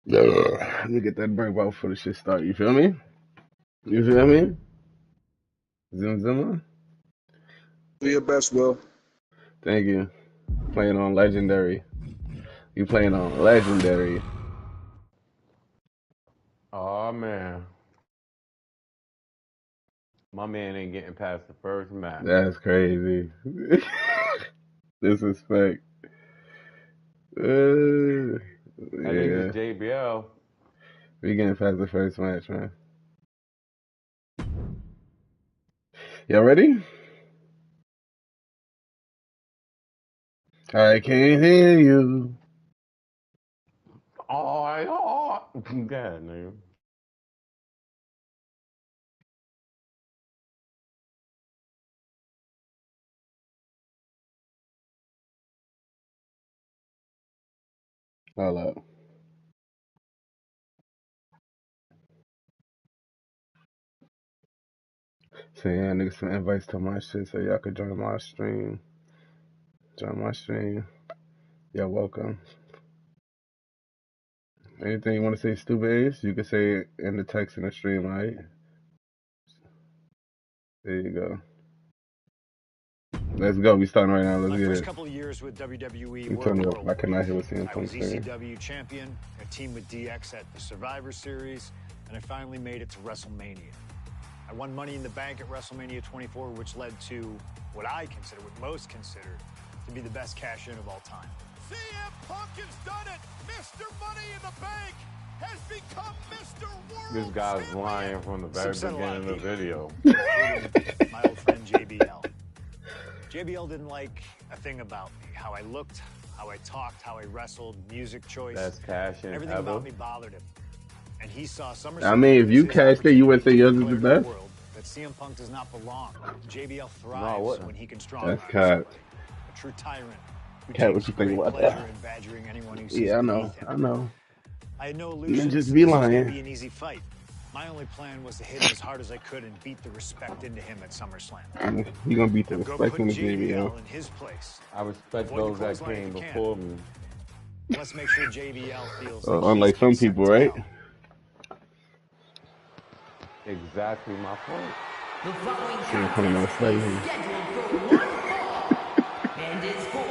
Let me get that break out before the shit start. You feel me? You feel me? Zim Zimmer? Do your best, Will. Thank you. Playing on Legendary. You playing on Legendary. Oh man, my man ain't getting past the first match. That's crazy. Disrespect. At least Yeah. it's JBL. We getting past the first match, man. Y'all ready? I can't hear you. Oh, God, nigga. Hold up. So yeah, niggas some invites to my shit so y'all could join my stream. Join my stream. You're welcome. Anything you want to say stupid is, you can say it in the text in the stream, alright? There you go. Let's go. We starting right now. Let's My get first it. couple of years with WWE I'm were telling you, I whirlwind. cannot hear what CM I Punk was saying. ECW champion, a team with DX at the Survivor Series, and I finally made it to WrestleMania. I won Money in the Bank at WrestleMania 24, which led to what I consider, what most consider, to be the best cash-in of all time. CM Punk has done it! Mr. Money in the Bank has become Mr. World This guy's Champion. lying from the very Upset a lot beginning of the video. including my old friend JBL. JBL didn't like a thing about me, how I looked, how I talked, how I wrestled, music choice. Best cash in Everything ever. about me bothered him. And he saw SummerSlam. I mean, if you cashed it, you would say yours is the best. World that CM Punk does not belong. JBL thrives wouldn't. when he can strong That's arm cat. somebody. A true tyrant who Cat, what takes you think great about pleasure that? in badgering anyone who sees Yeah, I know. beneath him. I know. I had no You illusions. just This be was going to lying. be an easy fight. My only plan was to hit him as hard as I could and beat the respect into him at SummerSlam. You gonna beat the Go respect put in the JBL JBL. in his place. I respect Avoid the those that clothesline if came you can. before me. Let's make sure JBL feels like Unlike he's some sent people, to right? hell. Exactly my point. The following CM Punk not contest slavery. is scheduled for one fall and is for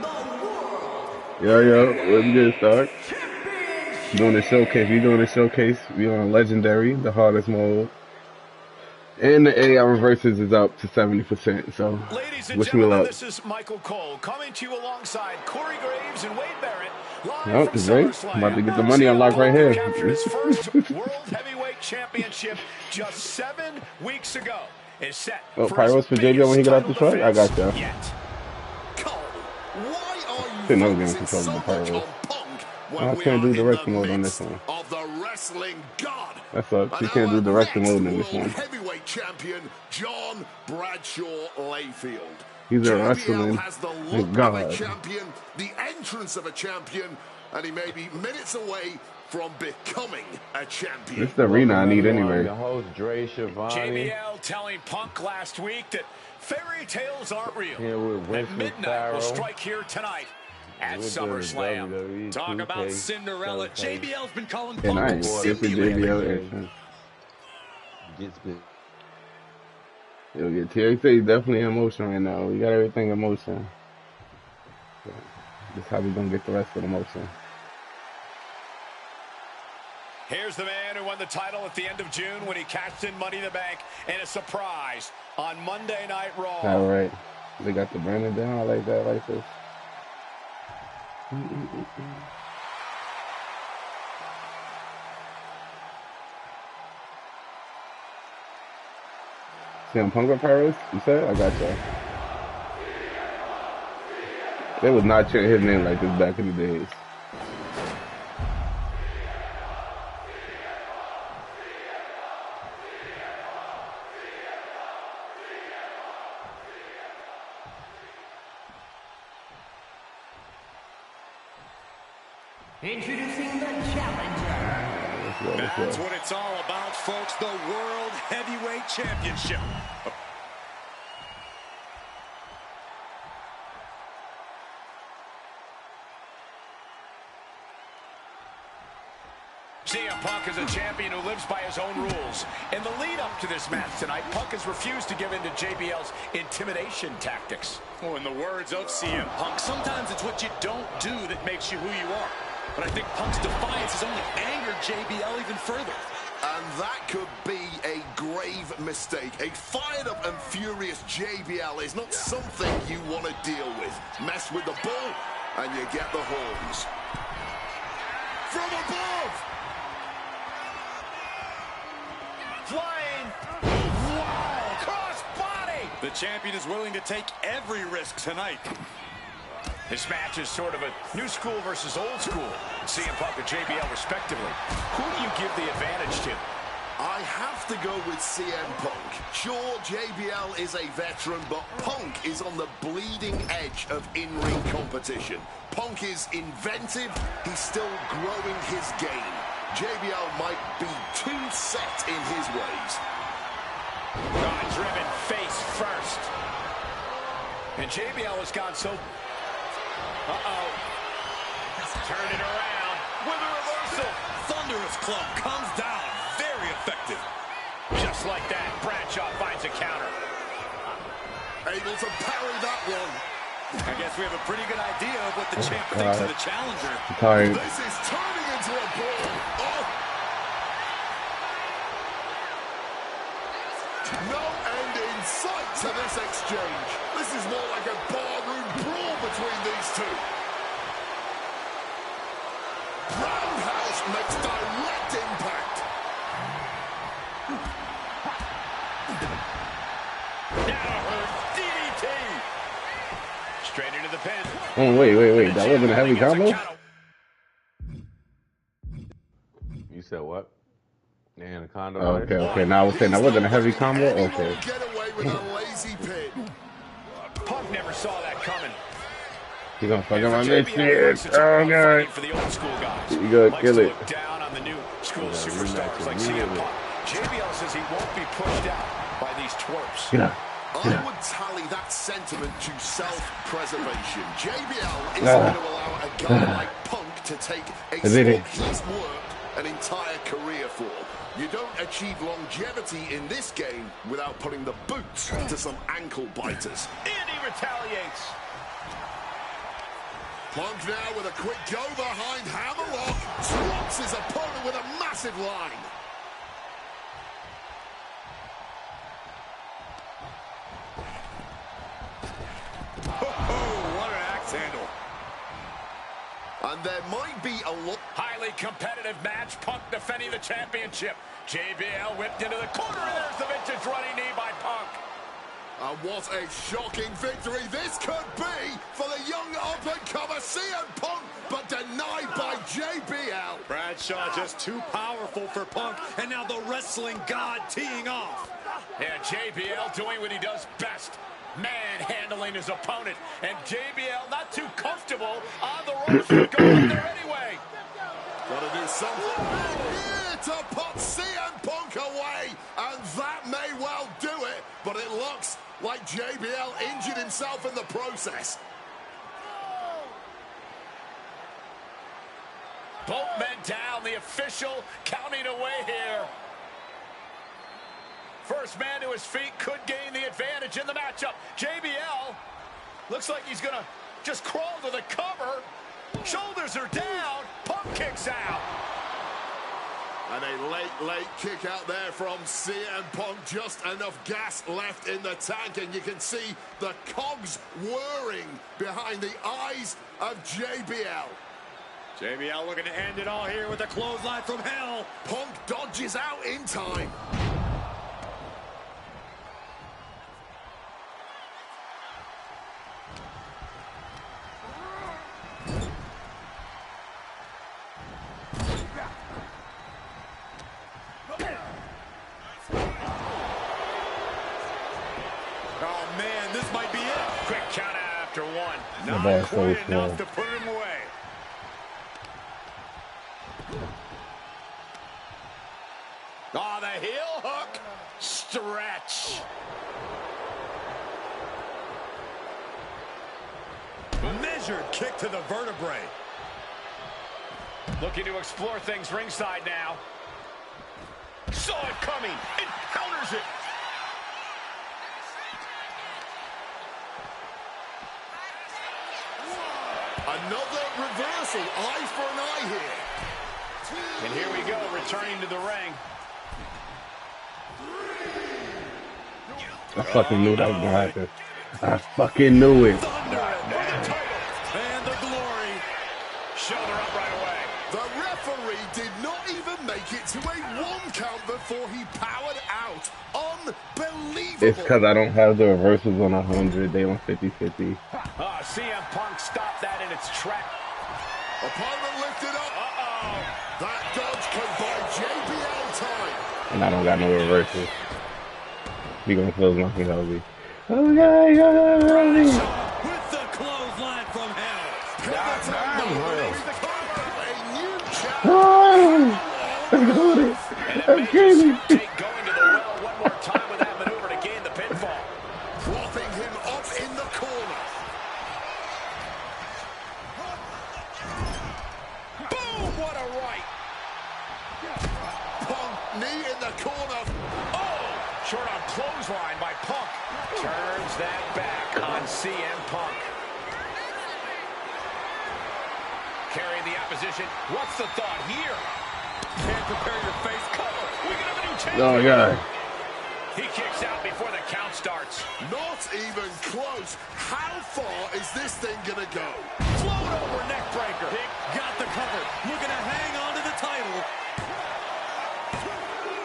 the World Let's get it started. Championship. Doing the showcase. We doing the showcase. We on Legendary, the hardest mode. And the AI reverses is up to 70%. So, Ladies and wish me gentlemen, luck. this is Michael Cole coming to you alongside Corey Graves and Wade Barrett live Yep, from it's right. SummerSlam. I'm about to get the money CM unlocked right Punk, who here. captured his first World Heavyweight Championship just 7 weeks ago, is set Oh, for his Pyros for JBL biggest when he got out title the truck? I defense got y'all. yet. Cole, why are you Shouldn't never get focusing so control of the much Pyros. on Punk I when we can't are do in director the mode on this midst one. of the wrestling god? That sucks. You And can't do our director next mode in this World one. Heavyweight Champion, John Bradshaw Layfield. He's a JBL wrestling has the look of a god. champion, the entrance of a champion, and he may be minutes away from becoming a champion. This is the arena I need Welcome, everyone. anyway. Your host, Dre Shivani. JBL telling Punk last week that fairy tales aren't real. Here with That Vince midnight will McFarrow. strike here tonight at With the SummerSlam. WWE2K Talk about Cinderella. Showcase. JBL's been calling And I Punk ain't skip the Cindy lately. JBL entrance. Gets good. Yo, yeah, TXA definitely in motion right now. We got everything in motion. So, this is how we gonna get the rest of the motion. Here's the man who won the title at the end of June when he cashed in Money in the Bank in a surprise on Monday Night Raw. All right. They got the branding down. I like that. I like this. CM Punk with Pyros? You said? I got y'all. They was not chanting his name like this back in the days. Introducing the challenger. That's what it's all about, folks. The World Heavyweight Championship. CM Punk is a champion who lives by his own rules. In the lead-up to this match tonight, Punk has refused to give in to JBL's intimidation tactics. Well, in the words of CM Punk, sometimes it's what you don't do that makes you who you are. But I think Punk's defiance has only angered JBL even further. And that could be a grave mistake. A fired-up and furious JBL is not something you want to deal with. Mess with the ball, and you get the horns. From above! Flying! Wow! Cross body! The champion is willing to take every risk tonight. This match is sort of a new school versus old school. CM Punk and JBL respectively. Who do you give the advantage to? I have to go with CM Punk. Sure, JBL is a veteran, but Punk is on the bleeding edge of in-ring competition. Punk is inventive. He's still growing his game. JBL might be too set in his ways. God-driven face first. And JBL has gone so... Uh-oh. Turn it around with a reversal. Thunderous club comes down. Very effective. Just like that, Bradshaw finds a counter. Able to parry that one. I guess we have a pretty good idea of what the champ thinks of the challenger. Sorry. This is turning into a brawl. Oh. No end in sight to this exchange. This is more like a barroom brawl between these two. Roundhouse makes direct impact. DDT. Straight into the pin. Oh, wait. That wasn't a heavy combo? You said what? The Anaconda. Oh, okay. Now I was saying that wasn't a heavy combo? Okay. Get away with a lazy pin. Punk never saw that coming. He's gonna fuck And him on for this JBL, shit. it's a Oh, rough God. fighting for the old school guys. You gotta Likes kill to it. look down on the new school Yeah, superstars rematch like CM immediately. Punk. JBL says he won't be pushed out by these twerps. Get out. I would tally that sentiment to self-preservation. JBL isn't going to allow a guy like Punk to take a sport he's worked an entire career for. You don't achieve longevity in this game without putting the boots to some ankle biters. And he retaliates. Punk now with a quick go behind hammerlock. Drops his opponent with a massive line. Oh, what an axe handle. And there might be a lot. Highly competitive match. Punk defending the championship. JBL whipped into the corner, and there's the vintage running knee by Punk. And what a shocking victory this could be for the young up-and-comer CM Punk, but denied by JBL. Bradshaw just too powerful for Punk, and now the wrestling god teeing off. Yeah, JBL doing what he does best. Manhandling his opponent. And JBL not too comfortable on the ropes for going there anyway. Gotta do something here to put CM Punk away, and that may well do it, but it looks like JBL injured himself in the process. Both men down, the official counting away here. First man to his feet could gain the advantage in the matchup. JBL looks like he's gonna just crawl to the cover. Shoulders are down. Punk kicks out. And a late kick out there from CM Punk. Just enough gas left in the tank, and you can see the cogs whirring behind the eyes of JBL. JBL looking to end it all here with a clothesline from hell. Punk dodges out in time. Oh, man, this might be it. Quick count after one. ball's Not so quite slow. enough to put him away. Oh, the heel hook. Stretch. Measured kick to the vertebrae. Looking to explore things ringside now. Saw it coming and counters it. Another reversal. Eye for an eye here. And here we go, returning to the ring. I fucking knew that was gonna happen. I fucking knew it. And the glory. Shoulder up right away. The referee did not even make it to a 1 count before he powered out. Unbelievable. It's because I don't have the reversals on 100. They on 50-50. CM Punk stopped that in its track. Opponent lifted up. That dodge can buy JBL time. And I don't got no reversals. He gonna close my finger, With the clothesline from hell. I'm crazy. Going to the well one more time with that maneuver to gain the pinfall. Propping him up in the corner. Boom! What a right. Punk, knee in the corner. Oh! Short on clothesline by Punk. Turns that back on CM Punk. Carrying the opposition. What's the thought here? Can't compare your face color. We can have a new champion. Oh, God. He kicks out before the count starts. Not even close. How far is this thing gonna go? Float over neck breaker. Got the cover. Looking to hang on to the title.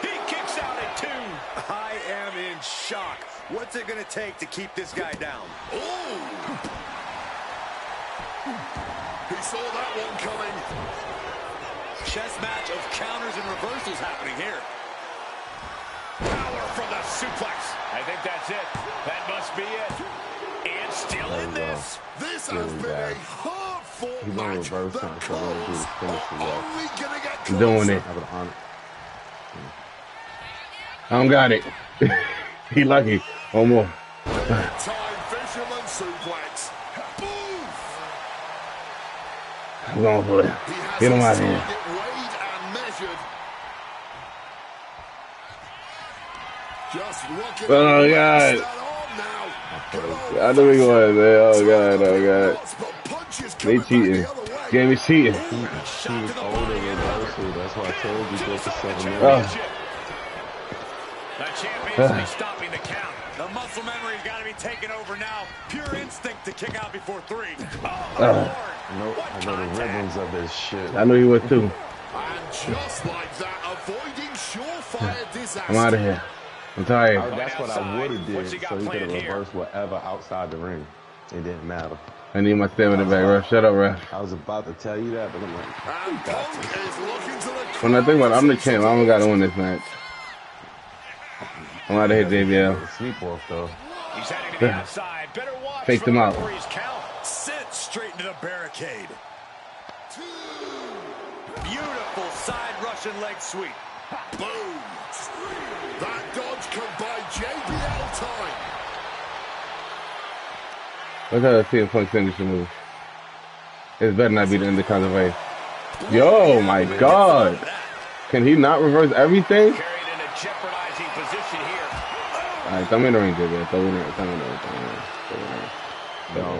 He kicks out at 2. I am in shock. What's it going to take to keep this guy down? Oh! He saw that one coming. Chess match of counters and reversals happening here. Power from the suplex. I think that's it. That must be it. And still in this. This has been a hard-fought He's gonna match. reverse The him, so we'll do calls finish are it up. only gonna get I'm doing closer. it. I don't got it. He lucky. One more. Time fisherman suplex. Boom! I'm going for it. He has Get him his out of here. target weighed and measured. Just rocking Oh, it. God. That arm now. Come on. I knew he was there. Oh, God. Oh, God. But punches They coming back cheating. the other way. Game is cheating. He was older than reversal. That's why I told you go for 7 minutes. Oh. The champions be stopping the count. The muscle memory's got to be taken over now. Pure instinct to kick out before 3. Nope, I know the rhythms of this shit. I knew he was too. And just like that, avoiding surefire disaster. I'm out of here. I'm tired. That's what I would have What's did, he got so he could have planned here? reversed whatever outside the ring. It didn't matter. I need my stamina back, ref. Shut up, ref. I was about to tell you that, but I'm like, And Punk is looking to the When I think about it, I'm the champ. I don't got to win this match. I'm out of here, JBL. sleep off though. He's heading to the outside. Better watch Faked him for out. where he's count. Sent straight into the barricade. Beautiful side Russian leg sweep. boom. That dodge can buy JBL time. Look how the CM Punk signature move. It better not be the Intercontinental way. Yo, my God. Can he not reverse everything? Carried in a jeopardizing position here. All right, throw me in the ring, JBL. Throw me in the ring. Throw me in the ring. No,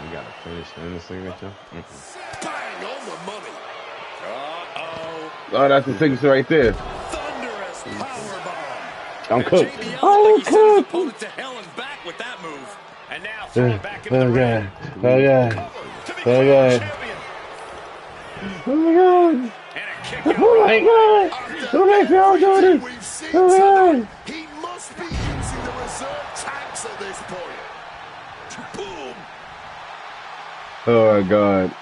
you gotta finish in the signature. Bang on the money. Oh, that's the signature right there. Thunderous powerbomb. I'm cooked. JBL I'm took his cooked. opponent to hell and back with that move. And now thrown back into Oh, the ring. God. Oh, God. To be Oh, crowned God. champion. Oh, my God. And a kick out. Oh, my God. Don't make me all do this. We've seen Oh, God. tonight. He must be using the reserve tanks at this point. Boom. Oh, my God.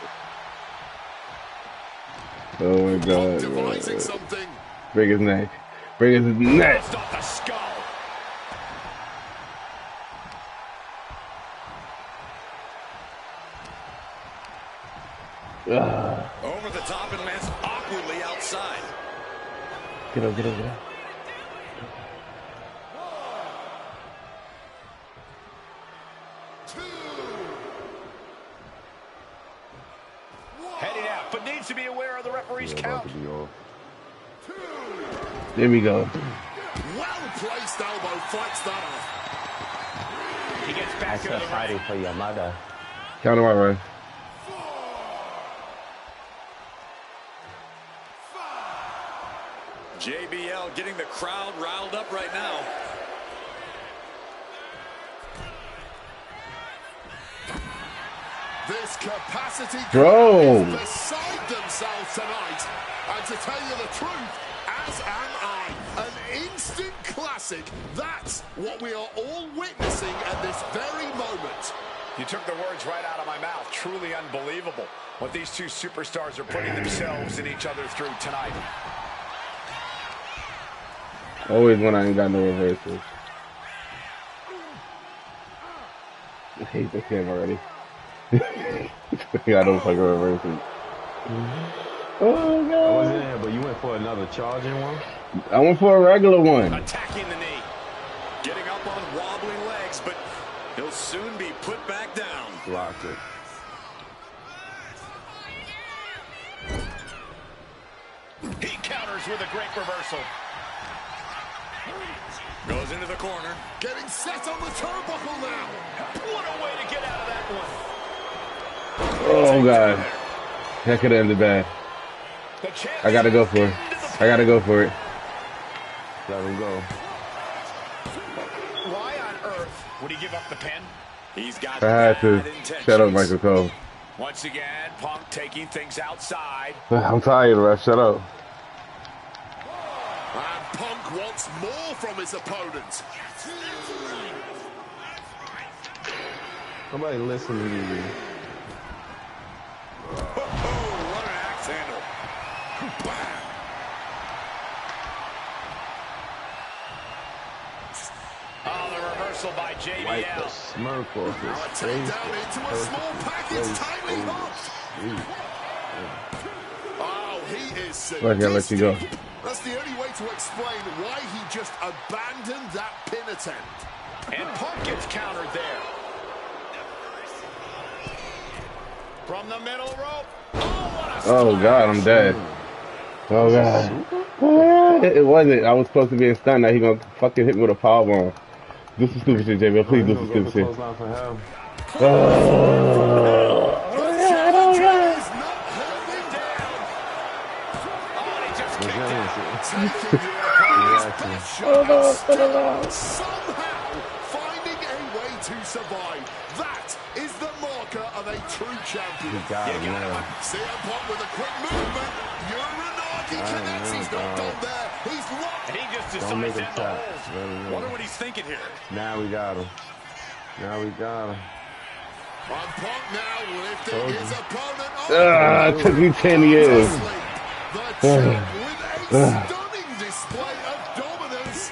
Oh, my God. Devising something. Break his neck. Break his neck. Bounced off the skull. Over the top and lands awkwardly outside. Get up, get up, get up. Heading out, but needs to be aware of the referee. increased Yeah, about count. to be off. There we go. Well-placed elbow fights that off. He gets I back into said the sorry ring. for your mother. Counter right, right. JBL getting the crowd riled up right now. This capacity Bro. is beside themselves tonight. And to tell you the truth, as am I, an instant classic. That's what we are all witnessing at this very moment. You took the words right out of my mouth. Truly unbelievable what these two superstars are putting themselves and each other through tonight. Always when I ain't got no reversals. I hate this game already. I don't fucking reversals. Oh I god. wasn't there, but you went for another charging one? I went for a regular one. Attacking the knee. Getting up on wobbly legs, but he'll soon be put back down. Blocked it. He counters with a great reversal. Goes into the corner. Getting set on the turnbuckle now. What a way to get out of that one. Oh god. That could have ended bad. The champion I gotta go for it. I gotta go for it. Let him go. Why on earth would he give up the pin? He's got I had to. bad intentions. Shut up, Michael Cole. Once again, Punk taking things outside. I'm tired, ref. Shut up. And Punk wants more from his opponent. Nobody listen to you. What an axe handle. Oh, the reversal by Wipe the JBL. smirk off Now a his face. takedown into a small package, tightly hooked. Oh, he is sadistic. I can't let you go. That's the only way to explain why he just abandoned that pin attempt. And Punk gets countered there. From the middle rope. Oh god, I'm dead. Oh god. It wasn't. I was supposed to be in stun. Now he gonna fucking hit me with a powerbomb. Do some stupid shit, JBL. Please do some stupid shit. Clothesline for him. Oh, Somehow finding a way to survive. That is the marker of a true champion. CM Punk with a quick movement. Uranagi connects. He's not done there. He's locked. And he just Don't make decides to him end the tap. hold. Let him Wonder go. what he's thinking here. Now we got him. Now we got him. And Punk now lifting his opponent up. it took me 10 years. The champ with a stunning display of dominance.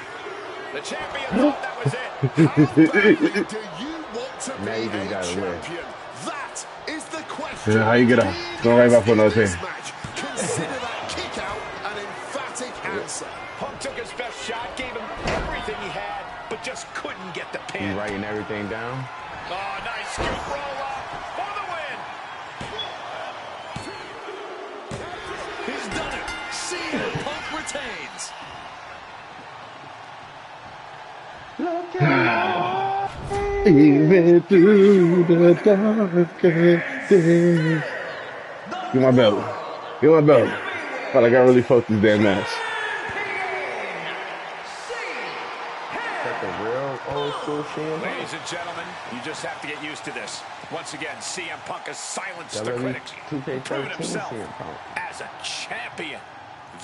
The champion thought that was it. How badly do you want to Now be you a just gotta win. champion? That is the question. How you get up? Go right back for another This thing. match. Consider that kick out an emphatic answer. Punk took his best shot, gave him everything he had, but just couldn't get the He's pin. writing everything down. Oh, nice scoop roll up for the win. He's done it. CM Punk retains. Even through the darkest days. Get my belt. Get my belt. But I got really focused this damn match. Got the real old school CM. Ladies and gentlemen, you just have to get used to this. Once again, CM Punk has silenced the critics, proven WWE2K26 himself CM Punk. as a champion.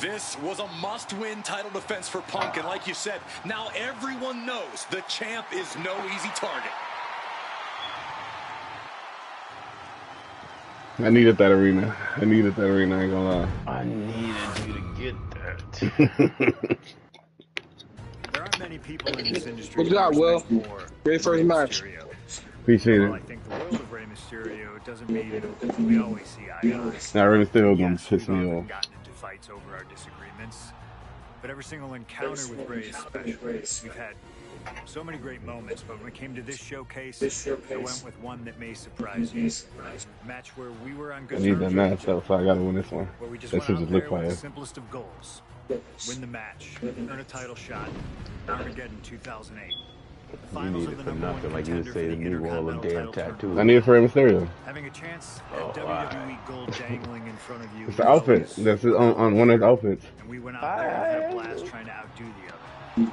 This was a must-win title defense for Punk, and like you said, now everyone knows the champ is no easy target. I needed that arena. I ain't gonna lie. I needed you to get that. There aren't many people in this industry. Good job, who Will. respect more Great first Rey match. Mysterio. Appreciate Well, I it. think the world of Rey Mysterio doesn't mean we always see eye to eye. Now, Rey Mysterio gonna Yes, piss we've me often off. gotten into fights over our disagreements, but every single encounter with Ray is special. We've had so many great moments, but when it came to this showcase, I went with one that may surprise you. A match where we were on good I need terms that with match each though, other, so I gotta win this one. where we just That went should out just look there with the fire. simplest of goals. Win the match, earn a title shot, Armageddon 2008. The You finals need of it the for number one nothing, like you would contender say for the the new wall of Intercontinental damn title tournament. tattoos. I need it for Mysterio. Having a chance Oh, at why? WWE gold dangling in front of you. It's the was outfit. always That's on one of the outfits. and we went out there and had a blast trying to outdo the other.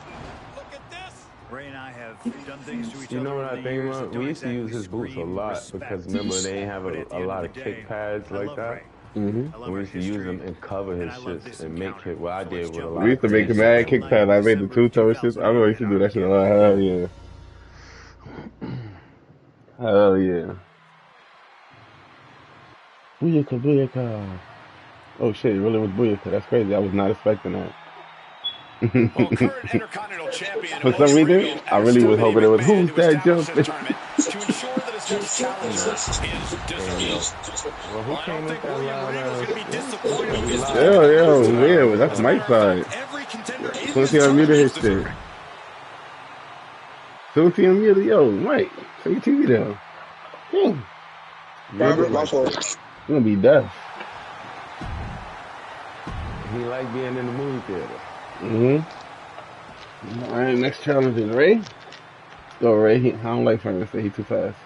Look at this. Ray and I have done things to each You other know what over I the think, years man? that don't We used to use exactly his boots a scream lot respect. because remember they didn't have But at the a end lot of of the kick day, pads I like love that. Ray. Mm-hmm. I love We our used to use history, them and cover and his I love shits this and make encounter. it. What I So did let's with a jump lot We used to of make things. mad kick pads. I made the two toe shits. I always used to do that shit a lot. Hell yeah. Hell yeah. Booyaka, booyaka. Oh shit, it really was booyaka. That's crazy. I was not expecting that. Well, current Intercontinental Champion For some William reason, Regal I has really stepped was in hoping it was McMahon who's to that establish jumping. this tournament to ensure that his next challenger is deserving. Well, who Well, I came don't with think that William loud Regal's ass? going to be disappointed with this Yeah, that's As a my matter of fact, side. every contender in Soon as this he unmuted tournament his is shit. deserving. Soon as he unmuted, yo, Mike, take your TV down. Damn. Robert, my fault. You're gonna be deaf. He like being in the movie theater. Mm-hmm. Alright, next challenge is Ray. Go Ray. I don't like Frank. Say he's too fast.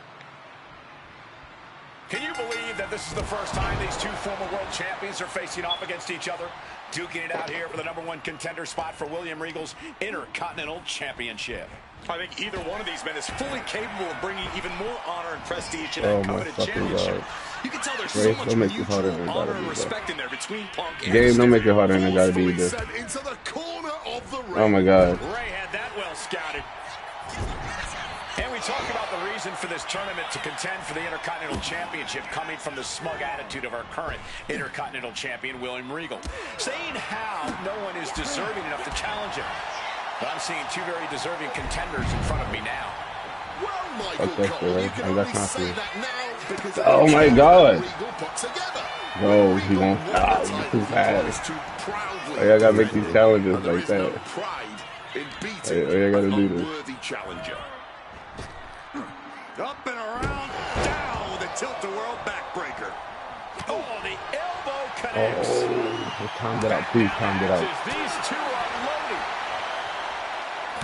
Can you believe that this is the first time these two former world champions are facing off against each other? Duking it out here for the #1 contender spot for William Regal's Intercontinental Championship. I think either one of these men is fully capable of bringing even more honor and prestige to Oh that my coveted fucking championship. God. You can tell there's Ray, so much don't make this harder mutual than it honor gotta and be, bro. respect in there between Punk and Game, don't Mysterio. make it harder than it gotta be, Forcefully bro. sent into the corner of the ring. Oh my God. Ray had that well scouted. And we talk about the reason for this tournament to contend for the Intercontinental Championship coming from the smug attitude of our current Intercontinental Champion, William Regal. Saying how no one is deserving enough to challenge him. But I'm seeing two very deserving contenders in front of me now. Well, Michael That's Cole, you I can got only confidence. say that now because of Oh the my team God. Regal put together. Bro, he Regal won't won stop. the He's title too he promised fast. to proudly Oh, y'all gotta make defend these it, challenges and there like is no that. pride in Oh, beating y'all gotta an do this. unworthy challenger. Up and around, down with a tilt-the-world backbreaker. Oh, the elbow connects. Oh, just timed it out. Please time it out. These two are loaded.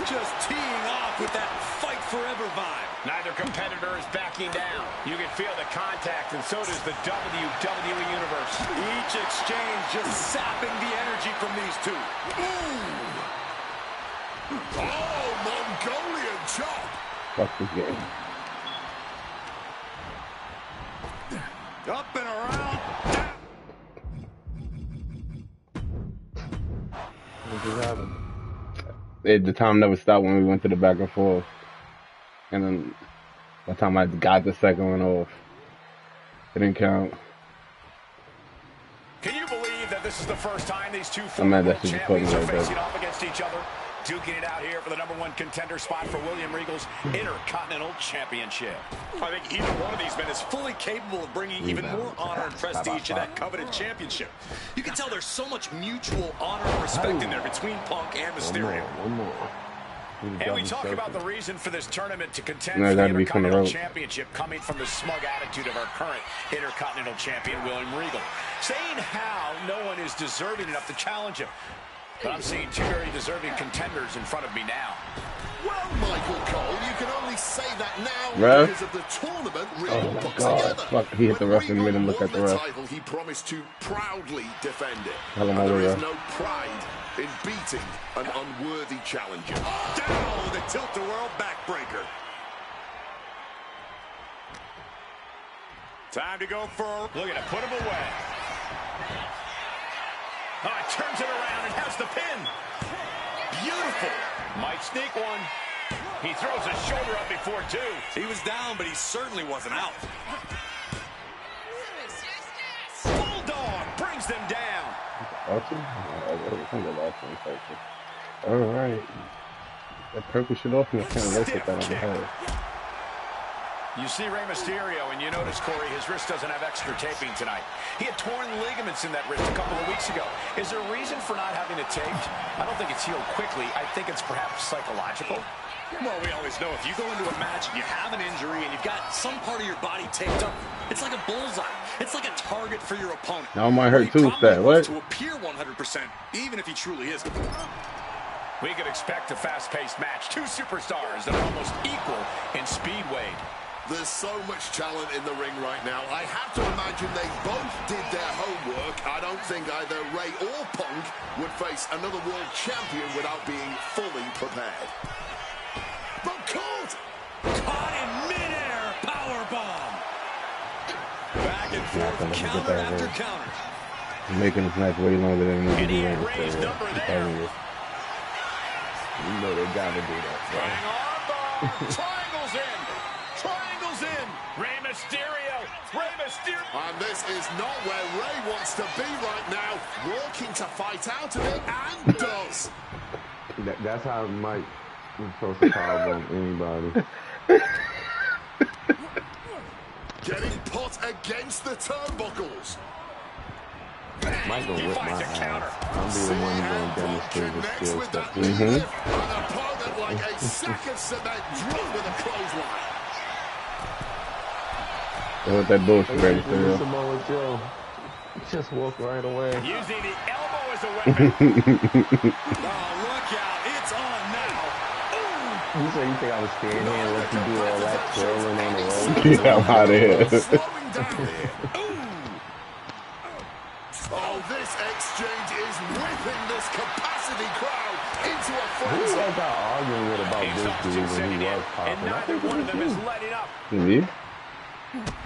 Just teeing off with that fight forever vibe. Neither competitor is backing down. You can feel the contact, and so does the WWE Universe. Each exchange just sapping the energy from these two. Oh, Mongolian chop. Fuck this game. Up and around, down. What just happened? The time never stopped when we went to the back and forth. And then by the time I got the second one off, it didn't count. Can you believe that this is the first time these two I'm former mad world that shit just champions put are me like facing that. off against each other? Duking it out here for the #1 contender spot for William Regal's Intercontinental Championship. I think either one of these men is fully capable of bringing even more honor and prestige to that coveted championship. You can tell there's so much mutual honor and respect in there between Punk and Mysterio. One more. And we talk about the reason for this tournament to contend No, for the that'd be from the Intercontinental rope. Championship coming from the smug attitude of our current Intercontinental Champion, William Regal. Saying how no one is deserving enough to challenge him. But I'm seeing two very deserving contenders in front of me now. Well, Michael Cole, you can only say that now Ref? because of the tournament Oh Regal my put God. together. Fuck, he hit the When ref and made him look Regal at the won ref. title, he promised to proudly defend it. Tell him And over there is there. no pride in beating an unworthy challenger. Down with a tilt-the-world backbreaker. Time to go for... Looking to put him away. Oh, it turns it around and has the pin. Beautiful. Might sneak one. He throws his shoulder up before two. He was down, but he certainly wasn't out. Bulldog brings them down. Alright. That purple shit off me. I can't work with that on the head. You see Rey Mysterio, and you notice, Corey, his wrist doesn't have extra taping tonight. He had torn ligaments in that wrist a couple of weeks ago. Is there a reason for not having it taped? I don't think it's healed quickly. I think it's perhaps psychological. Well, we always know if you go into a match and you have an injury and you've got some part of your body taped up, it's like a bullseye. It's like a target for your opponent. Now it might hurt too, that what? To appear 100%, even if he truly isn't. We could expect a fast-paced match. Two superstars that are almost equal in speed, Wade. There's so much talent in the ring right now. I have to imagine they both did their homework. I don't think either Rey or Punk would face another world champion without being fully prepared. But caught! Caught in midair, powerbomb. Back and forth, counter after counter. He's making this match way longer than it needs to be. Rey's number there. You know they gotta do that, bro. Triangles in. Triangles in. Rey Mysterio. Rey Mysterio. And this is not where Rey wants to be right now. Working to fight out of it, and does. That's how Mike is supposed to powerbomb anybody. Getting put against the turnbuckles. Mike gonna whip my ass. I'm be the one who's gonna demonstrate his skill set. An opponent like a sack of cement drilled with a clothesline. What that bullshit, Rey Mysterio? Samoa Joe just walk right away. Using the elbow as a weapon. Oh, look out. It's on now. You say you think I was standing here and let you do all that twirling on the road? Yeah, I'm out of here. Slowing down here. Oh, this exchange is whipping this capacity crowd into a Who frenzy. was I arguing with about this dude when he was popping? And neither one of them is letting up. Me?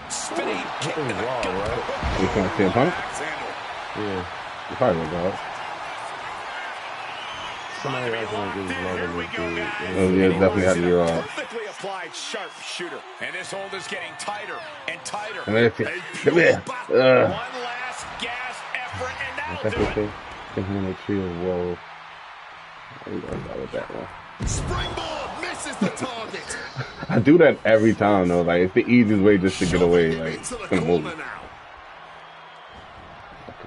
Spinning kick. It was Raw, right? You can't see a punk? Yeah. You probably was out. Somebody else want to give love to this dude. Oh, yeah, definitely had to be Raw. Perfectly applied sharp shooter. And this hold is getting tighter and tighter. Come here. Come here. One last gas effort, and that'll do it. Take him in a trio. Whoa. I'm going to go with that one. Springboard misses the target. I do that every time, though. Like, it's the easiest way just to get away. Like, it's into the gonna move. corner now.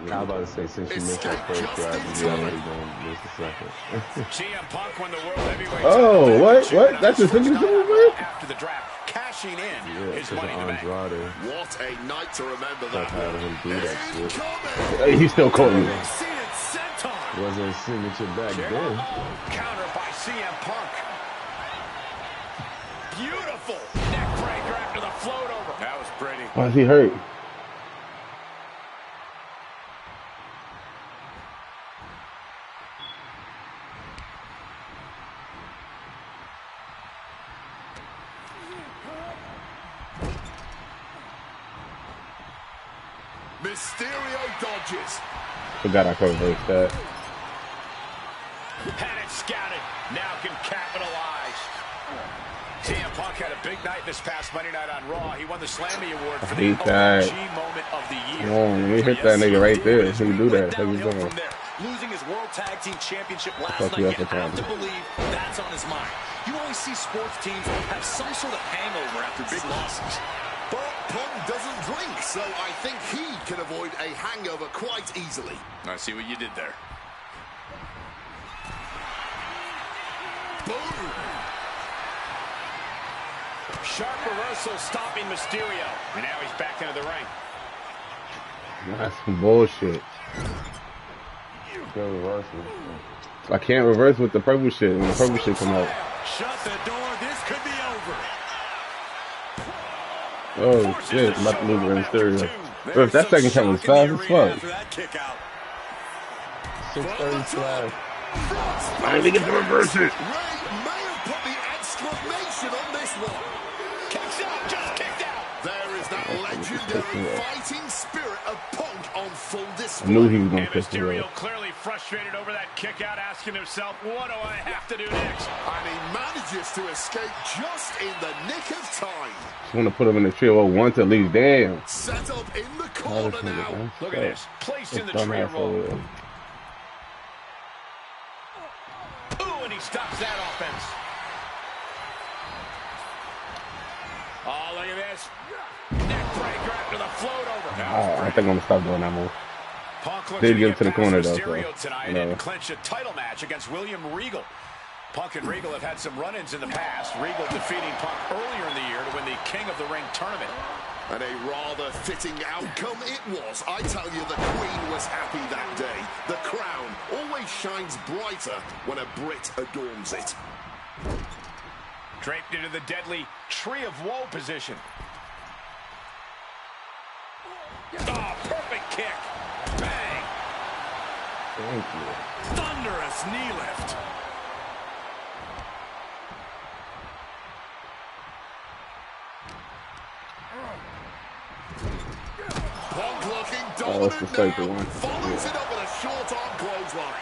I was about to say, since you missed that first grab, you already gonna miss the second. CM Punk won the World Heavyweight Oh, Championship. what? That's a signature move? After the draft, cashing in Yeah, his because money in the bank. Andrade What a night to remember kept that. having him do that shit. Incoming. He still caught me. See it, senton. Wasn't a signature back then. Counter by CM Punk. Beautiful neck breaker after the float over. That was pretty. Why is he hurt? Mysterio dodges. Forgot I could reverse that. Had it scouted. Now can capitalize. CM Punk had a big night this past Monday night on Raw. He won the Slammy Award for the Hate that. OG moment of the year. Come on, he hit that nigga right there. He can do that. How you Downhill doing? from there. Losing his World Tag Team Championship last Fuck night, you you up for have to time. believe that's on his mind. You always see sports teams have some sort of hangover after big losses. But Punk doesn't drink, so I think he can avoid a hangover quite easily. I see what you did there. Boom! Sharp reversal stopping Mysterio. And now he's back into the ring. That's some bullshit. Go reverse it. I can't reverse with the purple shit when the purple shit come out. Shut the door. This could be over. Oh shit, I'm about to lose Rey Mysterio. Bro, if that second count was fast as fuck. After that kick out. 630 slash. Finally get to reverse it. Ray may have put the exclamation on this one. Kicks out, just kicked out. There is that legendary fighting spirit of Punk on full I display. knew he was gonna And piss me Mysterio off. clearly frustrated over that kick out, asking himself, what do I have to do next? And he manages to escape just in the nick of time. Just want to put him in the trio once at least. Damn. Set up in the Oh, corner this nigga, now. man. Look at this, placed in the This tree dumbass roll. over there. Ooh, and he stops that offense. Oh, look at this. Neck breaker after the float over. I think I'm gonna stop doing that move. Punk Did get to the corner though, Mysterio so tonight and clinch a title match against William Regal. Punk and Regal have had some run-ins in the past. Regal defeating Punk earlier in the year to win the King of the Ring tournament. And a rather fitting outcome it was. I tell you, the Queen was happy that day. The crown always shines brighter when a Brit adorns it. Draped into the deadly Tree of Woe position. Oh, perfect kick. Bang. Thank you. Thunderous knee lift. Punk looking that's dominant the now. one. Follows it up with a short arm clothesline.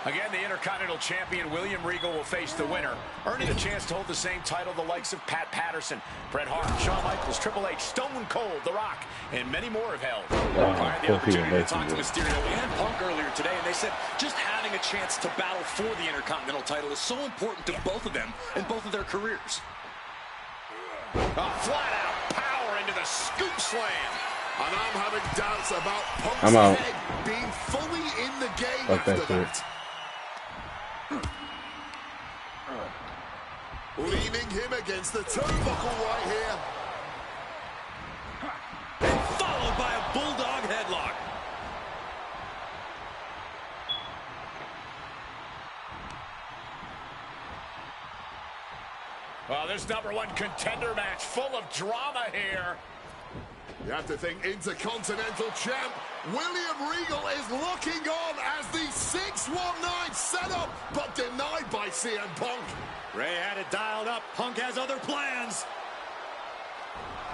Again, the Intercontinental Champion William Regal will face the winner, earning a chance to hold the same title the likes of Pat Patterson, Bret Hart, Shawn Michaels, Triple H, Stone Cold, The Rock, and many more have held. I had the opportunity to talk to Mysterio and Punk earlier today, and they said just having a chance to battle for the Intercontinental title is so important to both of them and both of their careers. Flat out power into the scoop slam. And I'm having doubts about Punk's I'm out. head being fully in the game Fuck that after that. shit. Leaning him against the turnbuckle right here. And followed by a bulldog headlock. Well, this #1 contender match full of drama here. You have to think Intercontinental Champ William Regal is looking on as the 619 setup, but denied by CM Punk. Ray had it dialed up. Punk has other plans.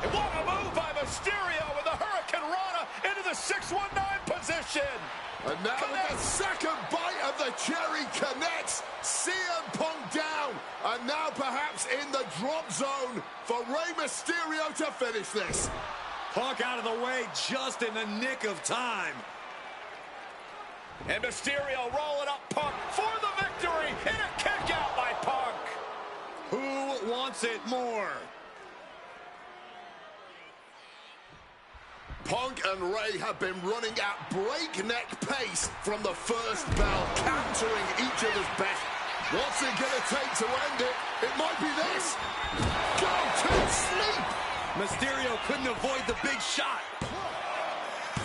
And what a move by Mysterio with the Hurricane Rana into the 619 position. And now with the second bite of the cherry connects, CM Punk down. And now perhaps in the drop zone for Rey Mysterio to finish this. Punk out of the way just in the nick of time. And Mysterio rolling up Punk for the victory and a kick out by Punk. Who wants it more? Punk and Ray have been running at breakneck pace from the first bell, countering each other's best. What's it going to take to end it? It might be this. Go to sleep. Mysterio couldn't avoid the big shot.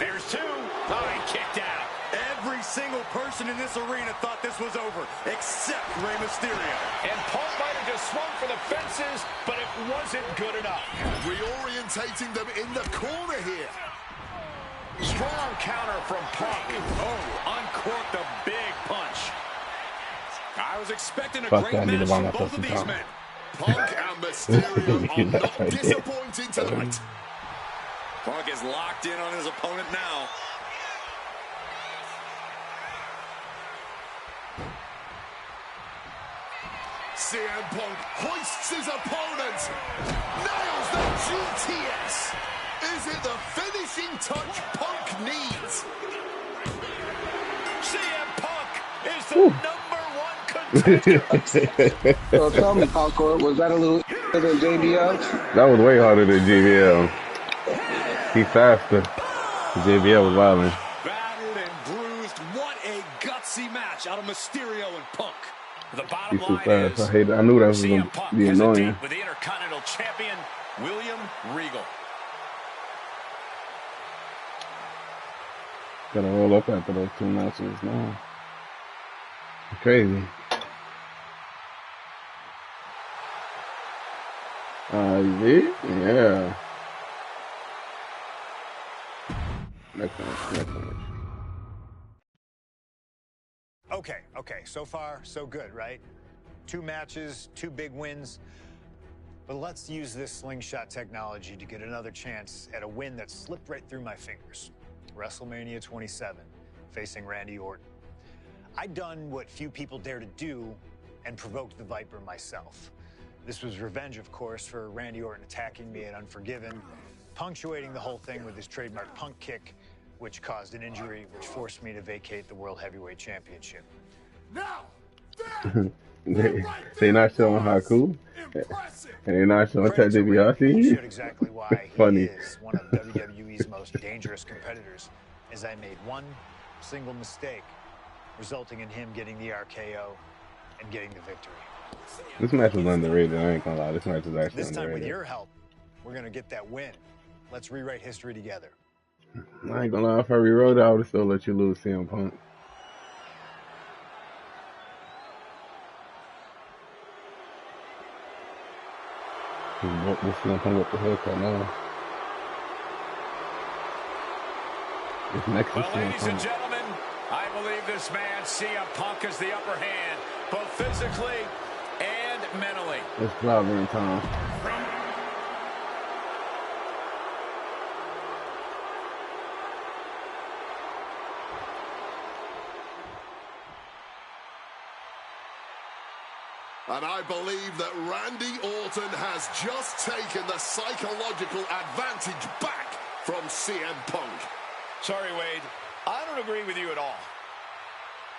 There's two. Oh, he kicked out. Every single person in this arena thought this was over, except Rey Mysterio. And Punk might have just swung for the fences, but it wasn't good enough. Reorientating them in the corner here. Strong counter from Punk. Oh, uncorked a big punch. I was expecting a Fuck great that, I need to match buy from my both of fucking these time. men. Punk and Mysterio are not disappointing tonight. Punk is locked in on his opponent now. CM Punk hoists his opponent. Nails the GTS. Is it the finishing touch Punk needs? CM Punk is the #1 contender. So tell me, Concord, was that a little than JBL? That was way harder than JBL. He's faster. JBL was wilding. Battered and bruised. What a gutsy match out of Mysterio and Punk. The bottom He's too line fast. is I knew that was CM gonna Punk be has a annoying. date with the Intercontinental Champion William Regal. Gotta roll up after those two matches now. Crazy. Yeah. Next one. Okay, so far, so good, right? 2 matches, 2 big wins. But let's use this slingshot technology to get another chance at a win that slipped right through my fingers. WrestleMania 27, facing Randy Orton. I'd done what few people dare to do and provoked the Viper myself. This was revenge, of course, for Randy Orton attacking me at Unforgiven, punctuating the whole thing with his trademark punk kick, which caused an injury, which forced me to vacate the World Heavyweight Championship. Now, there They not showing how cool, and they're not showing Ted He DiBiase. showed exactly why he Funny. is one of WWE's most dangerous competitors, as I made one single mistake, resulting in him getting the RKO and getting the victory. This match was underrated. I ain't gonna lie. This match was actually This time, with underrated. your help, we're going to get that win. Let's rewrite history together. I ain't gonna lie. If I rewrote it, I would still let you lose, CM Punk. We'll CM Punk up the hook right now. This next is Well, CM ladies and Punk. gentlemen, I believe this man, CM Punk, has the upper hand, both physically and mentally. It's clobbering time. And I believe that Randy Orton has just taken the psychological advantage back from CM Punk. Sorry, Wade. I don't agree with you at all.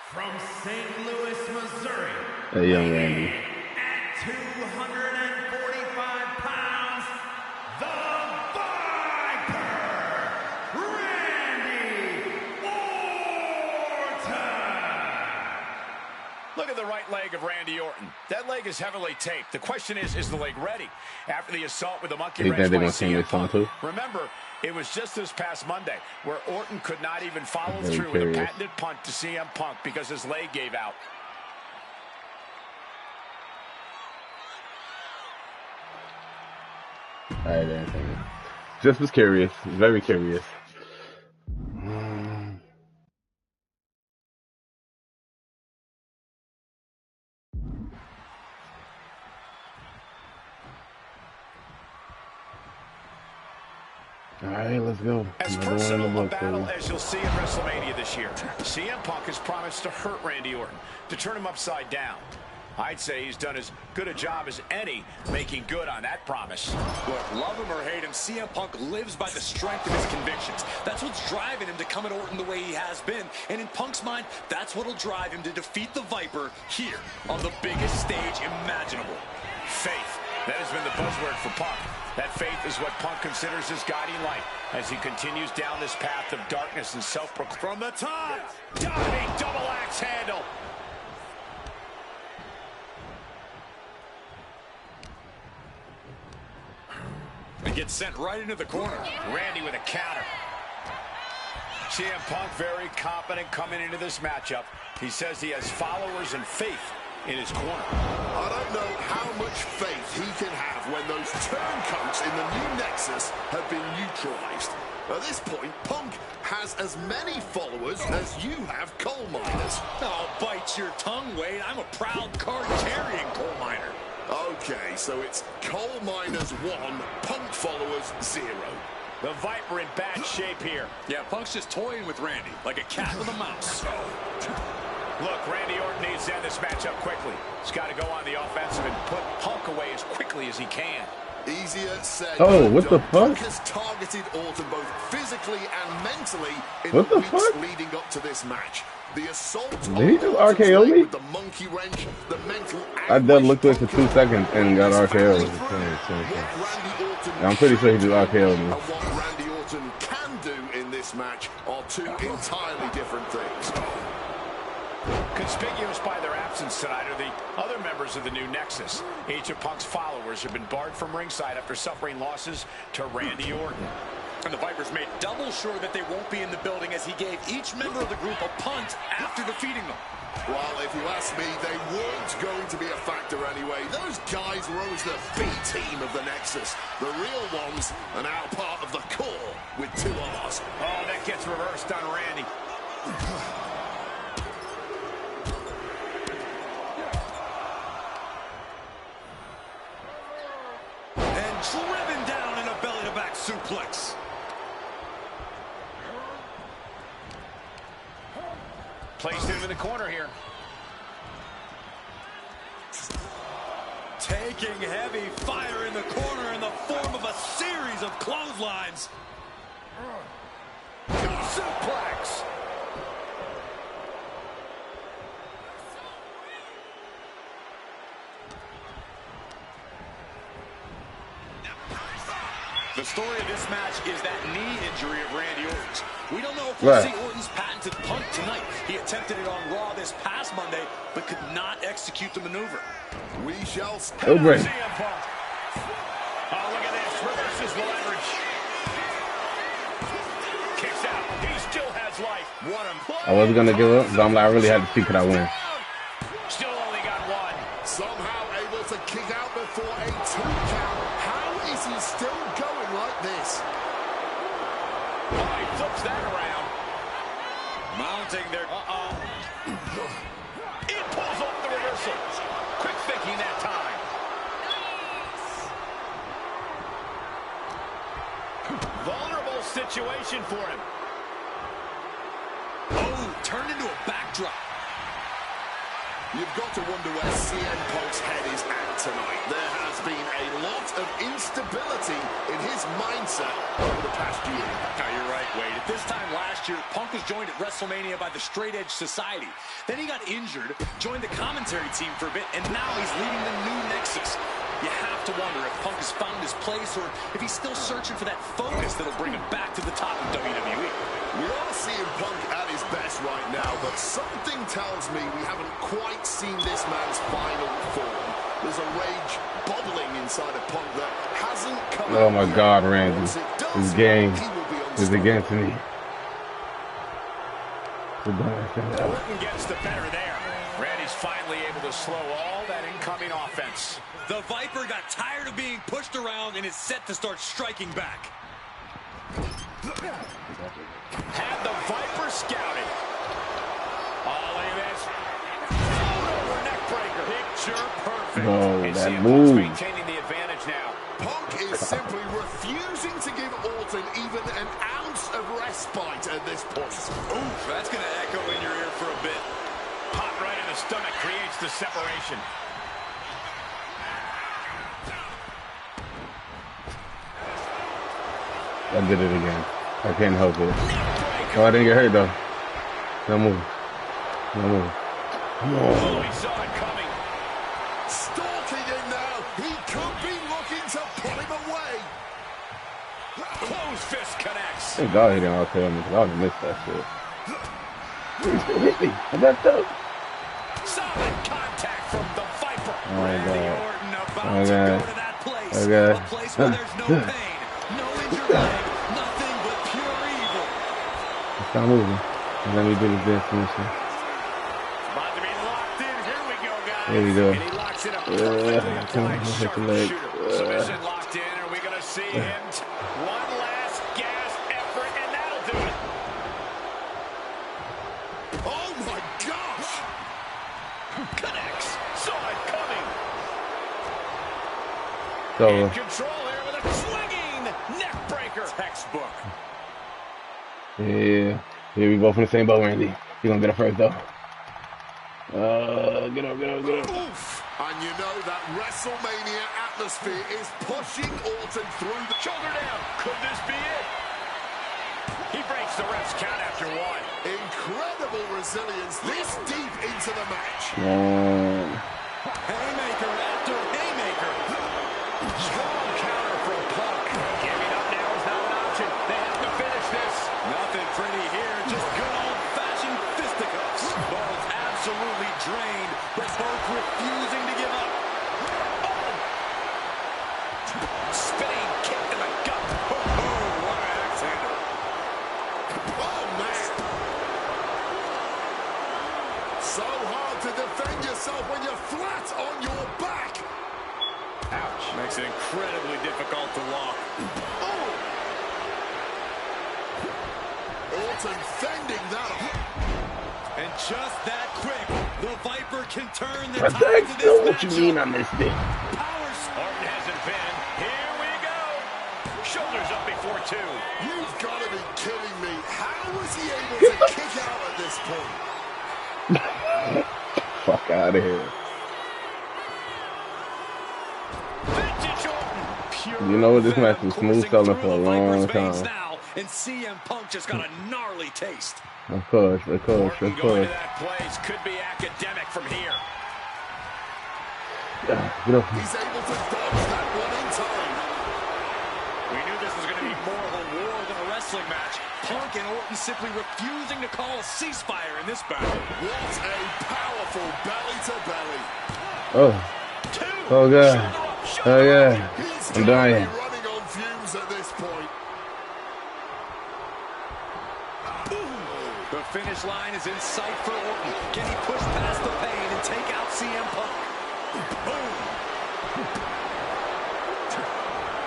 From St. Louis, Missouri. Hey, young Randy. At 245 pounds, the Viper, Randy Orton. Look at the right leg of Randy Orton. That leg is heavily taped. The question is the leg ready? After the assault with the monkey You think wrench they're by gonna sing CM this song Punk. too? Remember, it was just this past Monday where Orton could not even follow Very through with a curious. patented punt to CM Punk because his leg gave out. Alright, then. Just was curious. Very curious. Alright, let's go. As Another one in the personal a book, battle baby. as you'll see in WrestleMania this year, CM Punk has promised to hurt Randy Orton, to turn him upside down. I'd say he's done as good a job as any making good on that promise. Look, love him or hate him, CM Punk lives by the strength of his convictions. That's what's driving him to come at Orton the way he has been. And in Punk's mind, that's what'll drive him to defeat the Viper here on the biggest stage imaginable. Faith. That has been the buzzword for Punk. That faith is what Punk considers his guiding light as he continues down this path of darkness and self-proclaim. From the top, diving double axe handle. And gets sent right into the corner. Randy with a counter. CM Punk very confident coming into this matchup. He says he has followers and faith in his corner. I don't know how much faith he can have when those turncoats in the new Nexus have been neutralized. At this point, Punk has as many followers as you have coal miners. Oh, bite your tongue, Wade. I'm a proud card-carrying coal miner. Okay, so it's coal miners 1, Punk followers 0. The Viper in bad shape here. Yeah, Punk's just toying with Randy, like a cat with a mouse. Look, Randy Orton needs to end this matchup quickly. He's got to go on the offensive and put Punk away as quickly as he can. Easier said. Oh, what the Punk fuck? has targeted Orton both physically and mentally in What the the weeks fuck? leading up to this match. The assault Did he just Orton's RKO leg me? with the monkey wrench, the mental I done looked away for anguish 2 seconds and got Punk is RKO. battling through. What Randy Orton I'm pretty sure he can just RKO'd me. and what Randy Orton can do in this match are two entirely different things. Conspicuous by their absence tonight are the other members of the new Nexus. Each of Punk's followers have been barred from ringside after suffering losses to Randy Orton. And the Vipers made double sure that they won't be in the building as he gave each member of the group a punt after defeating them. Well, if you ask me, they weren't going to be a factor anyway. Those guys were always the B team of the Nexus. The real ones are now part of the core with 2 R's. Oh, that gets reversed on Randy. And driven down in a belly-to-back suplex. Placed him in the corner here. Taking heavy fire in the corner in the form of a series of clotheslines. Suplex. The story of this match is that knee injury of Randy Orton's. We don't know if we'll see Orton's patented punt tonight. He attempted it on Raw this past Monday, but could not execute the maneuver. We shall see. Oh, look at this. Reverses the leverage. Kicks out. He still has life. What a play. I wasn't gonna give up, but I'm like, I really had to see could I win. Still only got one. Somehow able to kick out before a 2 count. How is he still going like this? Oh, he flips that around. Mounting there. It pulls off the reversal. Quick thinking that time. Vulnerable situation for him. Oh, turned into a backdrop. You've got to wonder where CM Punk's head is at tonight. There has been a lot of instability in his mindset over the past year. Now, you're right, Wade. At this time last year, Punk was joined at WrestleMania by the Straight Edge Society. Then he got injured, joined the commentary team for a bit, and now he's leading the new Nexus. You have to wonder if Punk has found his place or if he's still searching for that focus that'll bring him back to the top of WWE. We are seeing Punk at his best right now, but something tells me we haven't quite seen this man's final form. There's a rage bubbling inside of Punk that hasn't come Oh out my yet. God, Randy. Once it does, This game he will be is unstoppable. against me. Orton gets the better there. Randy's finally able to slow all that incoming offense. The Viper got tired of being pushed around and is set to start striking back. Had the Viper scouted. Oh, look at this. Over neck breaker. Picture perfect. Oh, And that CM Punk's move. maintaining the advantage now. Punk is simply refusing to give Orton even an ounce of respite at this point. Oof, that's going to echo in your ear for a bit. Hot right in the stomach creates the separation. I did it again. I can't help it. Oh, I didn't get hurt though. No move. No move. Come Oh, on. he saw it coming. Stalking him now. He could be looking to put him away. Close fist connects. Thank God he didn't all tell me because I would have missed that shit. He still hit me. I got up. Solid contact from the Viper. Oh my Randy God. Orton about Oh my to God. go to that place. Oh God. A place where there's no pain, no injured leg, nothing but pure evil. Stop moving. And let me do this dance mission. About to be locked in. Here we go, guys. There we go. And he locks it up perfectly. Come on, hit the leg. Submission locked in. Are we going to see him? One last gas effort, and that'll do it. Oh my gosh! Connects. Saw it coming. So, In control here with a swinging neck breaker. Textbook. yeah. Here we both in the same boat, Randy. You're gonna get it first though. Get up, get up, get up. Oof! And you know that WrestleMania atmosphere is pushing Orton through the Shoulder down. Could this be it? He breaks the ref's count after one. incredible resilience this deep into the match. Haymaker after haymaker. Strong counter from Punk. Giving up now is not an option. They have to finish this. Nothing pretty here, just good old-fashioned fisticuffs. Both absolutely drained, but both refusing to give up. Spinning kick in the gut. Oh, what an axe-handle. Oh, man. So hard to defend yourself when you're flat on your back. Ouch. Makes it incredibly difficult to walk. Oh. Orton fending that off. And just that quick, the Viper can turn the But tide that's to still this what you mean I missed it. Power Orton hasn't been. Here we go. Shoulders up before two. You've got to be kidding me. How was he able to kick out at this point? Fuck out of here. Vintage Orton. Pure You know what? This match was venom smooth sailing through for a the long Viper's veins time. now, and CM Punk just got a gnarly taste. Of course, of course, Orton of going course. to that place could be academic from here. Get up. He's able to dodge that one in time. We knew this was going to be more of a war than a wrestling match. Punk and Orton simply refusing to call a ceasefire in this battle. What a powerful belly-to-belly. Oh. Oh, God. Oh, yeah. I'm dying. Running on fumes at this point. The finish line is in sight for Orton. Can he push past the pain and take out CM Punk? Boom.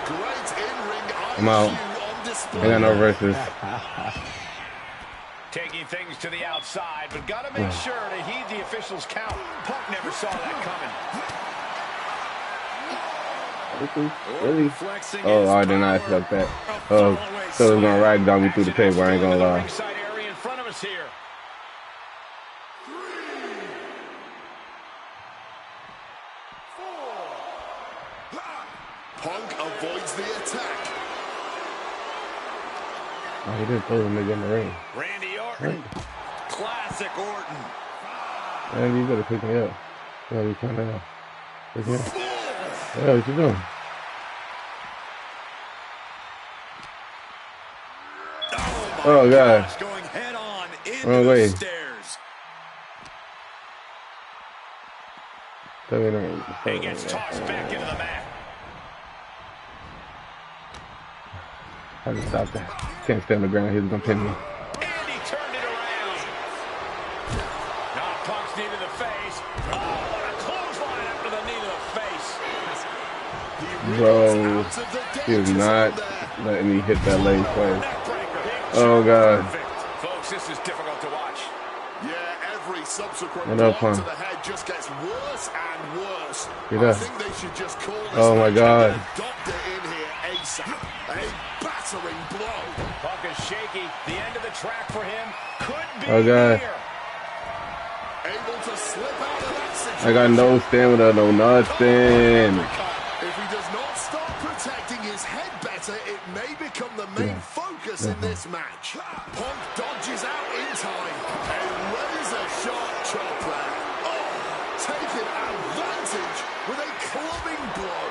Great in-ring I'm out. IQ on display. I got no verses. Taking things to the outside, but got to make sure to heed the officials' count. Punk never saw that coming. Really? Oh, I did not expect that. Oh, so it was gonna ride down me through the paper. I ain't gonna lie. Ringside area in front of us here. Punk avoids the attack. Oh, he did throw him in the ring. Randy Orton. Classic Orton. Man, you better pick me up. Yeah, you trying to pick me up. Yeah, what you doing? Oh, God. Going head on into Wrong the way. stairs. He gets tossed back into the mat. I just stopped that. Can't stay on the ground. He was gonna pin me. And he turned it around. Now Punk's knee to the face. Oh, what a clothesline after the knee to the face. Bro, he is not letting me hit that leg twice. Oh, God. Folks, this is difficult to watch. Yeah, every subsequent What blow up, Punk? to the head just gets worse and worse. Get I up. think they should just call this Oh, my match God. and adopt it in here ASAP. A battering blow. Punk is shaky. The end of the track for him could be Oh, God. here. Able to slip out of that situation. I got no stamina, no nothing. If he does not start protecting his head better, it may become the main focus in this match. Punk dodges out in time. A razor-sharp chop there. Oh, taking advantage with a clubbing blow.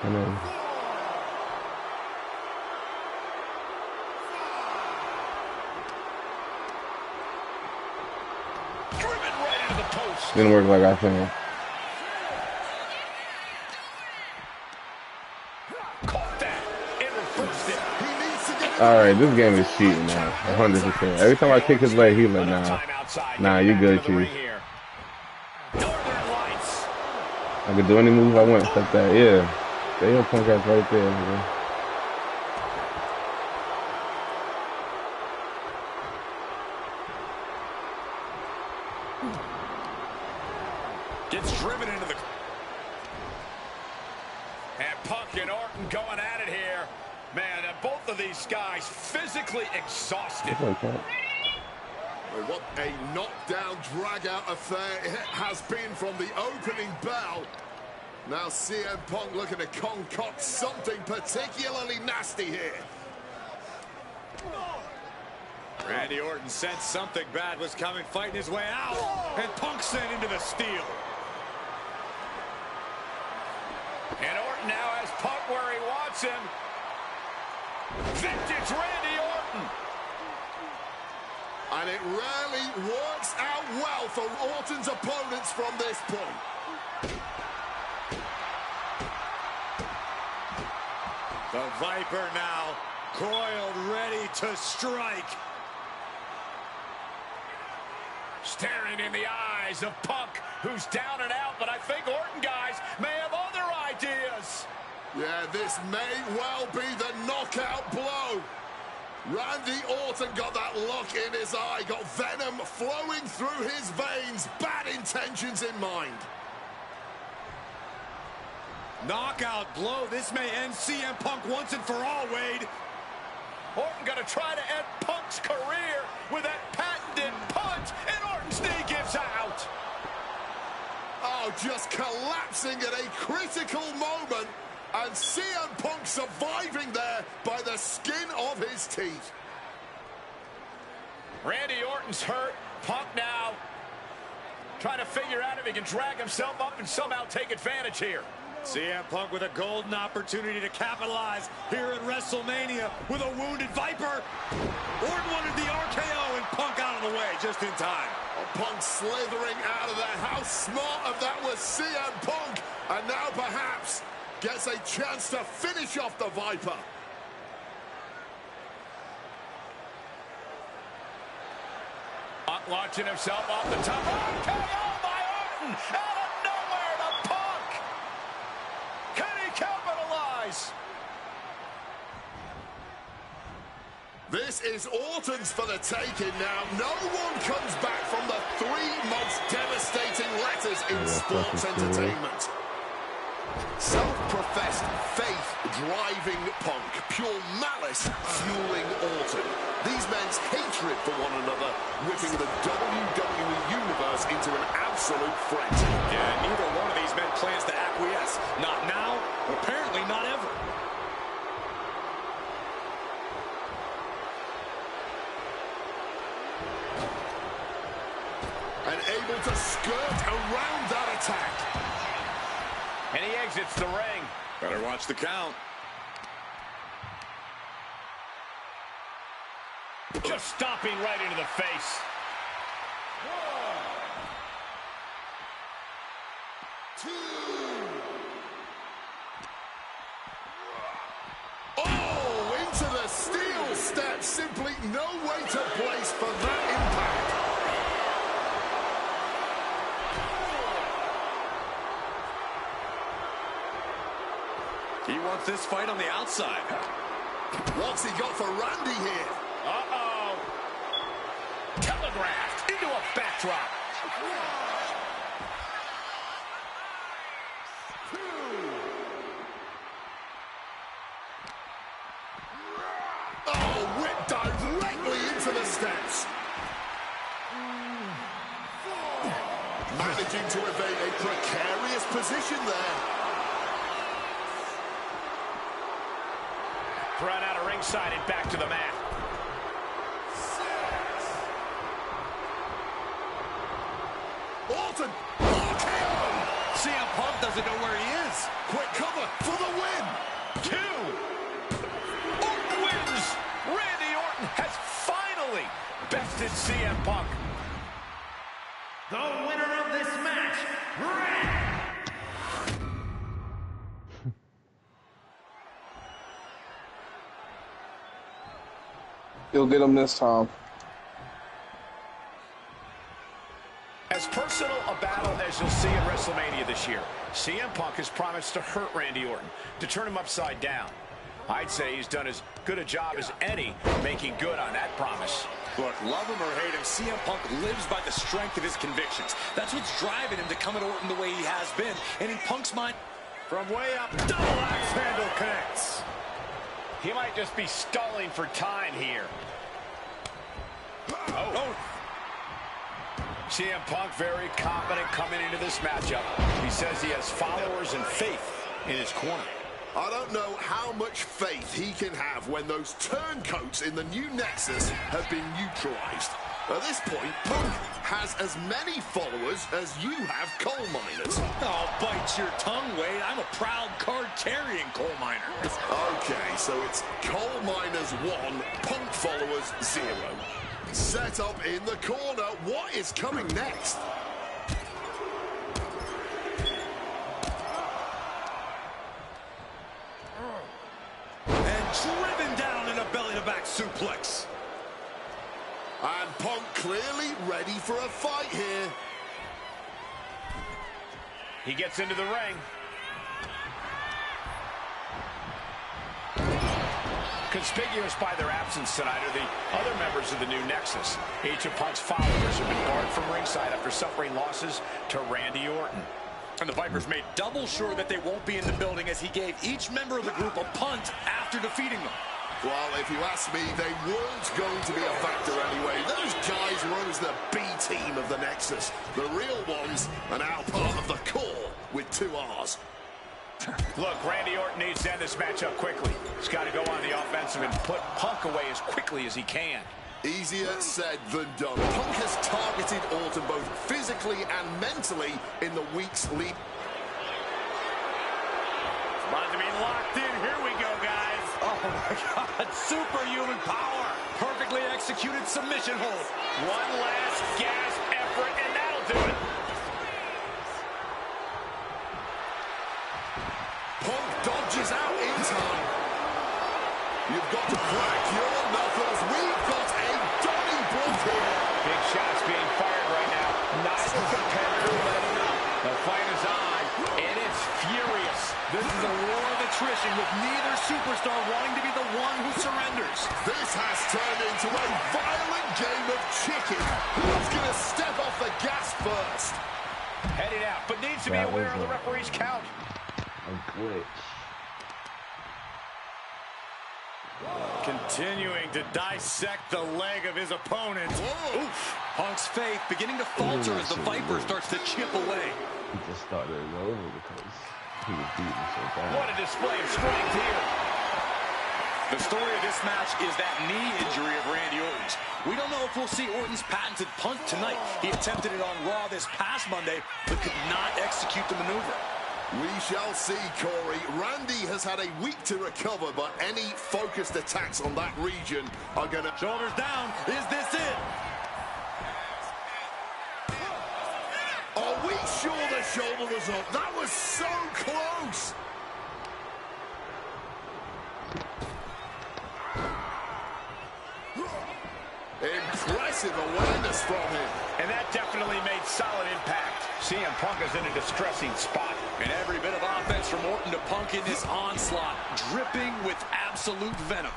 I know. Driven right into the post. Didn't work like I planned. Caught that and reversed it. He needs to get All right, this game is cheating now. 100%. Every time I kick his leg, he's like, nah. Time outside. Nah, Getting you back good, into the ring Chief. here. Northern Lights. I could do any move I want except that. Yeah. They your punk ass right there, nigga. Gets driven into the... And Punk and Orton going at it here. Man, both of these guys physically exhausted. That's okay. Well, what a knockdown, drag-out affair it has been from the opening bell. Now CM Punk looking to concoct something particularly nasty here. Randy Orton sensed something bad was coming, fighting his way out. And Punk sent into the steel. And Orton now has Punk where he wants him. Vintage Randy Orton. And it rarely works out well for Orton's opponents from this point. The Viper now coiled, ready to strike. Staring in the eyes of Punk, who's down and out, but I think Orton, guys, may have other ideas. Yeah, this may well be the knockout blow. Randy Orton got that look in his eye, got venom flowing through his veins, bad intentions in mind. Knockout blow. This may end CM Punk once and for all, Wade. Orton gonna try to end Punk's career with that patented punch, and Orton's knee gives out. Oh, just collapsing at a critical moment, and CM Punk surviving there by the skin of his teeth. Randy Orton's hurt. Punk now Trying to figure out if he can drag himself up and somehow take advantage here. CM Punk with a golden opportunity to capitalize here at WrestleMania with a wounded Viper. Orton wanted the RKO and Punk out of the way just in time. Punk slithering out of there. How smart of that was CM Punk. And now perhaps gets a chance to finish off the Viper. Launching himself off the top. RKO by Orton out of nowhere to Punk. Can he capitalize? This is Orton's for the taking now. No one comes back from the 3 most devastating letters in sports entertainment. Self-professed faith driving Punk, pure malice fueling Orton. These men's hatred for one another whipping the WWE Universe into an absolute frenzy. Yeah, neither one of these men plans to acquiesce. Not now, apparently not ever. And able to skirt around that attack. And he exits the ring. Better watch the count. Just stomping right into the face. 1, 2. Oh, into the steel step. Simply no way to place for that impact. He wants this fight on the outside. What's he got for Randy here? Uh-oh. Telegraphed into a backdrop. 2. Oh, whip directly into the steps. 4. Managing to evade a precarious position there. Thrown out of ringside and back to the mat. 6. Orton. RKO. CM Punk doesn't know where he is. Quick cover for the win. 2. Orton wins. Randy Orton has finally bested CM Punk. The winner of this match, He'll get him this time. As personal a battle as you'll see at WrestleMania this year, CM Punk has promised to hurt Randy Orton, to turn him upside down. I'd say he's done as good a job as any making good on that promise. Look, love him or hate him, CM Punk lives by the strength of his convictions. That's what's driving him to come at Orton the way he has been. And in Punk's mind, From way up, double axe handle connects. He might just be stalling for time here. Oh. CM Punk very confident coming into this matchup. He says he has followers and faith in his corner. I don't know how much faith he can have when those turncoats in the new Nexus have been neutralized. At this point, Punk has as many followers as you have coal miners. oh, bite your tongue, Wade. I'm a proud card-carrying coal miner. Okay, so it's coal miners 1, Punk followers 0. Set up in the corner. What is coming next? And driven down in a belly-to-back suplex. And Punk clearly ready for a fight here. He gets into the ring. Conspicuous by their absence tonight are the other members of the new Nexus. Each of Punk's followers have been barred from ringside after suffering losses to Randy Orton. And the Vipers made double sure that they won't be in the building as he gave each member of the group a punt after defeating them. Well, if you ask me, they weren't going to be a factor anyway. Those guys were always the B team of the Nexus. The real ones are now part of the core with 2 R's. Look, Randy Orton needs to end this matchup quickly. He's got to go on the offensive and put Punk away as quickly as he can. Easier said than done. Punk has targeted Orton both physically and mentally in the weeks lead. About to be locked in. Here we go, guys. Oh, my God. Superhuman power. Perfectly executed submission hold. One last gasp effort, and that'll do it. Punk dodges out in time. You've got to crack your knuckles. We've got a Donnybrook here. Big shots being fired right now. Neither competitor letting up. The fight is on, and it's furious. This is a war of attrition with neither superstar wanting to be the one who surrenders. This has turned into a violent game of chicken. Who's going to step off the gas first? Headed out, but needs to be aware of the referee's count. A glitch. Continuing to dissect the leg of his opponent. Oof. Punk's faith beginning to falter as the Viper starts to chip away. He just started it over because he was beating so bad. What a display of strength here. The story of this match is that knee injury of Randy Orton's. We don't know if we'll see Orton's patented punt tonight. He attempted it on Raw this past Monday, but could not execute the maneuver. We shall see, Corey. Randy has had a week to recover, but any focused attacks on that region are going to... Shoulders down. Is this it? Are we sure the shoulder was up? That was so close. Impressive awareness from him. And that definitely made solid impact. CM Punk is in a distressing spot. And every bit of offense from Orton to Punk in this onslaught, dripping with absolute venom.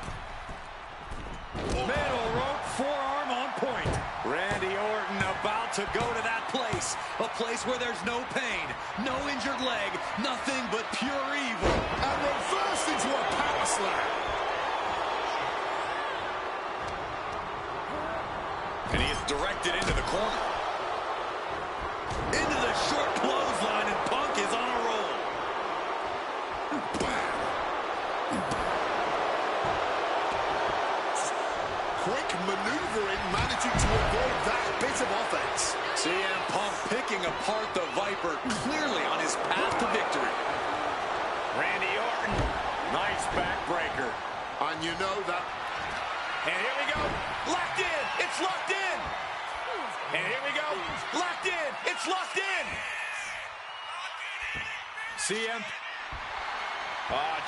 Middle rope, forearm on point. Randy Orton about to go to that place. A place where there's no pain, no injured leg, nothing but pure evil. And reversed into a power slam. And he is directed into the corner. Into the short clothesline, and Punk is on a roll. Quick maneuvering, managing to avoid that bit of offense. CM Punk picking apart the Viper, clearly on his path to victory. Randy Orton. Nice backbreaker. And you know that... And here we go. Locked in. It's locked in. And here we go. Locked in. It's locked in. CM.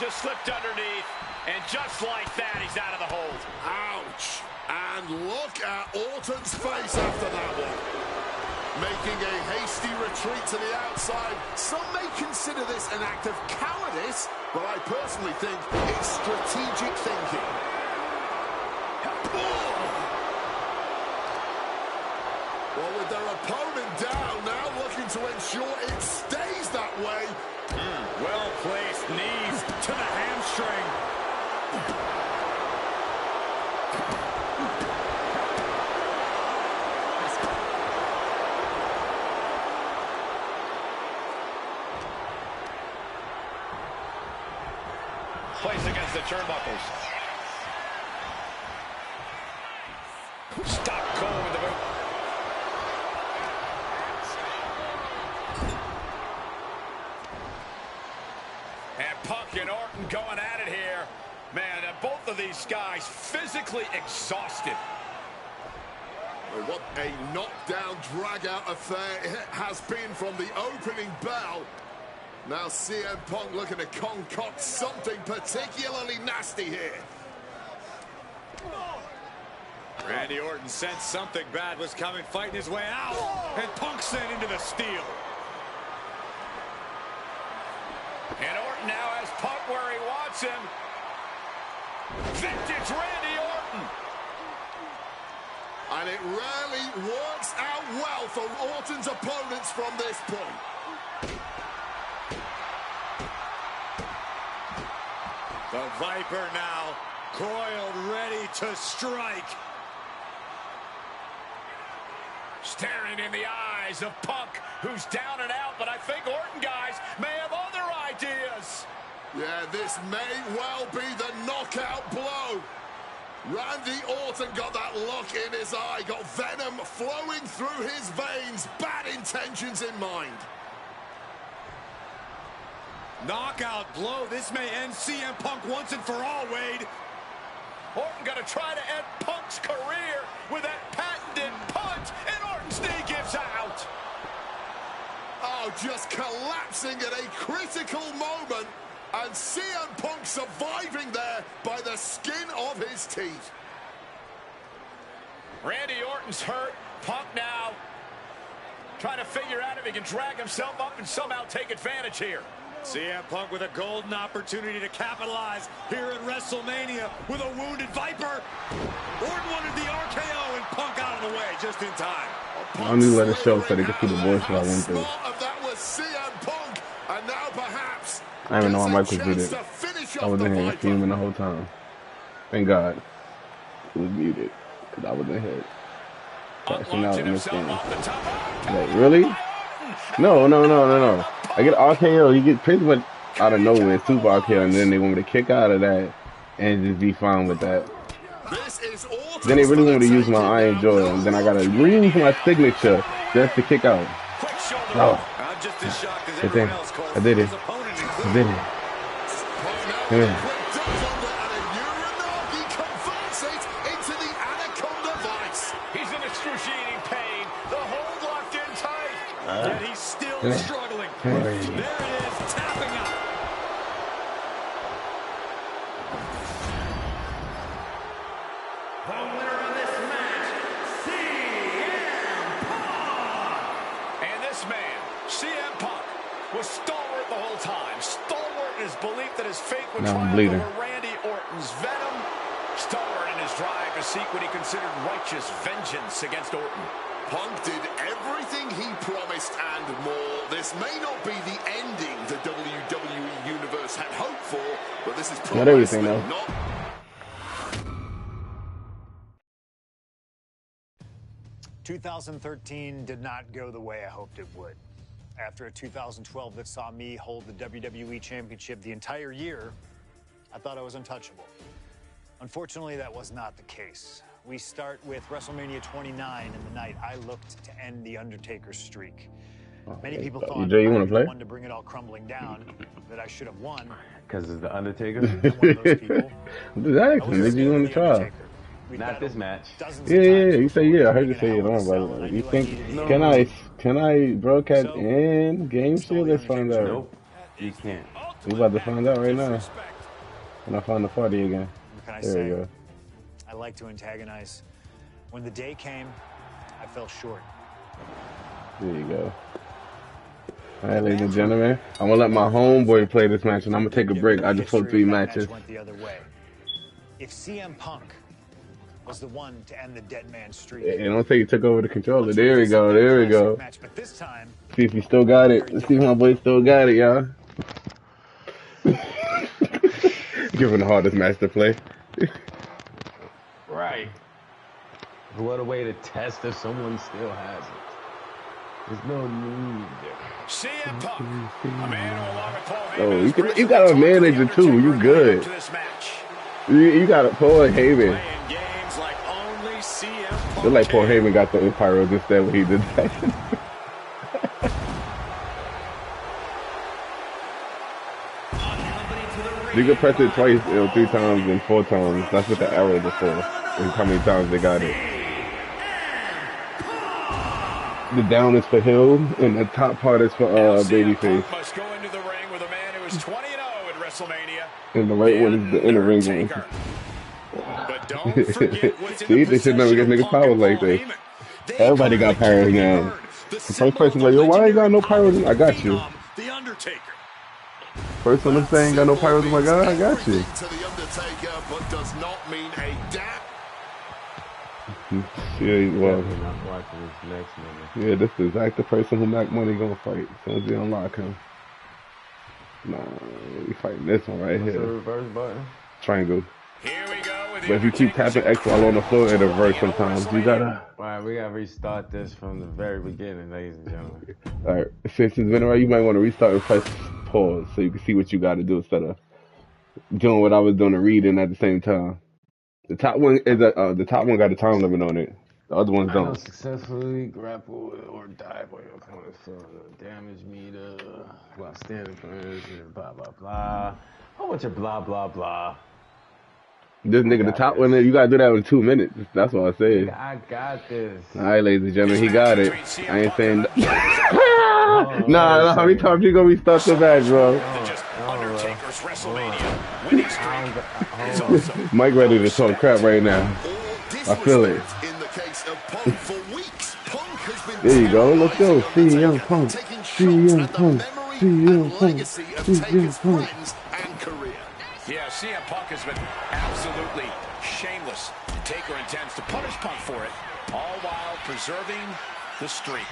Just slipped underneath. And just like that, he's out of the hold. Ouch. And look at Orton's face after that one. Making a hasty retreat to the outside. Some may consider this an act of cowardice, but I personally think it's strategic thinking. Well, with their opponent down, now looking to ensure it stays that way. Well-placed knees to the hamstring. Place against the turnbuckles. Stop cold with the boot. And Punk and Orton going at it here. Man, both of these guys physically exhausted. Well, what a knockdown, drag-out affair it has been from the opening bell. Now CM Punk looking to concoct something particularly nasty here. Randy Orton sensed something bad was coming, fighting his way out. And Punk sent into the steel. And Orton now has Punk where he wants him. Vintage Randy Orton. And it rarely works out well for Orton's opponents from this point. The Viper now coiled, ready to strike. Staring in the eyes of Punk, who's down and out, but I think Orton, guys, may have other ideas. Yeah, this may well be the knockout blow. Randy Orton got that look in his eye, got venom flowing through his veins, bad intentions in mind. Knockout blow. This may end CM Punk once and for all, Wade. Orton going to try to end Punk's career with that patented punch, and Orton's knee gives out. Oh, just collapsing at a critical moment, and CM Punk surviving there by the skin of his teeth. Randy Orton's hurt. Punk now trying to figure out if he can drag himself up and somehow take advantage here. CM Punk with a golden opportunity to capitalize here at WrestleMania with a wounded Viper. Orton wanted the RKO and Punk out of the way just in time. I only let it show so they could see the voice while I went through. That was CM Punk, and now perhaps I didn't even know how Michael did it. I was in here fuming the whole time. Thank God it was muted because I was in here crashing out in this game. Like, really? No. I get RKO. You get pretty much out of nowhere, super RKO, and then they want me to kick out of that and just be fine with that. Then they really want me to use my Iron Jaw, and then I gotta reuse my signature just to kick out. Oh. I did it. Yeah. He's in excruciating pain. The hold locked in tight. And he's still struggling. There it is, tapping out. The winner of this match, CM Punk. And this man, CM Punk, was stalwart the whole time. Stalwart in his belief that his fate would triumph over Randy Orton's venom. Stalwart in his drive to seek what he considered righteous vengeance against Orton. Punk did everything he promised and more. This may not be the ending the WWE Universe had hoped for, but this is progress. Not everything, though. 2013 did not go the way I hoped it would. After a 2012 that saw me hold the WWE Championship the entire year, I thought I was untouchable. Unfortunately, that was not the case. We start with WrestleMania 29 and the night I looked to end The Undertaker's streak. Many people thought I was the one to bring it all crumbling down, that I should have won. Because it's The Undertaker? I'm one of those people. Exactly, did you want to try? Not this match. Yeah, you say yeah. I heard you say it on, but you think can I broadcast in game show? Let's find out. Nope, you can't. We about to find out right now. When I find the party again. There we go. I like to antagonize. When the day came, I fell short. There you go. All right, ladies and gentlemen, I'm gonna let my homeboy play this match, and I'm gonna take a break. I just fought 3 matches. Went the other way. If CM Punk was the one to end the dead man streak. And don't say you took over the controller. There we go. But this time, see if he still got it. Let's see if my boy still got it, y'all. Giving the hardest match to play. Right. What a way to test if someone still has it. There's no need there. CM Punk, a man who along with Paul Heyman, you got a manager too. You good. You got a Paul Heyman. Look like Paul Heyman got the pyros instead when he did that. You can press it twice, 3 times, and 4 times. That's what the arrow is for. And how many times they got it. The down is for heel, and the top part is for babyface. Must go into the ring with a man who is 20-0 at WrestleMania. And the right one is the inner ring one. But don't forget what's in see, they should never get niggas powers like this. Everybody got powers now. The first person like, yo, why you got no powers? I got you. The Undertaker. First one I'm saying, got no powers. Oh my God, I got you. To the Undertaker, but does not mean a damn. Yeah, well, not watching this next nigga. Yeah, this is like the person who Mac Money gonna fight. As soon as they unlock him. Nah, we fighting this one right What's here. the reverse button? Triangle. Here we go with But if you keep tapping X while on the floor, it'll reverse sometimes. You gotta. Alright, we gotta restart this from the very beginning, ladies and gentlemen. Alright, since it's been around, you might want to restart and press pause so you can see what you gotta do instead of doing what I was doing and reading at the same time. The top one is the top one got a time limit on it. The other ones I know don't. successfully grapple or die by your opponent for damage meter while standing for instance, blah blah blah. A whole bunch of blah blah blah. This nigga, the top one, you gotta do that in 2 minutes. That's what I said. Nigga, I got this. All right, ladies and gentlemen, he got it. I ain't saying. Nah, how many times you gonna restart the match, bro? Undertaker's WrestleMania winning streak. Mike ready to talk crap right now. I feel it. There you go. Let's go. CM Punk. CM Punk. CM Punk. CM Punk. Yeah, CM Punk has been absolutely shameless. Taker intends to punish Punk for it, all while preserving the streak.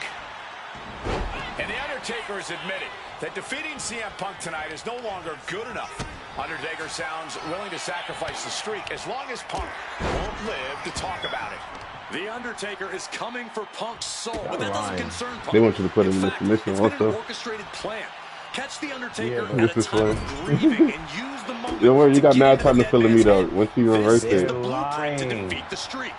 And The Undertaker has admitted that defeating CM Punk tonight is no longer good enough. Undertaker sounds willing to sacrifice the streak as long as Punk won't live to talk about it. The Undertaker is coming for Punk's soul, but that doesn't concern Punk. They want you to put him in the submission also. An orchestrated plan. Catch the Undertaker Yeah, at a time of grieving and use the moment. Don't worry, you got mad time to fill the meat out. Once you reverse it. This is the blueprint to defeat the streak.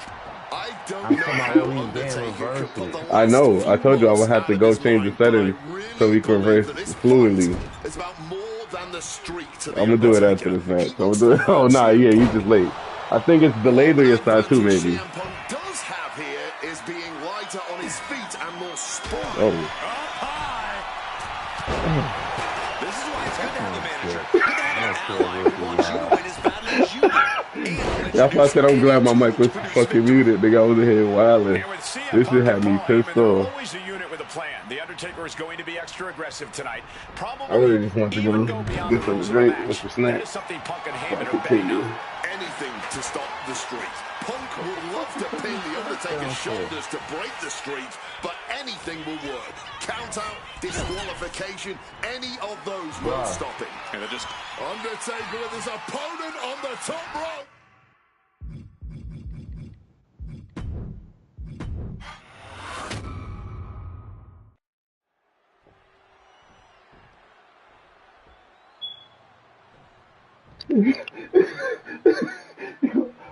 I don't know how Undertaker could put the I know. I told you I would have to go change the settings so we can reverse fluidly. It's about more than the streak to I'm gonna do it after this match. I'm gonna do it. Oh nah, yeah, you just late. I think it's delayed on your side too, maybe. CM Punk does have here is being lighter on his feet and more spry. Oh. This is why it's good to have a manager. Good to have an ally who wants you to win as badly as you do. That's why I said I'm glad my mic was fucking muted. Nigga, I was in here wilding. This shit had me pissed off. Always a unit with a plan. The Undertaker is going to be extra aggressive tonight. Probably I really just want to go get some drink with some that is snacks. something Punk and Heyman are Continue. betting on. Anything to stop the streak. Punk would love to pin the Undertaker's shoulders to break the streak, but anything will work. Count out, disqualification, any of those will stop him. And they're just Undertaker with his opponent on the top rope.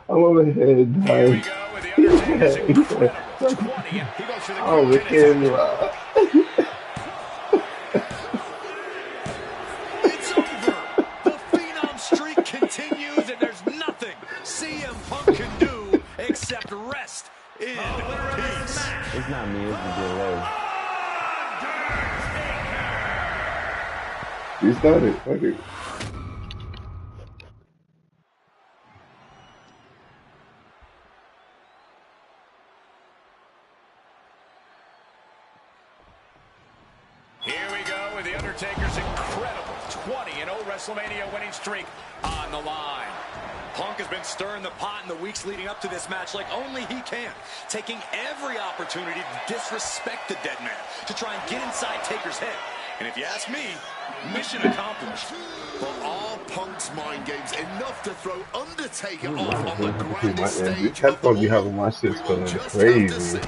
I'm over here Here we dying. go with the Undertaker's incredible 20, and he goes for the Oh, the camera. it's over. The Phenom streak continues, and there's nothing CM Punk can do except rest in peace. It's not me, it's the delay. You started. Fuck it. Here we go with the Undertaker's incredible 20-0 WrestleMania winning streak on the line. Punk has been stirring the pot in the weeks leading up to this match like only he can, taking every opportunity to disrespect the dead man, to try and get inside Taker's head. And if you ask me, mission accomplished. For all Punk's mind games, enough to throw Undertaker off on the grand stage. That's gonna be having my shit going crazy.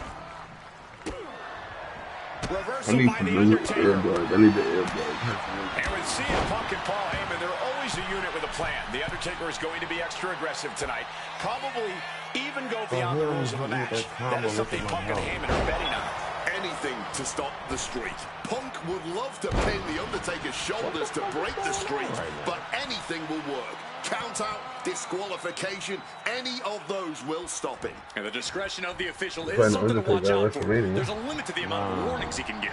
I need some new earbuds. I need the earbuds. And with CM Punk and Paul Heyman, they're always a unit with a plan. The Undertaker is going to be extra aggressive tonight. Probably even go beyond the rules of the match. That is something Punk and Heyman are betting on. Anything to stop the streak. Punk would love to pin the Undertaker's shoulders to break the streak, but anything will work. Count out, disqualification, any of those will stop him. And the discretion of the official is something to watch out for. There's a limit to the amount of warnings he can give.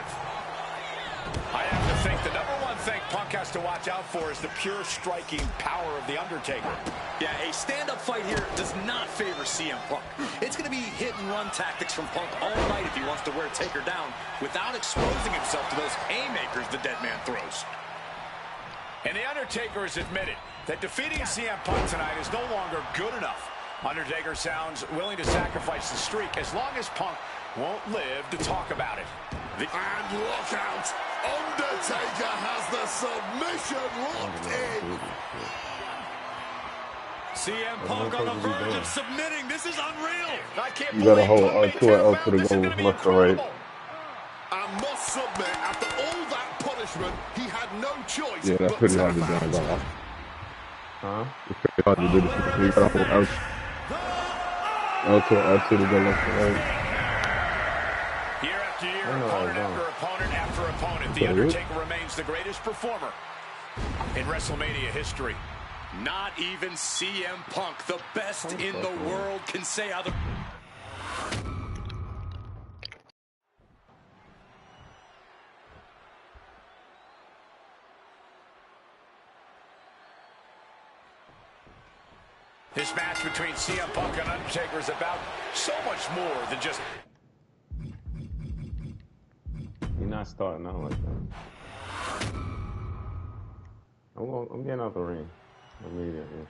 I have to think the #1 thing Punk has to watch out for is the pure striking power of The Undertaker. Yeah, a stand-up fight here does not favor CM Punk. It's going to be hit-and-run tactics from Punk all night if he wants to wear Taker down without exposing himself to those haymakers the dead man throws. And The Undertaker has admitted that defeating CM Punk tonight is no longer good enough. Undertaker sounds willing to sacrifice the streak as long as Punk won't live to talk about it. And look out! Undertaker has the submission locked in. CM Punk on the verge of submitting. This is unreal. I can't You gotta hold believe R2 and L to the go left or right. And must submit after all that punishment, he had no choice. Yeah, that's but pretty hard to tap do. out. Huh? It's pretty hard to do this. You gotta hold R2. The L2 to go left to right. Year after year, opponent after opponent, The Undertaker remains the greatest performer in WrestleMania history. Not even CM Punk, the best in the world, can say how the... This match between CM Punk and Undertaker is about so much more than just... You're not starting out like that. I'm getting out the ring immediately.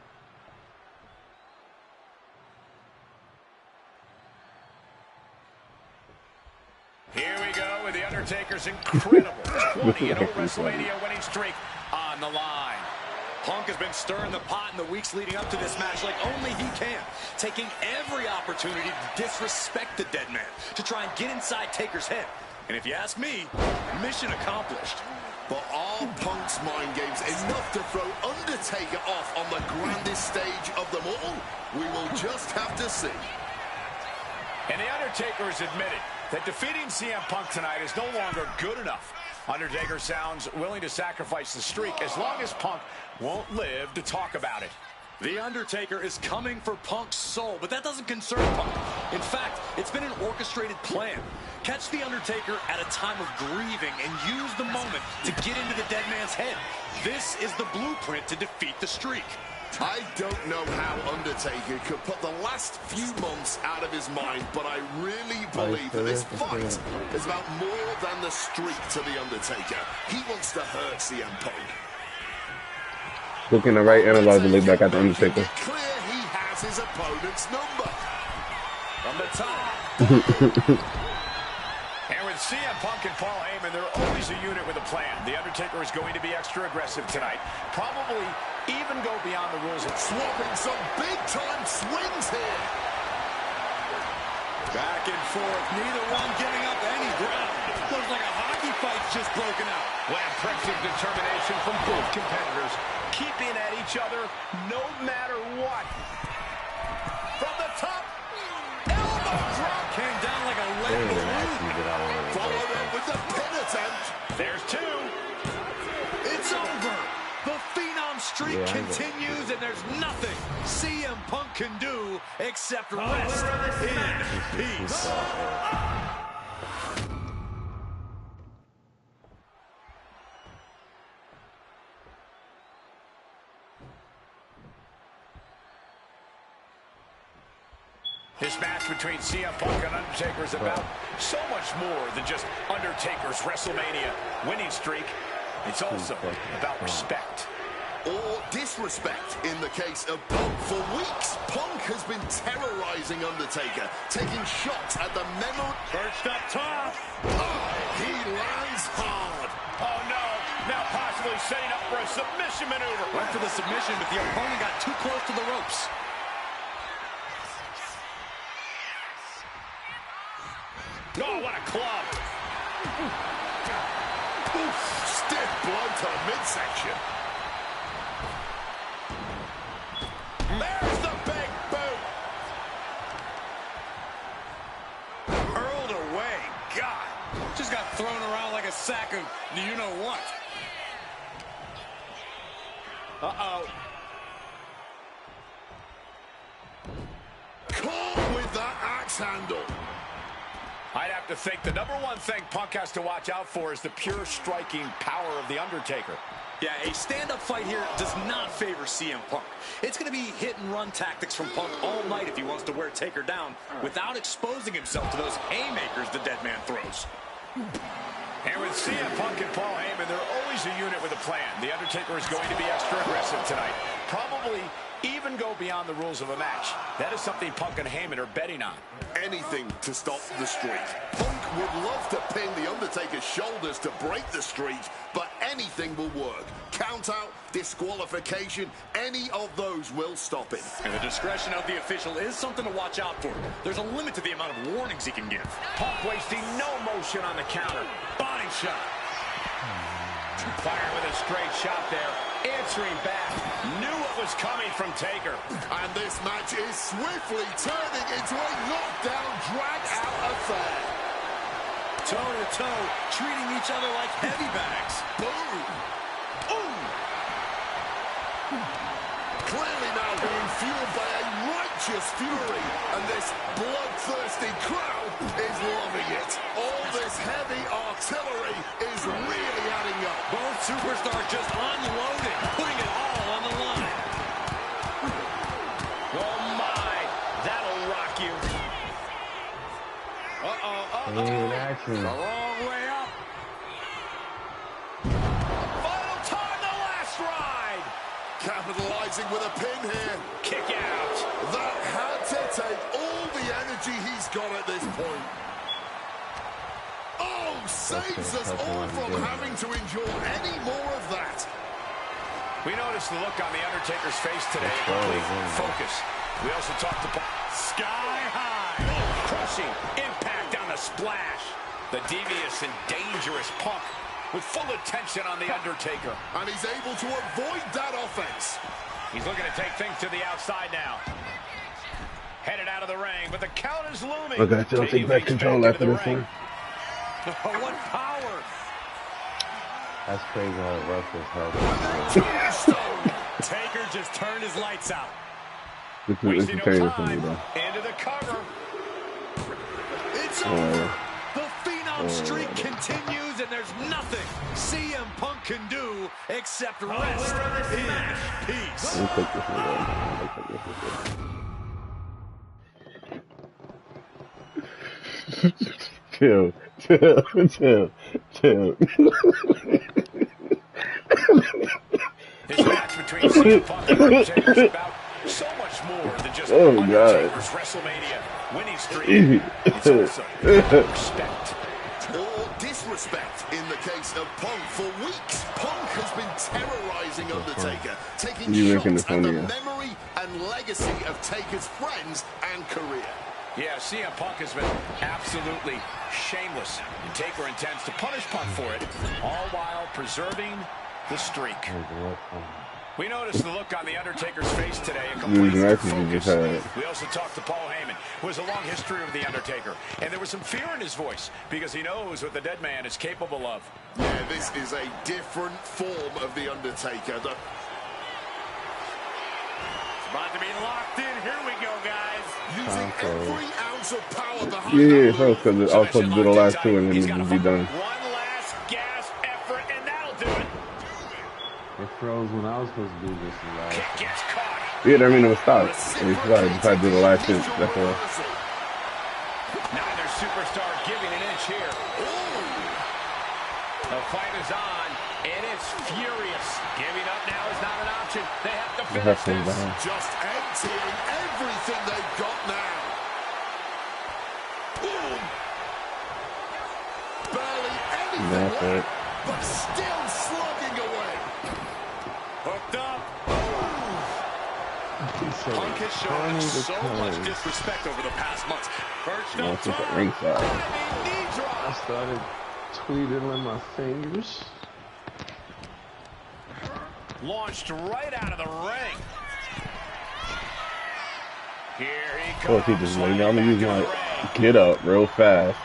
Here we go with The Undertaker's incredible 20-0 WrestleMania winning streak on the line. Punk has been stirring the pot in the weeks leading up to this match like only he can, taking every opportunity to disrespect the dead man, to try and get inside Taker's head. And if you ask me, mission accomplished. But are Punk's mind games enough to throw Undertaker off on the grandest stage of them all? We will just have to see. And The Undertaker has admitted that defeating CM Punk tonight is no longer good enough. Undertaker sounds willing to sacrifice the streak as long as Punk won't live to talk about it. The Undertaker is coming for Punk's soul, but that doesn't concern Punk. In fact, it's been an orchestrated plan. Catch The Undertaker at a time of grieving and use the moment to get into the dead man's head. This is the blueprint to defeat the streak. I don't know how Undertaker could put the last few months out of his mind, but I really believe that this fight is about more than the streak to The Undertaker. He wants to hurt CM Punk. Looking the right analog to look back at The Undertaker. Clear he has his opponent's number. From the top. And with CM Punk and Paul Heyman, they're always a unit with a plan. The Undertaker is going to be extra aggressive tonight. Probably even go beyond the rules. Swapping some big-time swings here. Back and forth, neither one giving up any ground. Looks like a hockey fight's just broken out. Well, impressive determination from both competitors, keeping at each other no matter what. From the top, elbow drop. Came down like a lead balloon. Followed up with the pin attempt. There's two. It's over. The Phenom streak continues, and there's nothing CM Punk can do except rest in peace. This match between CM Punk and Undertaker is about so much more than just Undertaker's WrestleMania winning streak. It's also about respect. Or disrespect in the case of Punk. For weeks, Punk has been terrorizing Undertaker, taking shots at the memo. Perched up top. Oh, he lands hard. Oh, no. Now possibly setting up for a submission maneuver. Went for the submission, but the opponent got too close to the ropes. Oh, what a club. Stiff blow to the midsection. There's the big boot. Hurled away. God. Just got thrown around like a sack of you-know-what. Uh-oh. Caught with that axe handle. I'd have to think the number one thing Punk has to watch out for is the pure striking power of The Undertaker. Yeah, a stand-up fight here does not favor CM Punk. It's going to be hit-and-run tactics from Punk all night if he wants to wear Taker down without exposing himself to those haymakers the dead man throws. And with CM Punk and Paul Heyman, they're always a unit with a plan. The Undertaker is going to be extra aggressive tonight. Probably even go beyond the rules of a match. That is something Punk and Heyman are betting on. Anything to stop the streak. Punk would love to pin The Undertaker's shoulders to break the streak, but anything will work. Count out, disqualification, any of those will stop it. And the discretion of the official is something to watch out for. There's a limit to the amount of warnings he can give. Punk wasting no motion on the counter. Body shot. Firing with a straight shot there. answering back. Knew what was coming from Taker. And this match is swiftly turning into a knockdown, drag-out affair. Toe-to-toe, treating each other like heavy bags. Boom! Ooh! Clearly now being fueled by a righteous fury, and this bloodthirsty crowd is loving it. All this heavy artillery is really adding up. Both superstars just unloading, putting it all on the line. Oh my, that'll rock you. Action. The wrong way up. Final time, the last ride. Capitalizing with a pin here. Kick out. That had to take all the energy he's got at this point. Oh, saves us all from having to endure any more of that. We noticed the look on The Undertaker's face today. Complete focus. We also talked about sky high. Crushing impact on the splash. The devious and dangerous Punk with full attention on The Undertaker. And he's able to avoid that offense. He's looking to take things to the outside now. Headed out of the ring, but the count is looming. Okay, so I'll take back control after this one. Oh, what power! That's crazy how rough this helps. Taker just turned his lights out. This is entertaining for me, though. Into the cover. It's over. The Phenom streak continues, and there's nothing CM Punk can do except rest in peace. Let me take this one. Chill. This match between CM Punk and Undertaker is about so much more than just Undertaker's WrestleMania winning streak. It's also respect. Or disrespect in the case of Punk. For weeks, Punk has been terrorizing Undertaker, taking shots at the memory and legacy of Taker's friends and career. Yeah, CM Punk has been absolutely shameless. And Taker intends to punish Punk for it, all while preserving the streak. We noticed the look on The Undertaker's face today, a complete focus. We also talked to Paul Heyman, who has a long history with The Undertaker, and there was some fear in his voice because he knows what the dead man is capable of. Yeah, this is a different form of The Undertaker. It's about to be locked in. Here we go, guys. Using every ounce of power behind so because I was supposed to do the last two and then it would be done. One last gasp effort, and that'll do it. It froze when I was supposed to do this last. Kick gets caught. Yeah, that mean it was stopped. They decided to do the last two. That's all. Neither superstar giving an inch here. The fight is on, and it's furious. Giving up now is not an option. They have to finish this. Just emptying everything they've got now. Ooh. Barely anything left, but still slugging away. Hooked up. Punk has shown so much disrespect over the past months. Perched up top. I started tweedling my fingers. Launched right out of the ring. Here he Oh, comes. he just laid down. I'm gonna use my get up real fast.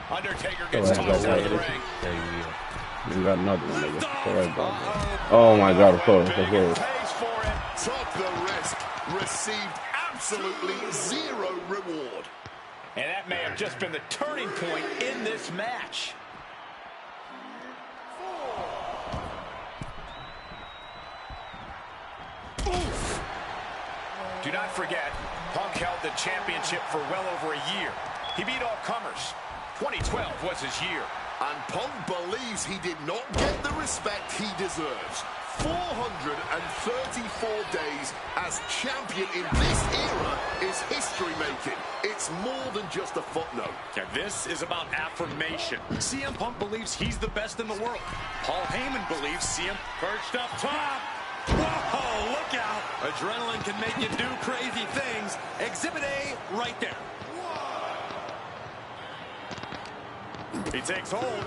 Undertaker gets tossed out of the ring. You got another one, nigga. Oh my God, of course. Took the risk, received absolutely zero reward. And that may have just been the turning point in this match. Oof. Do not forget, Punk held the championship for well over a year. He beat all comers. 2012 was his year. And Punk believes he did not get the respect he deserves. 434 days as champion in this era is history-making. It's more than just a footnote. And this is about affirmation. CM Punk believes he's the best in the world. Paul Heyman believes CM perched up top. Whoa, look out. Adrenaline can make you do crazy things. Exhibit A right there. He takes hold.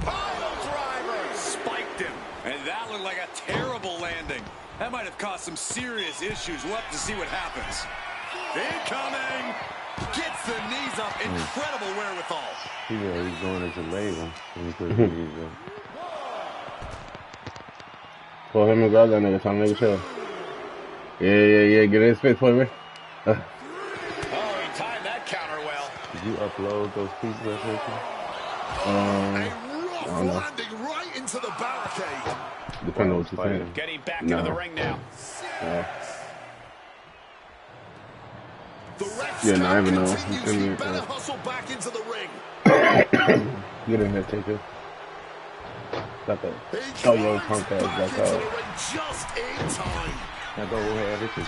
Pile driver. That looked like a terrible landing. That might have caused some serious issues. We'll have to see what happens. Incoming! Gets the knees up. Incredible wherewithal. Yeah, he's going into labor. He put his knees up. Pull him and grab that nigga. Trying to make sure. Yeah. Get in his face for me. Oh, he timed that counter well. Did you upload those pieces of picture? A rough landing right into the barricade. Depending on what you're saying. Getting back into the ring now. The ref's Yeah, no, I even know. continues. He better hustle back into the ring. Get in there, take it. Stop that. Oh, yo, punk ass. That's all. Just in time. Now go ahead, Richard.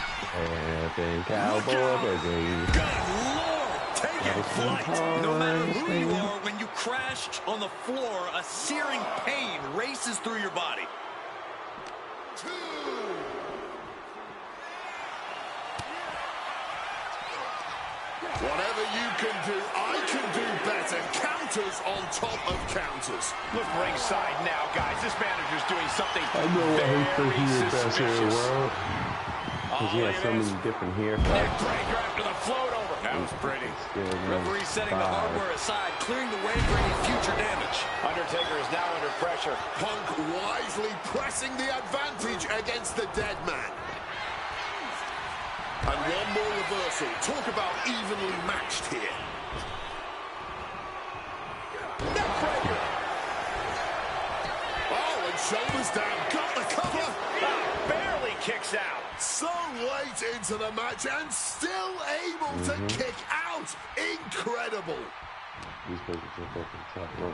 And cowboy, baby. Good Lord! Take it flight. No matter who you are, when you crash on the floor, a searing pain races through your body. Whatever you can do, I can do better. Counters on top of counters. Look ringside now, guys. This manager's doing something I know why he thinks he's the best in the suspicious. world. Because he has so many different hair Neck styles. breaker after the float over. That was pretty. Referee setting the hardware aside, clearing the way for any future damage. Undertaker is now under pressure. Punk wisely pressing the advantage against the dead man. And one more reversal. Talk about evenly matched here. Neckbreaker. Oh, and shoulders down. Got the cover. Barely kicks out. So late into the match and still able to kick out. Incredible. He's supposed to jump up and top rope.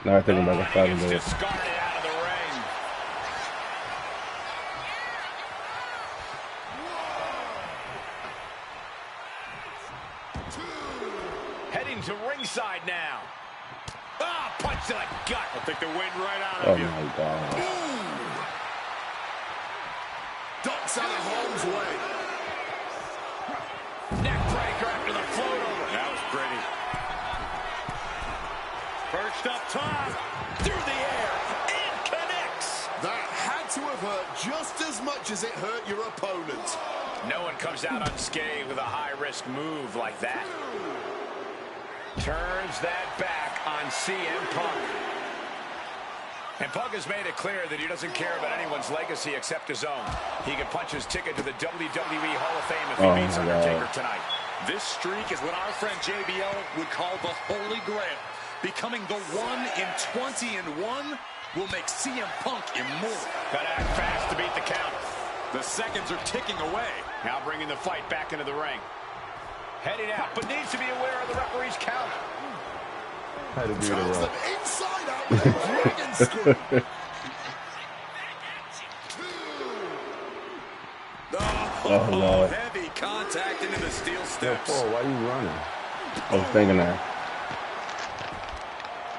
Now I think about the fight Gets there. discarded out of the ring. Heading to ringside now. Ah, punch to the gut. I'll take the wind right out Oh of you. my god. Ducks out of harm's way. Neck breaker after the float over. That was pretty. Perched up top. Through the air. And connects. That had to have hurt just as much as it hurt your opponent. No one comes out unscathed with a high-risk move like that. Turns that back on CM Punk. And Punk has made it clear that he doesn't care about anyone's legacy except his own. He can punch his ticket to the WWE Hall of Fame if he beats Undertaker tonight. This streak is what our friend JBL would call the Holy Grail. Becoming the 1 in 20-1 will make CM Punk immortal. Gotta act fast to beat the count. The seconds are ticking away. Now bringing the fight back into the ring. Heading out, but needs to be aware of the referee's count. Had to be the Turns rope. them inside out with a dragon screw. Oh, Lord. Heavy contact into the steel Yo, steps. Paul, why you running? I was thinking that.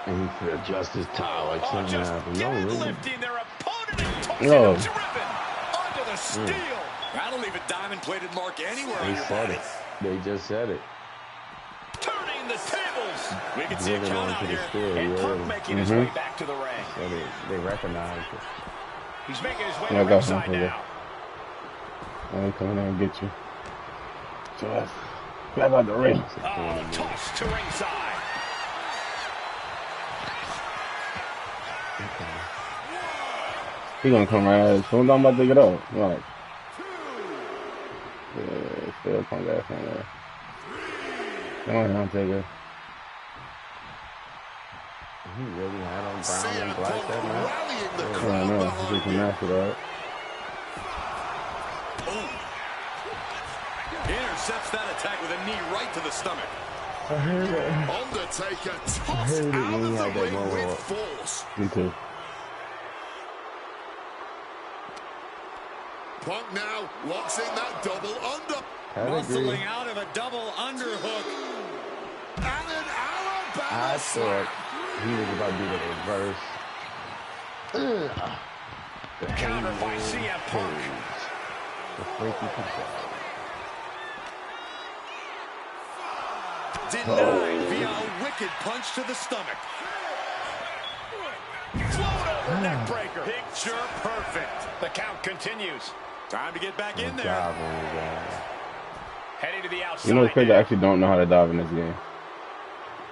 And he could adjust his tie like something Just happened. No, really. deadlifting their opponent and tossing No. him driven onto the steel. That'll leave a diamond-plated mark anywhere on They your said body. it. They just said it. Turning the tables. We can see a Moving count on out to the here. steel, And yeah. Punk making his way back to the ring. So they recognized it. He's making his way Yeah, I to got ringside something now. I'm coming down and get you. So that's back out the ring. Oh, toss to ringside. He gonna come right out as soon as I'm about to get up. Right. Yeah, still punk ass on there. Come on, Undertaker. He really had on brown CM and black Punk that night. rallying the I don't crowd know. He behind can him. master that. Intercepts that attack with a knee right to the stomach. Undertaker tossed out of the ring with force. Me too. Punk now locks in that double under. Muscling out of a double underhook. And an Alabama I thought he was about to do the reverse. The Counter by CM Punk. The freaky control. Denied via a wicked punch to the stomach. Float over neck breaker. Picture perfect. The count continues. Time to get back in there. Heading to the outside. You know, it's crazy. I actually don't know how to dive in this game.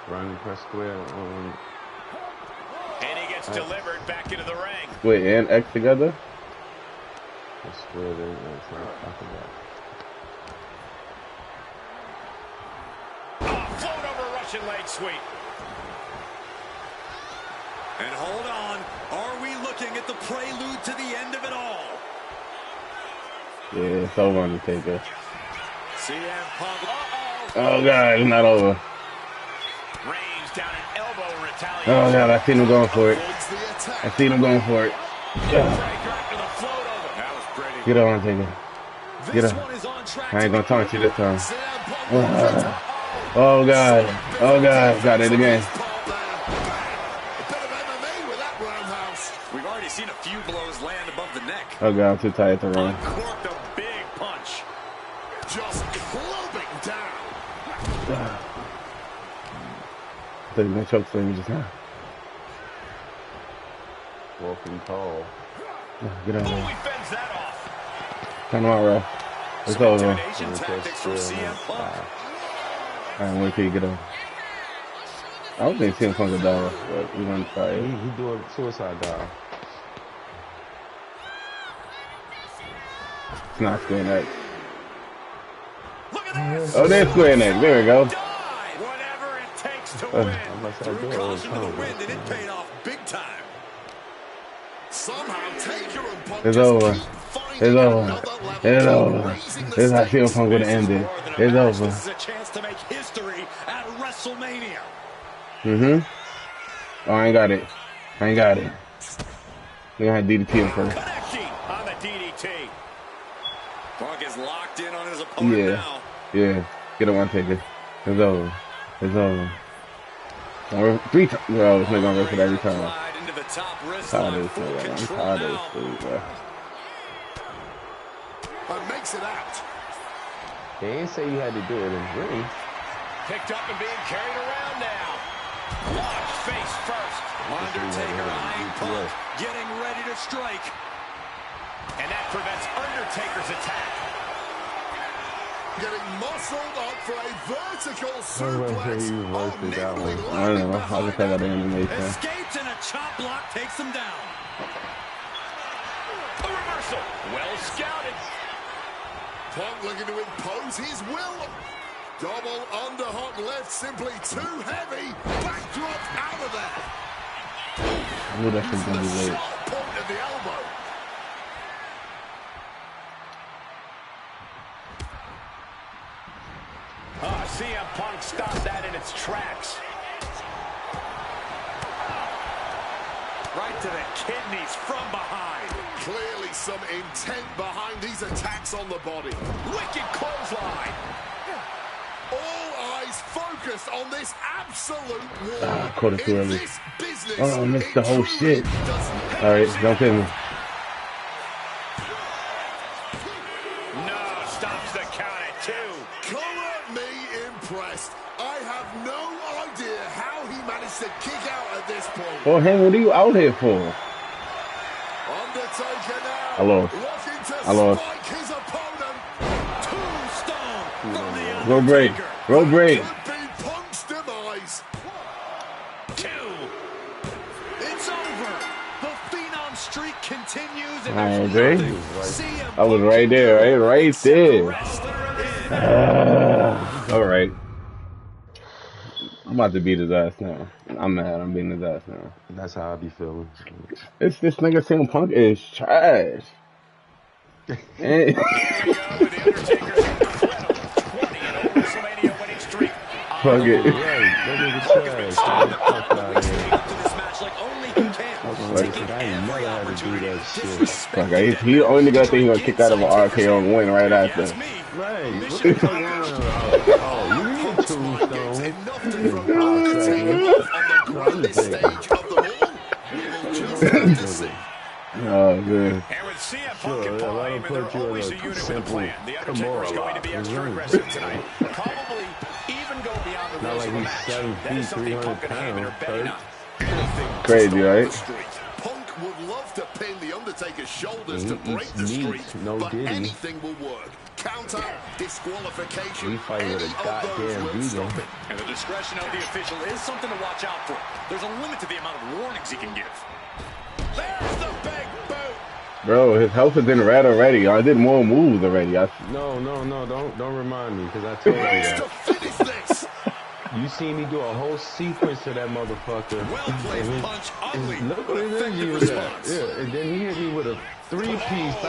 Run, press square. And he gets delivered back into the ring. Wait, and X together? Press square. Float over Russian leg sweep. And hold on. Are we looking at the prelude to the end of it all? Yeah, it's over, Undertaker. CM Punk. Oh, God, it's not over. Reigns down an elbow retaliation. Oh, God, I seen him going for it. I seen him going for it. Get on, Undertaker. Get up. I ain't gonna taunt you this time. Oh, God. Oh, God. Got it again. We've already seen a few blows land above the neck. Oh, God, I'm too tired to run. Uncorked a big punch. Just clubbing down. So you're gonna choke slam me just now. Walking tall. Get on there. He fends that off. Come on, bro. It's over. Intimidation tactics from CM Punk. I ain't wait till you get on. I don't think CM Punk a dog, but we're gonna try it. He do a suicide dive. It's not square neck. Oh, there's square neck. There we go. Whatever it takes to win. Threw caution to the wind, and it paid off big time. Somehow Taker and Punk It's just over. keep It's finding over. another level It's of over. raising the This is how stakes. CM Punk would have ended. It's over. This is a chance to make history at WrestleMania. Oh, I ain't got it. I ain't got it. We gonna have DDT him first. Connecting on the DDT. Punk is locked in on his opponent Yeah. now. Yeah. Get him one ticket. It's over. It's over. 3 times. Bro, it's not gonna wrestle every time. Slide into the top wrist Tired line. of this, Full man. I'm control tired of now. this, dude, bro. And makes it out. They ain't say you had to do it in the ring. Picked up and being carried around now. Launch face first. Undertaker eyeing Punk, getting ready to strike. And that prevents Undertaker's attack. Getting muscled up for a vertical gonna say suplex. you reversed it that nimbly one. I don't landing know. I'll just behind take out the animation. Escapes and a chop block takes him down. A reversal. Well scouted. Punk looking to impose his will. Double underhook left, simply too heavy. Backdrop out of there. I knew that shit was gonna be late. Sharp point of the elbow. CM Punk stopped that in its tracks. Right to the kidneys from behind. Clearly some intent behind these attacks on the body. Wicked clothesline. All eyes focused on this absolute war. Caught it too In early. this business, Oh, I missed the it whole truly shit. does All right, don't hit me. No, stops the count at 2. Color me impressed. I have no idea how he managed to kick out at this point. Oh, hey, what are you out here for? Undertaker now. I lost. Looking to I lost. spike his opponent. Tombstone from the Road break. Road break. Could be Punk's demise. 2. It's over. The Phenom streak continues. And I there's agree. nothing CM I was Punk right there, can do right except there. rest in. All right. I'm about to beat his ass now. I'm mad. I'm beating his ass now. That's how I be feeling. It's this nigga CM Punk is trash. And Here we go with the Undertaker's incredible 20-0 WrestleMania winning streak. fuck it. Right, that nigga trash. Fuck out of here. Up to this match like only he can. Taking I ain't every never had to do opportunity that to shit. Fuck, disrespect he the only nigga I think he gonna kick out of an RKO and win right after. Yes, me. Right. What Mission the fuck accomplished. Oh, you need Tombstone. Enough to throw Undertaker off on the grandest stage of them all. We will just have to see. Oh, good. And with CM Punk Sure, and Paul let him Heyman, they're put you in always a a unit with a simple plan. The Undertaker's going to be extra Kimura aggressive tonight. Probably even go beyond the Not rules like of the he's match. 7 That is feet, something 300 Punk and Heyman are pounds, betting Kurt. on. Anything to Crazy, stop right? the streak. Punk would Undertaker's shoulders to break the streak, but anything will work. Counter, disqualification, we fight with a goddamn ego. And the discretion of the official is something to watch out for. There's a limit to the amount of warnings he can give. There's the big boot. Bro, his health is in red already. I did more moves already. No, don't remind me, because I told you that. To finish this. You seen me do a whole sequence to that motherfucker. Well-placed punch, ugly. Look what he was at. Yeah, and then he hit me with a 3-piece,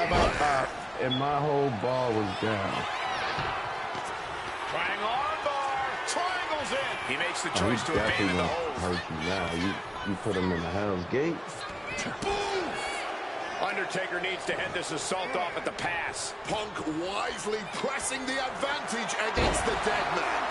and my whole ball was down. Trying arm bar. Triangles in. He makes the choice to abandon the hold. Hurt you now. You put him in the Hell's Gate. Boom. Undertaker needs to head this assault off at the pass. Punk wisely pressing the advantage against the dead man.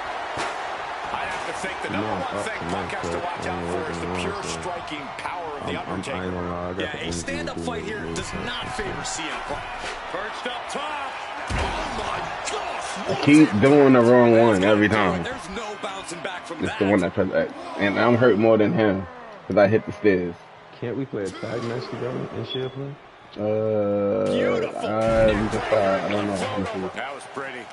I have to think the number one thing Punk has to watch out for is the pure striking power of the Undertaker. Yeah, a stand-up fight here does not favor CM Punk. Perched up top. Oh my gosh! I keep doing the wrong one every time. There's no bouncing back from It's that. the one that pressed X. And I'm hurt more than him because I hit the stairs. Can't we play a tag match together and share play? Beautiful. We can try. I don't know. That was pretty.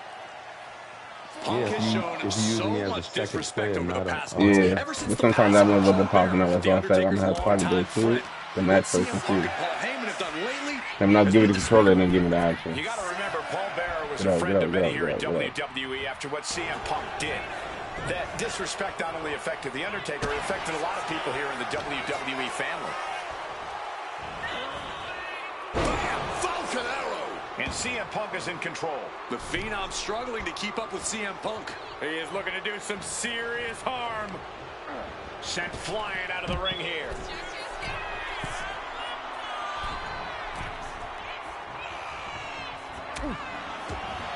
Punk has shown if you use so me as a much second disrespect player, over the not a- past months. Yeah, Ever since but the sometimes that passing one's a of bit popping up. That's why I said I'm gonna have to probably go through it. The match first and see. I'm not giving the controller and then give me the action. You got to remember, Paul Bearer was a friend of many here in WWE after what CM Punk did. That disrespect not only affected The Undertaker, it affected a lot of people here in the WWE family. Falcon arrow. And CM Punk is in control. The Phenom struggling to keep up with CM Punk. He is looking to do some serious harm. Sent flying out of the ring here.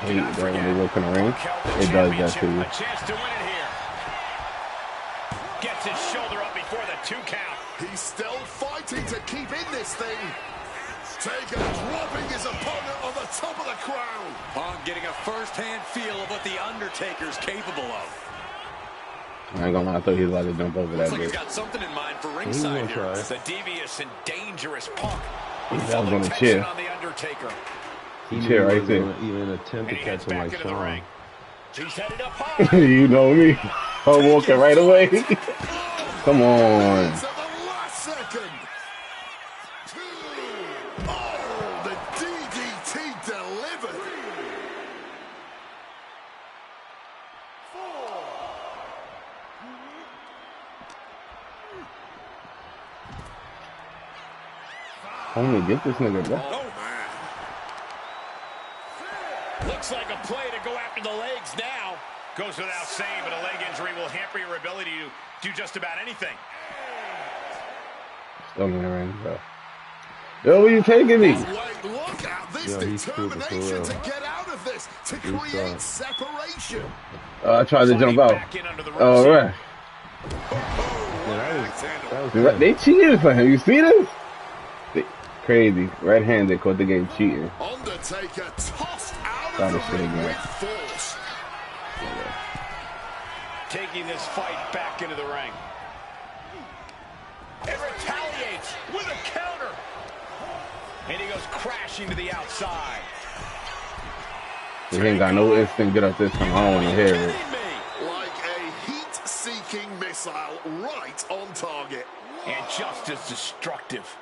Hey, when they look in the ring, it does that to you. A chance to win it here. Gets his shoulder up before the 2 count. He's still fighting to keep in this thing. Taker dropping his opponent on the top of the crown. Punk getting a first-hand feel of what The Undertaker's capable of. I ain't gonna lie, I thought he was about to jump over that Looks like he's bitch. got something in mind for ringside here. The devious and dangerous Punk. That was gonna chill. On the Undertaker. He chill right there. Even attempt to catch him like Sean. He's headed up high. You know me. I'm walking right away. Come on. At the last second. Oh, the DDT delivered. 4. I'm gonna get this nigga, bro. Oh, man. Looks like a play to go after the legs now. Goes without saying, but a leg injury will hamper your ability to do just about anything. Still in the ring, bro. Yo, where you taking me? Wait, look at this determination to get out of this, to create separation. I tried to jump out. All right. They cheated for him. You see this? Crazy. Red-handed caught the game cheating. Undertaker tossed out of the ring with force. Taking this fight back into the ring. It retaliates with a counter. And he goes crashing to the outside. He ain't got no instinct get up this time. I don't want to hear it. Like a heat-seeking missile right on target. And just as destructive.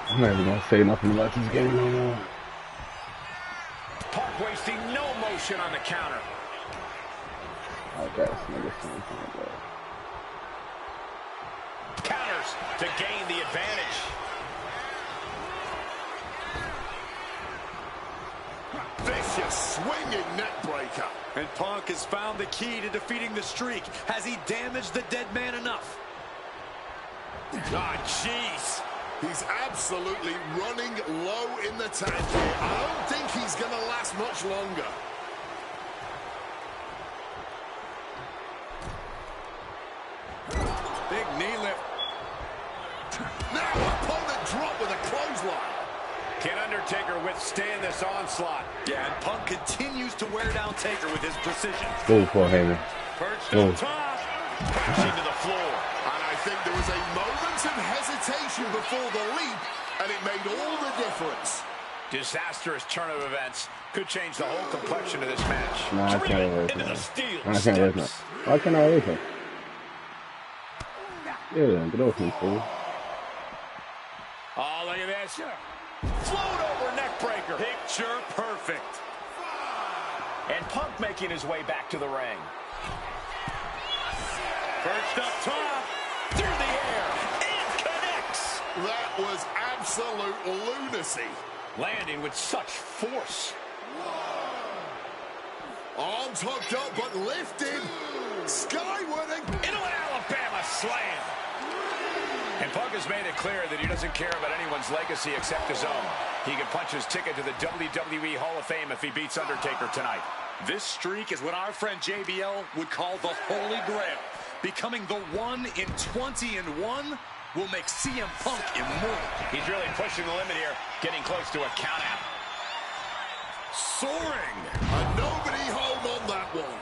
I'm not even going to say nothing about this game no more. Punk wasting no motion on the counter. Okay, nigga, bro. Counters to gain the advantage. Vicious swinging neck breaker. And Punk has found the key to defeating the streak. Has he damaged the dead man enough? Ah, jeez. He's absolutely running low in the tank here. I don't think he's going to last much longer. Big knee lift. Now opponent dropped with a clothesline. Can Undertaker withstand this onslaught? Yeah, and Punk continues to wear down Taker with his precision. Go for Heyman. Perched up top. Crashing to the floor. And I think there was a moment of hesitation before the leap, and it made all the difference. Disastrous turn of events could change the whole complexion of this match. Nah, I can't raise into the him. steel I can't raise him. Why can't I raise him? Yeah, get off me, fool. Oh, look at this. Float over neck breaker. Picture perfect. And Punk making his way back to the ring. Perched up top, through the air, and connects. That was absolute lunacy. Landing with such force. Arms hooked up but lifted. Skywarding. Into an Alabama slam. And Punk has made it clear that he doesn't care about anyone's legacy except his own. He can punch his ticket to the WWE Hall of Fame if he beats Undertaker tonight. This streak is what our friend JBL would call the Holy Grail. Becoming the 1 in 20-1 will make CM Punk immortal. He's really pushing the limit here, getting close to a count-out. Soaring. And nobody home on that one.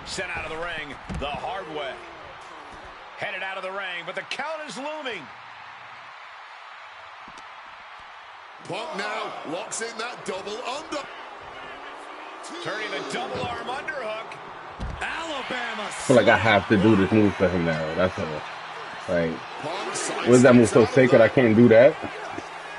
Sent out of the ring the hard way. Headed out of the ring, but the count is looming. Punk now locks in that double under. Turning the double arm underhook. Alabama. I feel like I have to do this move for him now. That's all. Like, was that move so sacred I can't do that?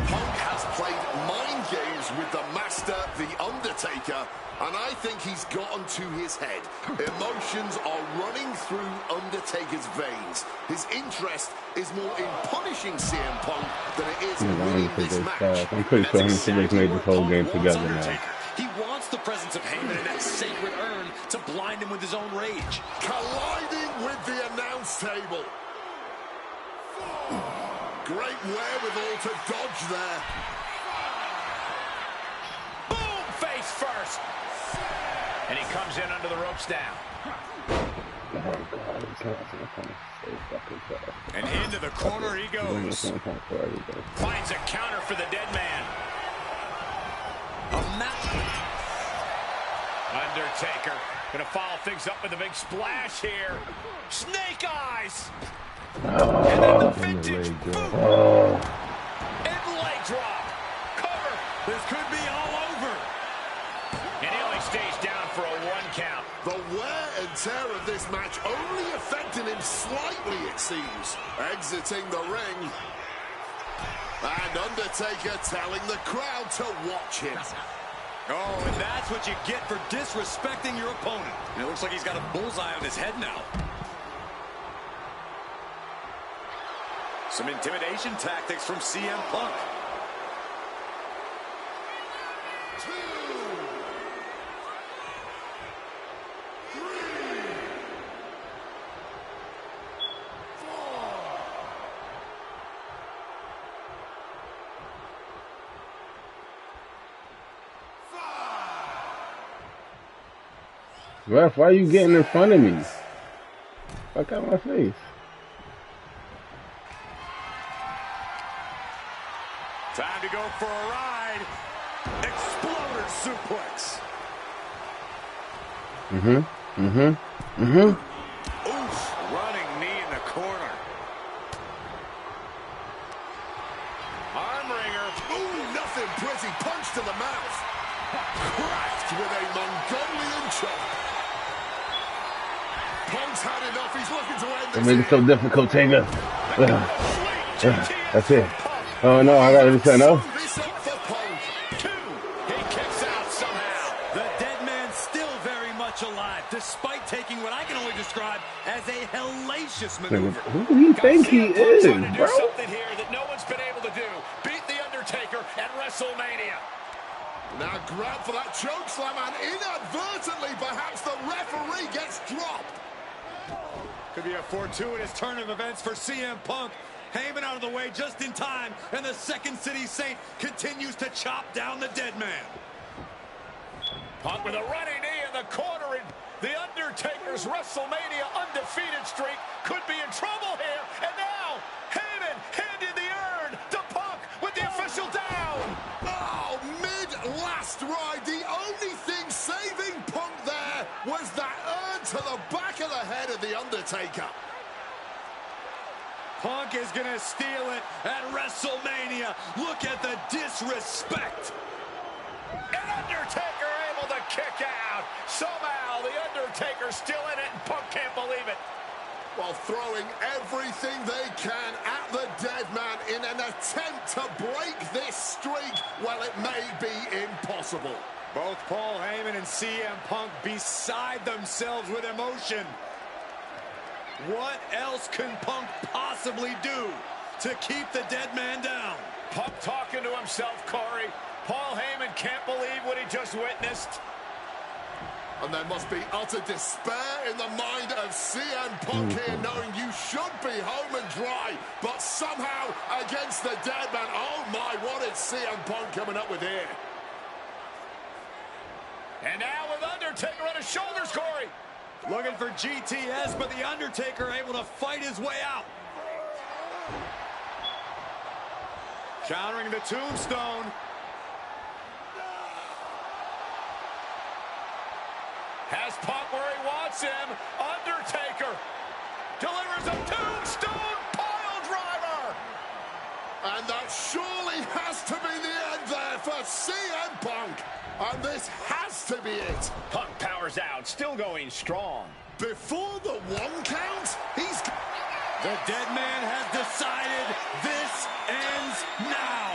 Punk has played mind games with the master, The Undertaker, and I think he's gotten to his head. Emotions are running through Undertaker's veins. His interest is more in punishing CM Punk than it is in winning this match. I'm pretty sure him and Triple made this whole game together now. He wants the presence of Heyman in that sacred urn to blind him with his own rage. Colliding with the announce table. Great wherewithal to dodge there. Boom! Face first. And he comes in under the ropes down. And into the corner he goes. Finds a counter for the dead man. Undertaker gonna follow things up with a big splash here. Snake eyes. And then the vintage boot. And leg drop. Cover. This could be all over. And he only stays down for a 1 count. The wear and tear of this match only affecting him slightly, it seems. Exiting the ring. And Undertaker telling the crowd to watch him. Oh, and that's what you get for disrespecting your opponent. And it looks like he's got a bullseye on his head now. Some intimidation tactics from CM Punk. 2, 3, 4, 5. Ref, why are you getting in front of me? Fuck out my face. Time to go for a ride. Exploder suplex. Oof, running knee in the corner. Armringer. Ooh, nothing pretty. Punch to the mouth. Cracked with a Mongolian chop. Punk's had enough. He's looking to end this. It made it so difficult, Taker. That's it. Oh no, I gotta do something else. This up for Punk. 2. He kicks out somehow. The dead man's still very much alive, despite taking what I can only describe as a hellacious maneuver. Who do you think he is, Trying to do bro? something here that no one's been able to do. Beat The Undertaker at WrestleMania. Now grab for that choke slam, and inadvertently, perhaps the referee gets dropped. Could be a fortuitous turn of events for CM Punk. Heyman out of the way just in time, and the Second City Saint continues to chop down the dead man. Punk with a running knee in the corner, and The Undertaker's WrestleMania undefeated streak could be in trouble here. And now, Heyman handed the urn to Punk with the official down. Oh, mid-last ride. The only thing saving Punk there was that urn to the back of the head of The Undertaker. Punk is going to steal it at WrestleMania. Look at the disrespect. And Undertaker able to kick out. Somehow the Undertaker's still in it and Punk can't believe it. While throwing everything they can at the dead man in an attempt to break this streak, well, it may be impossible. Both Paul Heyman and CM Punk beside themselves with emotion. What else can Punk possibly do to keep the dead man down? Punk talking to himself, Corey. Paul Heyman can't believe what he just witnessed. And there must be utter despair in the mind of CM Punk here, knowing you should be home and dry, but somehow against the dead man. Oh my, what is CM Punk coming up with here? And now with Undertaker on his shoulders, Corey. Looking for GTS, but the Undertaker able to fight his way out. Countering the tombstone. Has Punk where he wants him. Undertaker delivers a tombstone pile driver. And that surely has to be the end there for CM Punk. And this has to be it. Punk powers out, still going strong. Before the 1 count, he's... The dead man has decided this ends now.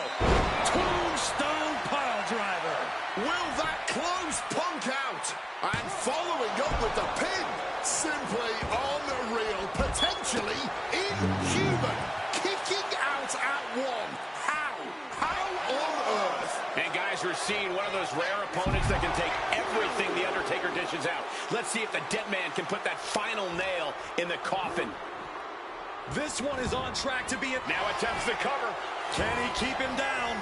Tombstone pile driver. Will that close Punk out? And following up with the pin. Simply unreal. Potentially inhuman. Kicking out at 1. How on earth? And guys, we're seeing one of those rare opponents that can take everything the Undertaker dishes out. Let's see if the dead man can put that final nail in the coffin. This one is on track to be it. Now attempts the cover. Can he keep him down?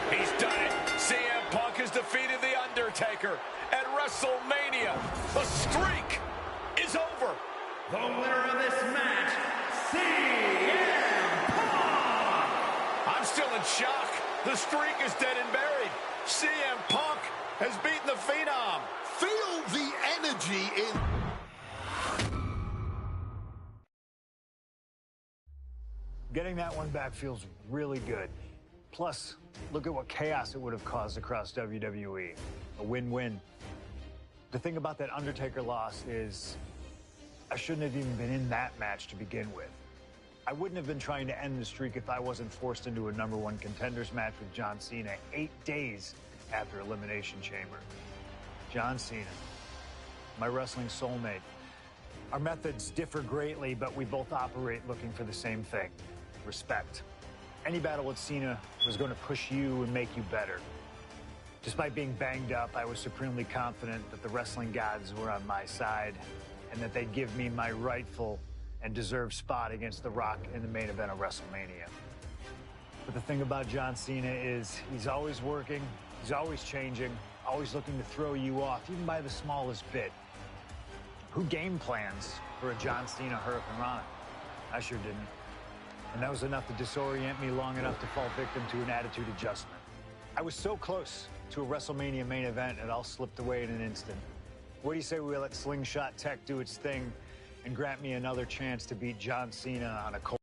He's done it. CM Punk has defeated The Undertaker at WrestleMania. The streak is over. The winner of this match, CM Punk! I'm still in shock. The streak is dead and buried. CM Punk has beaten the Phenom. Feel the energy in... Getting that one back feels really good. Plus, look at what chaos it would have caused across WWE. A win-win. The thing about that Undertaker loss is I shouldn't have even been in that match to begin with. I wouldn't have been trying to end the streak if I wasn't forced into a #1 contenders match with John Cena 8 days after Elimination Chamber. John Cena, my wrestling soulmate. Our methods differ greatly, but we both operate looking for the same thing: respect. Any battle with Cena was going to push you and make you better. Despite being banged up, I was supremely confident that the wrestling gods were on my side and that they'd give me my rightful and deserved spot against The Rock in the main event of WrestleMania. But the thing about John Cena is he's always working, he's always changing, always looking to throw you off, even by the smallest bit. Who game plans for a John Cena Hurricane Rana? I sure didn't. And that was enough to disorient me long enough to fall victim to an attitude adjustment. I was so close to a WrestleMania main event, it all slipped away in an instant. What do you say we let Slingshot Tech do its thing and grant me another chance to beat John Cena on a cold...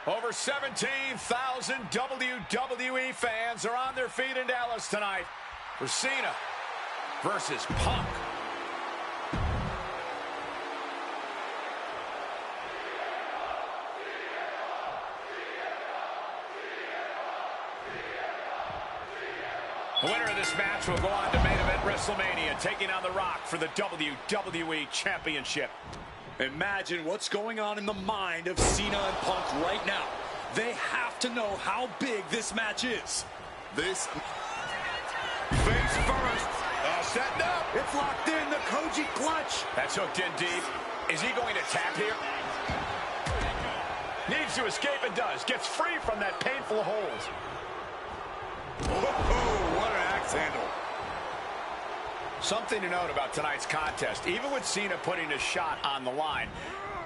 Over 17,000 WWE fans are on their feet in Dallas tonight for Cena versus Punk. The winner of this match will go on to main event WrestleMania, taking on The Rock for the WWE Championship. Imagine what's going on in the mind of Cena and Punk right now. They have to know how big this match is. This... Face first. Setting up. It's locked in, the Koji clutch. That's hooked in deep. Is he going to tap here? Needs to escape and does. Gets free from that painful hold. Oh, what an axe handle. Something to note about tonight's contest, even with Cena putting a shot on the line,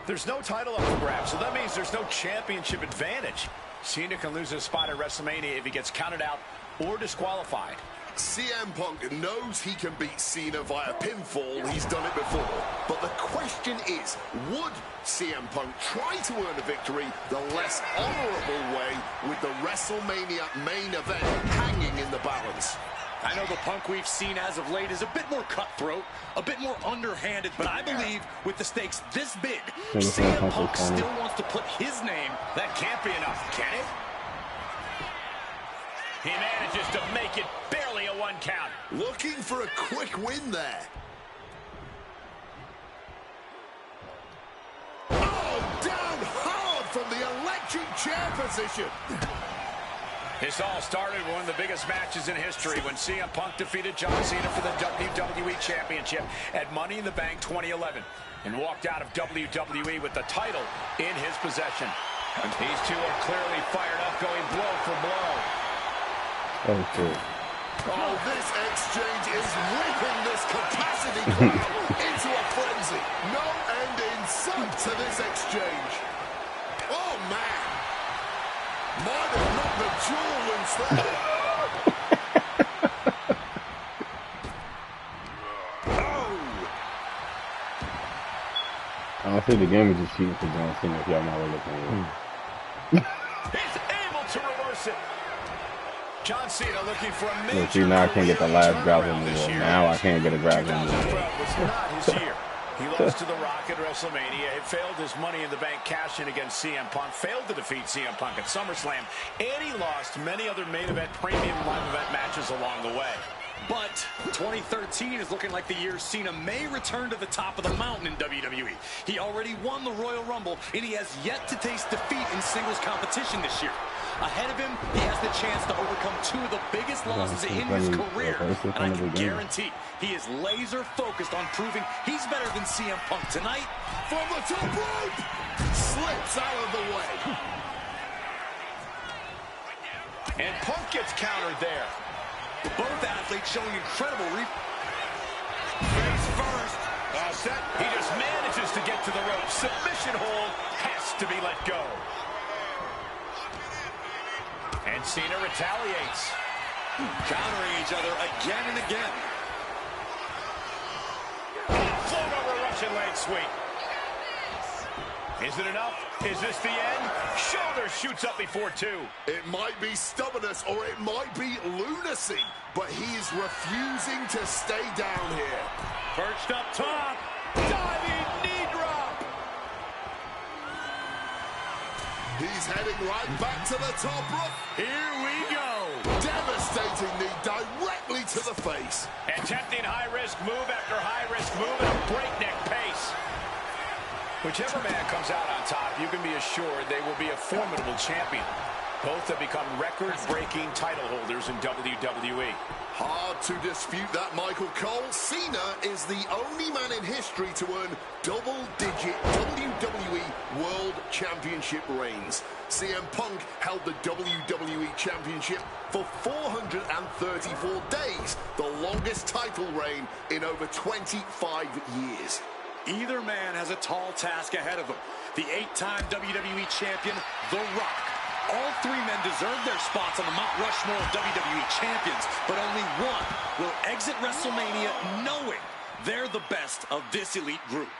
there's no title up for grabs, so that means there's no championship advantage. Cena can lose his spot at WrestleMania if he gets counted out or disqualified. CM Punk knows he can beat Cena via pinfall. He's done it before. But the question is, would CM Punk try to earn a victory the less honorable way with the WrestleMania main event hanging in the balance? I know the Punk we've seen as of late is a bit more cutthroat, a bit more underhanded, but I believe with the stakes this big, CM Punk still wants to put his name. That can't be enough, can it? He manages to make it barely a 1 count. Looking for a quick win there. Oh, down hard from the electric chair position. This all started with one of the biggest matches in history when CM Punk defeated John Cena for the WWE Championship at Money in the Bank 2011 and walked out of WWE with the title in his possession. And these two are clearly fired up, going blow for blow. Oh, this exchange is whipping this capacity crowd into a frenzy. No end in sight to this exchange. Oh, man. Might have knocked the jewel loose there. I don't think the game is just cheating for John Cena if y'all not looking at it. He's able to reverse it. John Cena looking for a major. See, now I can't get the last grab anymore. Now I can't get a grab anymore. 2012 was not his year. He lost to The Rock at WrestleMania. He failed his Money in the Bank cash-in against CM Punk. Failed to defeat CM Punk at SummerSlam. And he lost many other main event, premium live event matches along the way. But 2013 is looking like the year Cena may return to the top of the mountain in WWE. He already won the Royal Rumble, and he has yet to taste defeat in singles competition this year. Ahead of him, he has the chance to overcome 2 of the biggest losses in his career. And I can guarantee he is laser-focused on proving he's better than CM Punk tonight. From the top rope! Slips out of the way. And Punk gets countered there. Both athletes showing incredible face first. All set. He just manages to get to the rope. Submission hold has to be let go. And Cena retaliates. Countering each other again and again. Float over Russian leg sweep. Is it enough? Is this the end? Shoulder shoots up before 2. It might be stubbornness or it might be lunacy, but he is refusing to stay down here. Perched up top. Diving knee drop. He's heading right back to the top rope. Here we go. Devastating knee directly to the face. Attempting high-risk move after high-risk move at a breakneck pace. Whichever man comes out on top, you can be assured they will be a formidable champion. Both have become record-breaking title holders in WWE. Hard to dispute that, Michael Cole. Cena is the only man in history to earn double-digit WWE World Championship reigns. CM Punk held the WWE Championship for 434 days, the longest title reign in over 25 years. Either man has a tall task ahead of him. The 8-time WWE Champion, The Rock. All 3 men deserve their spots on the Mount Rushmore of WWE Champions, but only one will exit WrestleMania knowing they're the best of this elite group.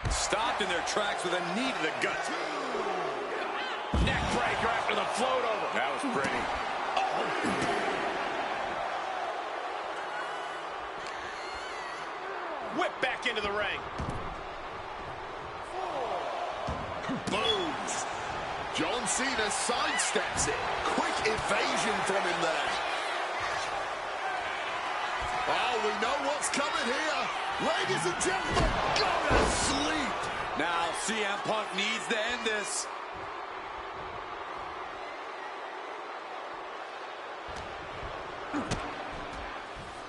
Stopped in their tracks with a knee to the gut. Neck breaker after the float over. That was pretty. Whip back into the ring. Booms. John Cena sidesteps it. Quick evasion from him there. Oh, we know what's coming here. Ladies and gentlemen, go to sleep. Now CM Punk needs to end this.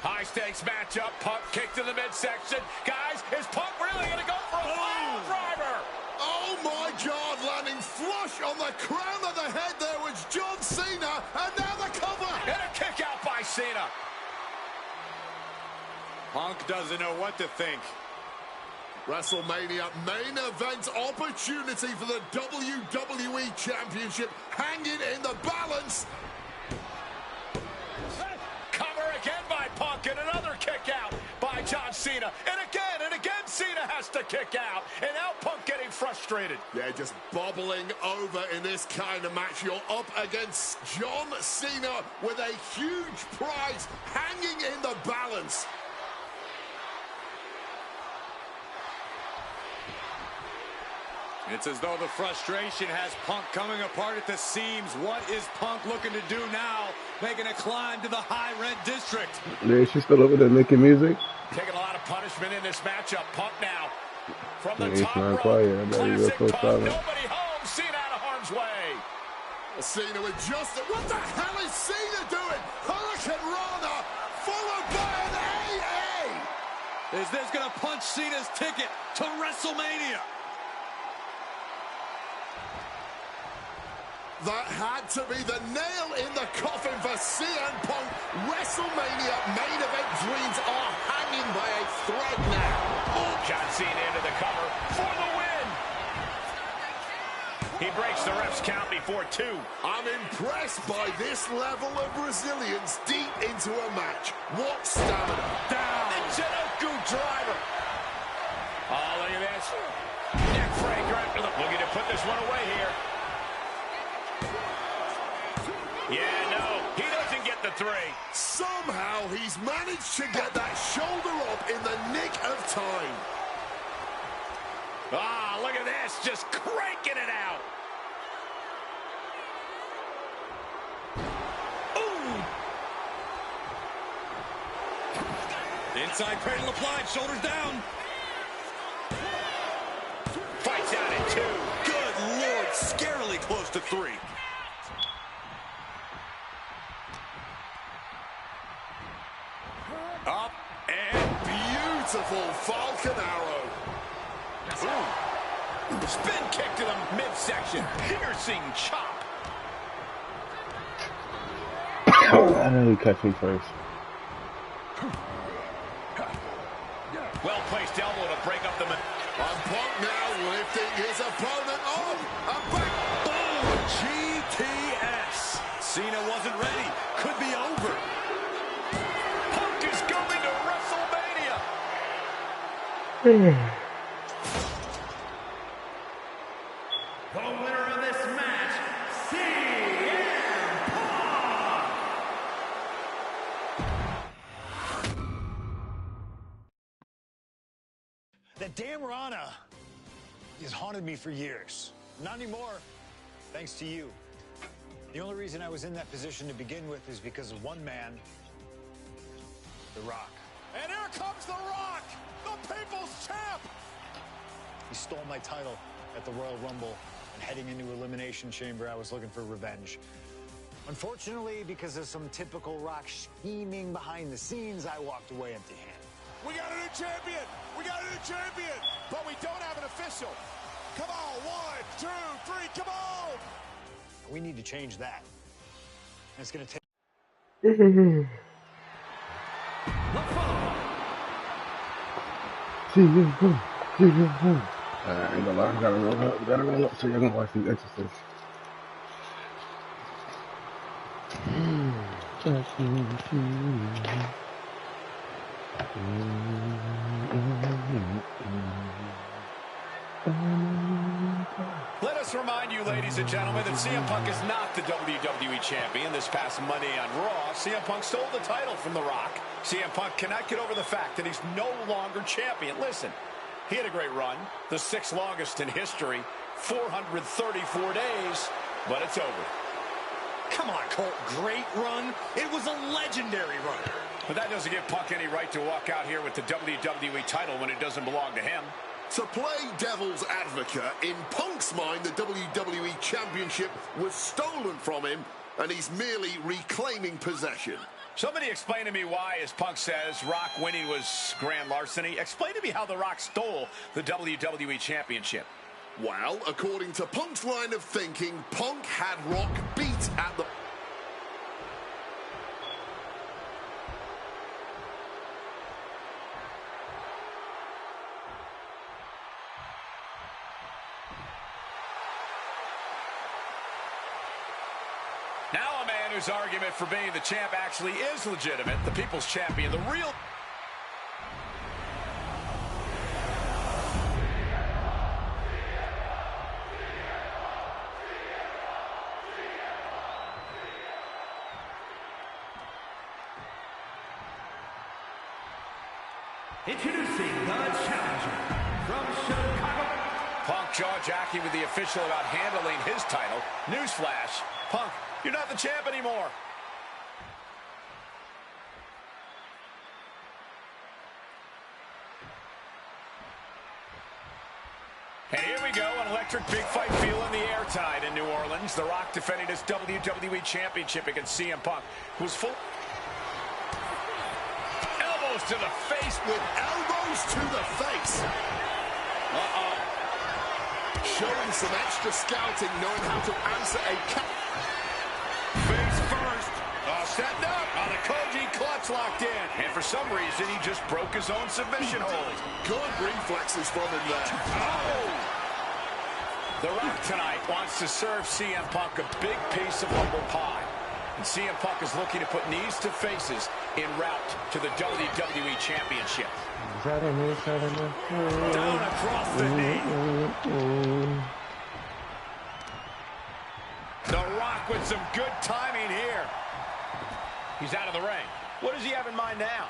High-stakes matchup. Punk kicked in the midsection. Guys, is Punk really going to go for a pile driver? Oh, my God. Landing flush on the crown of the head there was John Cena. And now the cover. And a kick Cena. Punk doesn't know what to think. WrestleMania main event opportunity for the WWE Championship hanging in the balance. Cover again by Punk, and another kick out by John Cena. And again, Cena has to kick out. And now Punk getting frustrated. Yeah, just bobbling over in this kind of match. You're up against John Cena with a huge prize hanging in the balance. It's as though the frustration has Punk coming apart at the seams. What is Punk looking to do now? Making a climb to the high rent district. Yeah, she's still over there making music. Taking a lot of punishment in this matchup. Punk now from the Yeah, top not rope. quiet. Classic Real Punk. silent. Nobody home. Cena out of harm's way. Cena with just what the hell is Cena doing? Hurricane Rana followed by an AA. Is this going to punch Cena's ticket to WrestleMania? That had to be the nail in the coffin for CM Punk. WrestleMania main event dreams are hanging by a thread now. Oh, John Cena into the cover for the win. He breaks the ref's count before 2. I'm impressed by this level of resilience deep into a match. What stamina. Down. Michinoku driver. Oh, look at this. Neck breaker. Looking to put this one away here. Yeah, no, he doesn't get the 3. Somehow he's managed to get that shoulder up in the nick of time. Ah, look at this, just cranking it out. Ooh. Inside cradle applied, shoulders down. Fights out at 2. Good Lord, scarily close to 3. Up and Beautiful Falcon Arrow. Ooh. Spin kick to the midsection. Piercing chop. I know you catch me first. Well-placed elbow to break up the... And Punk now lifting his opponent up. And back. Boom! GTS. Cena wasn't ready. Could be over. Punk is going to WrestleMania. The winner of this match, CM Punk! That damn Rana has haunted me for years. Not anymore, thanks to you. The only reason I was in that position to begin with is because of one man, The Rock. And here comes The Rock, the People's Champ. He stole my title at the Royal Rumble, and heading into Elimination Chamber, I was looking for revenge. Unfortunately, because of some typical Rock scheming behind the scenes, I walked away empty-handed. We got a new champion. We got a new champion. But we don't have an official. Come on, 1, 2, 3, come on. We need to change that. And it's going to take... I ain't gonna lie, I gotta roll up so y'all gonna watch these exorcists. Let us remind you, ladies and gentlemen, that CM Punk is not the WWE Champion. This past Monday on Raw, CM Punk stole the title from The Rock. CM Punk cannot get over the fact that he's no longer champion. Listen, he had a great run, the 6th longest in history, 434 days, but it's over. Come on, Colt. Great run. It was a legendary run. But that doesn't give Punk any right to walk out here with the WWE title when it doesn't belong to him. To play devil's advocate, in Punk's mind, the WWE Championship was stolen from him, and he's merely reclaiming possession. Somebody explain to me why, as Punk says, Rock winning was grand larceny. Explain to me how The Rock stole the WWE Championship. Well, according to Punk's line of thinking, Punk had Rock beat at the... whose argument for being the champ actually is legitimate, the people's champion, the real... Introducing the challenger from Chicago. Punk jaw-jacking with the official about handling his title. Newsflash, Punk, you're not the champ anymore. And here we go, an electric big fight feel in the air tonight in New Orleans. The Rock defending his WWE Championship against CM Punk, who's full... Elbows to the face. With elbows to the face. Showing some extra scouting, knowing how to answer a cut. Face first. Setting up. On a Koji clutch locked in. And for some reason, he just broke his own submission hold. Good reflexes from him there. Oh! The Rock tonight wants to serve CM Punk a big piece of humble pie. And CM Punk is looking to put knees to faces en route to the WWE Championship. Down across the knee. The Rock with some good timing here. He's out of the ring. What does he have in mind now?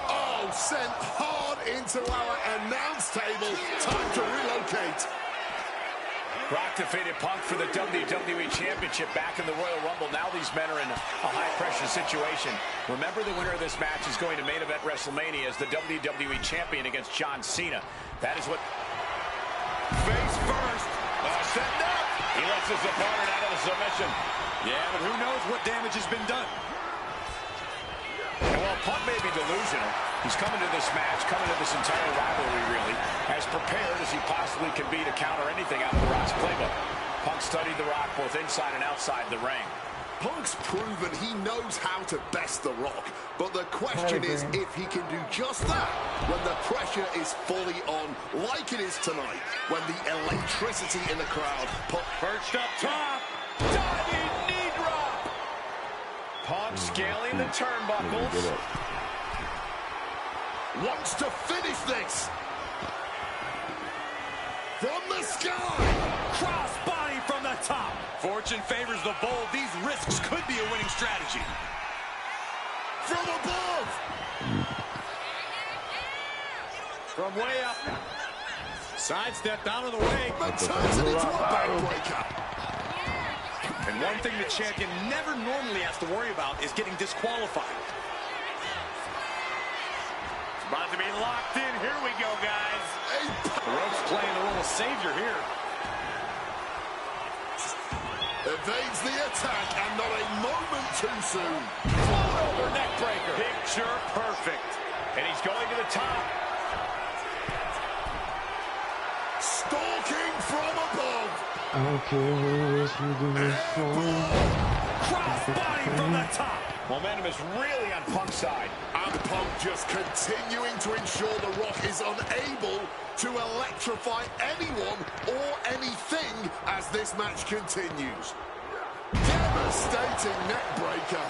Oh, sent hard into our announce table. Time to relocate. Rock defeated Punk for the WWE Championship back in the Royal Rumble. Now these men are in a high-pressure situation. Remember, the winner of this match is going to main event WrestleMania as the WWE Champion against John Cena. That is what... Face first. Setting up. He lets his opponent out of the submission. Yeah, but who knows what damage has been done. And while Punk may be delusional, he's coming to this match, coming to this entire rivalry, really, as prepared as he possibly can be to counter anything out of The Rock's playbook. Punk studied The Rock both inside and outside the ring. Punk's proven he knows how to best The Rock, but the question is if he can do just that when the pressure is fully on, like it is tonight, when the electricity in the crowd... Perched up top, diving knee drop. Punk scaling the turnbuckles. Wants to finish this. From the sky. Cross body from the top. Fortune favors the bold. These risks could be a winning strategy. From above. From way up. Sidestepped out of the way. But turns it into a backbreaker. And one thing the champion never normally has to worry about is getting disqualified. It's about to be locked in. Here we go, guys. The Rock's playing the role of savior here. Evades the attack and not a moment too soon. Over neck breaker. Picture perfect. And he's going to the top. Stalking from above. I don't care who is you do this for. Cross body from the top. Momentum is really on Punk's side. And Punk just continuing to ensure The Rock is unable to electrify anyone or anything as this match continues. Devastating neck breaker.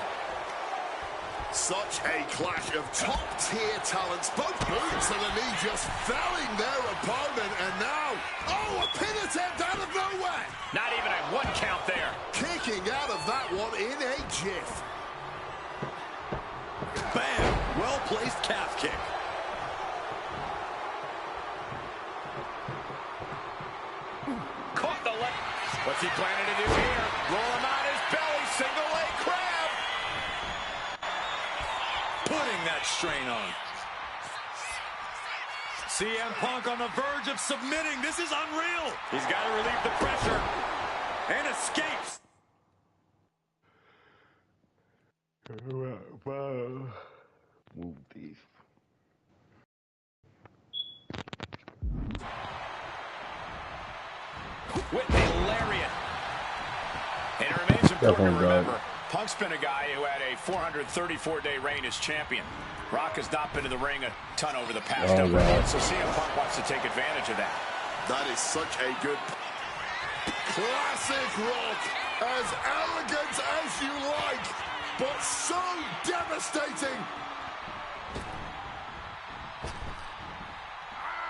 Such a clash of top-tier talents. Both boots and the knee just felling their opponent. And now, oh, a pin attempt out of nowhere. Not even a one count there. Kicking out of that one in a jiff. Bam! Well-placed calf kick. Caught the leg. What's he planning to do here? Roll him out his belly. Single leg crab. Putting that strain on. CM Punk on the verge of submitting. This is unreal. He's got to relieve the pressure. And escapes. Move these. With a lariat. And it remains important to remember, Punk's been a guy who had a 434-day reign as champion. Rock has not been in the ring a ton over the past number of months, so CM Punk wants to take advantage of that. That is such a good... Classic Rock. As elegant as you like, but so devastating.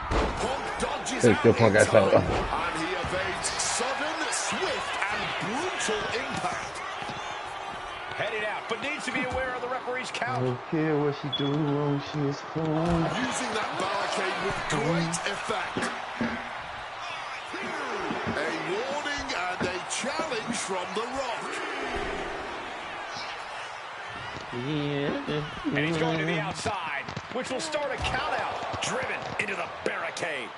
Punk dodges out in time, and he evades sudden, swift, and brutal impact. Headed out, but needs to be aware of the referee's count. I don't care what she do, long she is fun. Using that barricade with great effect. A warning and a challenge from The Rock. And he's going to the outside, which will start a count out. Driven into the barricade.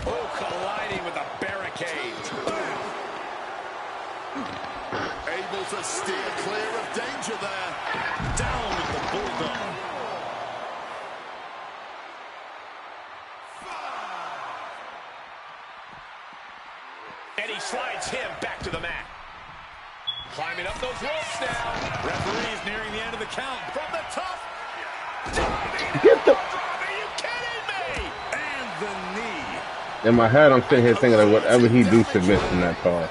Oh, colliding with the barricade. Able to steer clear of danger there. Down with the bulldog. And he slides him back to the mat. Climbing up those ropes now. Referee is nearing the end of the count. From the top. Get the... Are you kidding me? And the knee. In my head, I'm sitting here thinking that whatever he do submits in that call.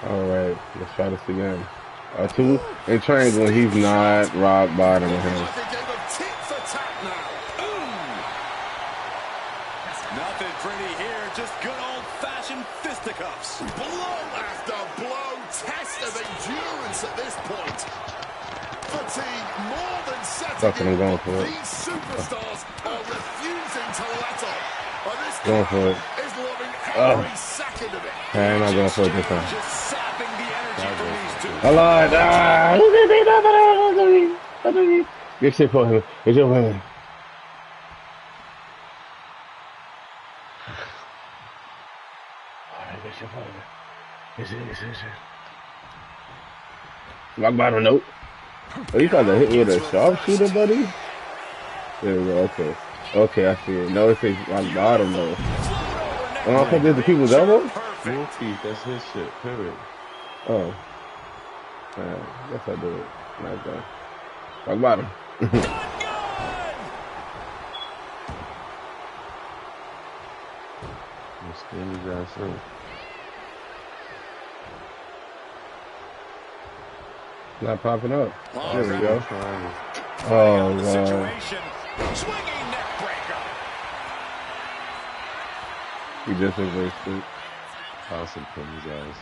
All right, let's try this again. Two in triangle, and he's not rock bottom of him. Nothing pretty here, just good old-fashioned fisticuffs. Blow after blow, test of endurance at this point. Fatigue more than setting in, but these superstars are refusing to let up. And this going for it. Is loving every second of it. I'm not going for it this time. Just sapping the energy from these two. I lied. Get shit for him. Get your women. Alright, get your women. Get it. Rock bottom, nope. Oh, you tried to hit me with a sharpshooter, buddy? There we go, okay. Okay, I see it. No, it says rock bottom, though. I don't think there's the people's elbow? That's his shit, period. Oh. Guess I do it. Nice guy. Rock bottom. Not popping up. There we go. Oh, wow. Swinging neck breaker. He just reversed it. House and put his ass.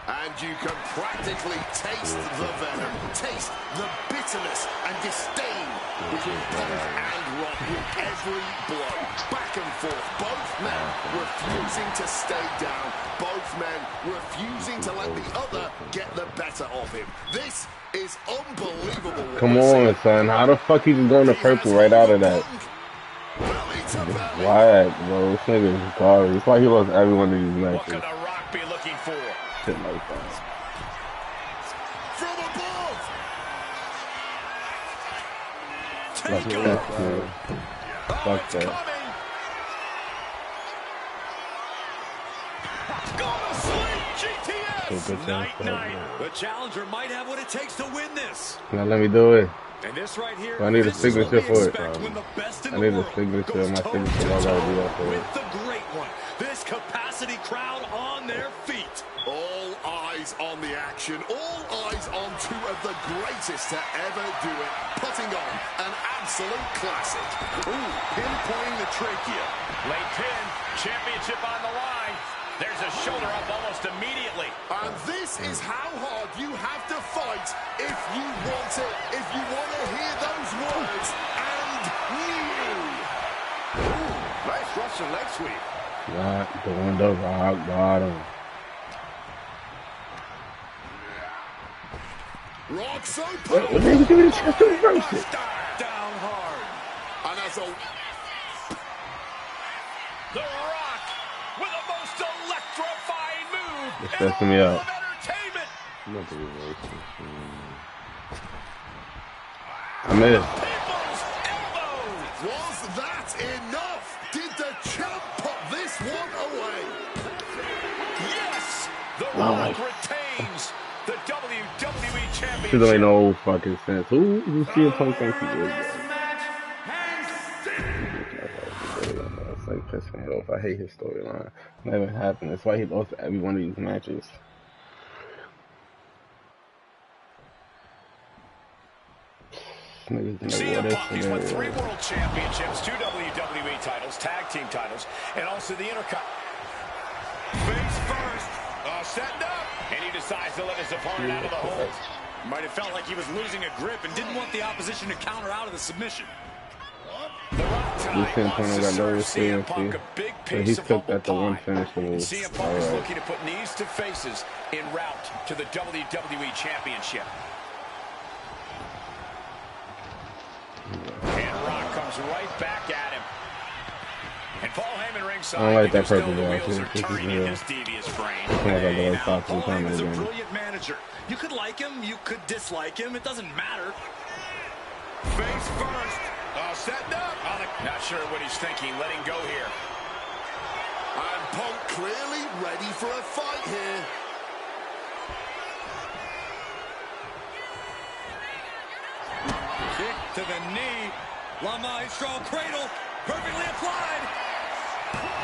And you can practically taste the venom, taste the bitterness and disdain between Punk and Rock with every blow. Back and forth, both men refusing to stay down, both men refusing to let the other get the better of him. This is unbelievable. Come on, son. How the fuck he just going to purple right out of that? Why, bro? This nigga is garbage. It's like he lost every one of these matches. What could The Rock be looking for? Shit like that. From above! Fuck that. The challenger might have what it takes to win this. Now let me do it. And this right here, I need a signature for it. I need a signature. My signature, I gotta do that for it. With the great one, this capacity crowd on their feet. All eyes on the action, all eyes on two of the greatest to ever do it. Putting on an absolute classic. Ooh, pinpointing the trachea. Late pin, championship on the line. There's a shoulder up almost immediately. And this is how hard you have to fight if you want it, if you want to hear those words, and new. Ooh, nice Russian leg sweep. Not doing the rock bottom. Rock so What did he give me the chance to reverse it? Down hard. And as a... The Rock with the most electrifying move It's in stressing me all out. of entertainment. I missed. People's elbow. Was that enough? Did the champ put this one away? Yes, The Rock retains the WWE Championship. Shit don't make no fucking sense. Who CM Punk thinks he is? Hell, if I hate his storyline. Never happened. That's why he lost every one of these matches. CM Punk, he's won 3 world championships, 2 WWE titles, tag team titles, and also the Intercontinental. Face first, setting up, and he decides to let his opponent out of the hold. Might have felt like he was losing a grip and didn't want the opposition to counter out of the submission. The Rock tonight wants to serve CM Punk a big piece of humble pie. CM Punk is looking to put knees to faces en route to the WWE Championship. And Rock comes right back at him. And Paul Heyman ringside. I don't like that purple ball. This is He's a brilliant manager. You could like him, you could dislike him. It doesn't matter. Face first. Setting up. Not sure what he's thinking. Letting go here. And Punk clearly ready for a fight here. Kick to the knee. La Maestro cradle. Perfectly applied.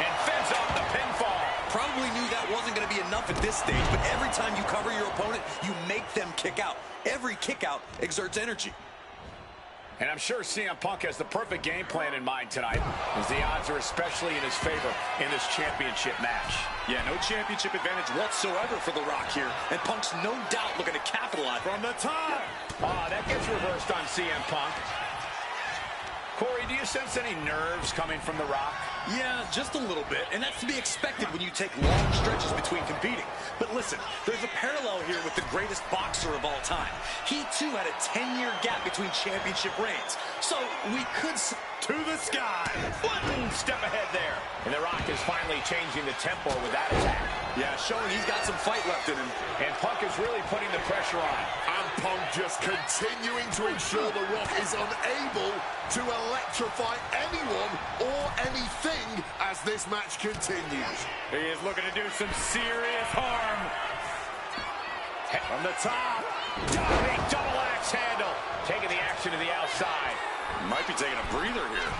And fends off the pinfall. Probably knew that wasn't going to be enough at this stage, but every time you cover your opponent, you make them kick out. Every kick out exerts energy. And I'm sure CM Punk has the perfect game plan in mind tonight, as the odds are especially in his favor in this championship match. Yeah, no championship advantage whatsoever for The Rock here, and Punk's no doubt looking to capitalize from the top. That gets reversed on CM Punk. Corey, do you sense any nerves coming from The Rock? Yeah, just a little bit, and that's to be expected when you take long stretches between competing. But listen, there's a parallel here with the greatest boxer of all time. He, too, had a 10-year gap between championship reigns. So we could... To the sky. One step ahead there. And The Rock is finally changing the tempo with that attack. Yeah, showing he's got some fight left in him. And Punk is really putting the pressure on. And Punk just continuing to ensure The Rock is unable to electrify anyone or anything as this match continues. He is looking to do some serious harm. From the top. Diving double axe handle. Taking the action to the outside. Might be taking a breather here.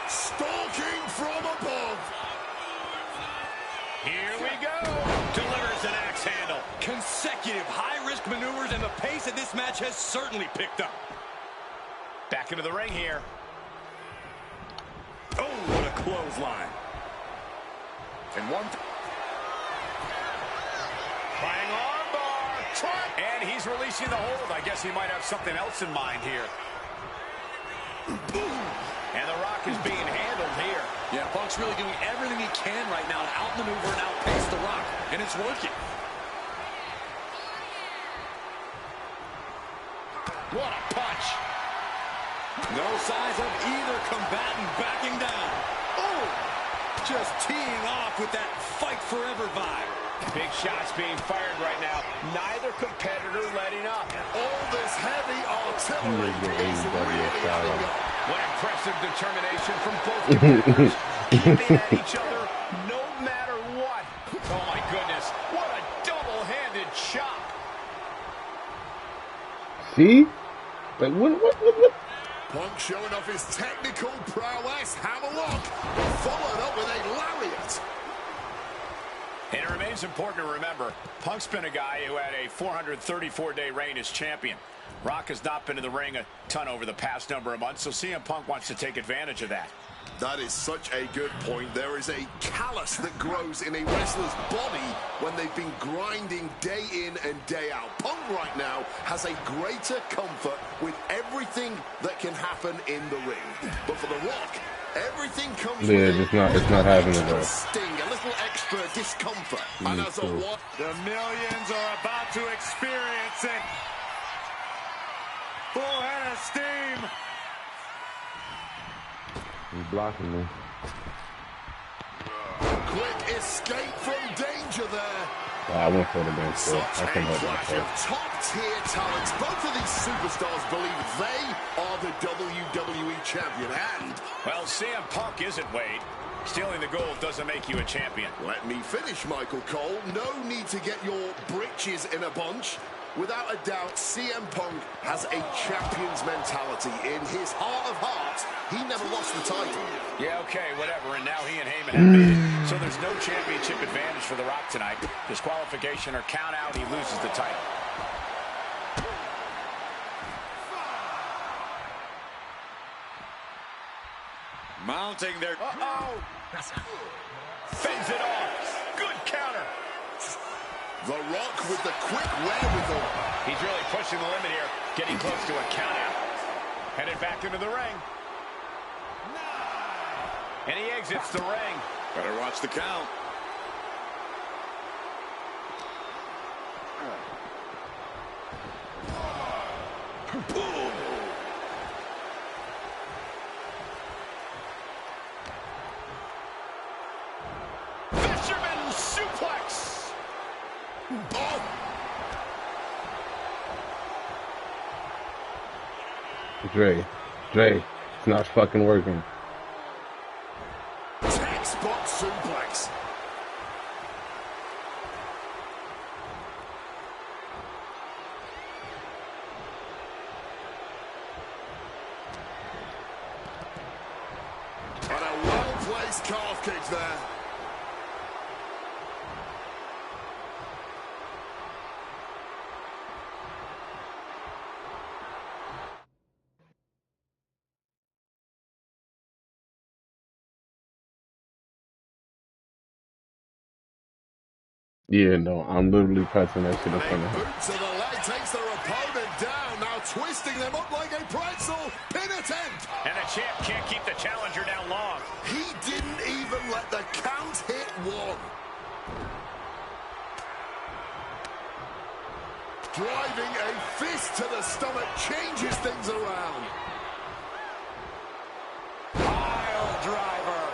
Stalking from above. Here we go. Delivers an axe handle. Consecutive high-risk maneuvers, and the pace of this match has certainly picked up. Back into the ring here. Oh, what a clothesline. And one... Flying armbar. And he's releasing the hold. I guess he might have something else in mind here. And The Rock is being handled here. Yeah, Punk's really doing everything he can right now to outmaneuver and outpace The Rock. And it's working. What a punch. No signs of either combatant backing down. Oh, just teeing off with that fight forever vibe. Big shots being fired right now. Neither competitor letting up. All this heavy artillery is really adding up. What impressive determination from both competitors. Keeping at each other no matter what. Oh my goodness, what a double-handed chop. See? Like, what? Punk showing off his technical prowess. Hammerlock followed up with a lariat. And it remains important to remember, Punk's been a guy who had a 434-day reign as champion. Rock has not been in the ring a ton over the past number of months, so CM Punk wants to take advantage of that. That is such a good point. There is a callus that grows in a wrestler's body when they've been grinding day in and day out. Punk right now has a greater comfort with everything that can happen in the ring. But for The Rock, everything comes with it's not happening though. Sting, a little extra discomfort. And as a what? The millions are about to experience it. Full head of steam. He's blocking me. Quick escape from danger there. I went for the bench. Such I a can help clash myself. of top-tier talents. Both of these superstars believe they are the WWE champion. And, well, CM Punk isn't, Wade. Stealing the gold doesn't make you a champion. let me finish, Michael Cole. No need to get your britches in a bunch. Without a doubt, CM Punk has a champion's mentality. In his heart of hearts, he never lost the title. Yeah, okay, whatever. And now he and Heyman have made it. So there's no championship advantage for The Rock tonight. Disqualification or count out, he loses the title. Mounting their... Fends it off. Good counter. The Rock with the quick wherewithal. He's really pushing the limit here, getting close to a count out. Headed back into the ring. And he exits the ring. Better watch the count. Boom. Fisherman suplex. Oh. Dre, it's not fucking working. Textbook suplex. And a well-placed calf kick there. Yeah, no, I'm literally pressing that shit in front of him. Boot to the leg takes their opponent down, now twisting them up like a pretzel. Pin attempt. And the champ can't keep the challenger down long. He didn't even let the count hit one. Driving a fist to the stomach changes things around. Pile driver.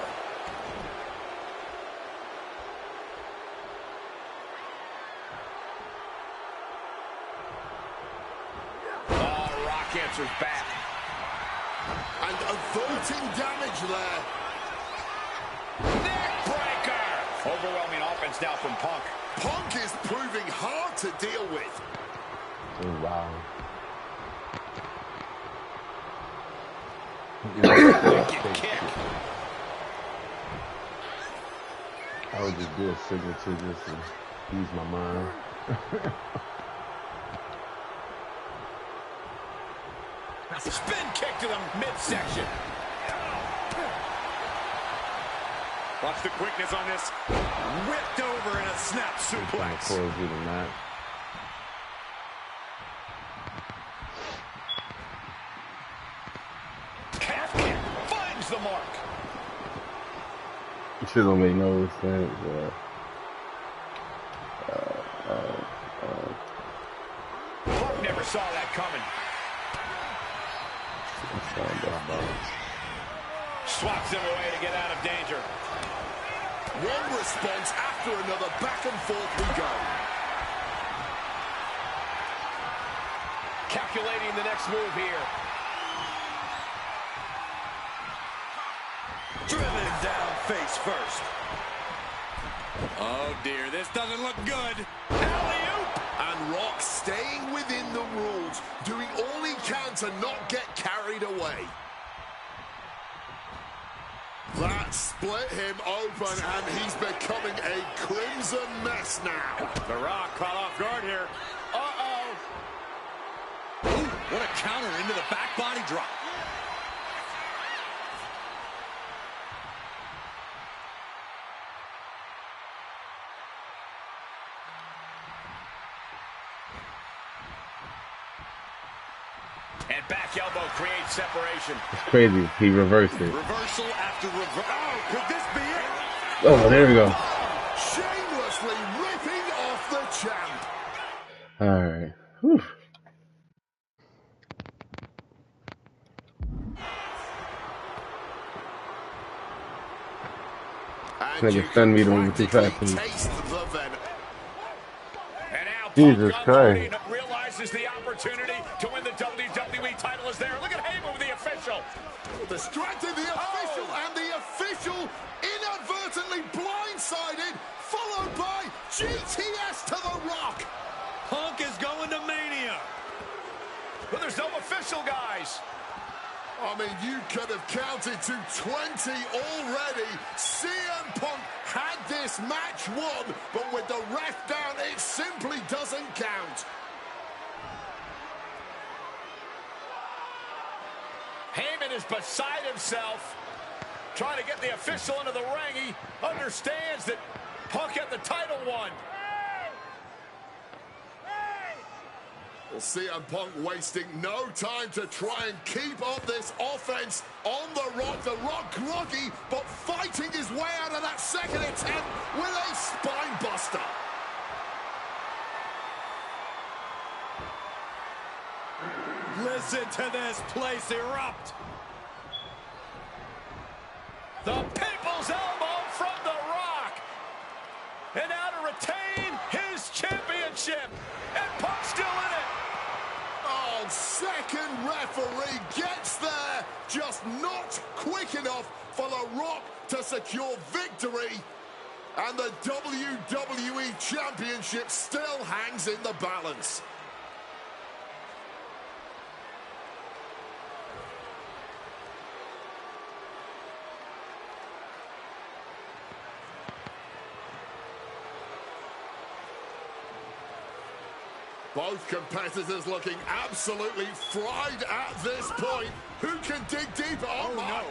Rock answers back. And averting damage there. Neck breaker. Overwhelming offense now from Punk. Punk is proving hard to deal with. Oh, wow. Kick. I would just do a signature just to ease my mind. Spin kick to the midsection. Watch the quickness on this. Whipped over in a snap suplex. You the match. Calf kick finds the mark. Shit don't make no sense. Punk never saw that coming. Swats him away to get out of danger. One response after another, back and forth we go. Calculating the next move here. Driven down face first. Oh dear, this doesn't look good. Alley-oop. And Rock staying within the rules, doing all he can to not get carried away. That split him open, and he's becoming a crimson mess now. The Rock caught off guard here. Uh-oh. Ooh, what a counter into the back body drop. And back elbow creates separation. It's crazy. He reversed it. Reversal after reversal. Oh, could this be it? Oh, there we go. Shamelessly ripping off the champ. All right. Whew. And Nigga stunned me to move too fast. taste the venom. And now Jesus Punk Christ. realizes the opportunity to win the WWE title is there. Look at Heyman with the official. Distracted the official, and the official inadvertently blindsided, followed by GTS to the Rock. Punk is going to man But there's no official, guys. I mean, you could have counted to 20 already. CM Punk had this match won, but with the ref down, it simply doesn't count. Heyman is beside himself, trying to get the official into the ring. He understands that Punk had the title won. Well, CM Punk wasting no time to try and keep up this offense on The Rock. The Rock groggy, but fighting his way out of that second attempt with a spine buster. Listen to this place erupt. The People's Elbow from The Rock. And now to retain his championship. And Punk's still in it. Oh, second referee gets there. Just not quick enough for The Rock to secure victory. And the WWE Championship still hangs in the balance. Both competitors looking absolutely fried at this point. Who can dig deeper? Oh, my.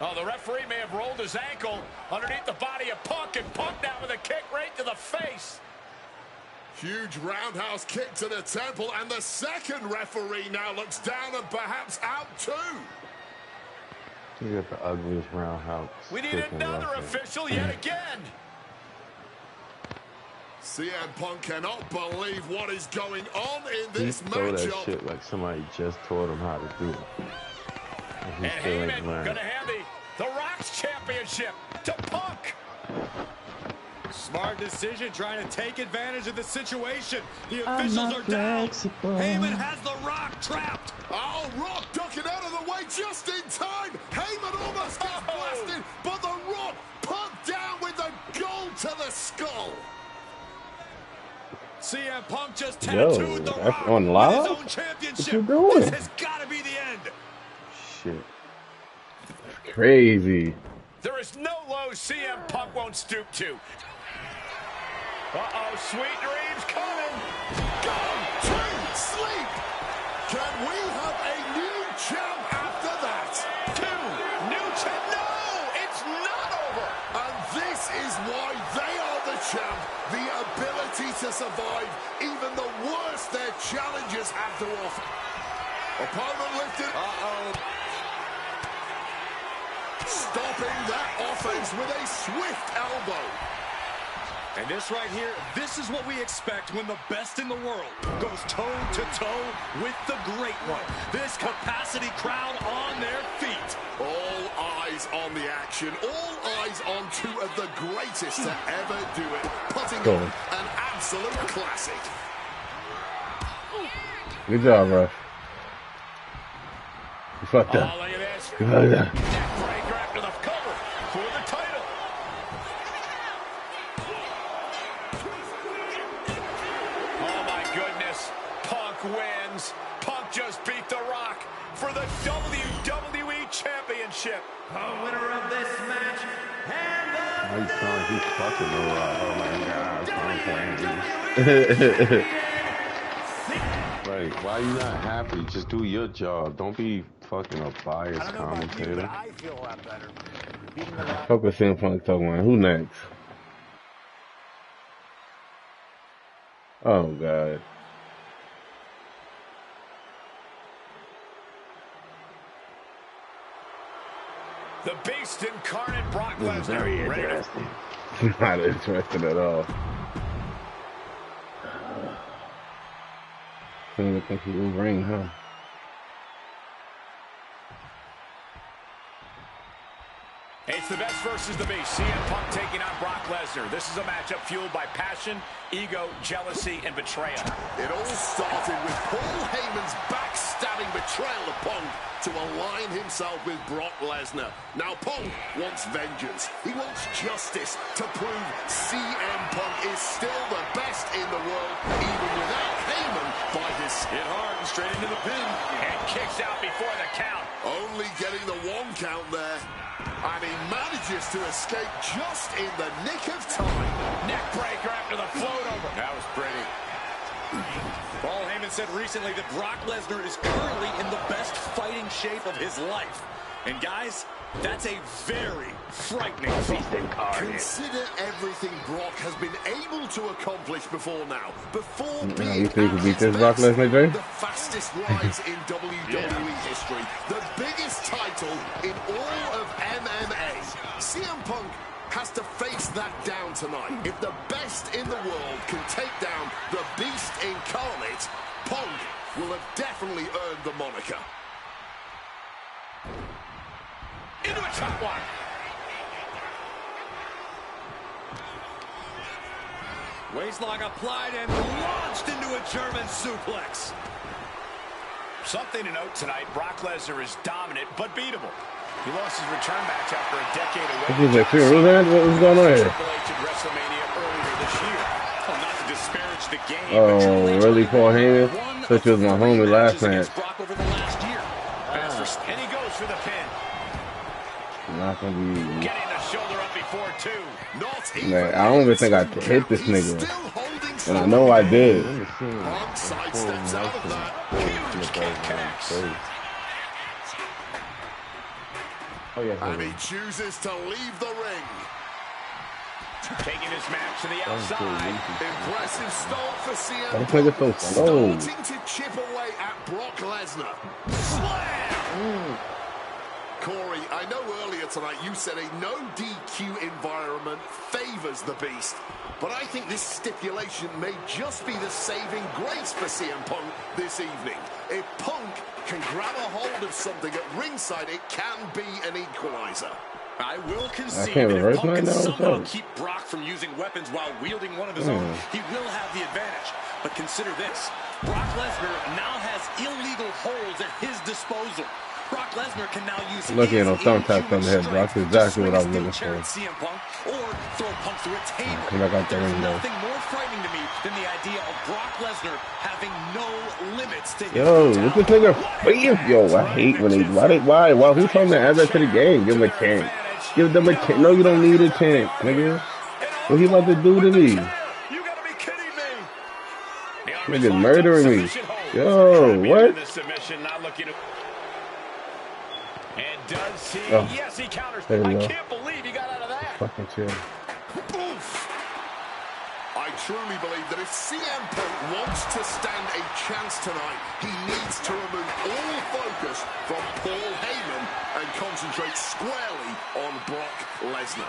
Oh, the referee may have rolled his ankle underneath the body of Punk, and Punk down with a kick right to the face. Huge roundhouse kick to the temple, and the second referee now looks down and perhaps out too. You got the ugliest roundhouse. We need another official yet again. CM Punk cannot believe what is going on in this throw matchup. that shit like somebody just taught him how to do it. And Heyman gonna hand the Rock's championship to Punk. Smart decision, trying to take advantage of the situation. The officials are down. Heyman has The Rock trapped. Oh, Rock ducking out of the way just in time. Heyman almost gets blasted, but The Rock pumped down with the gold to the skull. CM Punk just tattooed The Rock on live? with his own championship. What you doing? This has got to be the end. Shit. Crazy. There is no low CM Punk won't stoop to. Uh-oh, sweet dreams coming. Go to sleep. Can we have a new champ after that? New champ. No, it's not over. And this is why they are the champ. The ability to survive even the worst their challengers have to offer. Opponent lifted. Stopping that offense with a swift elbow. And this right here, this is what we expect when the best in the world goes toe-to-toe with the great one. This capacity crowd on their feet. All eyes on the action. All eyes on two of the greatest to ever do it. Putting on an absolute classic. Good job, ref. You fucked up. Oh, look at this. Good. Neckbreaker after the cover for the title. Oh, my goodness. Punk wins. Punk just beat The Rock for the WWE Championship. The winner of this match, and the He sounds like he's fucking The Rock. Oh my God. WWE Like, why you not happy? Just do your job. Don't be fucking a biased I don't know about you, commentator. but I feel a lot better. Beating The Rock. Fuck with CM Punk talking about who next? Oh God. The Beast incarnate Brock Lesnar. Ready to Not interested at all. Doesn't look like he will ring, huh? It's the best versus the Beast. CM Punk taking on Brock Lesnar. This is a matchup fueled by passion, ego, jealousy, and betrayal. It all started with Paul Heyman's backstabbing betrayal of Punk to align himself with Brock Lesnar. Now Punk wants vengeance. He wants justice to prove CM Punk is still the best in the world, even without Heyman by his side. It hardens straight into the pin. And kicks out before the count. Only getting the 1 count there. And he manages to escape just in the nick of time. Neck breaker after the float over. That was pretty. Paul Heyman said recently that Brock Lesnar is currently in the best fighting shape of his life. And guys, that's a very frightening thought. Consider everything Brock has been able to accomplish before now. Before being you think you beat this Brock Lesnar, Jay? the fastest rise in WWE history, the biggest title in all of MMA. CM Punk has to face that down tonight. If the best in the world can take down the beast incarnate, Punk will have definitely earned the moniker. Into a top one. Waistlock applied and launched into a German suplex. Something to note tonight, Brock Lesnar is dominant but beatable. He lost his return match after a decade away. What was going on here? Triple H at WrestleMania earlier this year. Well, not to disparage the game. Oh, really, Paul Heyman? Such was my homie last night. Brock over the last year. And he goes for the pin. Not gonna be. Getting the shoulder up before 2. Not even. Man, I don't even think I could hit this nigga. Still holding And I know I did. Punk sidesteps out of that. Huge kick connects. Oh, yeah. And he chooses to leave the ring. Taking his match to the outside. Impressive start for CM That nigga so slow. starting to chip away at Brock Lesnar. Slam! Corey, I know earlier tonight you said a no DQ environment favors the Beast, but I think this stipulation may just be the saving grace for CM Punk this evening. If Punk can grab a hold of something at ringside, it can be an equalizer. I will concede can't that reverse if Punk mine can now, somehow what's up? keep Brock from using weapons while wielding one of his own, he will have the advantage. But consider this. Brock Lesnar now has illegal holds at his disposal. Brock Lesnar can now use Looking at his him thumbtacks on the head, Brock. That's exactly what I was looking for. CM Punk, or throw Punk through a table. Come back out there There's and go. nothing more frightening to me than the idea of Brock Lesnar having no limits to his Yo, brutality. what this nigga? Yo, I hate when they. Why? Who told me to add that to the game? Give him a chance. Give them a chance. No, you don't need a chance, nigga. What he about to do to me? You gotta be kidding me. Nigga's murdering me. Yo, what? And does he? Oh. Yes, he counters. There we I go. can't believe he got out of that. Fucking chill. Oof. I truly believe that if CM Punk wants to stand a chance tonight, he needs to remove all focus from Paul Heyman and concentrate squarely on Brock Lesnar.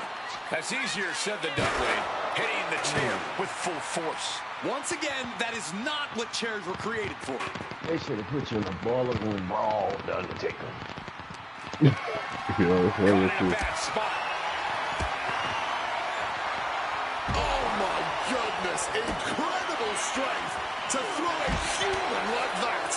That's easier said than done, Wade. Hitting the chair with full force. Once again, that is not what chairs were created for. They should have put you in the ball of room brawl, The Undertaker. Yo, Caught in a what bad spot. Oh my goodness, incredible strength to throw a human like that.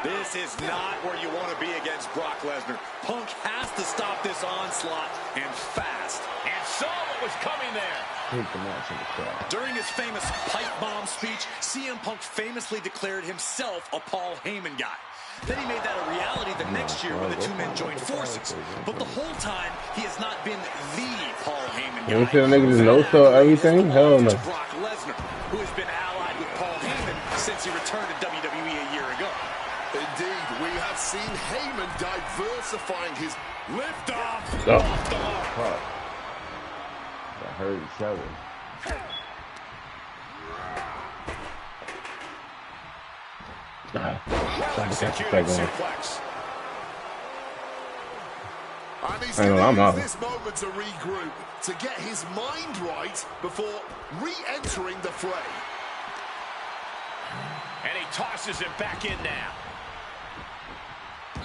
This is not where you want to be against Brock Lesnar. Punk has to stop this onslaught, and fast. And saw what was coming there. Take the match in the crowd. During his famous pipe bomb speech, CM Punk famously declared himself a Paul Heyman guy. Then he made that a reality the next year when the two men joined forces. But the whole time, he has not been the Paul Heyman guy. You see the nigga just no-sell everything? Hell no. Brock Lesnar, who has been allied with Paul Heyman since he returned to WWE a year ago. Indeed, we have seen Heyman diversifying his Lift-off. Oh. Off the mark. Fuck. That hurt each other. Executed suplex. And he's I know, I'm going out. to use this moment to regroup, to get his mind right before re-entering the fray. And he tosses it back in now.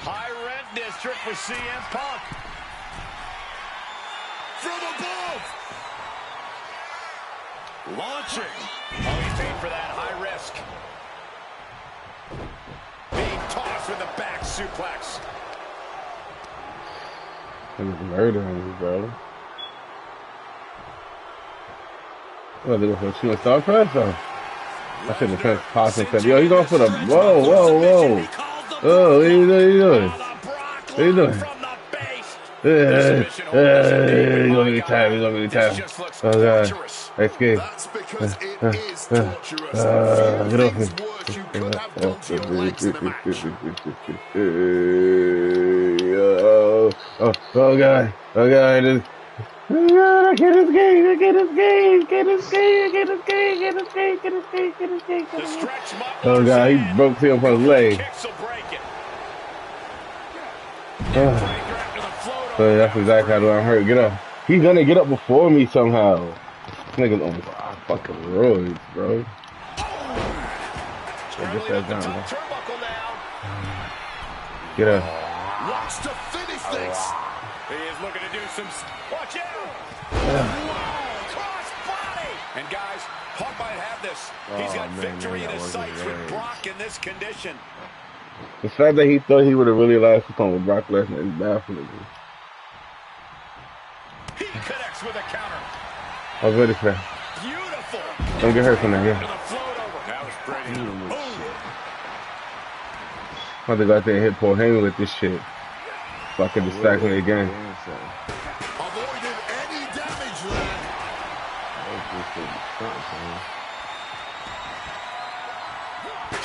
High rent district for CM Punk. From above! Launching. Oh, he paid for that high risk. Being tossed with a back suplex. Niggas murdering me, bro. What, they go for a shooting star press, though? I should have sent Pops and said, yo, he going for the, whoa, whoa, whoa. Oh, what are you doing? What are you doing? He's gonna be tired, he's gonna be tired. Oh, God. Let's get it. That's because it is torturous. Get off me. Things worse, you could have gone to your legs in the match. Oh, God. Oh, God. Oh, God, I can't escape, I can't escape, can't escape, can't escape, can't escape, can't escape, can't escape, can't escape. Oh, God, he broke him from his leg. So that's exactly how I'm hurt. Get up. He's gonna get up before me somehow. This nigga's on fucking roids, bro. Get that down, bro. Get up. Wants to finish this. He is looking to do some. Watch out! Cross body. And guys, Punk might have this. He's got victory in his sights with Brock in this condition. The fact that he thought he would have really lasted on with Brock Lesnar is baffling. He connects with a counter. Oh, good as that. Beautiful. Don't get hurt from that, yeah. That was pretty. I'm about to go out there and hit Paul Heyman with this shit. Fucking distract me again. Avoided any damage there.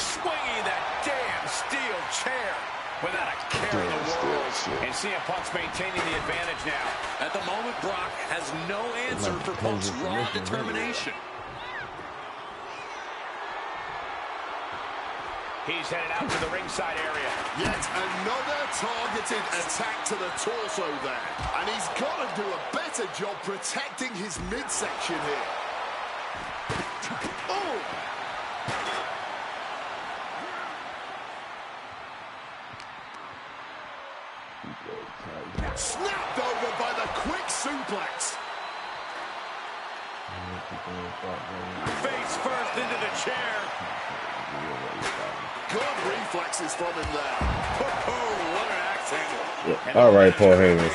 Swinging that damn steel chair without a care in the world. And CM Punk's maintaining the advantage now. At the moment, Brock has no answer for Punk's raw determination. He's headed out to the ringside area. Yet another targeted attack to the torso there. And he's got to do a better job protecting his midsection here. Oh! Snapped over by the quick suplex. Face first into the chair. Good reflexes from him there. Oh, what an axe handle. Yeah. All right, Paul Heyman.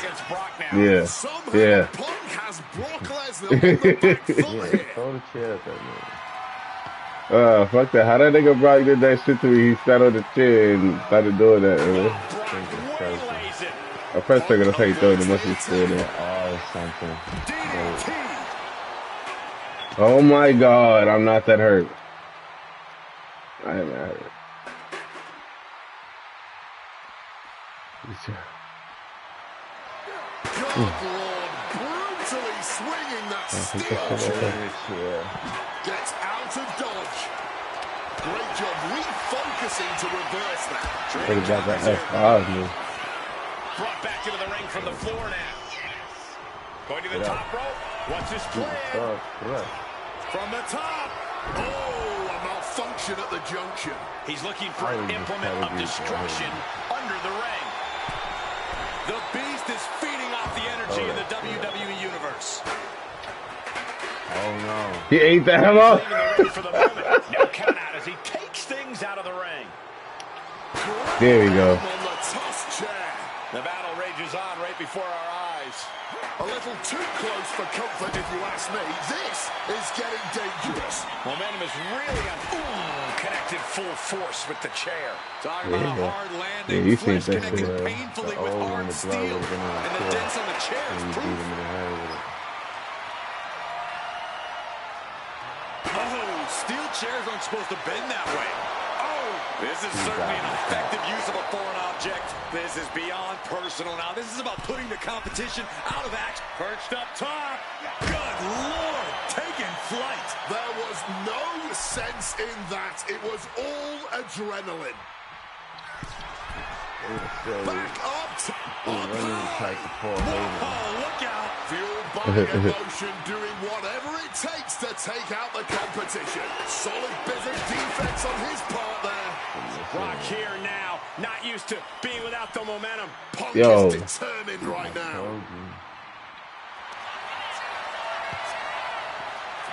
Yeah. Somehow Yeah. Punk has Brock Lesnar on the back foot here. Throw the chair at that man. Fuck that. How that nigga Brock did that shit to me? He sat on the chair and started doing that. I first figured that's how you throw it. It must be still there. Oh, something. Oh my God, I'm not that hurt. I am not hurt. Good Lord, brutally swinging that steel chair. Gets out of dodge. Great job refocusing to reverse that. Brought back into the ring from the floor now. Going to the top rope. What's his plan? From the top. Oh, a malfunction at the junction. He's looking for an implement of destruction under the ring. The Beast is feeding off the energy in the WWE Universe. Oh, no. He ate the hammer. No count out as he takes things out of the ring. There we go. On the toss chair. The battle rages on right before our eyes. A little too close for comfort, if you ask me. This is getting dangerous. Momentum is really on. Connected full force with the chair. Talking about a hard landing. Yeah, you seen Flesh that connected shit. painfully with hard steel. And the dents on the chair is proof. Oh, steel chairs aren't supposed to bend that way. Oh, this is certainly an effective use of a foreign object. This is beyond personal now. This is about putting the competition out of action. Perched up top. Good Lord, taking flight. There was no sense in that. It was all adrenaline. Back up. Running tight to Paul Heyman. Oh, look out. Fueled by emotion, doing whatever it takes to take out the competition. Solid bit of defense on his part there. Brock here now, not used to being without the momentum. Punk Yo. is determined right now.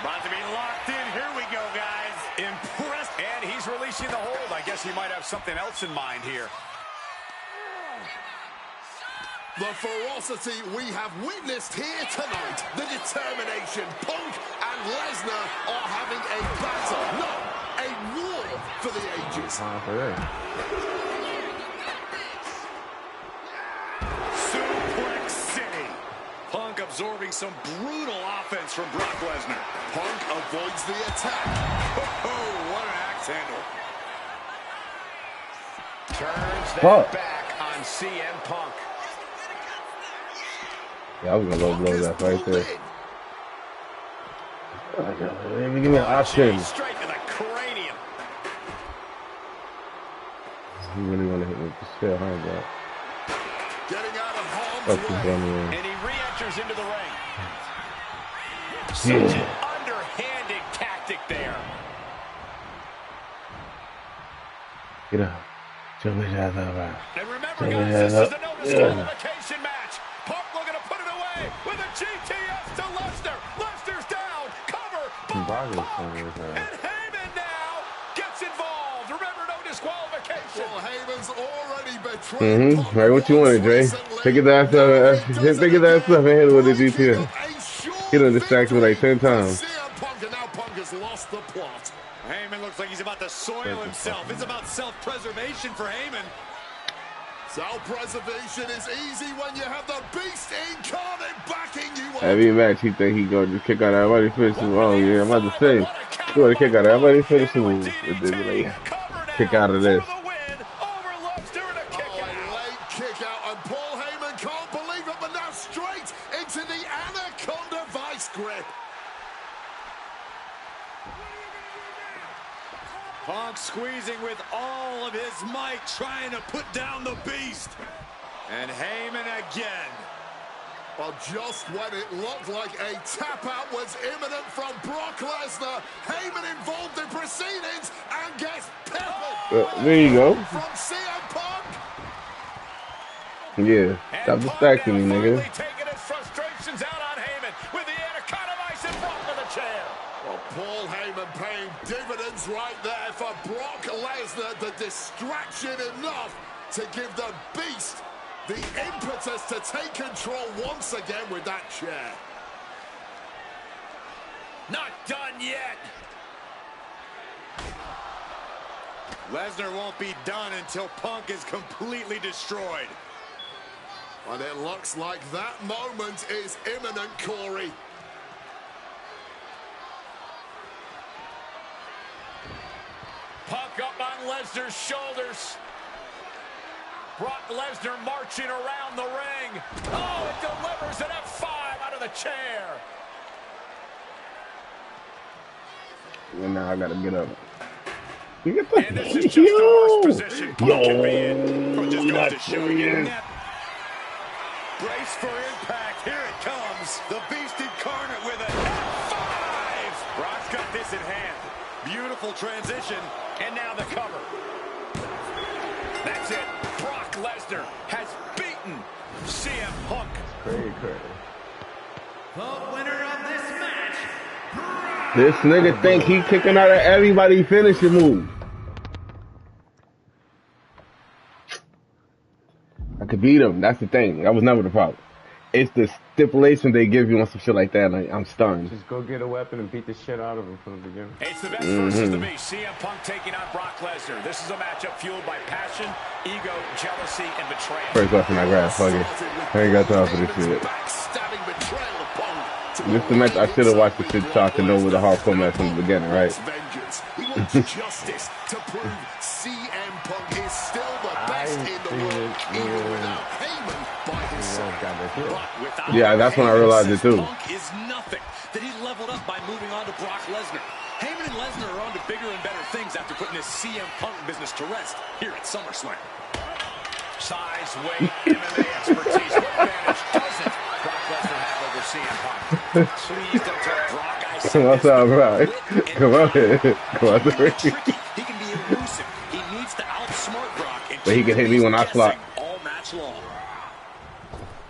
About to be locked in. Here we go, guys. Impressed. And he's releasing the hold. I guess he might have something else in mind here. The ferocity we have witnessed here tonight. The determination. Punk and Lesnar are having a battle. No, a for the ages. Suplex City. Punk absorbing some brutal offense from Brock Lesnar. Punk avoids the attack. Oh, what an axe handle. Turns that back on CM Punk. Yeah, I was gonna low blow that right there. Let me give me an option. Straight to the cranium. You really want to hit me with the shit, huh, bro? Getting out of harm's way. And he re-enters into the ring. Such an underhanded tactic there. Get up. Show me that around. And remember, guys, this is a no disqualification match. Punk looking to put it away with a GTS to Lesnar. Lesnar's down. Cover. Boom, and Heyman now gets involved. Remember, no disqualification. Well, Heyman's already betrayed. Right, what you wanted, Dre? Pick his ass up, pick his ass up and hit it with the GTS. He done distracted me like 10 times. CM Punk, and now Punk has lost the plot. Heyman looks like he's about to soil himself. It's about self-preservation for Heyman. Self-preservation is easy when you have the beast incarnate backing you up. Every match, he think he gonna just kick out everybody finish him. Oh yeah, I'm about to say, you want to kick out everybody finish him. Like, kick out of this. Late kick out, and Paul Heyman can't believe it, but now straight into the Anaconda vice grip. Punk squeezing with all of his might, trying to put down the beast. And Heyman again. Well, just when it looked like a tap-out was imminent from Brock Lesnar, Heyman involved in proceedings and gets peppered. There you go. From CM Punk. Yeah, stop distracting me, nigga. Taking his frustrations out on Heyman with the Anaconda Vice in front of the chair. Well, Paul Heyman paying dividends right there for Brock Lesnar. The distraction enough to give the beast the impetus to take control once again with that chair. Not done yet. Lesnar won't be done until Punk is completely destroyed. And it looks like that moment is imminent, Corey. Punk up on Lesnar's shoulders. Brock Lesnar marching around the ring. Oh, it delivers an F5 out of the chair. And now I gotta get up. You get and this is just the worst position Punk can be in. Just goes to show you. Brace for impact. Here it comes. The Beast Incarnate with an F5. Brock's got this in hand. Beautiful transition. And now the cover. That's it. Brock Lesnar has beaten CM Punk. Crazy. The winner of this match, Brock. This nigga think he kicking out of everybody finishing move. I could beat him. That's the thing. That was never the problem. It's the stipulation they give you on some shit like that. Like, I'm stunned. Just go get a weapon and beat the shit out of him from the beginning. It's the best versus the beast. CM Punk taking on Brock Lesnar. This is a matchup fueled by passion, ego, jealousy, and betrayal. First weapon I grabbed. Fuck it. I ain't got time for this shit. This is the match I should have watched the shit talk to know with the hardcore match from the beginning, right? He wants justice to prove CM Punk is still the best in the world, even without Heyman by his side. Yeah, that's when I realized it too. Punk is nothing. That he leveled up by moving on to Brock Lesnar. Heyman and Lesnar are on to bigger and better things after putting his CM Punk business to rest here at SummerSlam. Size, weight, MMA expertise. What advantage doesn't Brock Lesnar have over CM Punk? Please don't tell Brock I said What's up, bro? Come on. Come on. He can be elusive. He needs to outsmart Brock. But he can hit me when I slot. All match long.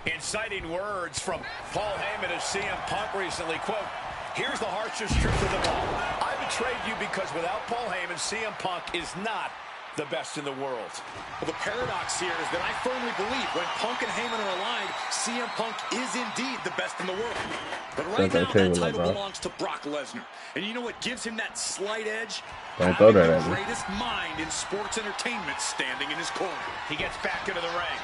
Inciting words from Paul Heyman of CM Punk recently. Quote, here's the harshest truth of them all. I betrayed you because without Paul Heyman, CM Punk is not the best in the world. Well, the paradox here is that I firmly believe when Punk and Heyman are aligned, CM Punk is indeed the best in the world. But right now, that title belongs to Brock Lesnar. And you know what gives him that slight edge? Having the greatest mind in sports entertainment standing in his corner. He gets back into the ring.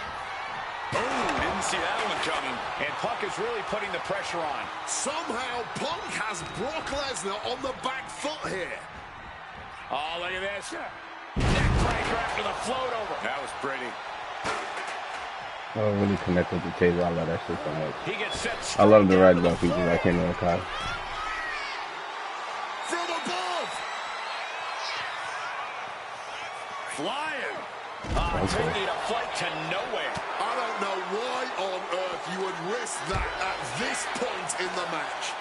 Oh, didn't see that one coming. And Punk is really putting the pressure on. Somehow, Punk has Brock Lesnar on the back foot here. Oh, look at this. Neckbreaker after the float over. That was pretty. I don't really connect with the table. I love that shit so much. He gets set I love the ride about features. I can't know how. From above. Flying. Taking a flight to nowhere. I don't know why on earth you would risk that at this point in the match.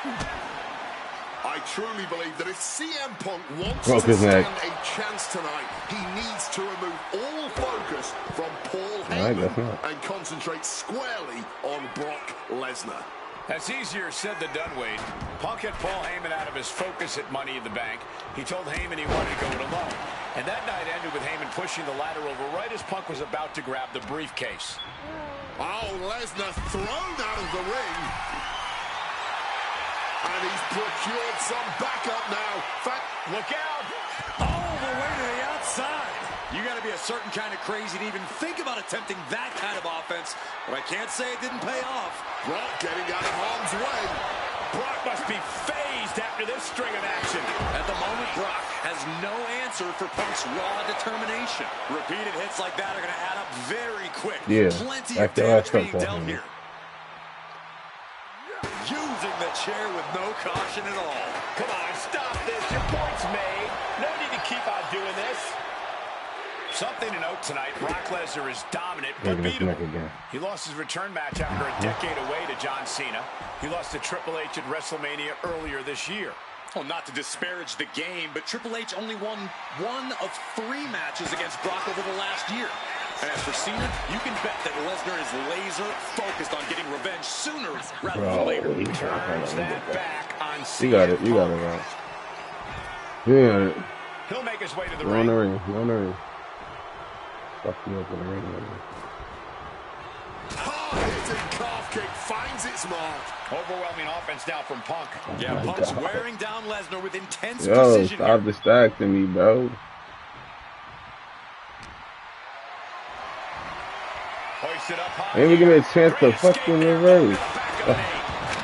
I truly believe that if CM Punk wants to stand a chance tonight, he needs to remove all focus from Paul Heyman and concentrate squarely on Brock Lesnar. That's easier said than done, Wade. Punk had Paul Heyman out of his focus at Money in the Bank. He told Heyman he wanted to go it alone. And that night ended with Heyman pushing the ladder over right as Punk was about to grab the briefcase. Oh, Lesnar thrown out of the ring. And he's procured some backup now. Look out! All the way to the outside. You got to be a certain kind of crazy to even think about attempting that kind of offense. But I can't say it didn't pay off. Brock getting out of harm's way. Brock must be phased after this string of action. At the moment, Brock has no answer for Punk's raw determination. Repeated hits like that are going to add up very quick. Yeah, plenty of damage being dealt here. Using the chair with no caution at all. Come on, stop this. Your point's made. No need to keep on doing this. Something to note tonight, Brock Lesnar is dominant, but beatable. He lost his return match after a decade away to John Cena. He lost to Triple H at WrestleMania earlier this year. Well, not to disparage the game, but Triple H only won 1 of 3 matches against Brock over the last year. And as for Cena, you can bet that Lesnar is laser focused on getting revenge sooner rather than later. Turns that back on Cena. You got it, right? You got it. He'll make his way to the ring. Go on the ring. Fuck you up in the ring. Hard-hitting calf kick finds its mark. Overwhelming offense now from Punk. Yeah, Punk's wearing down Lesnar with intense precision. Yo, stop distracting me, bro. Maybe give me a chance to fucking reverse.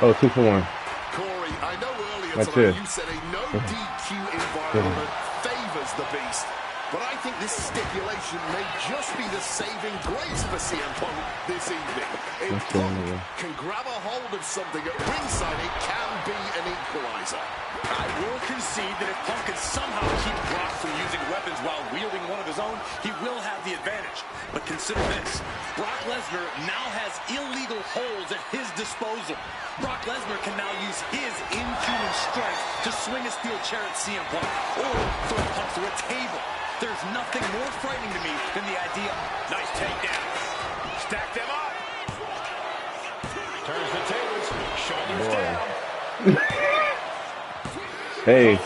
Oh, 2 for 1. Corey, I know earlier tonight you said a no DQ environment favors the beast. But I think this stipulation may just be the saving grace for CM Punk this evening. If Punk can grab a hold of something at ringside, it can be an equalizer. I will concede that if Punk can somehow keep Brock from using weapons while wielding one of his own, he will have the advantage. But consider this. Brock Lesnar now has illegal holds at his disposal. Brock Lesnar can now use his inhuman strength to swing a steel chair at CM Punk or throw Punk through a table. There's nothing more frightening to me than the idea. Nice takedown. Stack them up. Turns the tables. Shoulders down. Hey,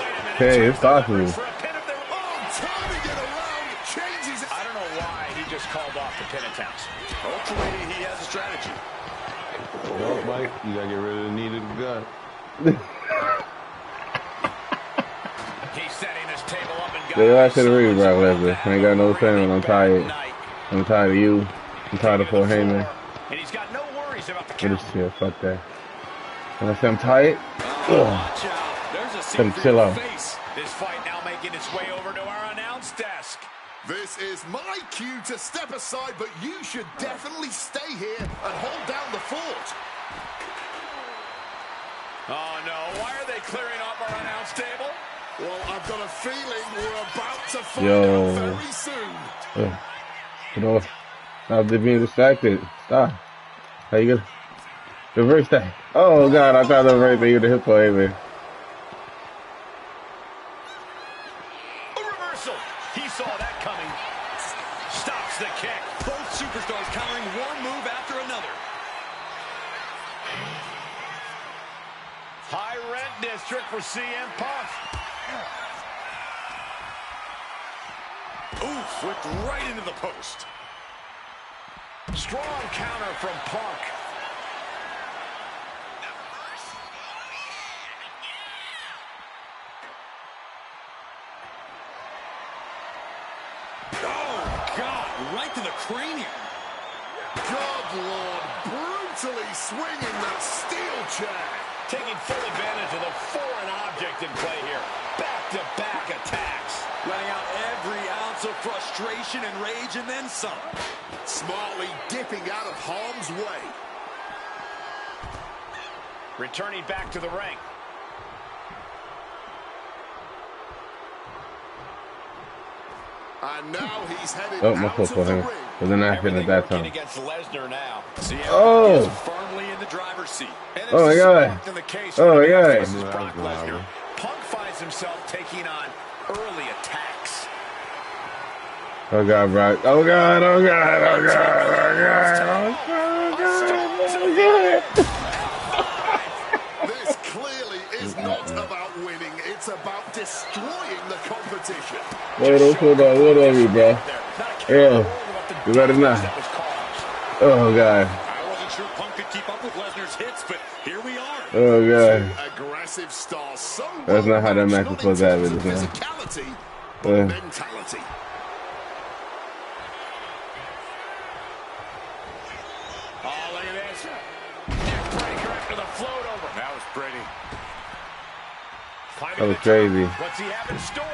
it's possible. I don't know why he just called off the pin attempts. Hopefully he has a strategy. Well, Mike, you gotta get rid of the needed gun. He's setting this table up and I should have read Brock Lesnar. I ain't got no fan. I'm tired. I'm tired of you. I'm tired of Paul Heyman. And he's got no worries about the count. Shit, fuck that. When I say I'm tired, Watch out. There's a scene chill out. This fight now making its way over to our announce desk. This is my cue to step aside, but you should definitely stay here and hold down the fort. Oh no, why are they clearing off our announce table? Well, I've got a feeling we're about to find out very soon. You know, stop being distracted. Stop. How you gonna reverse that? Oh God, I thought the right thing with the hip play, man. A reversal. He saw that coming. Stops the kick. Both superstars countering one move after another. High rent district for CM Punk. Oof, whipped right into the post. Strong counter from Punk. Oh, God, right to the cranium. Good Lord, brutally swinging that steel chair. Taking full advantage of the foreign object in play here. Back-to-back attacks. Letting out every ounce of frustration and rage and then some. Smartly dipping out of harm's way. Returning back to the ring. And now he's headed Oh, my out fault of for the him. ring. But then I hit at that time. Against Lesnar now. Oh! Firmly in the driver's seat. Oh my God! Oh my God! Punk finds himself taking on early attacks. Oh God, Brock! Oh God! Oh God! Oh God! Oh God! Oh God! This clearly is not about winning. It's about destroying the competition. Hold on me, bro. Yeah, you better not. Oh God. I wasn't sure Punk could keep up with Lesnar's hits, but here we are. Oh God. Aggressive stars. So That's not how that match was supposed to happen, man. Physicality, but mentality. Oh, look at this. Neckbreaker after the float over. That was pretty. That was crazy. What's he have in store?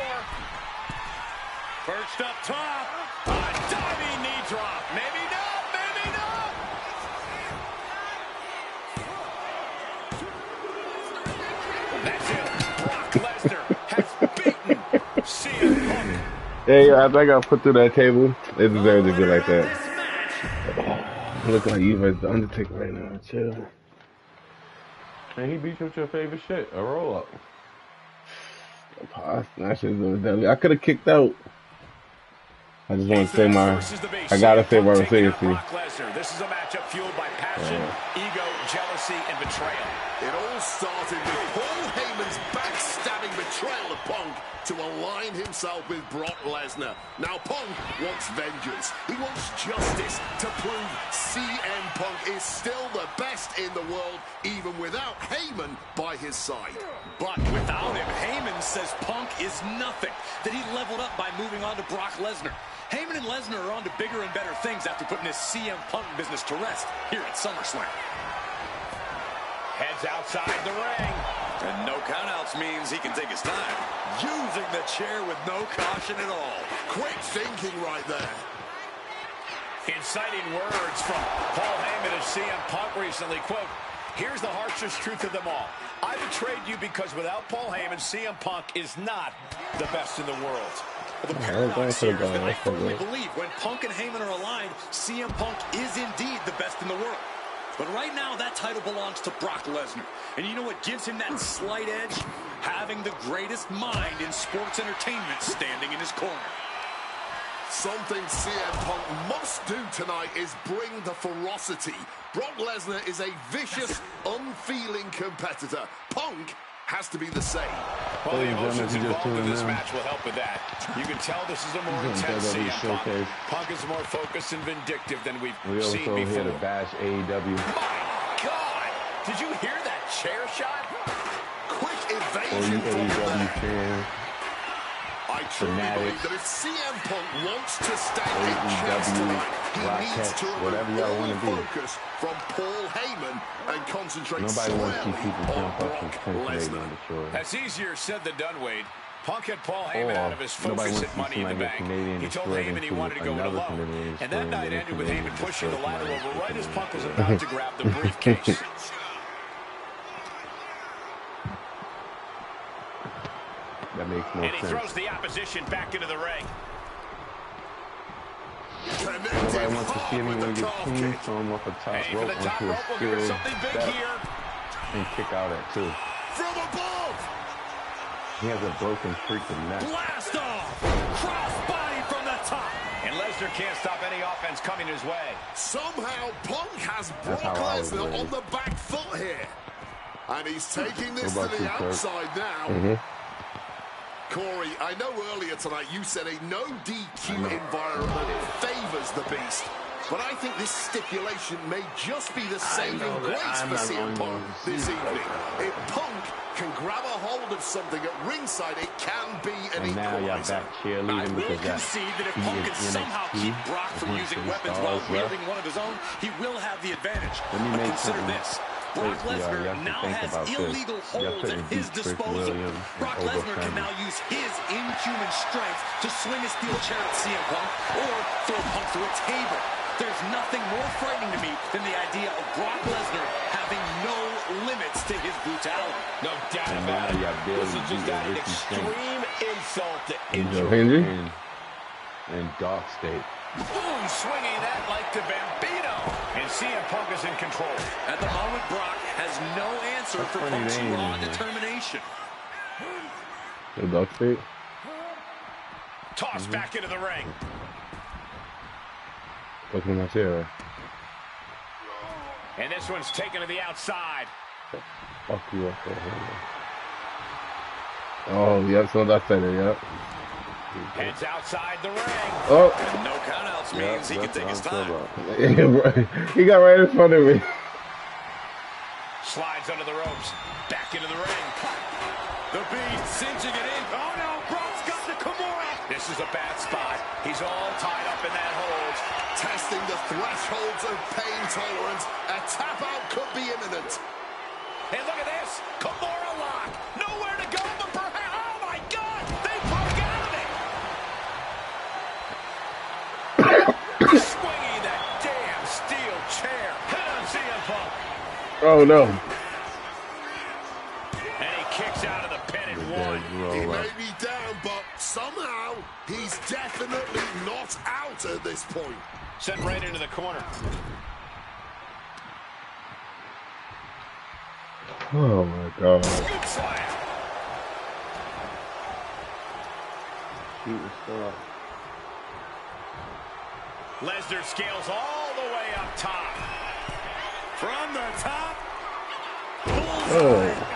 Perched up top. A diving knee drop. Maybe not. Maybe not. That's it. Brock Lesnar has beaten CM Punk. Hey, I think I got put through that table. They deserve to be like that. Look like you versus the Undertaker right now. Chill. And he beat you with your favorite shit, a roll up. I could have kicked out. I just want to say I gotta say my resiliency. This is a matchup fueled by passion, ego, jealousy, and betrayal. It all started with Paul Heyman's backstabbing betrayal of Punk to align himself with Brock Lesnar. Now Punk wants vengeance. He wants justice to prove CM Punk is still the best in the world, even without Heyman by his side. But without him, Heyman says Punk is nothing, that he leveled up by moving on to Brock Lesnar. Heyman and Lesnar are on to bigger and better things after putting his CM Punk business to rest here at SummerSlam. Heads outside the ring. And no countouts means he can take his time, using the chair with no caution at all. Quick thinking right there. Inciting words from Paul Heyman as CM Punk recently, quote, "Here's the harshest truth of them all. I betrayed you because without Paul Heyman, CM Punk is not the best in the world." Well, the paradox here is that I firmly believe when Punk and Heyman are aligned, CM Punk is indeed the best in the world. But right now, that title belongs to Brock Lesnar. And you know what gives him that slight edge? Having the greatest mind in sports entertainment standing in his corner. Something CM Punk must do tonight is bring the ferocity. Brock Lesnar is a vicious, unfeeling competitor. Punk has to be the same. Well, the emotions involved in this match will help with that. You can tell this is a more intense CM Punk. Punk is more focused and vindictive than we've seen before. We also hit a bash AEW. My God! Did you hear that chair shot? Quick evasion from the fan. I truly believe that if CM Punk wants to stand a chance tonight, he needs to remove all focus from Paul Heyman and concentrate squarely on Brock Lesnar. That's easier said than done, Wade. Punk had Paul Heyman out of his focus at Money in the Bank. He told Heyman he wanted to go it alone. And that night ended with Heyman pushing the ladder over right as Punk was about to grab the briefcase. That makes no sense. And he throws the opposition back into the ring. Nobody wants to see anyone get clean, throw him off a top rope onto a spear and kick out at two. From above! He has a broken freaking neck. Blast off! Cross body from the top! And Lesnar can't stop any offense coming his way. Somehow Punk has Brock Lesnar on the back foot here. And he's taking this to the outside now. Corey, I know earlier tonight you said a no DQ environment favors the Beast, but I think this stipulation may just be the saving grace for CM Punk this evening. If Punk can grab a hold of something at ringside, it can be an equalizer. I will concede that if Punk can somehow keep Brock from using weapons while wielding one of his own, he will have the advantage. But consider this. Brock Lesnar now has illegal holds at his disposal. Brock Lesnar can now use his inhuman strength to swing a steel chair at CM Punk or throw Punk through a table. There's nothing more frightening to me than the idea of Brock Lesnar having no limits to his brutality. No doubt about it. This is just an extreme insult to injury. And Dark State. Boom, swinging that like the Bambino. And CM Punk is in control. At the moment, Brock has no answer for Punk's raw determination. The Dark State. Toss back into the ring. What's in my chair? And this one's taken to the outside. Fuck you up there. Oh, yep, so that's better, yep. Heads outside the ring. Oh. And no countouts means he can take his time. He got right in front of me. Slides under the ropes. Back into the ring. The Beast cinching it in. Oh no, Brock's got the Kimura. This is a bad spot. He's all tied up in that hold. Testing the thresholds of pain tolerance. A tap out could be imminent. And look at this. Kimura lock. Nowhere to go but perhaps. Oh my God. They broke out of it. Swinging that damn steel chair. Hit on CM Punk. Oh no. And he kicks out of the pin at one. He may be down, but somehow he's definitely not out at this point. Sent right into the corner. Oh my God. Good slam. Lesnar scales all the way up top. From the top. Oh.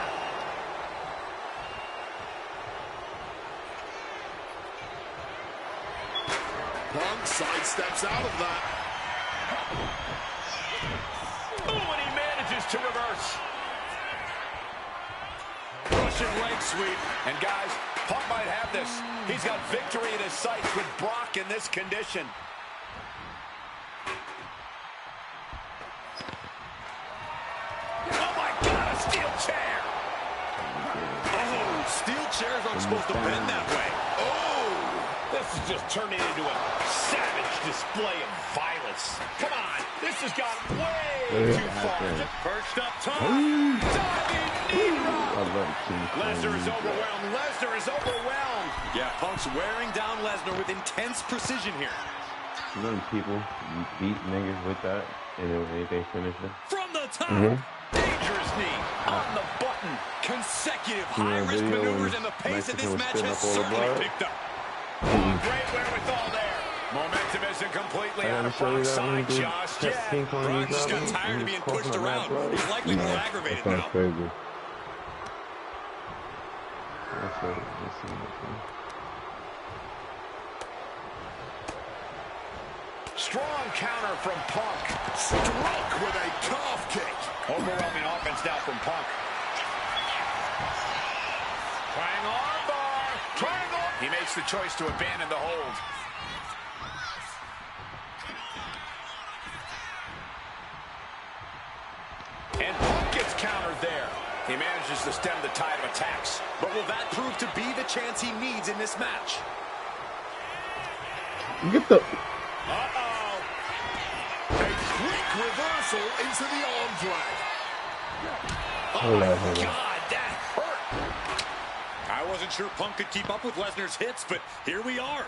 Punk sidesteps out of that. Oh, and he manages to reverse. Russian leg sweep. And guys, Punk might have this. He's got victory in his sights with Brock in this condition. Oh my God, a steel chair. Oh, steel chairs aren't supposed to bend that way. This is just turning into a savage display of violence. Come on, this has gone way too far. Perched up top. Lesnar is overwhelmed. Lesnar is overwhelmed. Yeah, Punk's wearing down Lesnar with intense precision here. Some people beat niggas with that, and then they finish it. From the top. Dangerous knee on the button. Consecutive high-risk maneuvers, and the pace of this match has certainly picked up. Oh, great wherewithal there. Momentum isn't completely out of Brock's side just yet. Brock just got tired of being pushed around. He's likely more aggravated now. Crazy. Strong counter from Punk. Struck with a calf kick. Overwhelming offense now from Punk. Trying armbar. Trying arm. He makes the choice to abandon the hold. And Punk gets countered there. He manages to stem the tide of attacks. But will that prove to be the chance he needs in this match? Get the... Uh-oh. A quick reversal into the arm drag. Hold on. God, that hurt. I wasn't sure Punk could keep up with Lesnar's hits, but here we are.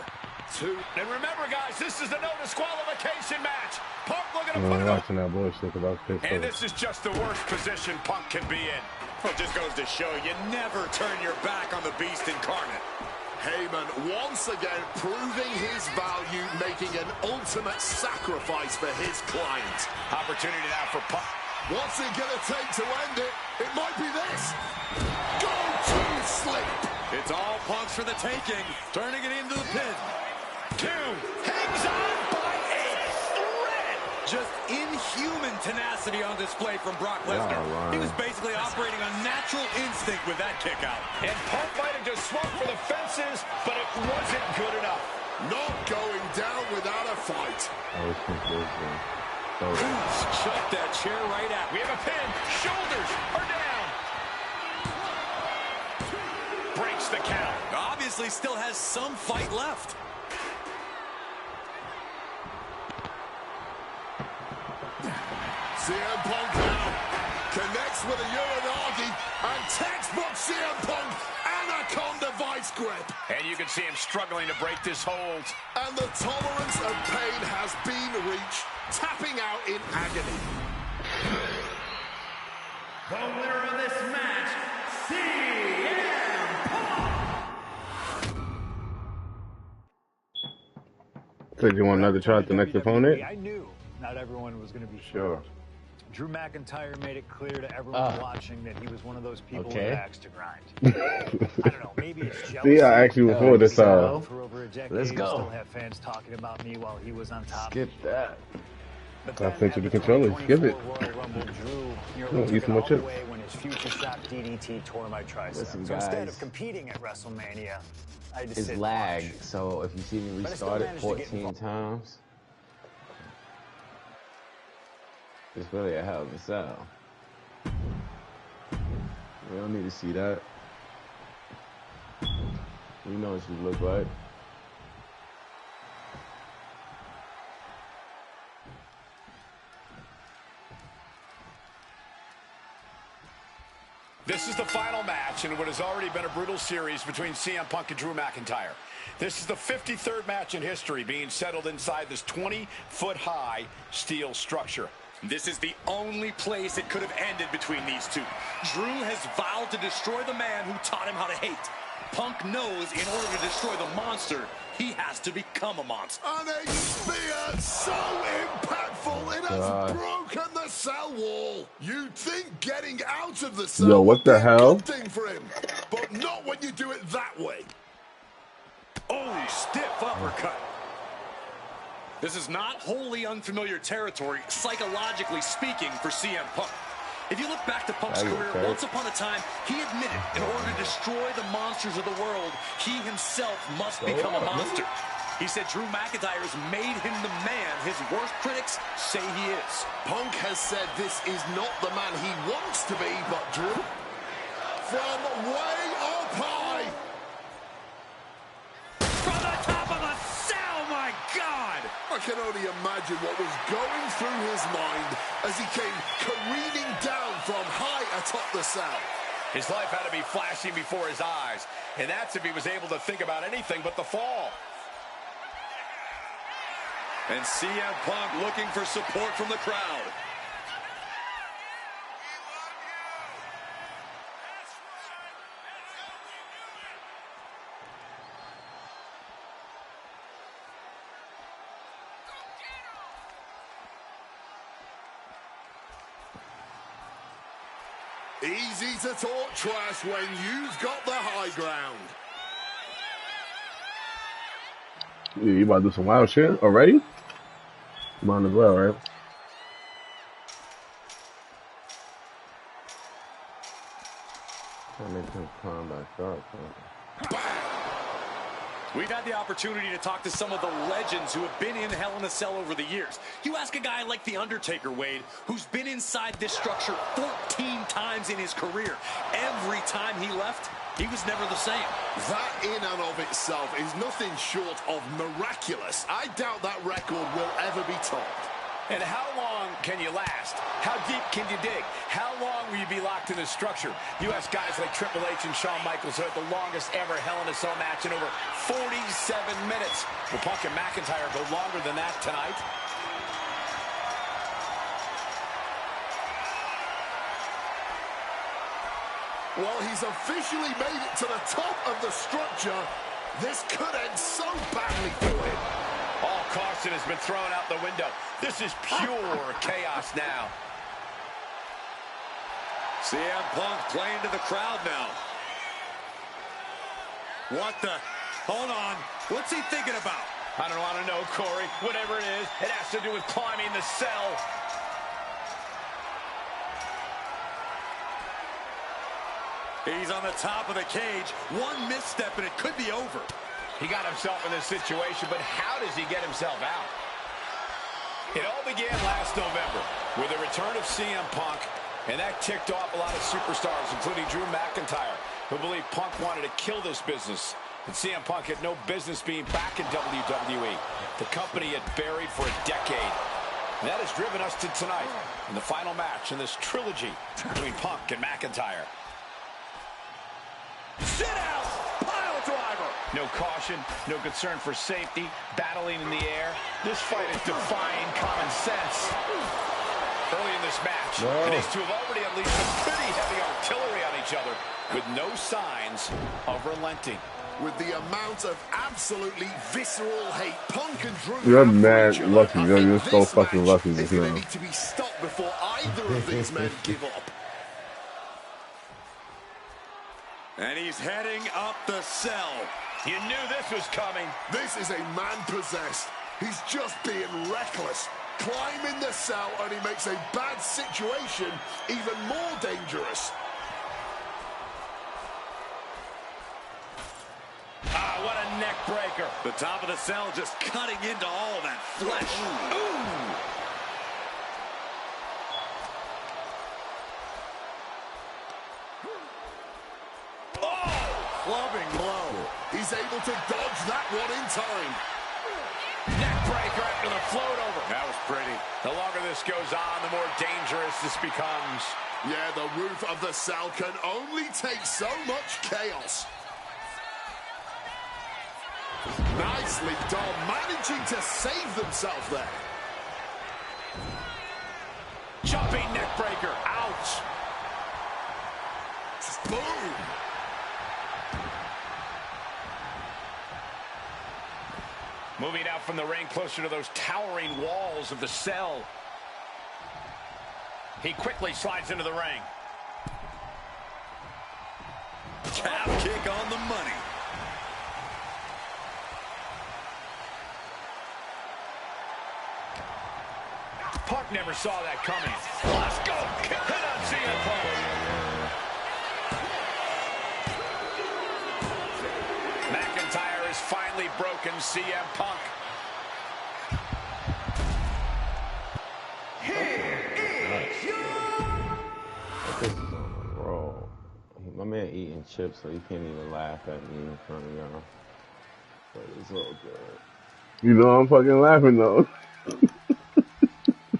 And remember, guys, this is a no disqualification match. Punk looking to put I'm it up. watching that bullshit about this. And this is just the worst position Punk can be in. Well, it just goes to show you never turn your back on the Beast incarnate. Heyman once again proving his value, making an ultimate sacrifice for his client. Opportunity now for Punk. What's it gonna take to end it? It might be this. Go to sleep. It's all Punk's for the taking. Turning it into the pin. 2. Hangs on by a thread. Just inhuman tenacity on display from Brock Lesnar. He was basically operating on natural instinct with that kick out. And Punk might have just swung for the fences, but it wasn't good enough. Not going down without a fight. Shut that chair right out. We have a pin. Shoulders are down. Breaks the count. Obviously still has some fight left. CM Punk now connects with a Uranagi and textbook CM Punk anaconda vice grip. And you can see him struggling to break this hold. And the tolerance of pain has been reached, tapping out in agony. The winner of this match, CM Punk. So do you want another try at the next opponent? I knew not everyone was going to be sure. Drew McIntyre made it clear to everyone watching that he was one of those people with axe to grind. I don't know, maybe it's jealousy. See, I asked you before this. For over a decade, let's go. Still have fans talking about me while he was on top. Skip that. I sent you the controller. Skip it. Drew use some more chips. When his future shock DDT tore my tricep. Listen, so instead guys, of competing at WrestleMania, I just it's lag. So if you see me restart it 14 times, it's really a hell of a sell. We don't need to see that. We know what you look like. This is the final match in what has already been a brutal series between CM Punk and Drew McIntyre. This is the 53rd match in history being settled inside this 20-foot-high steel structure. This is the only place it could have ended between these two. Drew has vowed to destroy the man who taught him how to hate. Punk knows in order to destroy the monster, he has to become a monster. And a spear so impactful, it has broken the cell wall. You'd think getting out of the cell Yo, what the hell? would be a good thing for him, but not when you do it that way. Oh, stiff uppercut. This is not wholly unfamiliar territory, psychologically speaking, for CM Punk. If you look back to Punk's career, once upon a time, he admitted in order to destroy the monsters of the world, he himself must become a monster. He said Drew McIntyre has made him the man his worst critics say he is. Punk has said this is not the man he wants to be, but Drew, from way up high. From the top of the cell, my God! I can only imagine what was going through his mind as he came careening down from high atop the cell. His life had to be flashing before his eyes, and that's if he was able to think about anything but the fall. And CM Punk looking for support from the crowd. Easy to talk trash when you've got the high ground. Yeah, you about to do some wild shit already? Might as well, right? Trying to make him climb back up. We've had the opportunity to talk to some of the legends who have been in Hell in a Cell over the years. You ask a guy like The Undertaker, Wade, who's been inside this structure 14 times in his career. Every time he left, he was never the same. That in and of itself is nothing short of miraculous. I doubt that record will ever be topped. And how long can you last? How deep can you dig? How long will you be locked in this structure? You ask guys like Triple H and Shawn Michaels who had the longest ever Hell in a Cell match in over 47 minutes. Will Punk and McIntyre go longer than that tonight? Well, he's officially made it to the top of the structure. This could end so badly for him. All caution has been thrown out the window. This is pure chaos now. CM Punk playing to the crowd now. What the? Hold on. What's he thinking about? I don't want to know, Corey. Whatever it is, it has to do with climbing the cell. He's on the top of the cage. One misstep and it could be over. He got himself in this situation, but how does he get himself out? It all began last November with the return of CM Punk, and that ticked off a lot of superstars, including Drew McIntyre, who believed Punk wanted to kill this business. And CM Punk had no business being back in WWE. The company had buried for a decade. And that has driven us to tonight in the final match in this trilogy between Punk and McIntyre. Sit out! Pile driver! No caution, no concern for safety, battling in the air. This fight is defying common sense. Early in this match, and these two have already unleashed some pretty heavy artillery on each other with no signs of relenting. With the amount of absolutely visceral hate Punk and Drew You're have mad for each other, lucky. I You're think so this fucking match lucky is just going to now. need to be stopped before either of these men give up. And he's heading up the cell. You knew this was coming. This is a man possessed. He's just being reckless. Climbing the cell only makes a bad situation even more dangerous. Ah, what a neck breaker. The top of the cell just cutting into all that flesh. Ooh. Clubbing blow. He's able to dodge that one in time. Neck breaker after the float over. That was pretty. The longer this goes on, the more dangerous this becomes. Yeah, the roof of the cell can only take so much chaos. Nicely done, managing to save themselves there. Jumping neck breaker. Ouch. Boom. Moving out from the ring closer to those towering walls of the cell. He quickly slides into the ring. Calf kick on the money. Punk never saw that coming. Let's go. Hit on CM Punk. McIntyre has finally broken CM Punk. Bro, my man eating chips, so he can't even laugh at me in front of y'all. But it's all good. You know I'm fucking laughing though.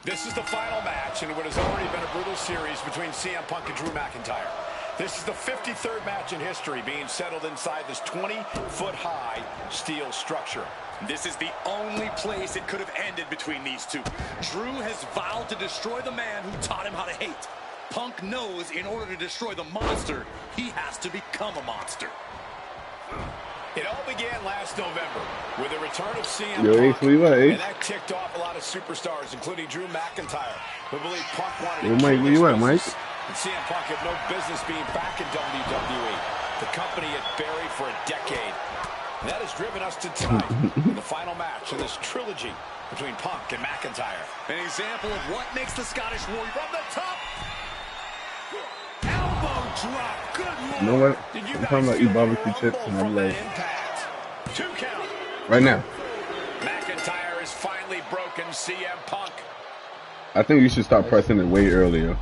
This is the final match in what has already been a brutal series between CM Punk and Drew McIntyre. This is the 53rd match in history being settled inside this 20-foot-high steel structure. This is the only place it could have ended between these two. Drew has vowed to destroy the man who taught him how to hate. Punk knows in order to destroy the monster, he has to become a monster. It all began last November with the return of CM Yo, Punk, Ace, and that ticked off a lot of superstars, including Drew McIntyre, who believed Punk wanted Yo, to Mike, kill where this you at, business. Mike? And CM Punk had no business being back in WWE. The company had buried for a decade. And that has driven us to tonight, the final match in this trilogy between Punk and McIntyre. An example of what makes the Scottish Warrior from the top. Elbow drop. Good lord. You know what? Did you I'm guys talking about feel eat barbecue the chips rumble and I'm from that like, impact? 2 count. right now. McIntyre has finally broken CM Punk. I think you should start pressing it way earlier.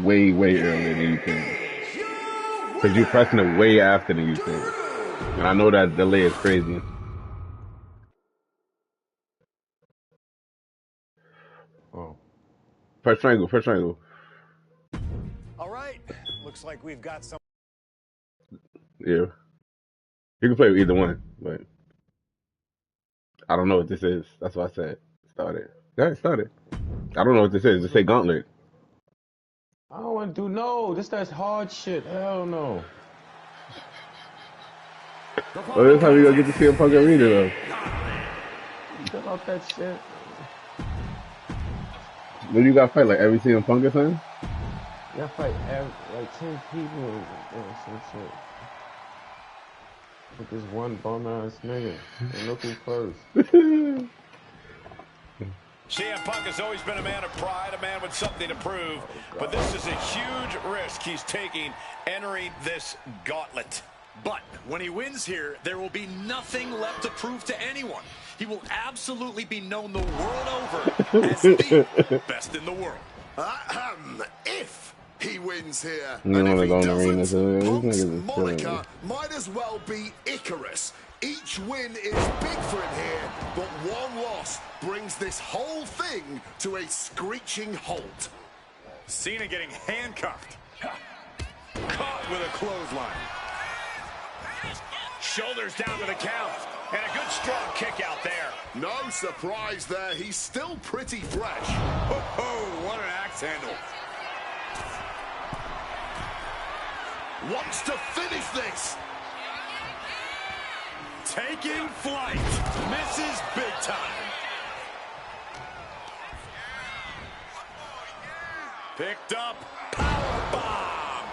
Way earlier than you think. Because you're pressing it way after than you think. And I know that delay is crazy. Oh. Press triangle, press triangle. All right. Looks like we've got some. Yeah. You can play with either one, but I don't know what this is. That's why I said start it. Yeah, start it. I don't know what this is. Just say gauntlet. I don't want to do this. That's hard shit. Hell no. Well, this time you gonna get to see a Punk arena though. Fill out that shit. When you gotta fight like every CM Punk or something? You gotta fight like 10 people or some shit. With this one bum ass nigga. And look who's first. CM Punk has always been a man of pride, a man with something to prove, but this is a huge risk he's taking entering this gauntlet. But when he wins here, there will be nothing left to prove to anyone. He will absolutely be known the world over as the best in the world. If he wins here, You and want to if go he in the arena, doesn't, so these Punk's niggas is killing moniker me. might as well be Icarus. Each win is big for him here, but one loss brings this whole thing to a screeching halt. Cena getting handcuffed. Caught with a clothesline. Shoulders down to the count, and a good strong kick out there. No surprise there, he's still pretty fresh. Oh, what an axe handle. Wants to finish this. Taking flight. Misses big time. Picked up. Powerbomb.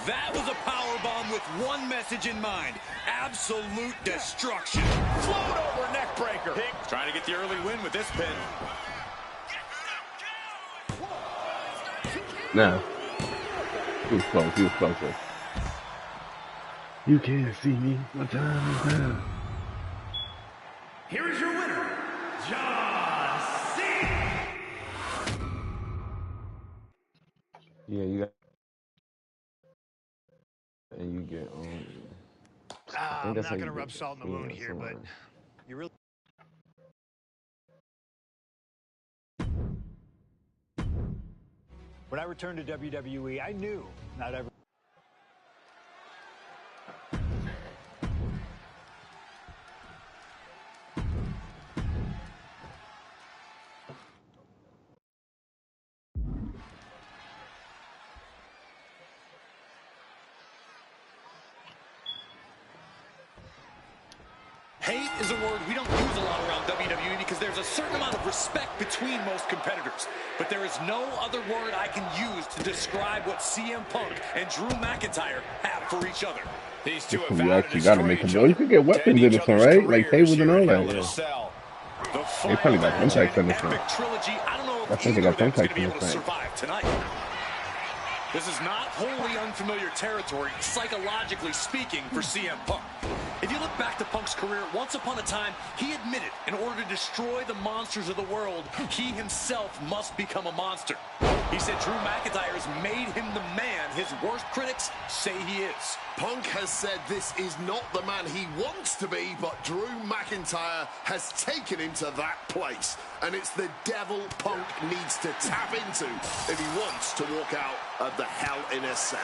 That was a powerbomb with one message in mind. Absolute destruction. Float over neck breaker. Trying to get the early win with this pin. Now, he was close. He was closer. You can't see me. My time is now. Here is your winner, John Cena. Yeah, you got. And you get I'm not going to rub salt in the wound here, but you really. When I returned to WWE, I knew not every. Hate is a word we don't use a lot around WWE because there's a certain amount of respect between most competitors. But there is no other word I can use to describe what CM Punk and Drew McIntyre have for each other. These two You actually got to make them go. You can get weapons in this one, right? Like tables and all that. Yeah. They probably got thumbtacks in this one. I think they got thumbtacks in this one. This is not wholly unfamiliar territory, psychologically speaking, for CM Punk. If you look back to Punk's career, once upon a time, he admitted in order to destroy the monsters of the world, he himself must become a monster. He said Drew McIntyre has made him the man his worst critics say he is. Punk has said this is not the man he wants to be, but Drew McIntyre has taken him to that place. And it's the devil Punk needs to tap into if he wants to walk out of the Hell in a Cell.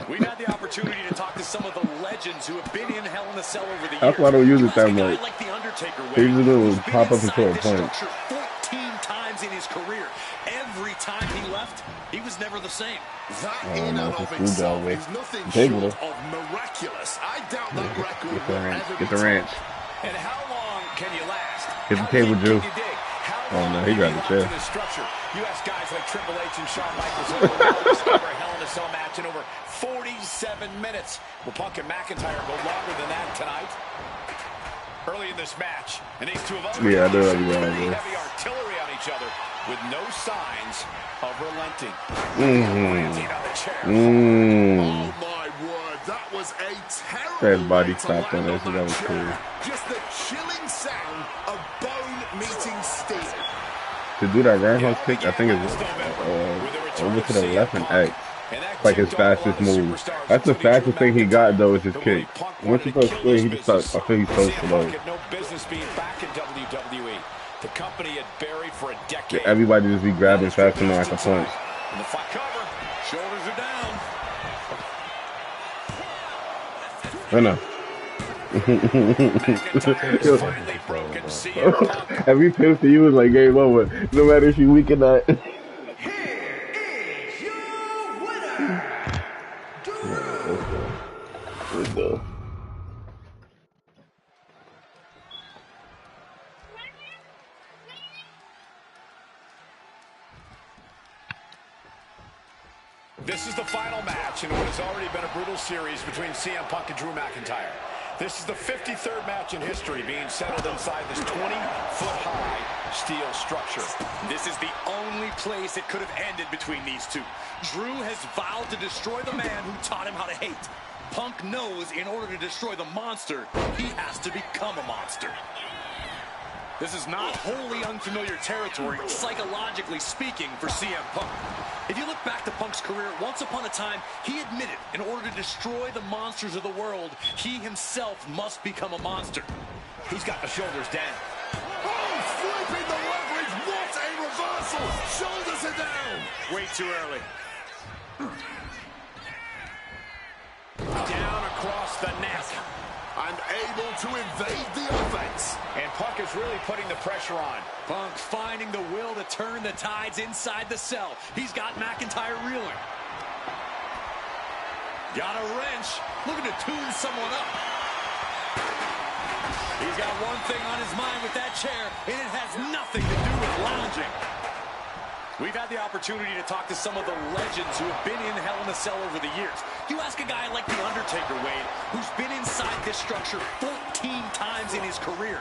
We've had the opportunity to talk to some of the legends who have been in Hell in a Cell over the years. That's why I don't use it that much. Like the Undertaker, they usually do pop up until a point. 14 times in his career. Every time he left, he was never the same. That in and of itself is nothing short of miraculous. I doubt that record will ever be Get the ranch. And how long can you last? Get the table, Drew. Oh no, he got the chair. U.S. guys like Triple H and Shawn Michaels over a Hell in a Cell match in over 47 minutes. Will Punk and McIntyre go longer than that tonight? Early in this match, and these two of us I do like heavy artillery on each other with no signs of relenting. Oh my word, that was a terrible That body stopped on this, so that was cool. Just the chilling sound of bone meeting steel. To do that roundhouse kick, I think it's over to the left and X. Like his fastest move. That's the fastest thing he got though is his kick. Once he goes split, he just starts. I feel he's so slow. No business being back in WWE. The company had buried for a decade. Everybody just be grabbing faster than I can punch. And the front cover. Shoulders are down. I know. Every pin for you was like game over. No matter if you weak or not. Let's go. This is the final match in what has already been a brutal series between CM Punk and Drew McIntyre. This is the 53rd match in history being settled inside this 20-foot-high steel structure. This is the only place it could have ended between these two. Drew has vowed to destroy the man who taught him how to hate. Punk knows in order to destroy the monster, he has to become a monster. This is not wholly unfamiliar territory, psychologically speaking, for CM Punk. If you look back to Punk's career, once upon a time, he admitted in order to destroy the monsters of the world, he himself must become a monster. He's got the shoulders down. Oh, flipping the leverage. What a reversal. Shoulders are down. Way too early. Down across the neck. And able to evade the offense. And Punk is really putting the pressure on. Punk finding the will to turn the tides inside the cell. He's got McIntyre reeling. Got a wrench. Looking to tune someone up. He's got one thing on his mind with that chair, and it has nothing to do with lounging. We've had the opportunity to talk to some of the legends who have been in Hell in a Cell over the years. You ask a guy like The Undertaker, Wade, who's been inside this structure 14 times in his career.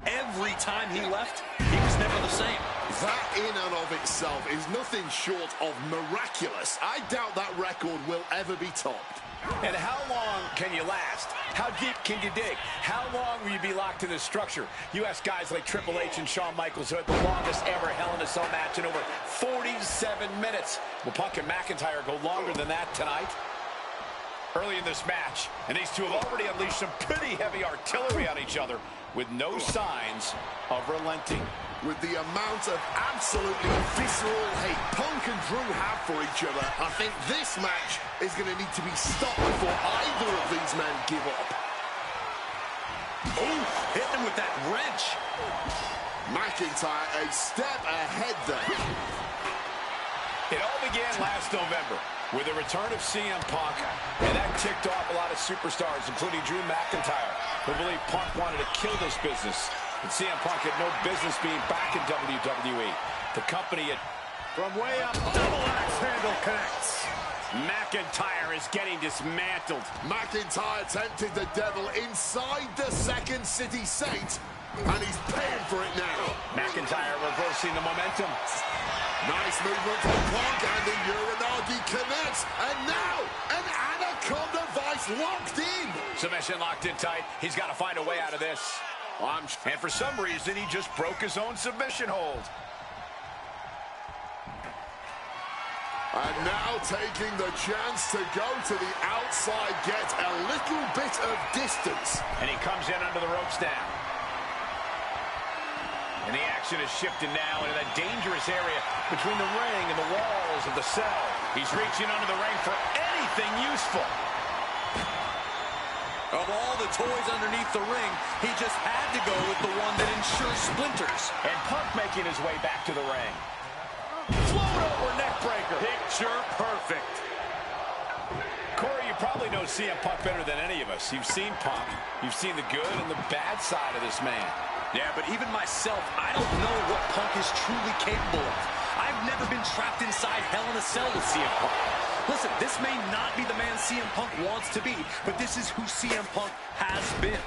Every time he left, he was never the same. That in and of itself is nothing short of miraculous. I doubt that record will ever be topped. And how long can you last? How deep can you dig? How long will you be locked in this structure? You ask guys like Triple H and Shawn Michaels, who had the longest ever Hell in a Cell match in over 47 minutes. Will Punk and McIntyre go longer than that tonight? Early in this match, and these two have already unleashed some pretty heavy artillery on each other with no signs of relenting. With the amount of absolutely visceral hate Punk and Drew have for each other, I think this match is going to need to be stopped before either of these men give up. Oh, hit him with that wrench. McIntyre a step ahead there. It all began last November with the return of CM Punk, and that ticked off a lot of superstars, including Drew McIntyre, who believed Punk wanted to kill this business. And CM Punk had no business being back in WWE. The company had... From way up, double axe handle connects. McIntyre is getting dismantled. McIntyre tempted the devil inside the Second City Saint, and he's paying for it now. McIntyre reversing the momentum. Nice movement from Punk, and the Uranagi connects. And now, an Anaconda Vice locked in. Submission locked in tight. He's got to find a way out of this. And for some reason, he just broke his own submission hold. And now taking the chance to go to the outside, get a little bit of distance. And he comes in under the ropes now. And the action is shifted now into that dangerous area between the ring and the walls of the cell. He's reaching under the ring for anything useful. Of all the toys underneath the ring, he just had to go with the one that ensures splinters. And Punk making his way back to the ring. Float over neck breaker. Picture perfect. Corey, you probably know CM Punk better than any of us. You've seen Punk. You've seen the good and the bad side of this man. Yeah, but even myself, I don't know what Punk is truly capable of. I've never been trapped inside Hell in a Cell with CM Punk. Listen, this may not be the man CM Punk wants to be, but this is who CM Punk has been.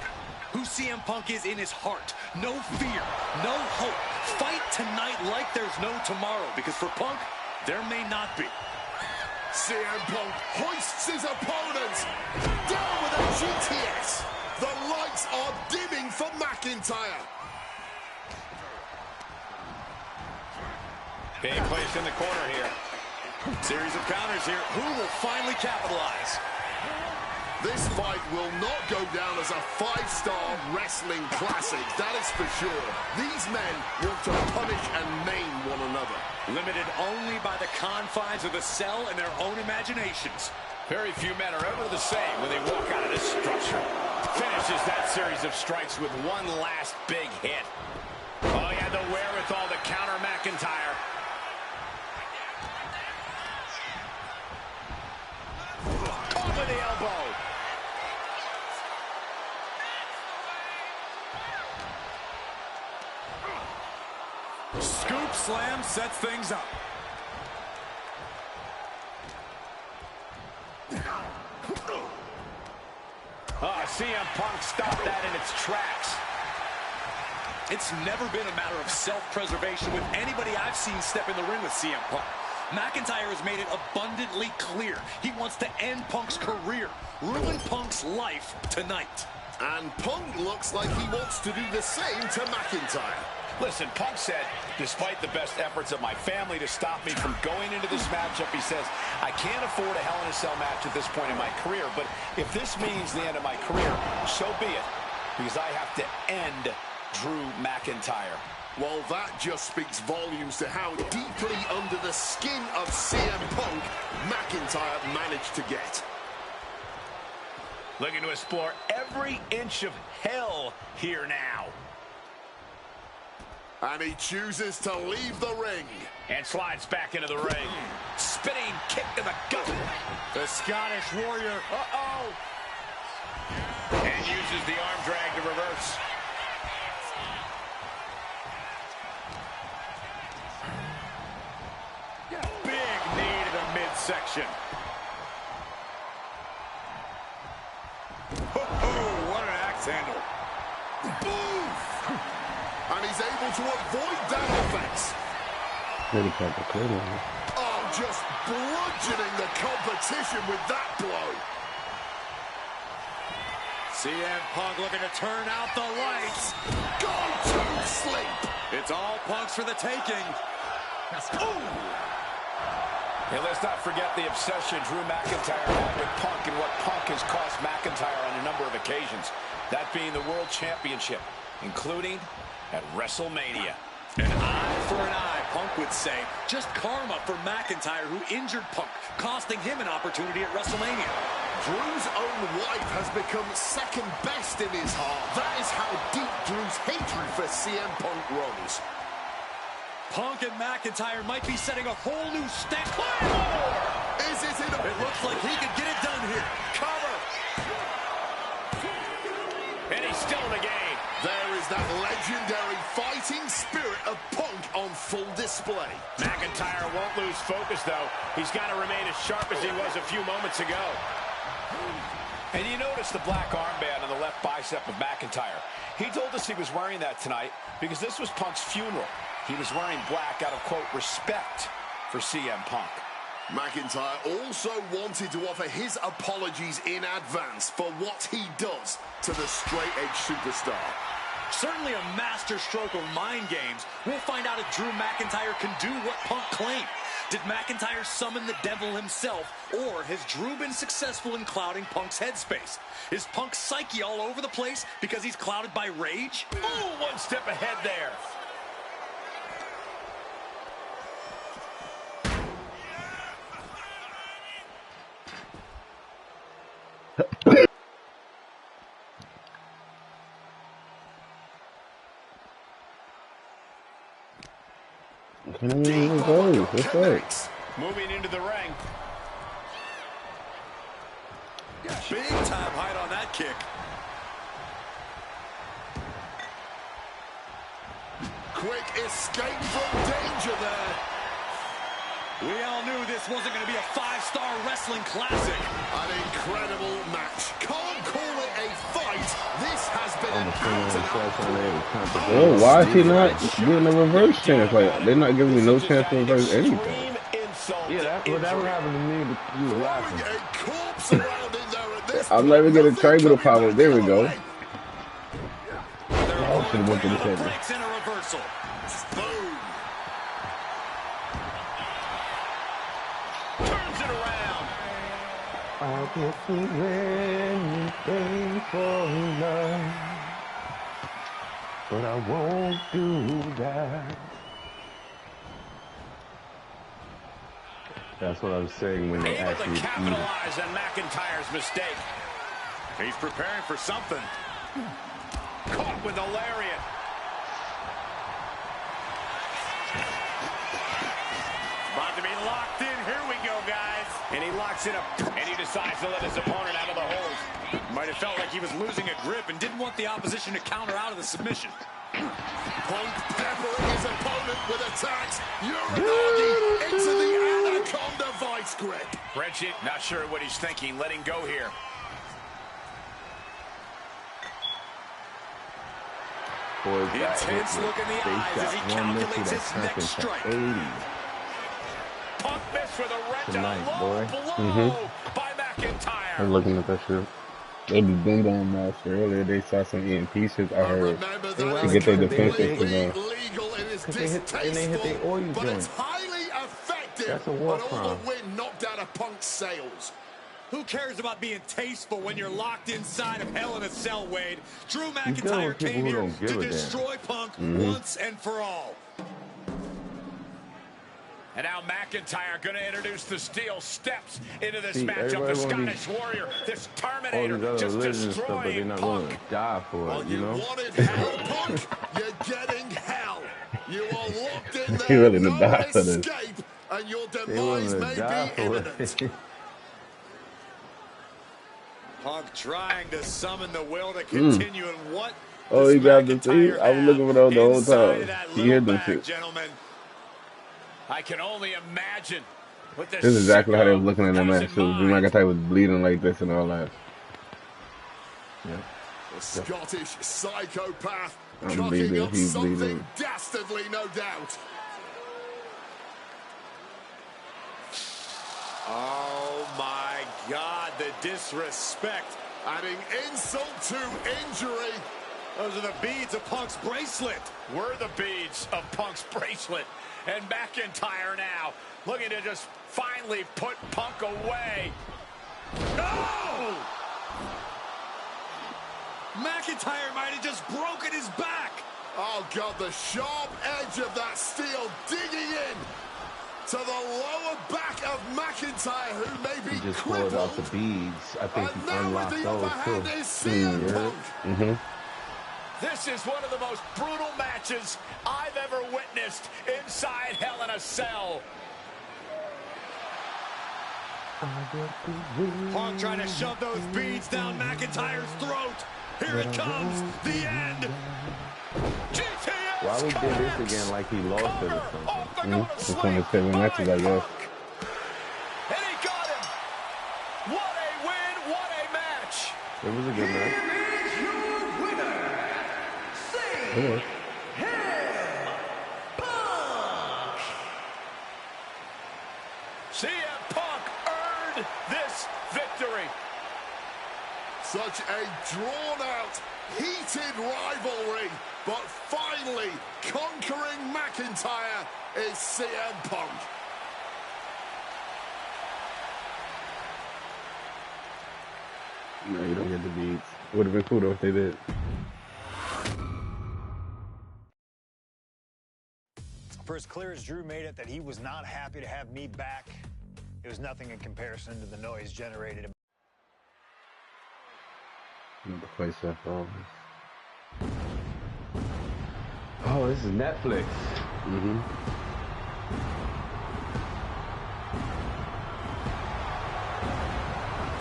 Who CM Punk is in his heart. No fear, no hope. Fight tonight like there's no tomorrow, because for Punk, there may not be. CM Punk hoists his opponent down with a GTS. The lights are dimming for McIntyre. Being placed in the corner here. Series of counters here. Who will finally capitalize? This fight will not go down as a 5-star wrestling classic, that is for sure. These men want to punish and maim one another. Limited only by the confines of the cell and their own imaginations. Very few men are ever the same when they walk out of this structure. Finishes that series of strikes with one last big hit. Oh, he had the wherewithal to counter McIntyre. Scoop slam sets things up. CM Punk stopped that in its tracks. It's never been a matter of self-preservation with anybody I've seen step in the ring with CM Punk. McIntyre has made it abundantly clear he wants to end Punk's career, ruin Punk's life tonight. And Punk looks like he wants to do the same to McIntyre. Listen, Punk said, despite the best efforts of my family to stop me from going into this matchup, he says, I can't afford a Hell in a Cell match at this point in my career, but if this means the end of my career, so be it, because I have to end Drew McIntyre. Well, that just speaks volumes to how deeply under the skin of CM Punk McIntyre managed to get. Looking to explore every inch of hell here now. And he chooses to leave the ring. And slides back into the ring. Spinning kick to the gut. The Scottish Warrior. Uh-oh. And uses the arm drag to reverse. Big knee to the midsection. What an axe handle. Oof. And he's able to avoid that offense. Really can't be clear on it. Oh, just bludgeoning the competition with that blow. CM Punk looking to turn out the lights. Go to sleep. It's all Punk's for the taking. Ooh. Hey, let's not forget the obsession Drew McIntyre had with Punk and what Punk has cost McIntyre on a number of occasions. That being the World Championship, including at WrestleMania. An eye for an eye, Punk would say. Just karma for McIntyre, who injured Punk, costing him an opportunity at WrestleMania. Drew's own wife has become second best in his heart. That is how deep Drew's hatred for CM Punk runs. Punk and McIntyre might be setting a whole new step. Is it in a... It looks like he could get it done here. Cover. And he's still in the game. There is that legendary fighting spirit of Punk on full display. McIntyre won't lose focus, though. He's got to remain as sharp as he was a few moments ago. And you notice the black armband on the left bicep of McIntyre. He told us he was wearing that tonight because this was Punk's funeral. He was wearing black out of, quote, respect for CM Punk. McIntyre also wanted to offer his apologies in advance for what he does to the straight-edge superstar. Certainly a master stroke of mind games. We'll find out if Drew McIntyre can do what Punk claimed. Did McIntyre summon the devil himself, or has Drew been successful in clouding Punk's headspace? Is Punk's psyche all over the place because he's clouded by rage? Oh, one step ahead there. Moving into the ring. Big time height on that kick. Quick escape from danger there. We all knew this wasn't going to be a five-star wrestling classic. An incredible match. Can't call it a fight. This has been an out-and-out. Oh, why is he not getting a reverse chance? Like, they're not giving me no chance to reverse anything. Yeah, that would happen to me, but you were laughing. I'll never get a triangle power. There we go. Oh, should have went to the center. Breaks in a reversal. Boom. Turns it around. I'll get anything for love, but I won't do that. That's what I was saying when they actually able to capitalize on McIntyre's mistake. He's preparing for something. Caught with a lariat. About to be locked in. Here we go, guys. And he locks it up. And he decides to let his opponent out of the hold. Might have felt like he was losing a grip and didn't want the opposition to counter out of the submission. Punk peppering his opponent with attacks. Uranagi into the Anaconda vice grip. Reggie, not sure what he's thinking, letting go here. Intense look in the eyes as he calculates his next strike. Punk missed with a red Tonight, low blow by McIntyre. I'm looking at that shit. They be been on match earlier. They saw some EMP shit. I heard to get their defenses. Illegal, it is distasteful, and they hit their oil but joint. it's highly effective. That's a war but all crime. the win knocked out of Punk's sails. Who cares about being tasteful when you're locked inside of Hell in a Cell, Wade? Drew McIntyre came here to destroy Punk once and for all. And now McIntyre going to introduce the steel steps into this matchup. The Scottish Warrior, this Terminator, just destroying Punk. Die for it, you know? You wanted hell, Punk? You're getting hell. You are locked in there. He really No died for this. escape, and your demise may be imminent. Punk trying to summon the will to continue and what? Oh, he grabbed the teeth. I was looking for those the whole time. He hit them shit. Gentlemen. I can only imagine what This is exactly how they were looking at that match too. Drew McIntyre was bleeding like this and all that. Yeah. The Scottish psychopath I'm cooking bleeding. up He's something bleeding. dastardly, no doubt. Oh my God, the disrespect. Adding insult to injury. Those are the beads of Punk's bracelet. Were the beads of Punk's bracelet. And McIntyre now looking to just finally put Punk away. No! McIntyre might have just broken his back. Oh God, the sharp edge of that steel digging in to the lower back of McIntyre, who may be He just pulled out the crippled. beads. I think And he now with unlocked the upper those hand too. is CM Punk. This is one of the most brutal matches I've ever witnessed inside Hell in a Cell. Punk trying to shove those beads down McIntyre's throat. Here it comes, the end. GTS Why we did this again like he lost it or something? It's one of his favorite matches, I guess. And he got him. What a win, what a match. It was a good match. It was. CM Punk earned this victory. Such a drawn-out, heated rivalry, but finally conquering McIntyre is CM Punk. No, you don't get the beats. Would have been cool though if they did. For as clear as Drew made it that he was not happy to have me back, it was nothing in comparison to the noise generated. The place that falls. Oh, this is Netflix.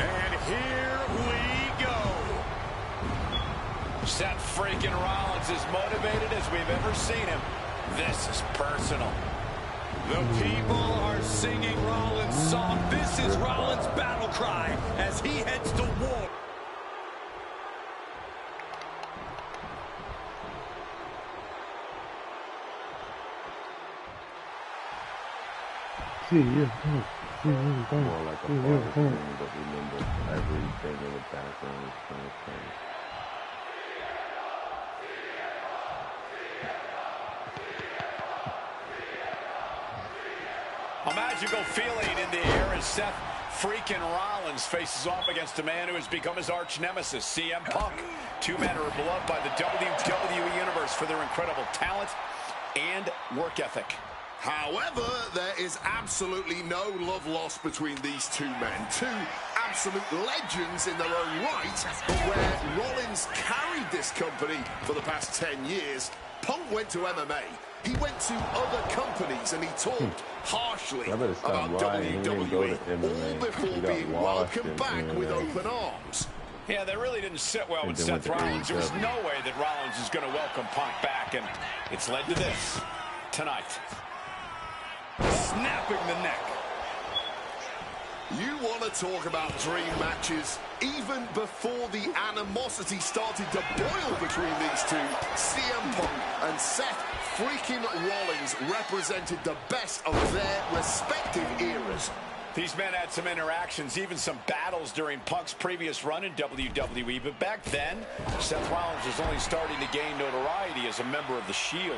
And here we go. Seth freaking Rollins is motivated as we've ever seen him. This is personal. The people are singing Rollins' song. This is Rollins' battle cry as he heads to war. More like a father thing, but remember everything in the background is kind of funny. A magical feeling in the air as Seth freaking Rollins faces off against a man who has become his arch nemesis, CM Punk. Two men are beloved by the WWE Universe for their incredible talent and work ethic. However, there is absolutely no love lost between these two men. Two absolute legends in their own right, but where Rollins carried this company for the past 10 years, Punk went to MMA. He went to other companies and he talked harshly about WWE, all before being welcomed back with open arms. Yeah, that really didn't sit well with Seth Rollins. There was no way that Rollins is going to welcome Punk back, and it's led to this. tonight. Snapping the neck. You want to talk about dream matches? Even before the animosity started to boil between these two, CM Punk and Seth freaking Rollins represented the best of their respective eras. These men had some interactions, even some battles during Punk's previous run in WWE, but back then, Seth Rollins was only starting to gain notoriety as a member of the Shield.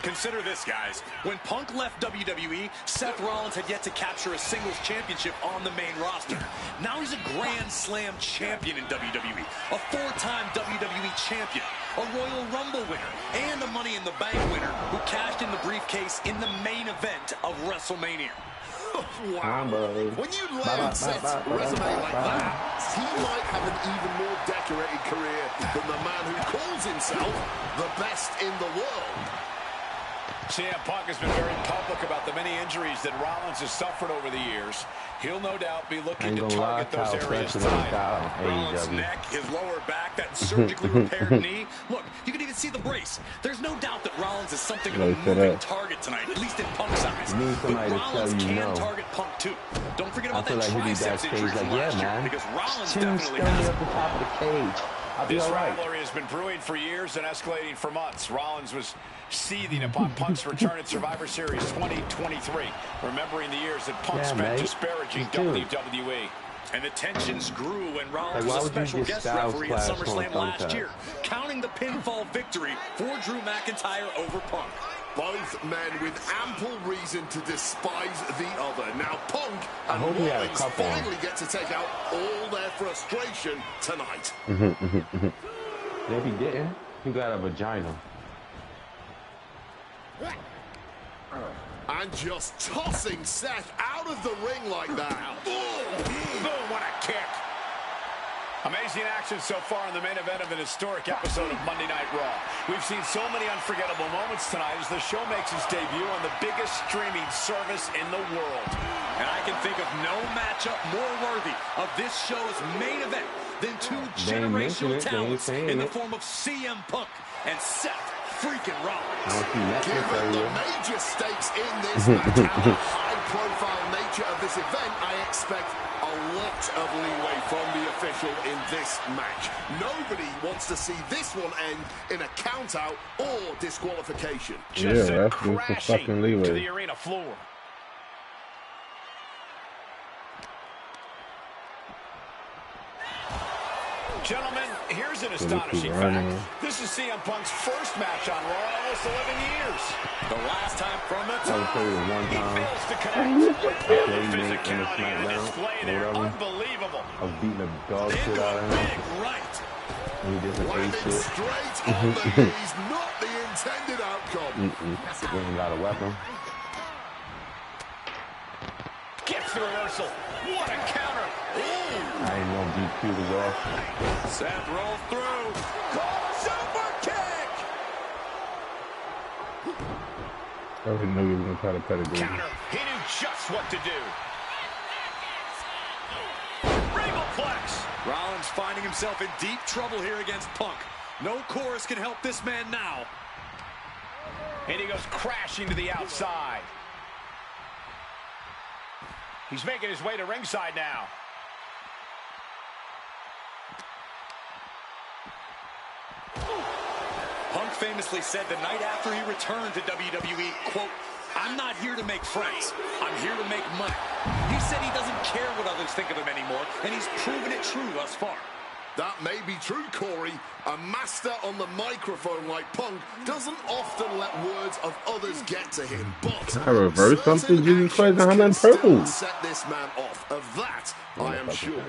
Consider this, guys. When Punk left WWE, Seth Rollins had yet to capture a singles championship on the main roster. Now he's a Grand Slam champion in WWE, a four-time WWE champion, a Royal Rumble winner, and a Money in the Bank winner who cashed in the briefcase in the main event of WrestleMania. Wow. When you lay Seth's resume like that, he might have an even more decorated career than the man who calls himself the best in the world. CM Punk has been very public about the many injuries that Rollins has suffered over the years. He'll no doubt be looking to target those areas tonight. Rollins' neck, his lower back, that surgically repaired knee. Look, you can even see the brace. There's no doubt that Rollins is something of a moving target tonight, at least in Punk's eyes. But Rollins can target Punk too. Don't forget about that triceps injury from last year, because Rollins definitely has it. At the top of the cage. This rivalry has been brewing for years and escalating for months. Rollins was seething upon Punk's return at Survivor Series 2023, remembering the years that Punk spent disparaging WWE. And the tensions grew when Rollins was a special guest referee at SummerSlam last year, counting the pinfall victory for Drew McIntyre over Punk. Both men with ample reason to despise the other. Now Punk and Rollins finally get to take out all their frustration tonight. If he didn't, he got a vagina. And just tossing Seth out of the ring like that. Boom, what a kick. Amazing action so far in the main event of an historic episode of Monday Night Raw. We've seen so many unforgettable moments tonight as the show makes its debut on the biggest streaming service in the world. And I can think of no matchup more worthy of this show's main event than two generational talents in the form of CM Punk and Seth freaking Rollins. Given the major stakes in this match and the high-profile nature of this event, I expect a lot of leeway from the official in this match. Nobody wants to see this one end in a count-out or disqualification. Just yeah, that's crashing fucking leeway to the arena floor. Gentlemen, here's an astonishing fact. This is CM Punk's first match on Raw in almost 11 years. The last time from the top. He fails to connect with the physicality and the display there. Unbelievable. I was beating the dog shit out of him. Big right. And he did some ace Landing shit. straight on the knees, not the intended outcome. He ain't got a weapon. Gets the reversal. What a counter. I ain't no DQ to go. Seth rolls through. Crossover kick. I didn't know he was going to try to pedigree. Counter. He knew just what to do. Regalplex. Rollins finding himself in deep trouble here against Punk. No chorus can help this man now. And he goes crashing to the outside. He's making his way to ringside now. Punk famously said the night after he returned to WWE, quote, "I'm not here to make friends. I'm here to make money." He said he doesn't care what others think of him anymore, and he's proven it true thus far. That may be true, Corey. A master on the microphone like Punk doesn't often let words of others get to him, but I reversed something, Jesus Christ, I'm in purple. Set this man off. Of that, I am sure.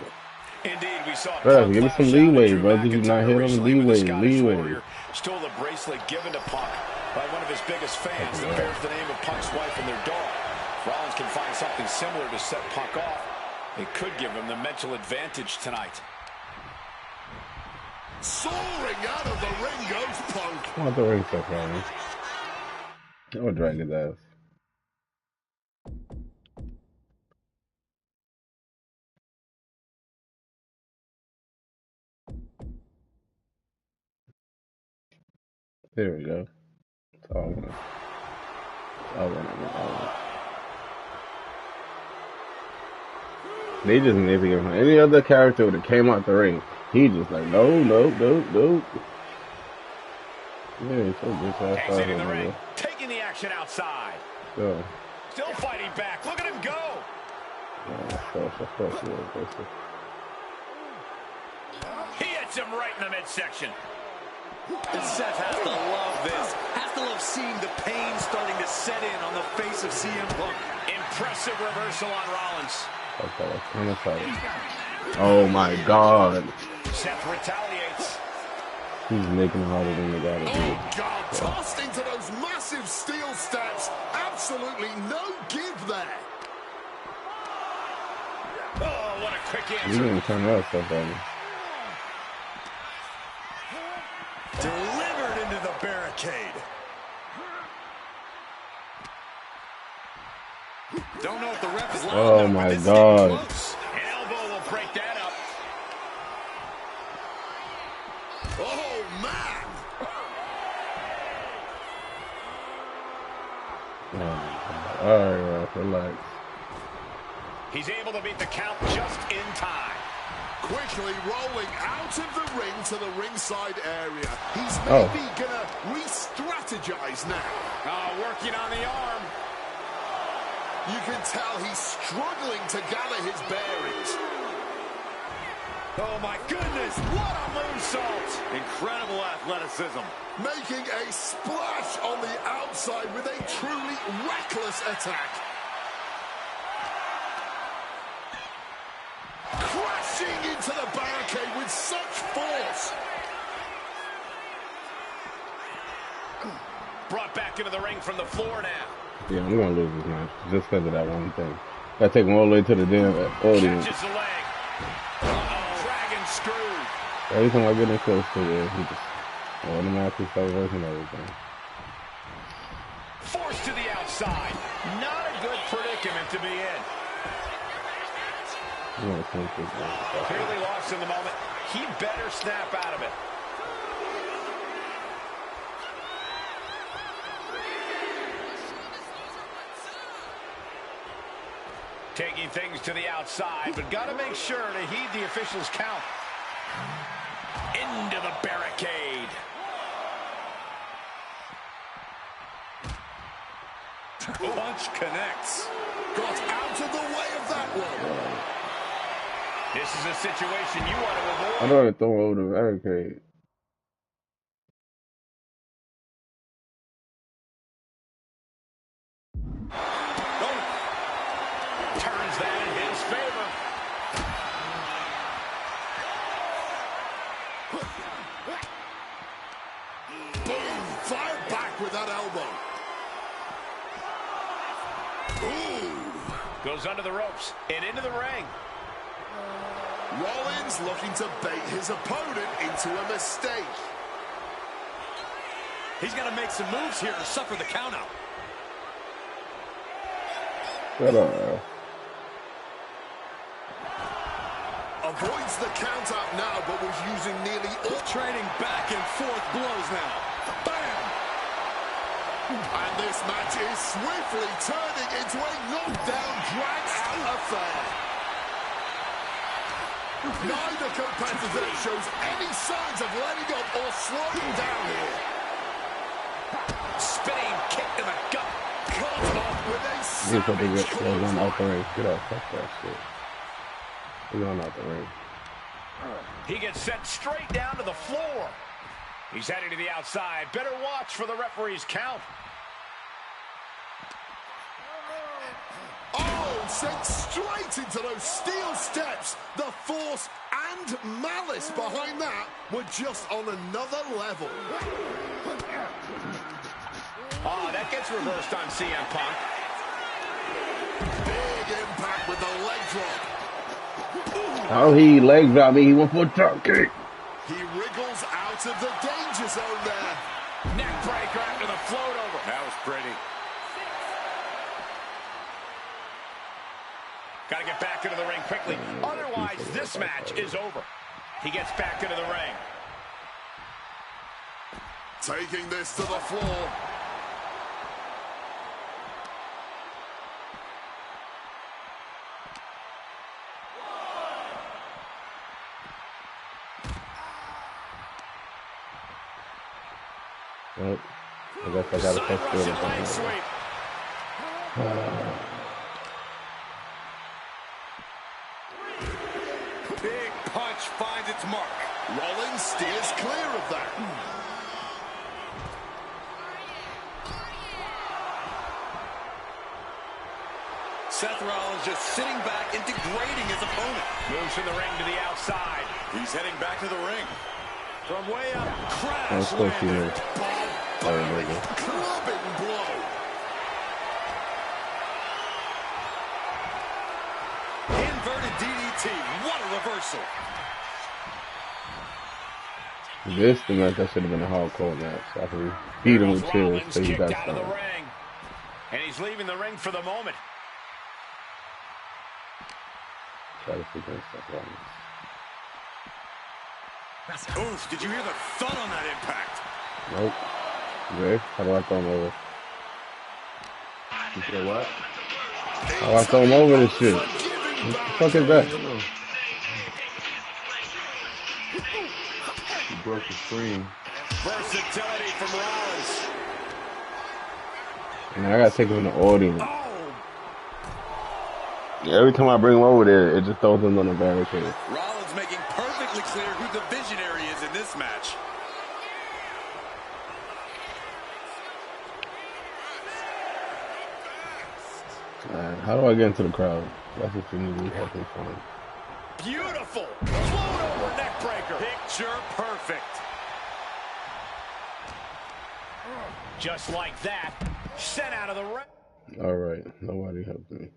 Indeed, we saw Bro, Punk give me some lash out leeway, at Drew bro. Did you not McIntyre hit him? recently when the Leeway, Scottish leeway. Warrior stole the bracelet given to Punk by one of his biggest fans that bears the name of Punk's wife and their dog. If Rollins can find something similar to set Punk off, it could give him the mental advantage tonight. Soaring out of the ring goes Punk. I want the ring stuff, man. I'm gonna drag his ass. There we go. That's all I'm gonna. They just need to give him any other character that came out the ring. He just like, no. Yeah, so good. Exiting the ring, taking the action outside. Go. Still fighting back. Look at him go. He hits him right in the midsection. Seth has to love this. Has to love seeing the pain starting to set in on the face of CM Punk. Impressive reversal on Rollins. Oh my God. Seth retaliates. He's making it harder than they got to do. Oh God, tossed into those massive steel steps. Absolutely no give there. Oh, what a quick You answer. didn't turn that stuff on me. Delivered into the barricade. Don't know if the ref is loud Oh enough, my but this God. is close. An elbow will break that up. Oh man. Alright, relax. He's able to beat the count just in time. Quickly rolling out of the ring to the ringside area. He's maybe gonna re-strategize now. Oh, working on the arm. You can tell he's struggling to gather his bearings. Oh my goodness, what a moonsault! Incredible athleticism. Making a splash on the outside with a truly reckless attack. Crashing into the barricade with such force. Brought back into the ring from the floor now. Yeah, I'm gonna lose this match just because of that one thing. Gotta take him all the way to the damn audience. Catches the leg. Uh-oh, dragon screw. Every time I get in close to it, he just automatically start working everything. Forced to the outside. Not a good predicament to be in. I'm gonna take this one. Clearly lost in the moment. He better snap out of it. Taking things to the outside, but got to make sure to heed the official's count. Into the barricade. Punch connects. Got out of the way of that one. This is a situation you want to avoid. I know they throw over the barricade. Turns that in his favor. Boom! Fired back with that elbow. Ooh! Goes under the ropes and into the ring. Rollins looking to bait his opponent into a mistake. He's got to make some moves here to suffer the countout. Shut up. Avoids the countout now, but was using nearly all... Trading back and forth blows now. Bam! And this match is swiftly turning into a knockdown, drag-out affair. Neither competitor shows any signs of letting up or slowing down here. Spinning kick to the gut. Cut off with a He's about to savage get going out the clothesline. ring. Get off, fuck that shit. We're going out the ring. He gets sent straight down to the floor. He's heading to the outside. Better watch for the referee's count. Oh, sent straight into those steel steps. The force and malice behind that were just on another level. Oh, that gets reversed on CM Punk. Big impact with the leg drop. Oh, he leg dropped me. He went for a drop kick. He wriggles out of the danger zone there. Neck breaker after the float over. That was pretty. Got to get back into the ring quickly. Otherwise, this match is over. He gets back into the ring. Taking this to the floor. Oh, I guess I got a touch for it. Big punch finds its mark. Rollins steers clear of that. Seth Rollins just sitting back and degrading his opponent. Moves from the ring to the outside. He's heading back to the ring. From way up, crash Of course he landed. is. Clubbing blow. Inverted DDT. What a reversal. This the match that should have been a hardcore match. I could beat him with chairs Rollins so he kicked got out of the started. ring. And he's leaving the ring for the moment. Try to figure stuff out. Oof, did you hear the thud on that impact? Nope. Good. How do I throw him over? You said what? How do I throw him over this shit? What the fuck is that? You broke the screen. Versatility from Rollins. And I gotta take him in the audience. Oh, Yeah, every time I bring him over there, it just throws him on the barricade. Rollins making perfectly clear who the visionary is in this match. How do I get into the crowd? That's what you need to be having fun. beautiful. Float over neck breaker. Picture perfect. Just like that, sent out of the ring. All right, nobody helped me.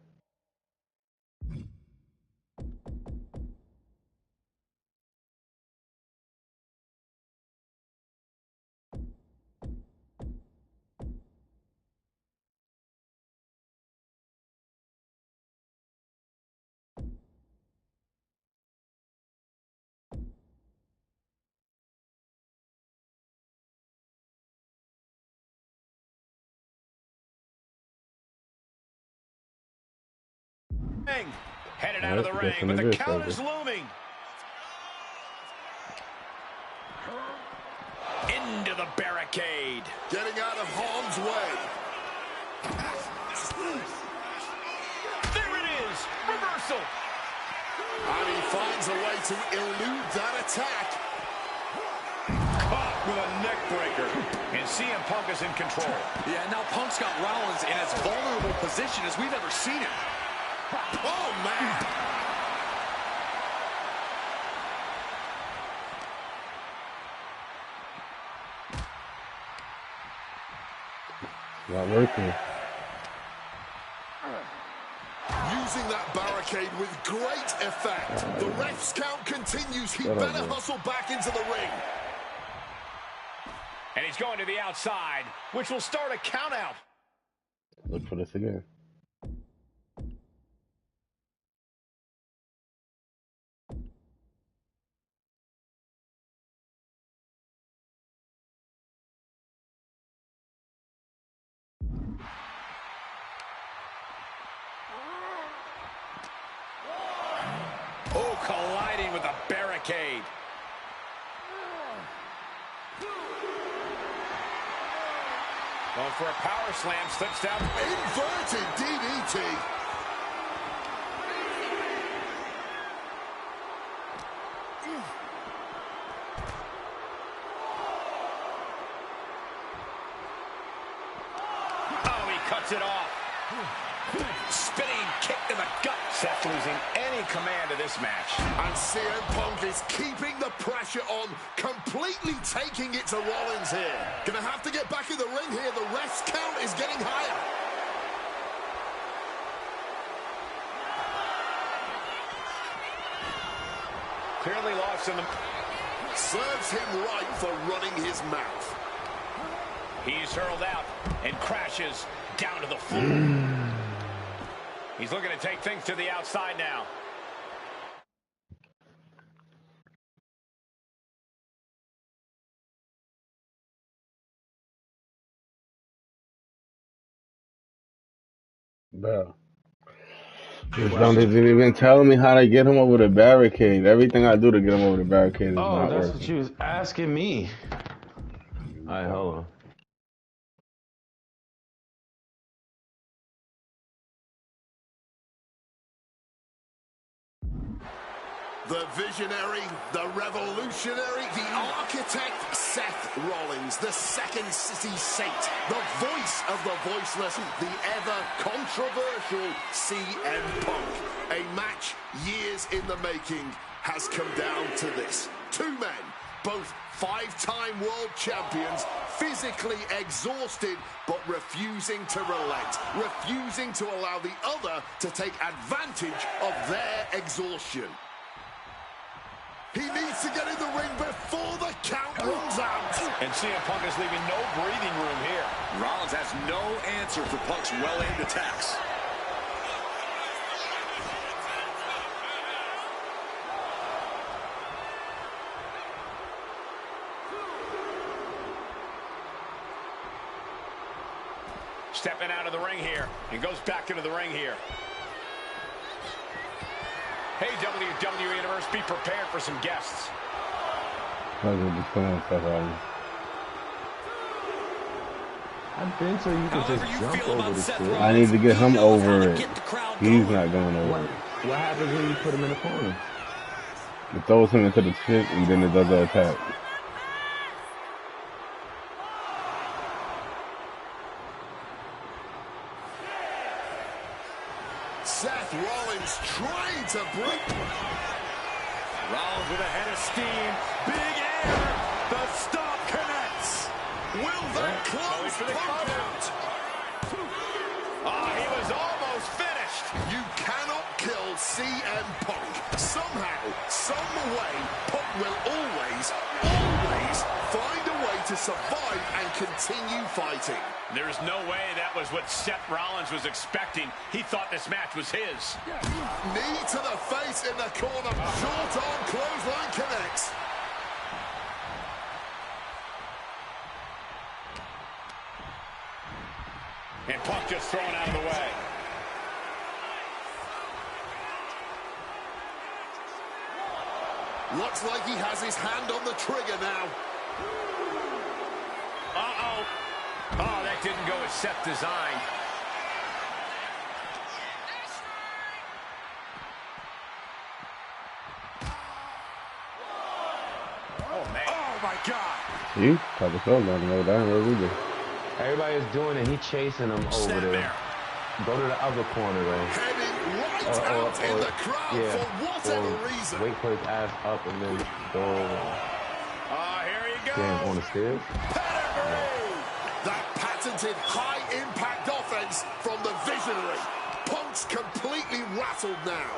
Headed out of the ring, but the counter's looming. Into the barricade. Getting out of harm's way. There it is. Reversal. And he finds a way to elude that attack. Caught with a neck breaker. And CM Punk is in control. Yeah, now Punk's got Rollins in as vulnerable position as we've ever seen him. Oh, man. Not working. Using that barricade with great effect. The ref's count continues. He better hustle back into the ring. And he's going to the outside, which will start a count out. Look for this again. Oh, colliding with a barricade. Going for a power slam, slips down. Inverted DDT. Oh, he cuts it off. Spinning kick to the gut. Seth losing any command of this match. And CM Punk is keeping the pressure on, completely taking it to Rollins here. Gonna have to get back in the ring here. The ref's count is getting higher. Clearly lost in the... Serves him right for running his mouth. He's hurled out and crashes down to the floor. He's looking to take things to the outside now. Bro. This dumb didn't even tell me how to get him over the barricade. Everything I do to get him over the barricade is not That's working. what you was asking me. All right, hold on. The visionary, the revolutionary, the architect, Seth Rollins, the second city saint, the voice of the voiceless, the ever-controversial CM Punk. A match years in the making has come down to this. Two men, both five-time world champions, physically exhausted, but refusing to relent, refusing to allow the other to take advantage of their exhaustion. He needs to get in the ring before the count runs out. And CM Punk is leaving no breathing room here. Rollins has no answer for Punk's well-aimed attacks. Stepping out of the ring here and goes back into the ring here. Hey, WWE Universe, be prepared for some guests. I've been so you can just jump over the shit. I need to get him over it. He's not going over it. What happens when you put him in the corner? It throws him into the shit and then it does the attack. Seth Rollins trying to break. Rollins with a head of steam. Big air. The stomp connects. Will that close Punk out? He was almost finished. You cannot kill CM Punk. Somehow, some way, Punk will always find a way to survive and continue fighting. There's no way that was what Seth Rollins was expecting. He thought this match was his. Knee to the face in the corner. Short arm clothesline connects. And Punk just thrown out of the way. Looks like he has his hand on the trigger now. Uh-oh. Oh, that didn't go as Seth designed. Oh, man. Oh, my God. See? Probably so long to go down where we go. Everybody is doing it. He chasing him over there. Go to the other corner, though. Heading right out in the crowd for whatever reason. Wait for his ass up and then go over. Here he goes. Damn, on the stairs. That patented high-impact offense from the visionary. Punk's completely rattled now.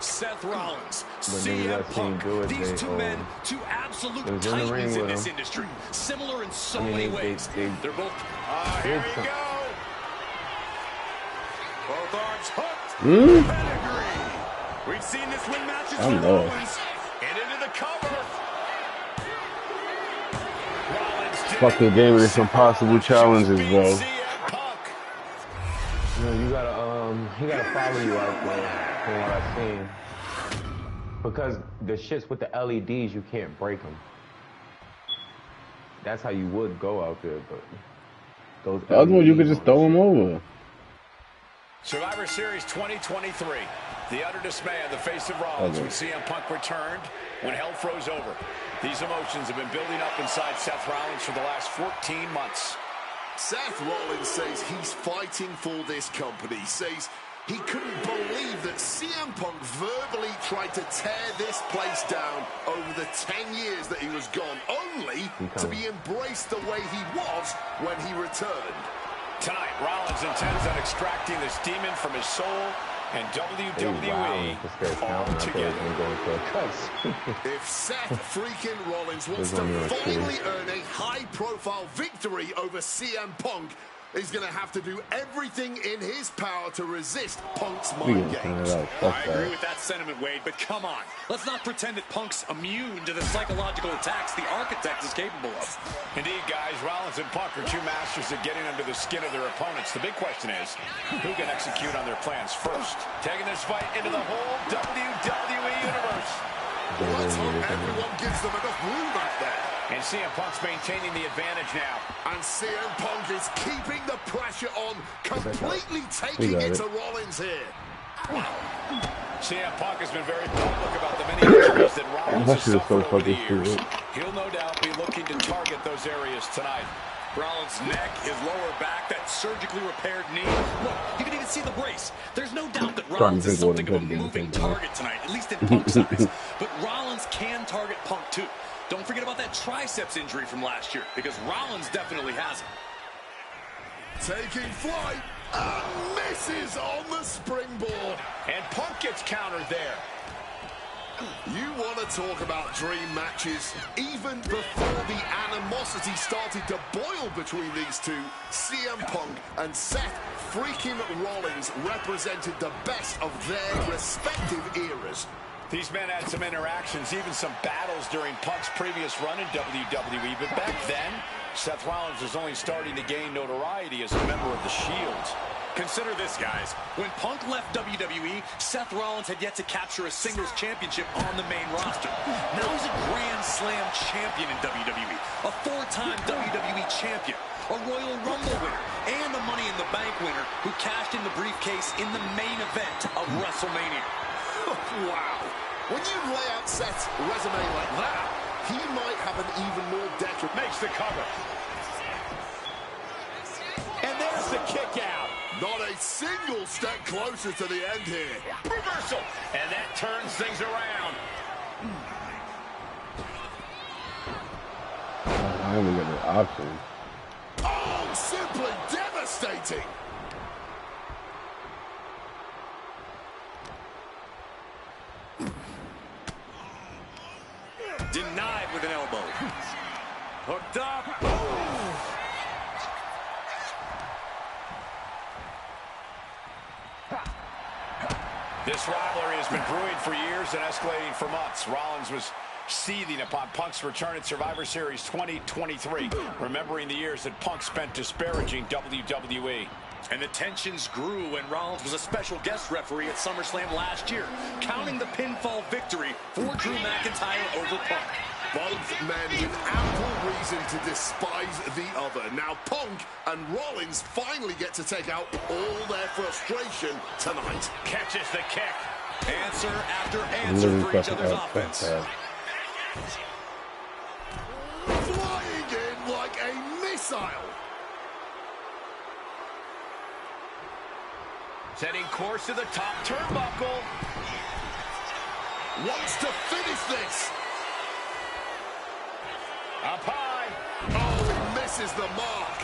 Seth Rollins, CM Punk, these two men, two absolute titans in this him. industry. Similar in so many ways. They're both... Here we go. Both arms hooked. Pedigree. We've seen this win matches with Rollins. And into the cover. Fucking game of this impossible challenges, bro. You know, he gotta follow you out there, from what I've seen. Because the shits with the LEDs, you can't break them. That's how you would go out there, but those the other one you could just throw him over. Survivor Series 2023. The utter dismay on the face of Rollins when CM Punk returned, when hell froze over. These emotions have been building up inside Seth Rollins for the last 14 months. Seth Rollins says he's fighting for this company, says he couldn't believe that CM Punk verbally tried to tear this place down over the 10 years that he was gone, only to be embraced the way he was when he returned. Tonight, Rollins intends on extracting this demon from his soul and WWE all together. If Seth freaking Rollins wants to finally earn a high-profile victory over CM Punk, he's going to have to do everything in his power to resist Punk's mind games. I agree with that sentiment, Wade, but come on. Let's not pretend that Punk's immune to the psychological attacks the architect is capable of. Indeed, guys, Rollins and Punk are two masters at getting under the skin of their opponents. The big question is, who can execute on their plans first? Taking this fight into the whole WWE Universe. Let's hope everyone gives them enough room back there. And CM Punk's maintaining the advantage now. And CM Punk is keeping the pressure on, completely taking it to Rollins here. CM Punk has been very public about the many injuries that Rollins has suffered over the years. He'll no doubt be looking to target those areas tonight. Rollins' neck, his lower back, that surgically repaired knee. Look, you can even see the brace. There's no doubt that Rollins is something of a moving target tonight, at least in Punk's eyes. But Rollins can target Punk too. Don't forget about that triceps injury from last year, because Rollins definitely has it. Taking flight and misses on the springboard. And Punk gets countered there. You want to talk about dream matches? Even before the animosity started to boil between these two, CM Punk and Seth freaking Rollins represented the best of their respective eras. These men had some interactions, even some battles during Punk's previous run in WWE, but back then, Seth Rollins was only starting to gain notoriety as a member of the Shield. Consider this, guys. When Punk left WWE, Seth Rollins had yet to capture a singles championship on the main roster. Now he's a Grand Slam champion in WWE, a four-time WWE champion, a Royal Rumble winner, and a Money in the Bank winner who cashed in the briefcase in the main event of WrestleMania. Wow. When you lay out Seth's resume like that, he might have an even more detriment. Makes the cover. And there's the kick out. Not a single step closer to the end here. Reversal. And that turns things around. I don't even get the option. Oh, simply devastating. Denied with an elbow. Hooked up. This rivalry has been brewing for years and escalating for months. Rollins was seething upon Punk's return at Survivor Series 2023, remembering the years that Punk spent disparaging WWE. And the tensions grew when Rollins was a special guest referee at SummerSlam last year, counting the pinfall victory for Drew McIntyre over Punk. Both men with ample reason to despise the other. Now Punk and Rollins finally get to take out all their frustration tonight. Catches the kick. Answer after answer for each other's offense. Flying in like a missile. Setting course to the top turnbuckle. Wants to finish this. Up high. Oh, he misses the mark.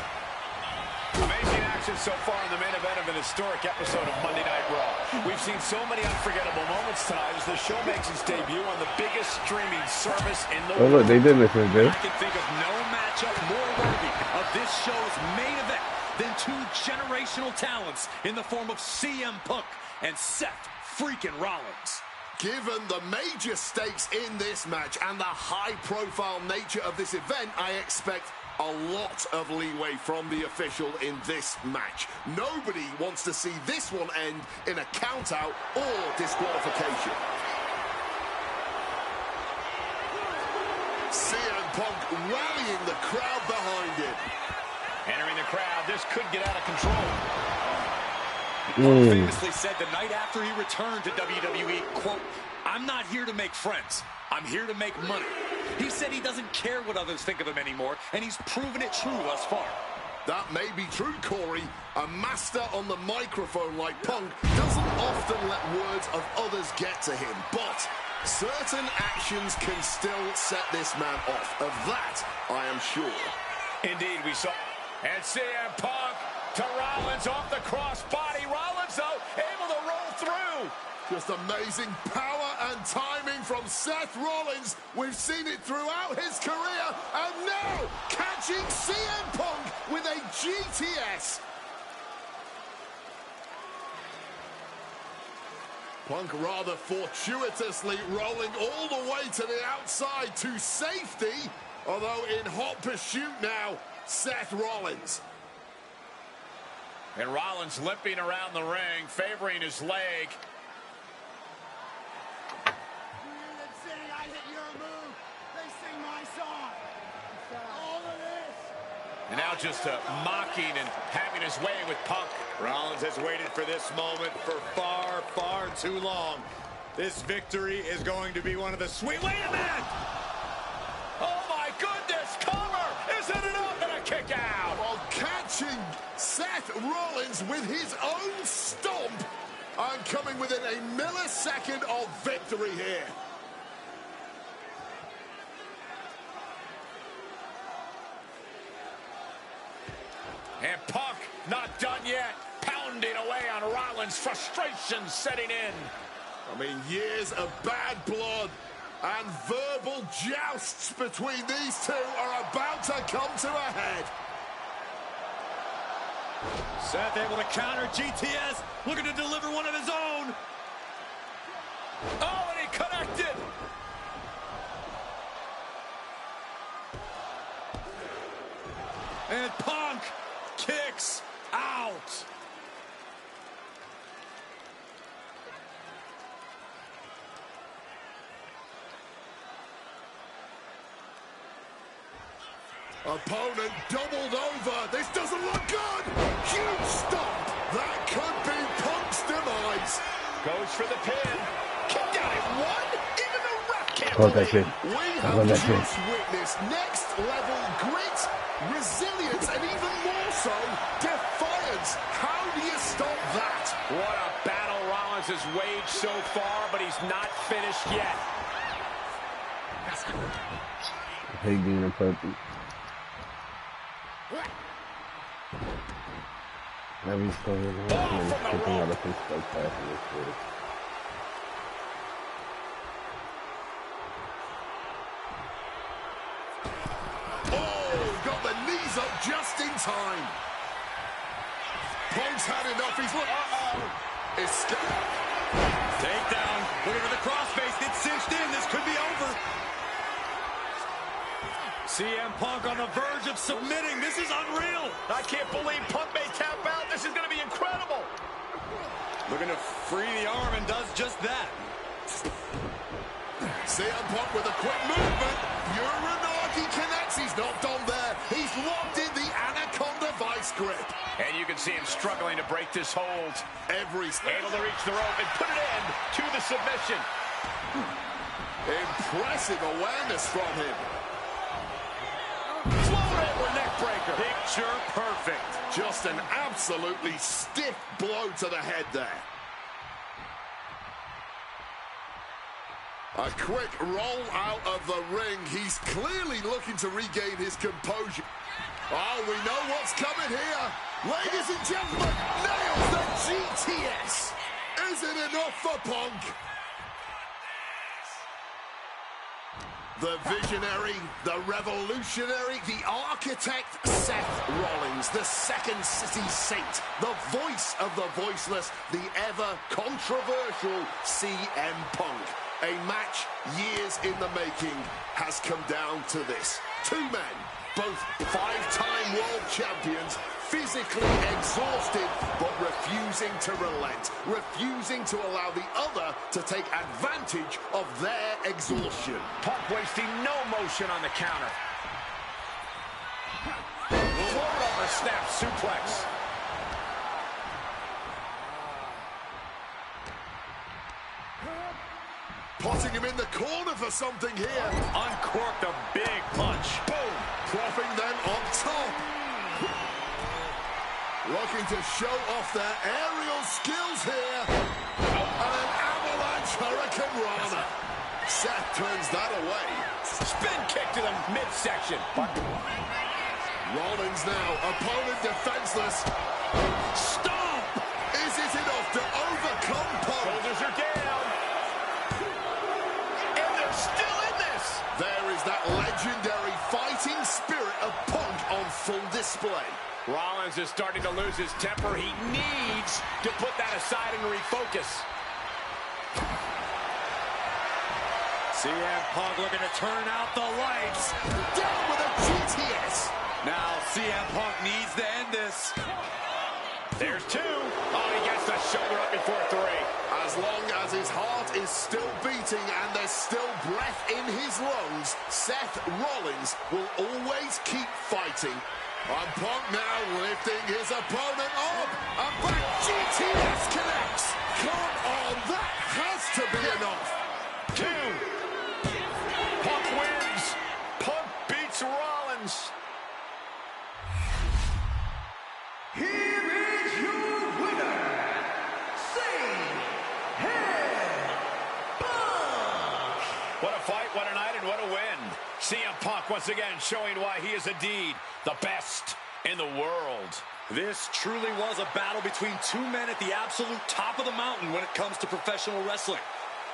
Amazing action so far in the main event of an historic episode of Monday Night Raw. We've seen so many unforgettable moments tonight as the show makes its debut on the biggest streaming service in the world. Oh, look, they did miss it, dude. I can think of no matchup more worthy of this show's main event than two generational talents in the form of CM Punk and Seth freaking Rollins. Given the major stakes in this match and the high-profile nature of this event, I expect a lot of leeway from the official in this match. Nobody wants to see this one end in a count-out or disqualification. CM Punk rallying the crowd behind him. Entering the crowd, this could get out of control. Punk famously said the night after he returned to WWE, quote, "I'm not here to make friends. I'm here to make money." He said he doesn't care what others think of him anymore, and he's proven it true thus far. That may be true, Corey. A master on the microphone like Punk doesn't often let words of others get to him, but certain actions can still set this man off. Of that, I am sure. Indeed, we saw. And CM Punk to Rollins off the crossbody. Rollins, though, able to roll through. Just amazing power and timing from Seth Rollins. We've seen it throughout his career. And now, catching CM Punk with a GTS. Punk rather fortuitously rolling all the way to the outside to safety. Although in hot pursuit now, Seth Rollins. And Rollins limping around the ring, favoring his leg. And now just mocking and having his way with Punk. Rollins has waited for this moment for far, far too long. This victory is going to be one of the sweet... Wait a minute! Oh my goodness, cover! Isn't it up and a kick out? Well, catching Seth Rollins with his own stomp and coming within a millisecond of victory here. And Punk not done yet, pounding away on Rollins, frustration setting in. I mean, years of bad blood and verbal jousts between these two are about to come to a head. Seth able to counter GTS, looking to deliver one of his own. Oh, and he connected. And Punk kicks out. Opponent doubled over. This doesn't look good. Huge stomp. That could be Punk's demise. Goes for the pin. Kicked out at one. Even the ref can't Oh, that's believe. it. We have just witnessed next level grit, resilience, and even more so, defiance. How do you stop that? What a battle Rollins has waged so far, but he's not finished yet. Hey, being a puppy. Every story is taking out of his stuff past this shit. Oh, got the knees up just in time. Punk's had enough. He's escape. Takedown. Looking for the crossface. It's cinched in. This could be over. CM Punk on the verge of submitting. This is unreal. I can't believe Punk may tap out. This is going to be incredible. Looking to free the arm and does just that. CM Punk with a quick movement. Uranagi connects. He's not done there. He's locked in the Anaconda vice grip. And you can see him struggling to break this hold. Every Able to reach the rope and put it in to the submission. impressive awareness from him. Float over neck breaker. Picture perfect. Just an absolutely stiff blow to the head there. A quick roll out of the ring. He's clearly looking to regain his composure. Oh, we know what's coming here. Ladies and gentlemen, nails the GTS. Is it enough for Punk? The visionary, the revolutionary, the architect, Seth Rollins, the second city saint, the voice of the voiceless, the ever-controversial CM Punk. A match years in the making has come down to this. Two men, both five-time world champions, physically exhausted, but refusing to relent, refusing to allow the other to take advantage of their exhaustion. Punk wasting no motion on the counter. Float over snap suplex. Potting him in the corner for something here. Uncorked a big punch. Boom! Plopping them on top. Looking to show off their aerial skills here. And an avalanche hurricane rana. Seth turns that away. Spin kick to the midsection. Rollins now, opponent defenseless. Stomp! Is it enough to overcome Punk? Shoulders are down. And they're still in this. There is that legendary fighting spirit of Punk on full display. Rollins is starting to lose his temper. He needs to put that aside and refocus. CM Punk looking to turn out the lights. Down with a GTS. Now CM Punk needs to end this. There's two. Oh, he gets the shoulder up before three. As long as his heart is still beating and there's still breath in his lungs, Seth Rollins will always keep fighting. And Punk now lifting his opponent up. And back GTS connects. Come on, that has to be enough. once again showing why he is indeed the best in the world. This truly was a battle between two men at the absolute top of the mountain when it comes to professional wrestling.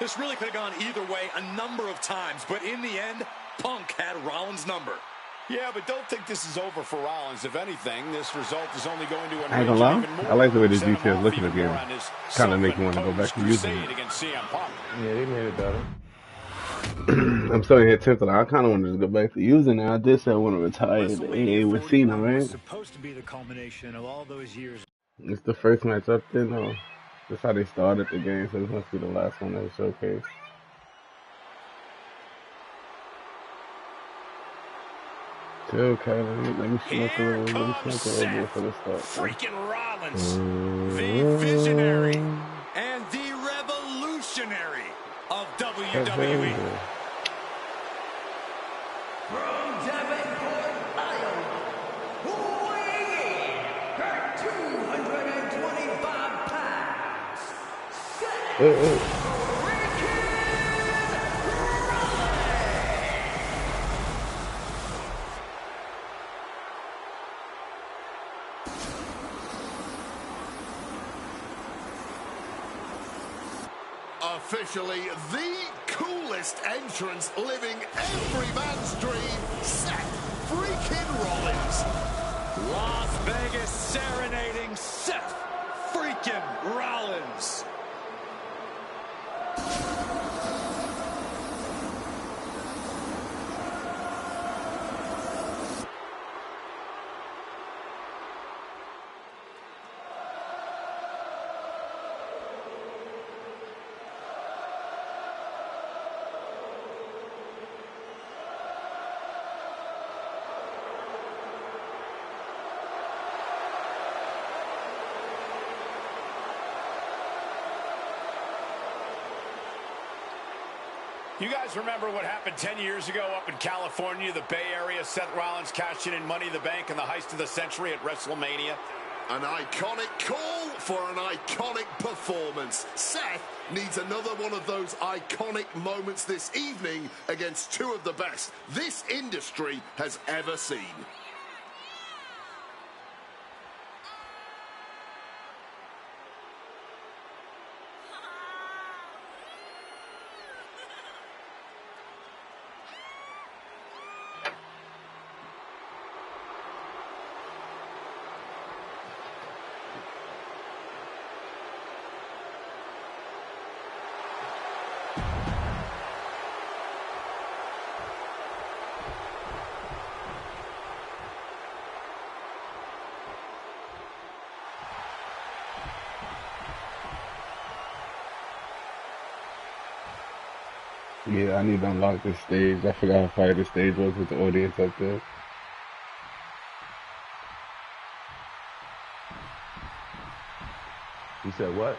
This really could have gone either way a number of times, but in the end, Punk had Rollins' number. Yeah, but don't think this is over for Rollins. If anything, this result is only going to I ain't gonna lie, I like the way the details look at the game. Kind of make me want to go back to using it. Yeah, they made it better. I'm starting to get tempted. I kind of wanted to go back to using it. I did say I want to retire with Cena, right? Supposed to be the culmination of all those years. It's the first match up there, no. That's how they started the game, so this must be the last one that was showcased. Okay, let me smoke a little bit for the start. Freaking Rollins, the visionary and the revolutionary of WWE. From Davenport, Iowa, weighing in at 225 pounds, Officially the coolest entrance living every man's dream, Seth freaking Rollins. Las Vegas serenading Seth freaking Rollins. You guys remember what happened 10 years ago up in California, the Bay Area? Seth Rollins cashing in Money in the Bank in the heist of the century at WrestleMania. An iconic call for an iconic performance. Seth needs another one of those iconic moments this evening against two of the best this industry has ever seen. Yeah, I need to unlock this stage. I forgot how far the stage was with the audience up there. You said what?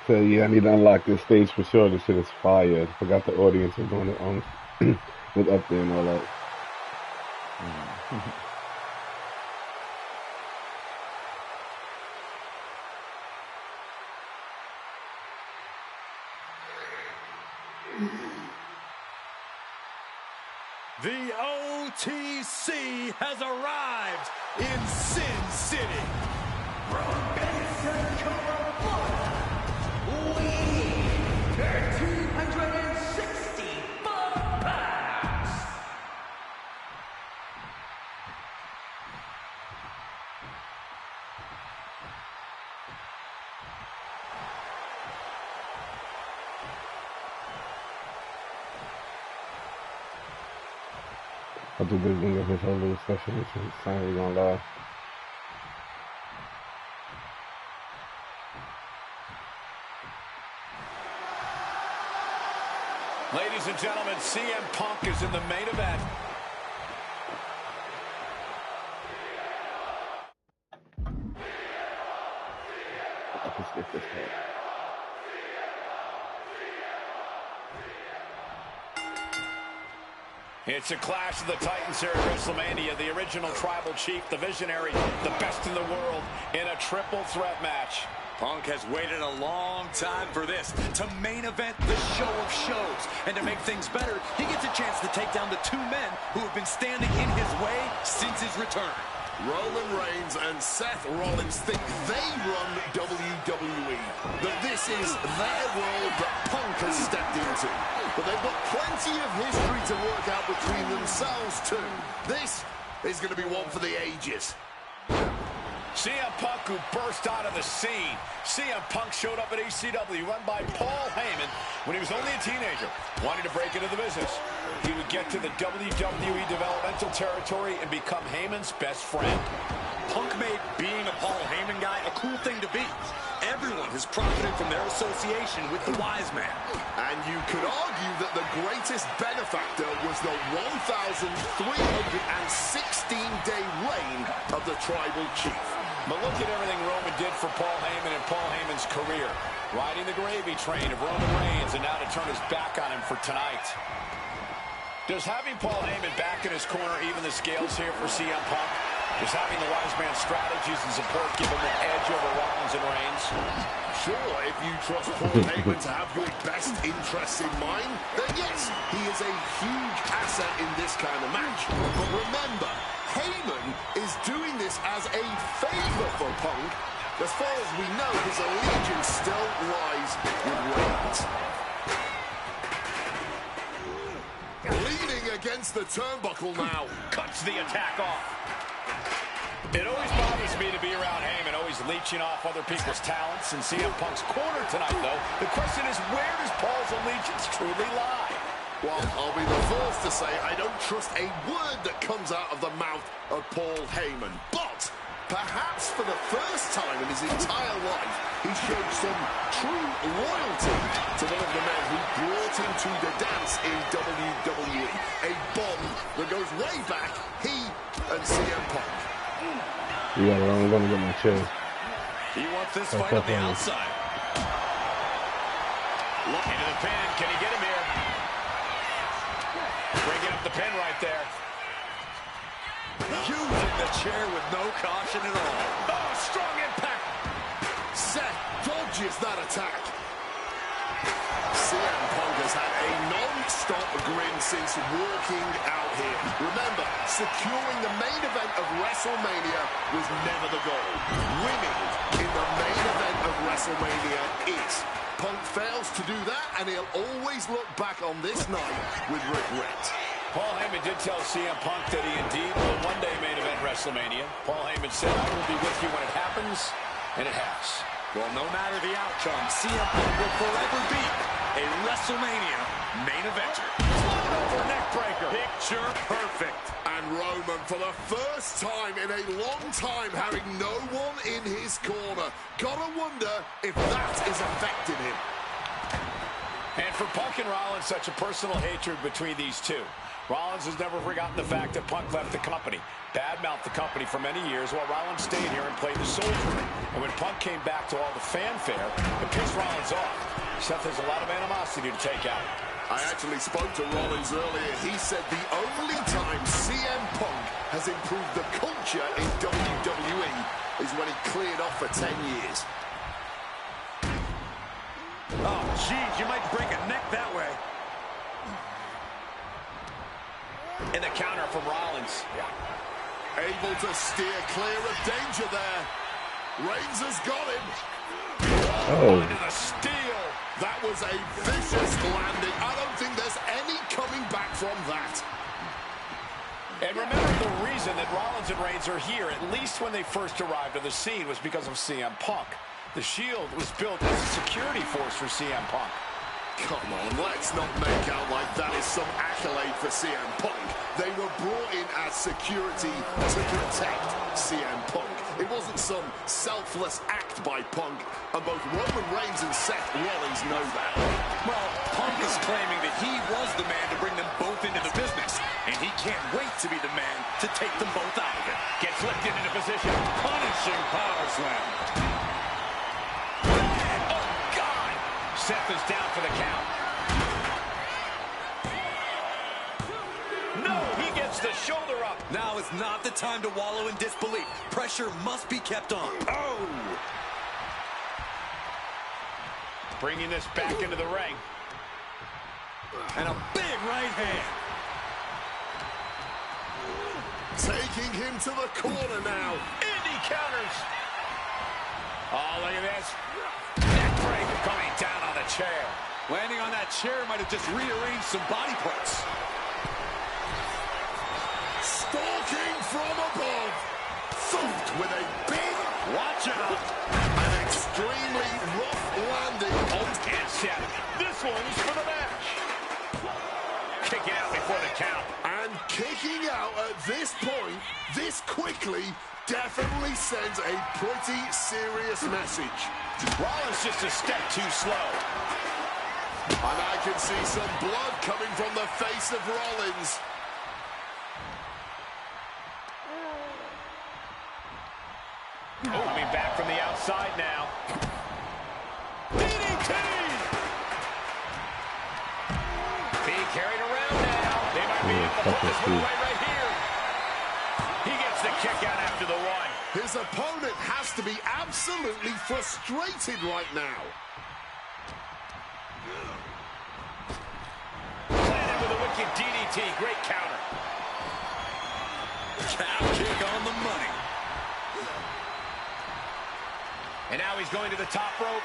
So yeah, I need to unlock this stage for sure. This shit is fire. I forgot the audience was doing it on was up there and all that. The OTC has arrived in Sin City. from Pensacola, Florida, weighing in at 265 pounds. I'll do this thing of his whole little special. This is finally gonna lie. Ladies and gentlemen, CM Punk is in the main event. I can skip this part. It's a clash of the Titans here at WrestleMania. The original tribal chief, the visionary, the best in the world in a triple threat match. Punk has waited a long time for this, to main event the show of shows. And to make things better, he gets a chance to take down the two men who have been standing in his way since his return. Roman Reigns and Seth Rollins think they run WWE, that this is their world that Punk has stepped into. But they've got plenty of history to work out between themselves too. This is going to be one for the ages. CM Punk, who burst out of the scene. CM Punk showed up at ECW, run by Paul Heyman, when he was only a teenager, wanting to break into the business. He would get to the WWE developmental territory and become Heyman's best friend. Punk made being a Paul Heyman guy a cool thing to be. Everyone has profited from their association with the wise man. And you could argue that the greatest benefactor was the 1,316-day reign of the Tribal Chief. But look at everything Roman did for Paul Heyman and Paul Heyman's career. Riding the gravy train of Roman Reigns, and now to turn his back on him for tonight. Does having Paul Heyman back in his corner even the scales here for CM Punk? Does having the wise man's strategies and support give him the edge over Rollins and Reigns? Sure, if you trust Paul Heyman to have your best interests in mind, then yes, he is a huge asset in this kind of match. But remember, Heyman is doing this as a favor for Punk. As far as we know, his allegiance still lies with Reigns. Leaning against the turnbuckle now. Cuts the attack off. It always bothers me to be around Heyman, always leeching off other people's talents. In CM Punk's corner tonight, though, the question is, where does Paul's allegiance truly lie? Well, I'll be the first to say I don't trust a word that comes out of the mouth of Paul Heyman. But perhaps for the first time in his entire life, he showed some true loyalty to one of the men who brought him to the dance in WWE. A bond that goes way back, he and CM Punk. Yeah, I'm going to get my chair. He wants this fight on the outside. Look into the pin. Can he get him here? Breaking up the pin right there. Using the chair with no caution at all. Oh, strong impact. Seth dodges that attack. CM Punk has had a non-stop grin since walking out here. Remember, securing the main event of WrestleMania was never the goal. Winning in the main event of WrestleMania is. Punk fails to do that, and he'll always look back on this night with regret. Paul Heyman did tell CM Punk that he indeed will one day main event WrestleMania. Paul Heyman said, "I will be with you when it happens," and it has. Well, no matter the outcome, CM Punk will forever be a WrestleMania main eventer. Float over neck breaker. Picture perfect. And Roman, for the first time in a long time, having no one in his corner. Gotta wonder if that is affecting him. And for Punk and Rollins, such a personal hatred between these two. Rollins has never forgotten the fact that Punk left the company, badmouthed the company for many years, while Rollins stayed here and played the soldier. And when Punk came back to all the fanfare, it pissed Rollins off. Seth has a lot of animosity to take out. I actually spoke to Rollins earlier. He said the only time CM Punk has improved the culture in WWE is when he cleared off for 10 years. Oh, geez, you might break a neck that way. And the counter from Rollins. Able to steer clear of danger there. Reigns has got him. Oh. Into the steel. That was a vicious landing. I don't think there's any coming back from that. And remember, the reason that Rollins and Reigns are here, at least when they first arrived on the scene, was because of CM Punk. The Shield was built as a security force for CM Punk. Come on, let's not make out like that is some accolade for CM Punk. They were brought in as security to protect CM Punk. It wasn't some selfless act by Punk, and both Roman Reigns and Seth Rollins know that. Well, Punk is claiming that he was the man to bring them both into the business, and he can't wait to be the man to take them both out of it. Gets lifted into position. Punishing power slam. Oh, God! Seth is down for the count. No, he gets the shoulder up. Now is not the time to wallow in disbelief. Pressure must be kept on. Oh! bringing this back into the ring. And a big right hand. Taking him to the corner now. Indy counters. Oh, look at this. Neckbreaker coming down on the chair. Landing on that chair might have just rearranged some body parts. Stalking from above. Thumped with a big, watch out. An extremely rough landing on and set. This one's for the match. Kicking out before the count. And kicking out at this point, this quickly, definitely sends a pretty serious message. Rollins just a step too slow. And I can see some blood coming from the face of Rollins. Moving back from the outside now. DDT! Being carried around now. They might be able to put this one away right here. He gets the kick out after the one. His opponent has to be absolutely frustrated right now. Planted with a wicked DDT. Great counter. Calf kick on the money. And now he's going to the top rope.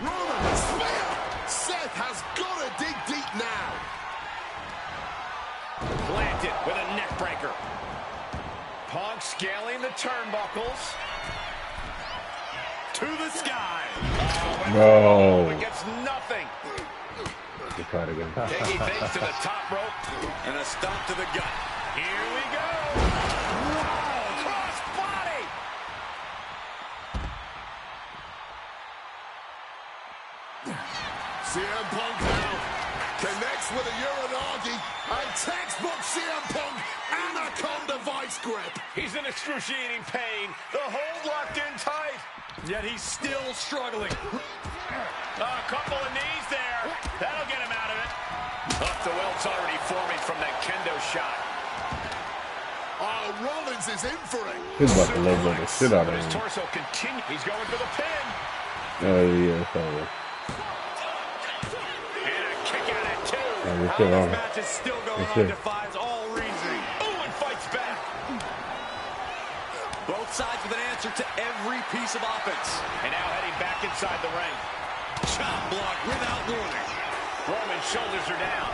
Roman spear. Seth has got to dig deep now. Planted with a neck breaker. Punk scaling the turnbuckles. To the sky. No. It gets nothing. Try it again. Taking things to the top rope. And a stomp to the gut. Here we go. Wow, cross body. CM Punk now connects with a Uranagi and textbook CM Punk Anaconda vice grip. He's in excruciating pain. The hold locked in tight. Yet he's still struggling. A couple of knees there. That'll get him out of it. Up the welt's already forming from that kendo shot. Oh, Rollins is in for it. He's about to level the shit out of His him. torso continues. He's going for the pin. Oh, yeah, sorry. And a kick out at two. This match is still going on defies all reasoning. Oh, and fights back. Both sides with an answer to every piece of offense. And now heading back inside the ring. Chop block without warning. Roman's shoulders are down.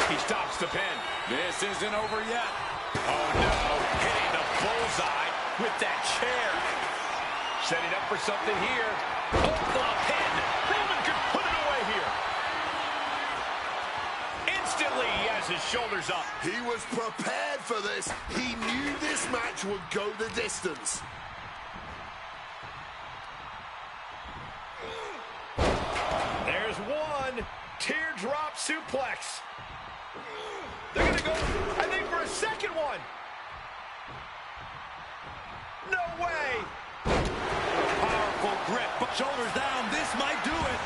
He stops the pin. This isn't over yet. Oh, no. Hitting the bullseye with that chair. Setting up for something here. Oh, the pin. Roman could put it away here. Instantly, he has his shoulders up. He was prepared for this. He knew this match would go the distance. There's one. Teardrop suplex. They're going to go, I think, for a second one. No way. Powerful grip. Shoulders down. This might do it.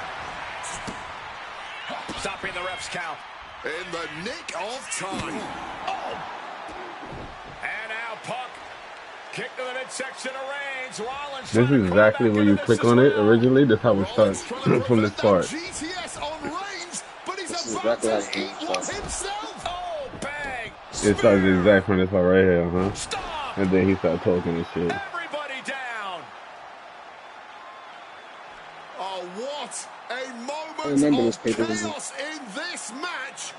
Stopping the ref's count. In the nick of time. Oh. And now Punk. Kick to the midsection of Reigns. Rollins. This is exactly when you click on it originally. That's how it starts from this part. GTS on Reigns, but he's This is about exactly to how eat one himself. Oh, bang. It starts exactly from this part right here, huh? Stop. And then he started talking and shit. Everybody down. Oh, what a remember moment this of pay-per-view. chaos in this match.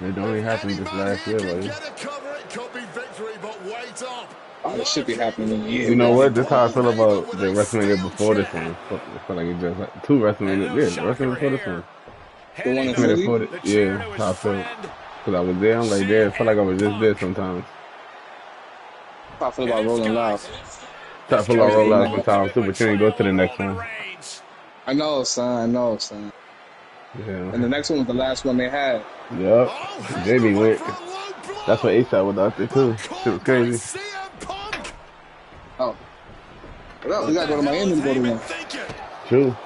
It only happened Any just man last here year, can buddy. get a cover, it could be victory, but wait up. Oh, it should be happening in a year. You know what? This is how I feel about the WrestleMania before this one. I feel like it's just like two WrestleMania. Yeah, the WrestleMania before this one. The one in WrestleMania Philly? before this. Yeah, how I feel. Because I was there, I'm like, there. I feel like I was just there sometimes. How I feel about Rolling Loud. I feel like roll out sometimes too, but you didn't go to the next one. I know, son. I know, son. Yeah. And the next one was the last one they had. Yup. JB went. That's what ASAP was out there too. Shit was crazy. Oh. Well, we gotta go to Miami to go to one. True.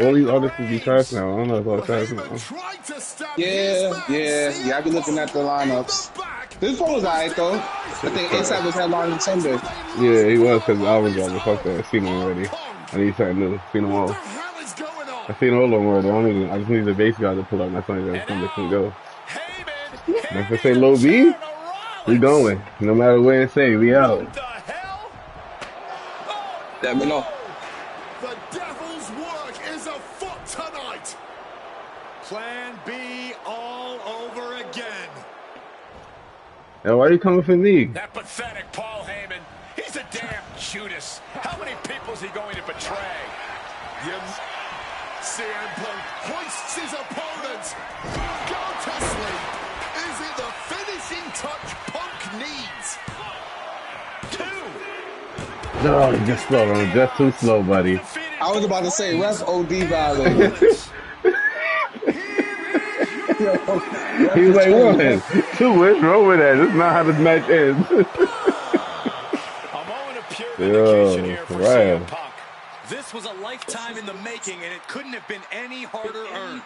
All these artists be trash now. I don't know if all trash now. Yeah. I've been looking at the lineups. This one was alright though. I think ASAP was headlining the same day. Yeah, he was, because I was like, fuck that. I've seen him already. I need something new. Seen them all. I've seen all of them already. I just need the base guy to pull up. That's only that's something can go. If I say low B, we going. No matter where it say, we out. Let me know. The devil's work is afoot tonight. Plan B all over again. Yo, why are you coming for me? That pathetic Paul Heyman. He's a damn Judas. How many people is he going to betray? CM Punk hoists his opponent. Go to sleep. Is it the finishing touch Punk needs? 2. No, just slow. I'm just too slow, buddy. I was about to say, ref OD violated. He's like, 1, 2, what's wrong with that? This is not how this match ends. A moment of pure dedication here for CM Punk. This was a lifetime in the making, and it couldn't have been any harder earned.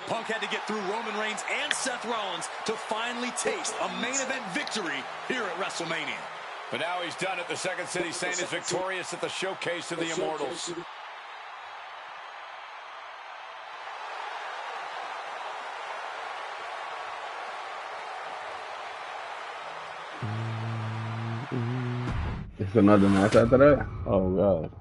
Punk had to get through Roman Reigns and Seth Rollins to finally taste a main event victory here at WrestleMania. But now he's done it. The Second City Saint is victorious at the Showcase of the Immortals. It's another match after that? Oh, God.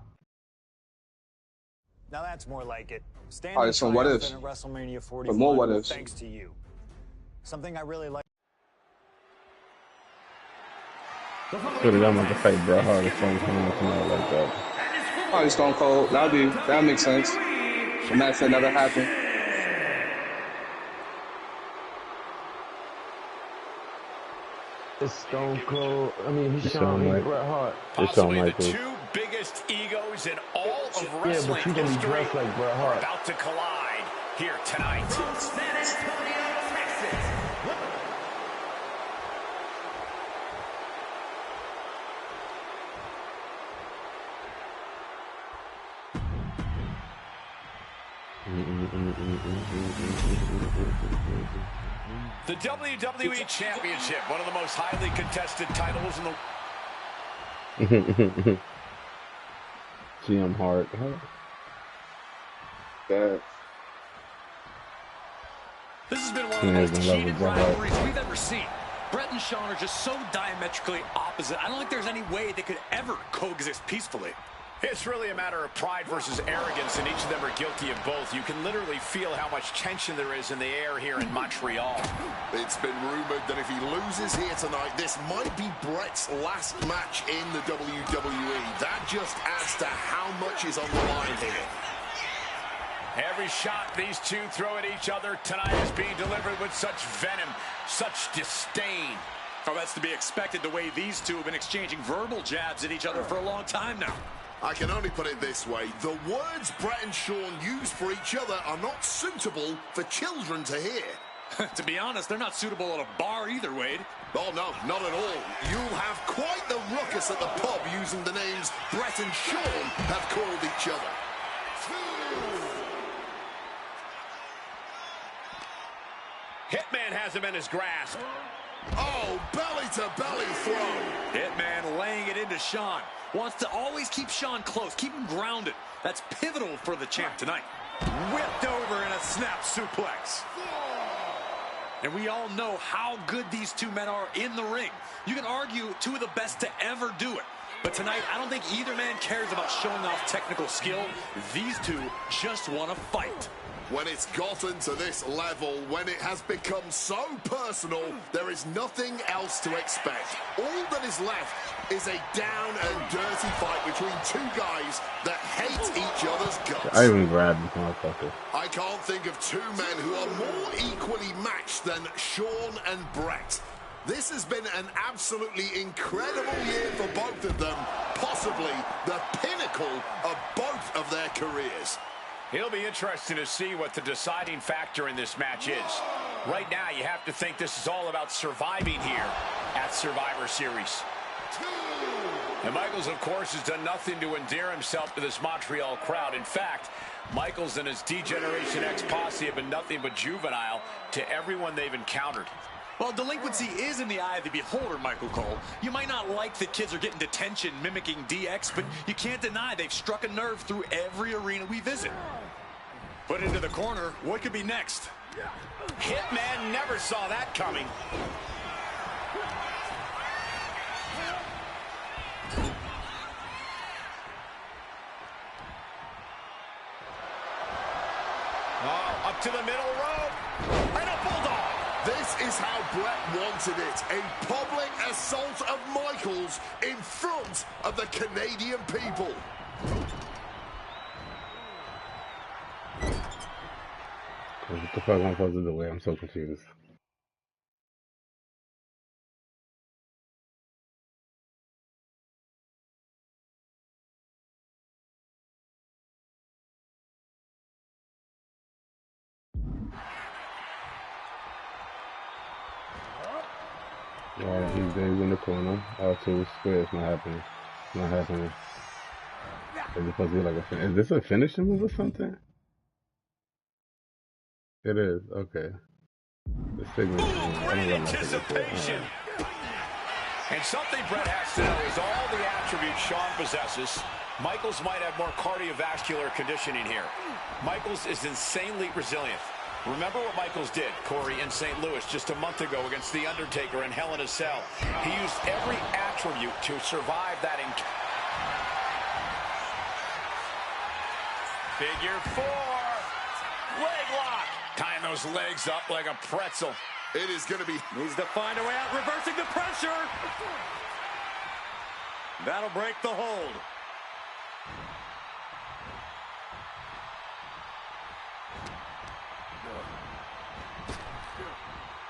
Now that's more like it. Standing Alright, so what ifs? at WrestleMania 41, more what ifs. thanks to you. Something I really like. Should have got to fight Bret Hart or something like that. Probably Stone Cold. That makes sense. The match that never happened. It's Stone Cold. I mean, he's Shawn Shawn Michaels. Bret Hart. Possibly the Michaels. 2 biggest egos in all of Yeah, wrestling but you gonna be history dressed like Bret are Hart. about to collide here tonight. San Antonio, Texas. The WWE Championship, one of the most highly contested titles in the... CM Hart. Yeah. This has been one of the most heated rivalries we've ever seen. Bret and Shawn are just so diametrically opposite. I don't think there's any way they could ever coexist peacefully. It's really a matter of pride versus arrogance, and each of them are guilty of both. You can literally feel how much tension there is in the air here in Montreal. It's been rumored that if he loses here tonight, this might be Bret's last match in the WWE. That just adds to how much is on the line here. Every shot these two throw at each other tonight is being delivered with such venom, such disdain. Oh, that's to be expected the way these two have been exchanging verbal jabs at each other for a long time now. I can only put it this way. The words Bret and Shawn use for each other are not suitable for children to hear. To be honest, they're not suitable at a bar either, Wade. Oh, no, not at all. You'll have quite the ruckus at the pub using the names Bret and Shawn have called each other. Hitman has him in his grasp. Oh, belly-to-belly throw. Hitman laying it into Shawn. Wants to always keep Shawn close, keep him grounded. That's pivotal for the champ tonight. Whipped over in a snap suplex. And we all know how good these two men are in the ring. You can argue two of the best to ever do it. But tonight, I don't think either man cares about showing off technical skill. These two just want to fight. When it's gotten to this level, when it has become so personal, there is nothing else to expect. All that is left is a down and dirty fight between two guys that hate each other's guts. I even grabbed this motherfucker. I can't think of two men who are more equally matched than Shawn and Bret. This has been an absolutely incredible year for both of them, possibly the pinnacle of both of their careers. It'll be interesting to see what the deciding factor in this match is. Right now, you have to think this is all about surviving here at Survivor Series. And Michaels, of course, has done nothing to endear himself to this Montreal crowd. In fact, Michaels and his D-Generation X posse have been nothing but juvenile to everyone they've encountered. Well, delinquency is in the eye of the beholder, Michael Cole. You might not like that kids are getting detention mimicking DX, but you can't deny they've struck a nerve through every arena we visit. Put into the corner. What could be next? Hitman never saw that coming. Oh, up to the middle rope. And a bulldog. This is how Brett wanted it. A public assault of Michaels in front of the Canadian people. What the fuck am I supposed to do? I'm so confused. Alright, he's in the corner. R2 square. It's not happening. It's not happening. Is it supposed to be like a is this a finishing move or something? It is. Okay. The signal. I don't got my Anticipation. And something Brett has to know is all the attributes Shawn possesses. Michaels might have more cardiovascular conditioning here. Michaels is insanely resilient. Remember what Michaels did, Corey, in St. Louis just a month ago against The Undertaker in Hell in a Cell. He used every attribute to survive that encounter. Figure 4. Leg lock. Tying those legs up like a pretzel. It is going to be... Needs to find a way out, reversing the pressure. That'll break the hold.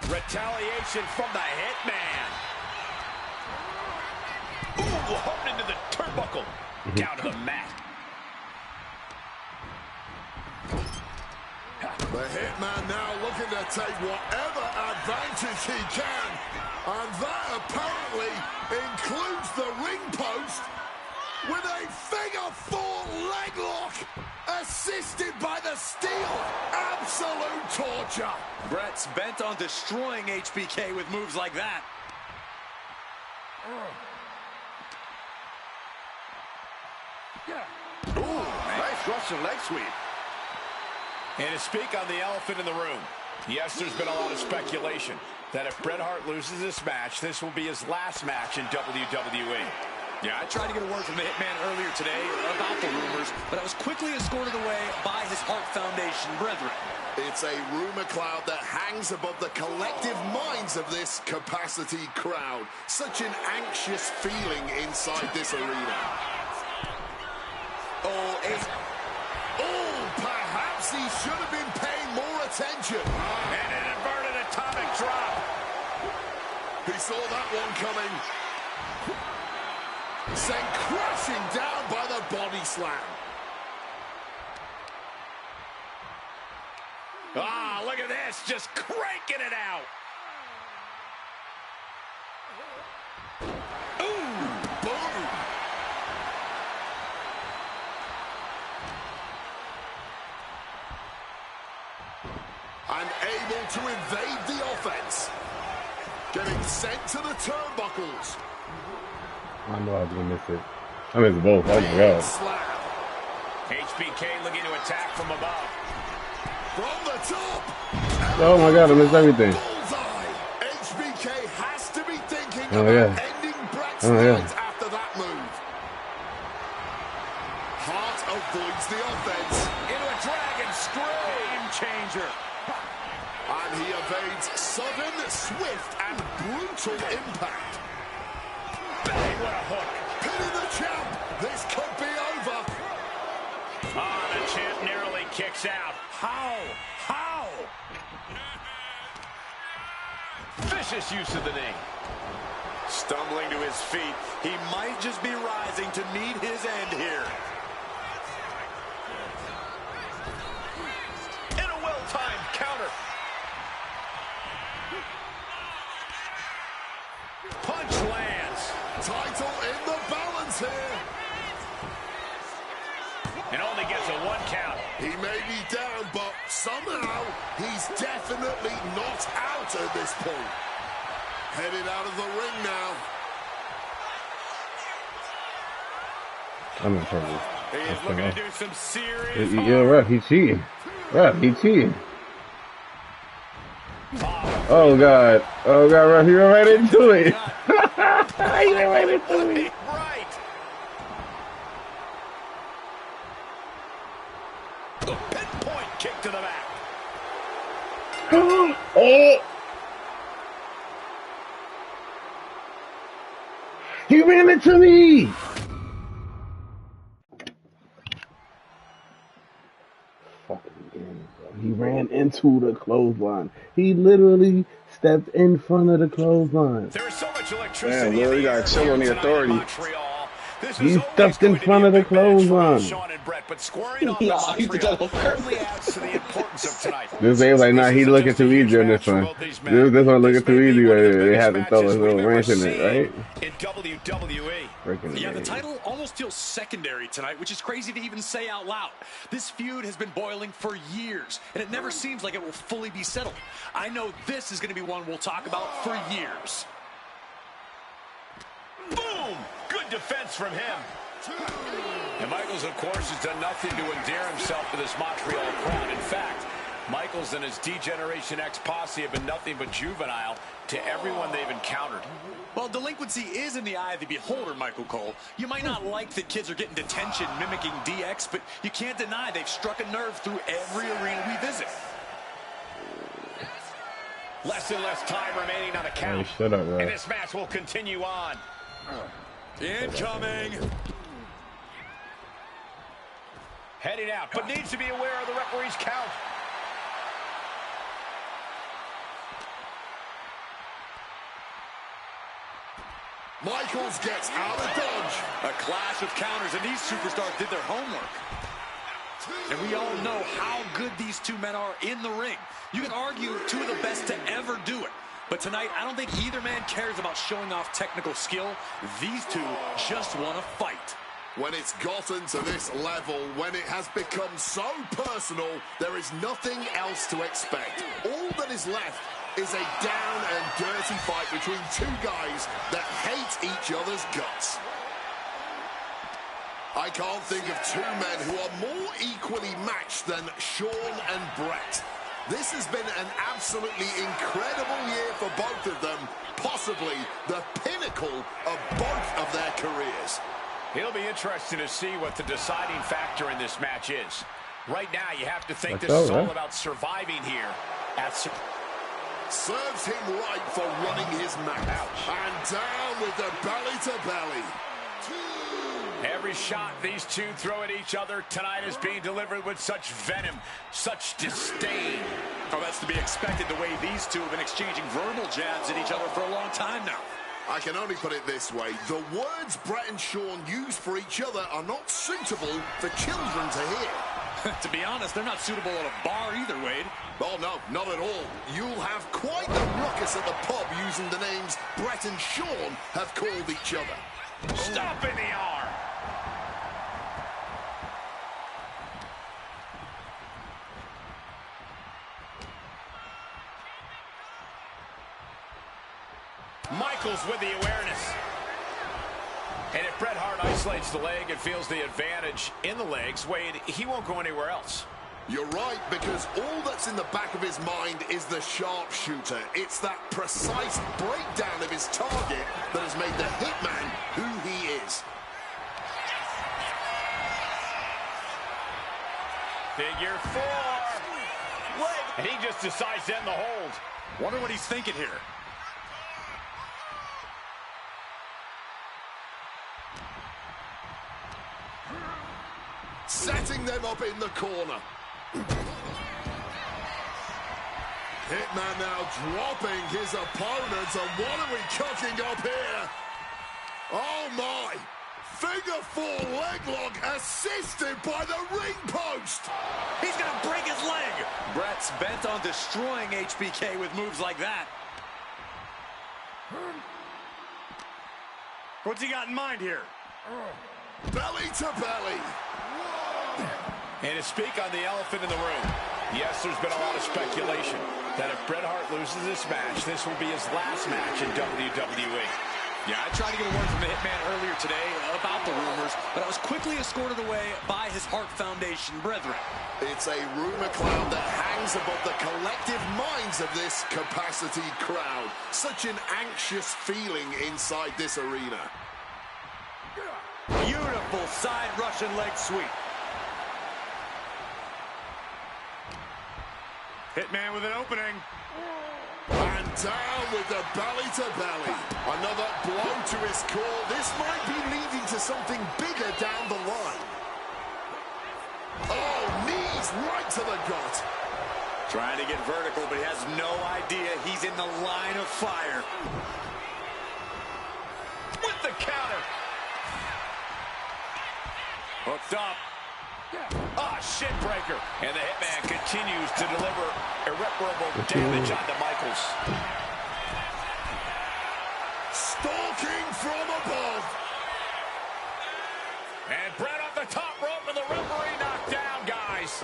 Retaliation from the Hitman. Ooh, hooked into the turnbuckle. Down to the mat. The Hitman now looking to take whatever advantage he can. And that apparently includes the ring post with a figure 4 leg lock. Assisted by the steel. Absolute torture. Brett's bent on destroying HBK with moves like that. Ooh, nice Russian leg sweep. And to speak on the elephant in the room, yes, there's been a lot of speculation that if Bret Hart loses this match, this will be his last match in WWE. Yeah, I tried to get a word from the Hitman earlier today about the rumors, but I was quickly escorted away by his Hart Foundation brethren. It's a rumor cloud that hangs above the collective minds of this capacity crowd. Such an anxious feeling inside this arena. Perhaps he should have been paying more attention. And an inverted atomic drop. He saw that one coming. Sent crashing down by the body slam. Ah, look at this, just cranking it out. Ooh, boom. And able to evade the offense. Getting sent to the turnbuckles. I know I was gonna miss it. I missed both. Oh my god. HBK looking to attack from above. From the top. Oh my god, I missed everything. Bullseye. HBK has to be thinking Oh about yeah. ending Brett's Oh yeah. night after that move. Hart avoids the offense. Into a dragon screw. Game changer. And he evades sudden, swift, and brutal impact. Bang, what a hook. Pinning the champ. This could be over. Ah, the champ narrowly kicks out. How? How? Vicious use of the knee. Stumbling to his feet, he might just be rising to meet his end here. In a well-timed counter. Punch lands. Title in the balance here. And only gets a 1 count. He may be down, but somehow he's definitely not out at this point. Headed out of the ring now. I'm in trouble. He's looking to do some serious Yeah, ref, he cheating. Ref, he cheating. Oh God, ref, you went right into it. You went right into it. Right. The pinpoint kick to the back. Oh. He ran into me. He ran into the clothesline. He literally stepped in front of the clothesline. There is so much electricity. Damn, Will, you got chill on the authority. He stepped in front of the clothesline. This ain't like, nah, he looking too easy on this one. This one looking too easy right here. They had to throw a little wrench in it, right? In WWE. Yeah, the title almost feels secondary tonight, which is crazy to even say out loud. This feud has been boiling for years, and it never seems like it will fully be settled. I know this is going to be one we'll talk about for years. Boom! Good defense from him. And Michaels, of course, has done nothing to endear himself to this Montreal crowd. In fact, Michaels and his D-Generation X posse have been nothing but juvenile to everyone they've encountered. Well, delinquency is in the eye of the beholder, Michael Cole. You might not like that kids are getting detention mimicking DX, but you can't deny they've struck a nerve through every arena we visit. Less and less time remaining on the count. Hey, shut up, bro. And this match will continue on. Incoming. Heading out, but needs to be aware of the referee's count. Michaels gets out of dodge. A clash of counters, and these superstars did their homework. And we all know how good these two men are in the ring. You can argue two of the best to ever do it. But tonight, I don't think either man cares about showing off technical skill. These two just want to fight. When it's gotten to this level, when it has become so personal, there is nothing else to expect. All that is left is a down and dirty fight between two guys that hate each other's guts. I can't think of two men who are more equally matched than Shawn and Brett. This has been an absolutely incredible year for both of them, possibly the pinnacle of both of their careers. It'll be interesting to see what the deciding factor in this match is. Right now, you have to think this is all about surviving here. Serves him right for running his mouth. And down with the belly-to-belly. Every shot these two throw at each other tonight is being delivered with such venom, such disdain. Oh, that's to be expected the way these two have been exchanging verbal jabs at each other for a long time now. I can only put it this way. The words Brett and Shawn use for each other are not suitable for children to hear. To be honest, they're not suitable at a bar either, Wade. Oh, no, not at all. You'll have quite the ruckus at the pub using the names Brett and Shawn have called each other. Stop in the arm. Michaels with the awareness. And if Bret Hart isolates the leg and feels the advantage in the legs, Wade, he won't go anywhere else. You're right, because all that's in the back of his mind is the sharpshooter. It's that precise breakdown of his target that has made the Hitman who he is. Figure four. And he just decides to end the hold. Wonder what he's thinking here. Setting them up in the corner. Hitman now dropping his opponent, and what are we cooking up here? Oh my! Figure four leg lock assisted by the ring post! He's gonna break his leg! Brett's bent on destroying HBK with moves like that. What's he got in mind here? Belly to belly. And to speak on the elephant in the room, Yes, there's been a lot of speculation that if Bret Hart loses this match, this will be his last match in WWE. Yeah, I tried to get a word from the Hitman earlier today about the rumors, but I was quickly escorted away by his Hart Foundation brethren. It's a rumor cloud that hangs above the collective minds of this capacity crowd. Such an anxious feeling inside this arena. Beautiful side Russian leg sweep. Hitman with an opening. And down with the belly to belly. Another blow to his core. This might be leading to something bigger down the line. Oh, knees right to the gut. Trying to get vertical, but he has no idea he's in the line of fire. With the counter. Hooked up. Ah, shin breaker. And the Hitman continues to deliver irreparable damage onto Michaels. Stalking from above. And Bret off the top rope and the referee knocked down, guys.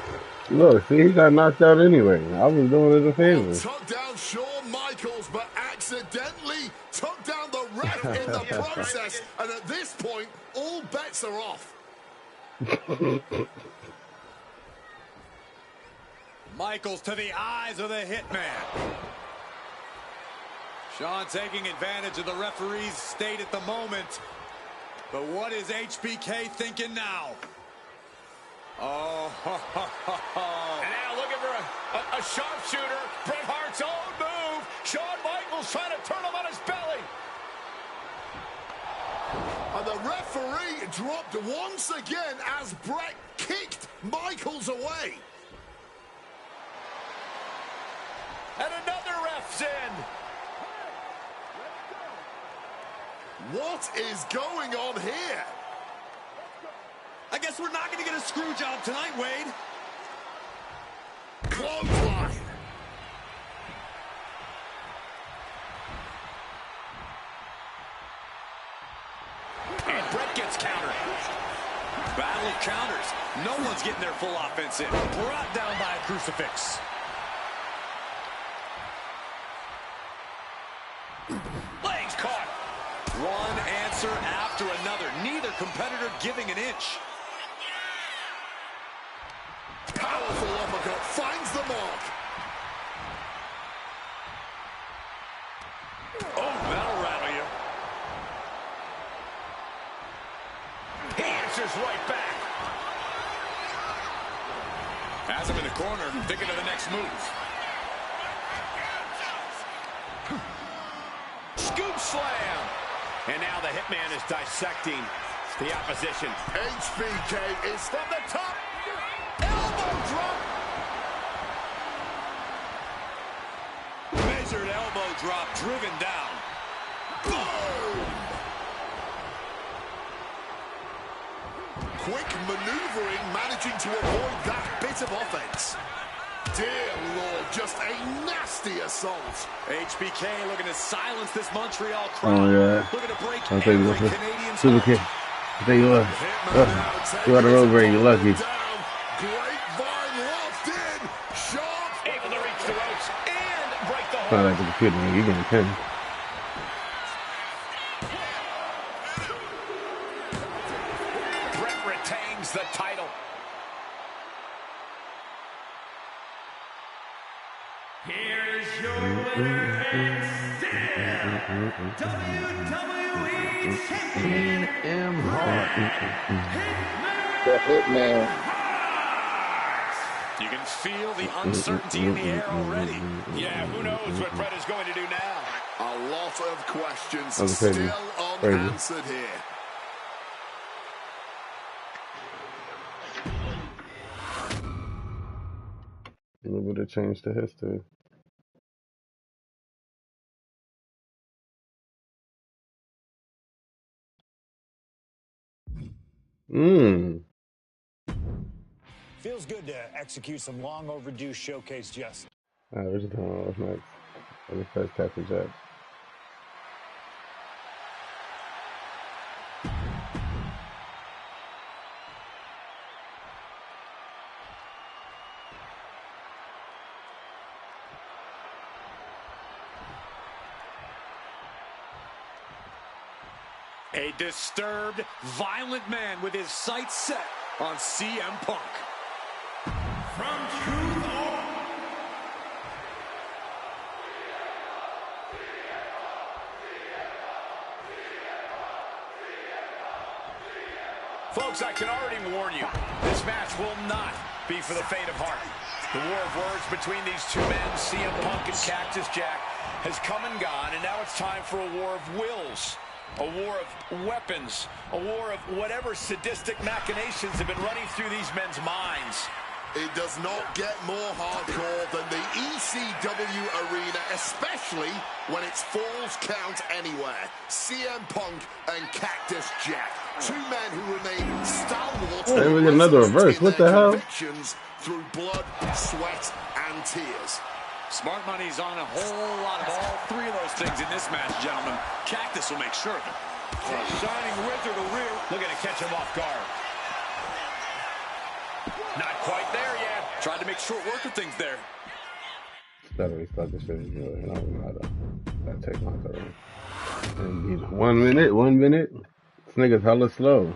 Look, see, he got knocked out anyway. I was doing it a favor. Took down Shawn Michaels, but accidentally took down the ref in the process. And at this point, all bets are off. Michaels to the eyes of the Hitman. Shawn taking advantage of the referee's state at the moment. But what is HBK thinking now? Oh, And now looking for a sharpshooter. Bret Hart's own move. Shawn Michaels trying to turn him on his belly. And the referee dropped once again as Bret kicked Michaels away. And another ref's in. What is going on here? I guess we're not going to get a screw job tonight, Wade. Clothesline. And Bret gets countered. Battle of counters. No one's getting their full offense in. Brought down by a crucifix. Legs caught. One answer after another. Neither competitor giving an inch. Powerful uppercut finds the mark. Oh, that'll rattle you. He answers right back. Has him in the corner, thinking of the next move. Scoop slam. And now the Hitman is dissecting the opposition. HBK is From the top. Elbow drop. Measured elbow drop, driven down. boom. Quick maneuvering, managing to avoid that bit of offense. Dear Lord, just a nasty assault. HBK looking to silence this Montreal crowd. Oh, yeah. Looking to break I'll take every this Canadian's super heart. kick. I tell you what. You got a road break, you're lucky. Grapevine locked in. Sharp. Able to reach the ropes and break the Not hold. like the computer, man. You're getting 10. Bret retains the title. Here's your winner and still WWE Champion, The Hitman. You can feel the uncertainty in the air already. Yeah, who knows what Bret is going to do now? A lot of questions That was crazy. still Crazy. unanswered here. A little bit of change to history. Feels good to execute some long overdue showcase justice. Alright, we're just doing all this next. On the first tap and jack. A disturbed, violent man with his sights set on CM Punk. From Truth or Folks, I can already warn you, this match will not be for the faint of heart. The war of words between these two men, CM Punk and Cactus Jack, has come and gone, and now it's time for a war of wills, a war of weapons, a war of whatever sadistic machinations have been running through these men's minds. It does not get more hardcore than the ECW arena, especially when it's Falls Count Anywhere. CM Punk and Cactus Jack, two men who remain stalwart. There was another reverse. What the hell? Through blood, sweat, and tears. Smart money's on a whole lot of all three of those things in this match, gentlemen. Cactus will make sure of it. Shining Wizard of rear, looking to catch him off guard. Not quite there yet. Tried to make short work of things there. Better start this shit. I don't know how to take my turn. 1 minute, 1 minute. This nigga's hella slow.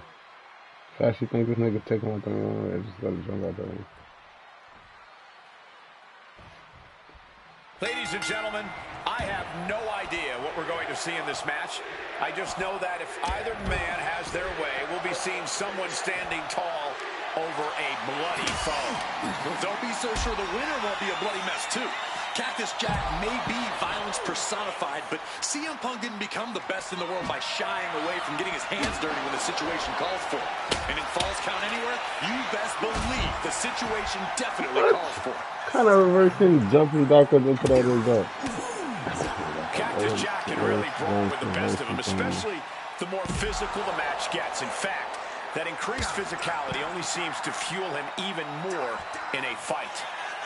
Fast you think this nigga's taking my turn? I just gotta jump out there. Ladies and gentlemen, I have no idea what we're going to see in this match. I just know that if either man has their way, we'll be seeing someone standing tall over a bloody foe. Well, don't be so sure the winner won't be a bloody mess, too. Cactus Jack may be violence personified, but CM Punk didn't become the best in the world by shying away from getting his hands dirty when the situation calls for it. And in Falls Count Anywhere, you best believe the situation definitely calls for it. Kind of reversing, jumping backwards and put out his up. Cactus Jack can really brawl with the best of him, especially the more physical the match gets. In fact, that increased physicality only seems to fuel him even more in a fight.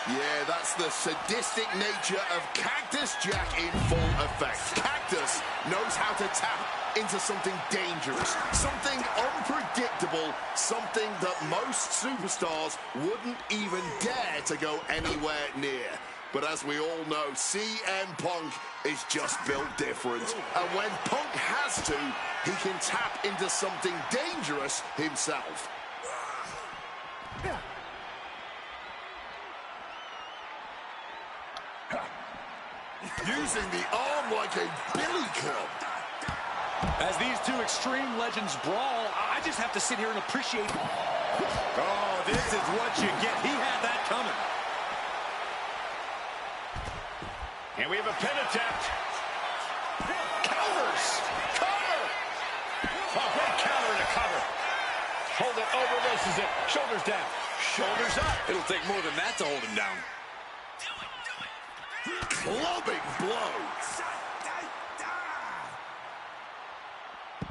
Yeah, that's the sadistic nature of Cactus Jack in full effect. Cactus knows how to tap into something dangerous, something unpredictable, something that most superstars wouldn't even dare to go anywhere near. But as we all know, CM Punk is just built different. And when Punk has to, he can tap into something dangerous himself. Using the arm like a billy club. As these two extreme legends brawl, I just have to sit here and appreciate. Oh, this is what you get. He had that coming. And we have a pin attempt. Counters. Cover. Oh, great counter and a cover. Hold it over. This is it. Shoulders down. Shoulders up. It'll take more than that to hold him down. Clubbing blows.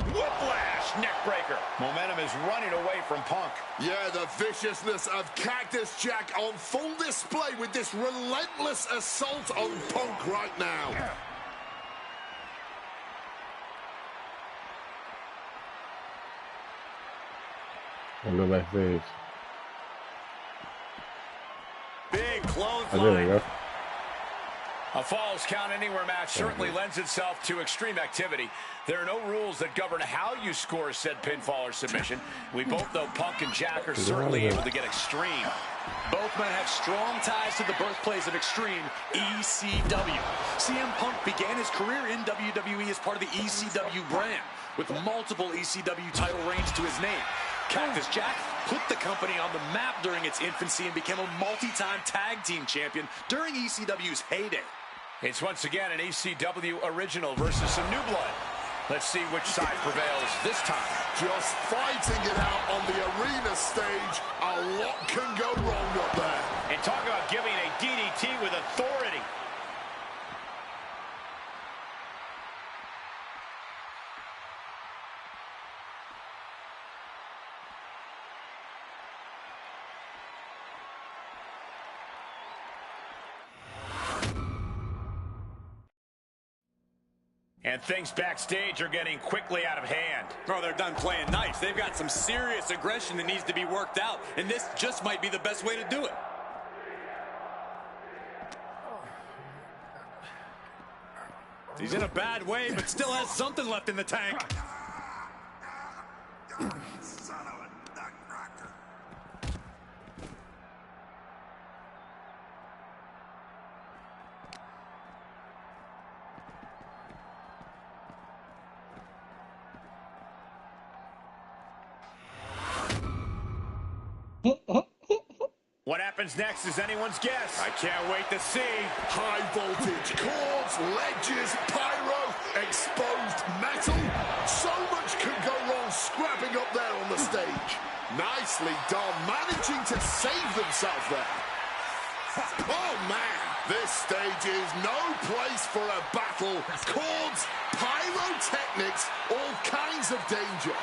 Whiplash, neck breaker. Momentum is running away from Punk. Yeah, the viciousness of Cactus Jack on full display with this relentless assault on Punk right now. I'll go backstage. Big Oh, there we clothesline. go. A Falls Count Anywhere match certainly lends itself to extreme activity. There are no rules that govern how you score said pinfall or submission. We both know Punk and Jack are certainly able to get extreme. Both men have strong ties to the birthplace of extreme, ECW. CM Punk began his career in WWE as part of the ECW brand, with multiple ECW title reigns to his name. Cactus Jack put the company on the map during its infancy and became a multi-time tag team champion during ECW's heyday. It's once again an ECW original versus some new blood. Let's see which side prevails this time. Just fighting it out on the arena stage. A lot can go wrong up there. And talk about giving a DDT with authority. And things backstage are getting quickly out of hand. Oh, they're done playing nice. They've got some serious aggression that needs to be worked out, and this just might be the best way to do it. He's in a bad way, but still has something left in the tank. happens next is anyone's guess. I can't wait to see. High voltage cords, ledges, pyro, exposed metal. So much can go wrong scrapping up there on the stage. Nicely done, managing to save themselves there. Oh, man. This stage is no place for a battle. Cords, pyrotechnics, all kinds of danger.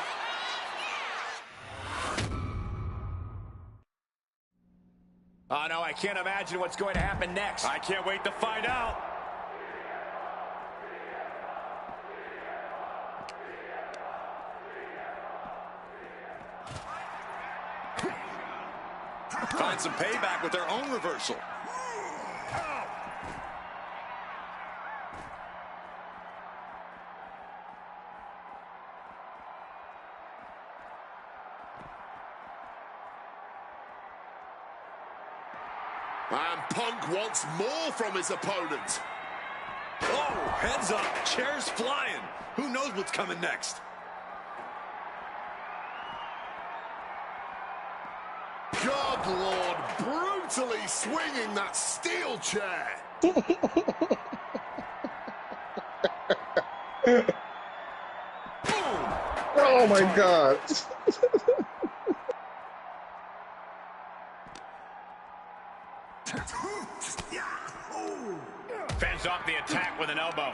Oh, no, I can't imagine what's going to happen next. I can't wait to find out. Find some payback with their own reversal. And Punk wants more from his opponent. Oh, heads up, chairs flying. Who knows what's coming next? God, Lord, brutally swinging that steel chair. Oh my God. Fends off the attack with an elbow.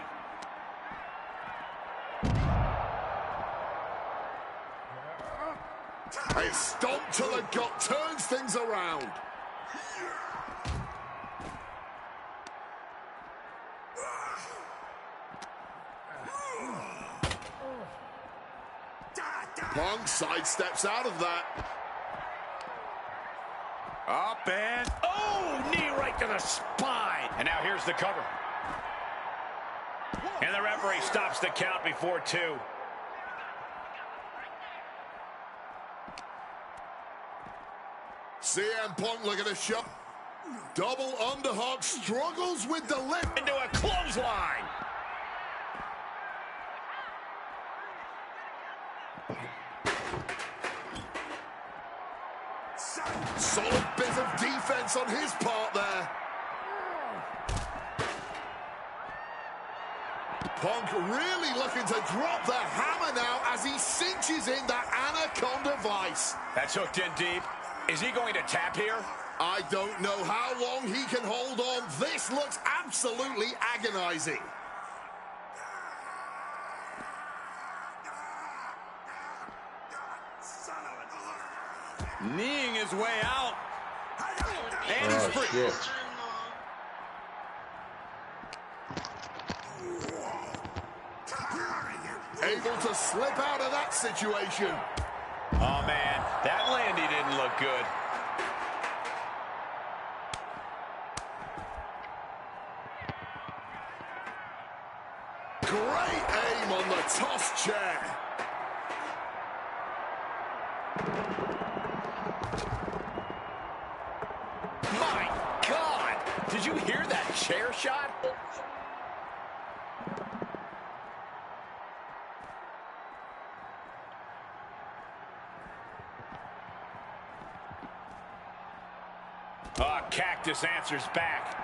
A stomp to the gut turns things around. Punk sidesteps out of that. Up and, oh, knee right to the spine. And now here's the cover. And the referee stops the count before 2. CM Punk looking to shove. Double underhook, struggles with the lift. Into a clothesline. Solid bit of defense on his part there. Punk really looking to drop the hammer now as he cinches in that anaconda vice. That's hooked in deep. Is he going to tap here? I don't know how long he can hold on. This looks absolutely agonizing. Kneeing his way out. And he's free. Shit. Able to slip out of that situation. Oh, man, that landy didn't look good. Great aim on the toss chair. My God! Did you hear that chair shot? Oh, Cactus answers back.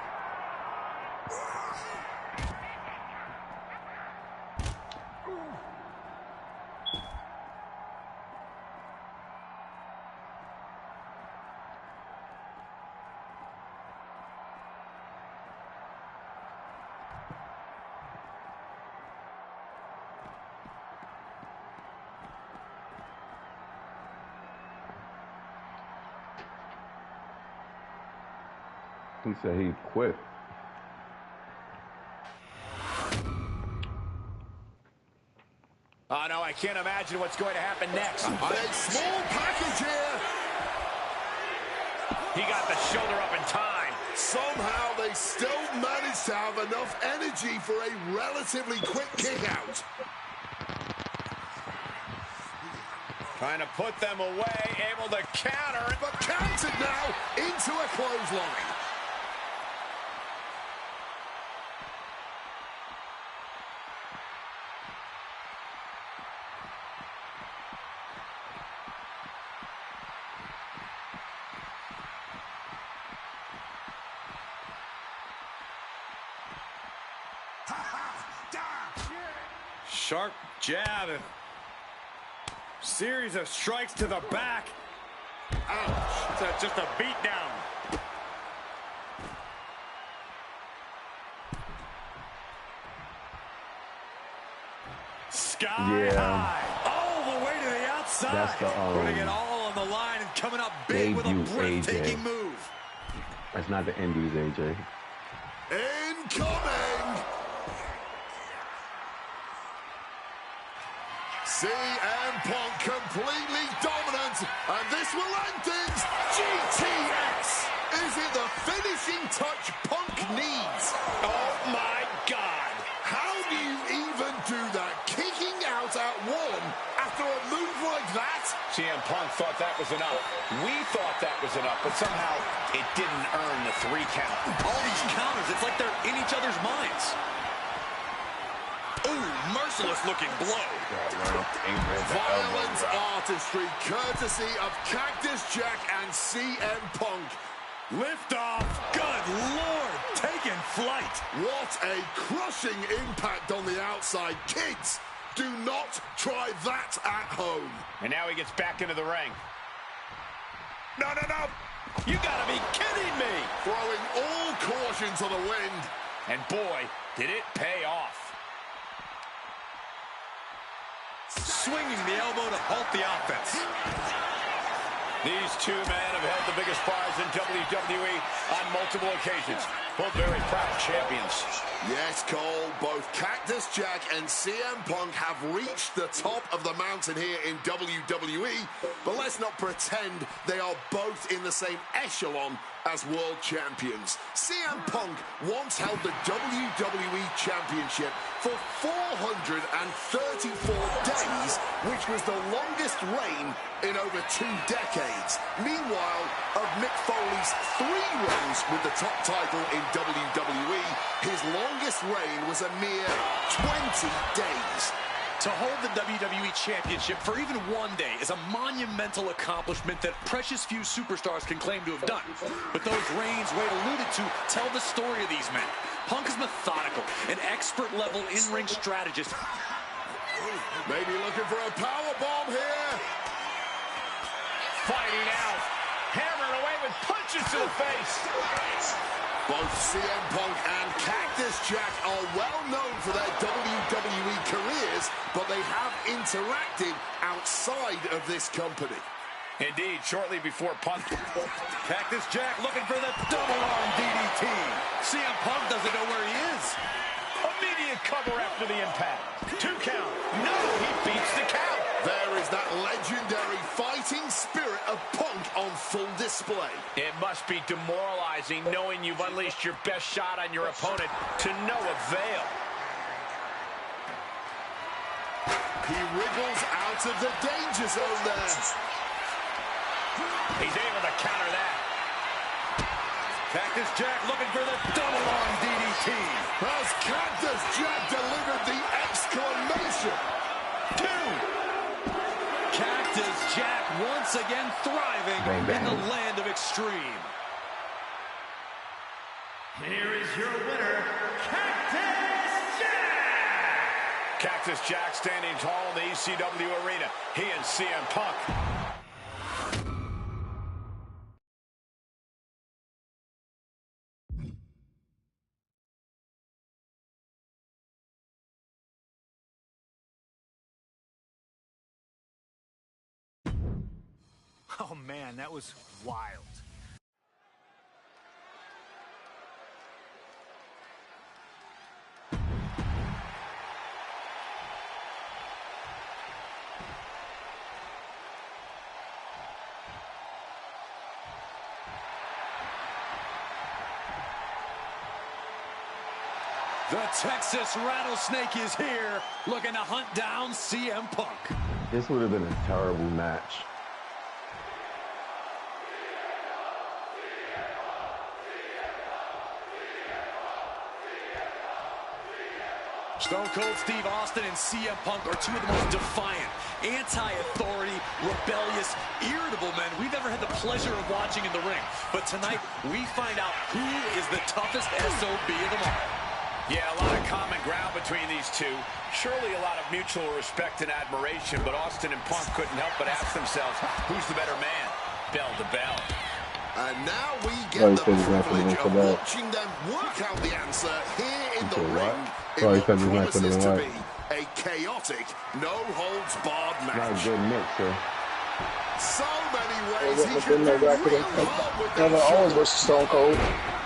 He said he'd quit. Oh, no, I can't imagine what's going to happen next. And a small package here. He got the shoulder up in time. Somehow they still managed to have enough energy for a relatively quick kick out. Trying to put them away, able to counter. But countered now into a clothesline. Sharp jab. Series of strikes to the back. Ouch. It's just a beat down. Sky high. All the way to the outside. That's the putting it all on the line and coming up big with a breathtaking move. That's not the Indies, AJ. Incoming! CM Punk completely dominant, and this will end things. GTS! Is it the finishing touch Punk needs? Oh my God! How do you even do that? Kicking out at one after a move like that? CM Punk thought that was enough. We thought that was enough, but somehow it didn't earn the 3 count. All these counters, it's like they're in each other's minds. Ooh, merciless looking blow. Violent artistry courtesy of Cactus Jack and CM Punk. Lift off. Good Lord, taking flight. What a crushing impact on the outside. Kids, do not try that at home. And now he gets back into the ring. No. You gotta be kidding me! Throwing all caution to the wind. And boy, did it pay off. Swinging the elbow to halt the offense. These two men have held the biggest prize in WWE on multiple occasions. Both very proud champions. Yes, Cole, both Cactus Jack and CM Punk have reached the top of the mountain here in WWE, but let's not pretend they are both in the same echelon as world champions. CM Punk once held the WWE Championship for 434 days, which was the longest reign in over 2 decades. Meanwhile, of Mick Foley's 3 reigns with the top title in WWE, his longest reign was a mere 20 days. To hold the WWE Championship for even 1 day is a monumental accomplishment that precious few superstars can claim to have done. But those reigns Wade alluded to tell the story of these men. Punk is methodical, an expert-level in-ring strategist. Maybe looking for a powerbomb here. Fighting out. Hammering away with punches to the face. Both CM Punk and Cactus Jack are well known for their WWE careers, but they have interacted outside of this company. Indeed, shortly before Punk. Cactus Jack looking for the double arm DDT. CM Punk doesn't know where he is. Immediate cover after the impact. 2 count. No, he beats the count. There is that legendary fighting spirit of Punk on full display. It must be demoralizing knowing you've unleashed your best shot on your opponent to no avail. He wriggles out of the danger zone there. He's able to counter that. Cactus Jack looking for the double arm DDT. As Cactus Jack delivered the exclamation. 2. Cactus Jack once again thriving in the land of extreme. Here is your winner, Cactus Jack! Cactus Jack standing tall in the ECW arena. He and CM Punk. Oh man, that was wild. The Texas Rattlesnake is here, looking to hunt down CM Punk. This would have been a terrible match. Stone Cold Steve Austin and CM Punk are 2 of the most defiant, anti-authority, rebellious, irritable men we've ever had the pleasure of watching in the ring. But tonight, we find out who is the toughest SOB of them all. Yeah, a lot of common ground between these two. Surely a lot of mutual respect and admiration, but Austin and Punk couldn't help but ask themselves, who's the better man? Bell to bell. And now we get the privilege of watching them work out the answer here in the ring in what promises to be a chaotic, no-holds-barred match. Not a good mix, sir. So many ways he could be real hard with that always versus Stone Cold.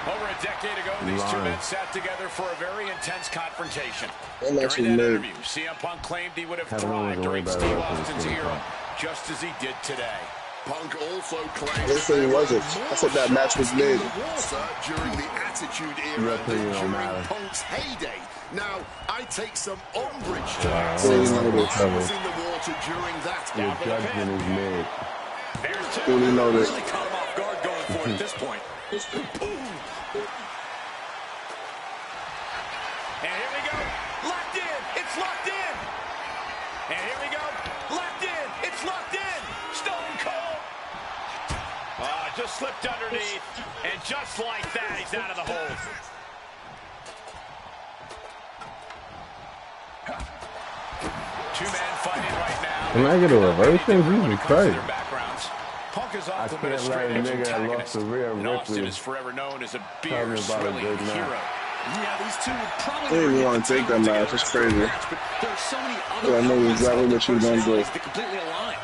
Over a decade ago, these two men sat together for a very intense confrontation. During that interview, CM Punk claimed he would have thrived during Steve Austin's era, just as he did today. Punk also claimed I said he wasn't. I said that match was mid. During the Attitude Era during Punk's heyday. Now, I take some umbrage to that since the blood was in the water during that. Your judgment is mid. Fully noticed. Really caught him off guard going for it at this point. And here we go. Locked in. It's locked in. And here we go. Locked in. It's locked in. Stone Cold. Just slipped underneath. And just like that, he's out of the hold. Two men fighting right now. Can I get a reversion? Jesus Christ. Punk is I often can't a straight let a edge nigga that antagonist. lost the real And Austin Ripley is forever known as a talking beer about a swilling good hero. match. Yeah, these two would probably I didn't even want to take that match. It's crazy. There's so many other I know exactly what you're going to do. that completely align.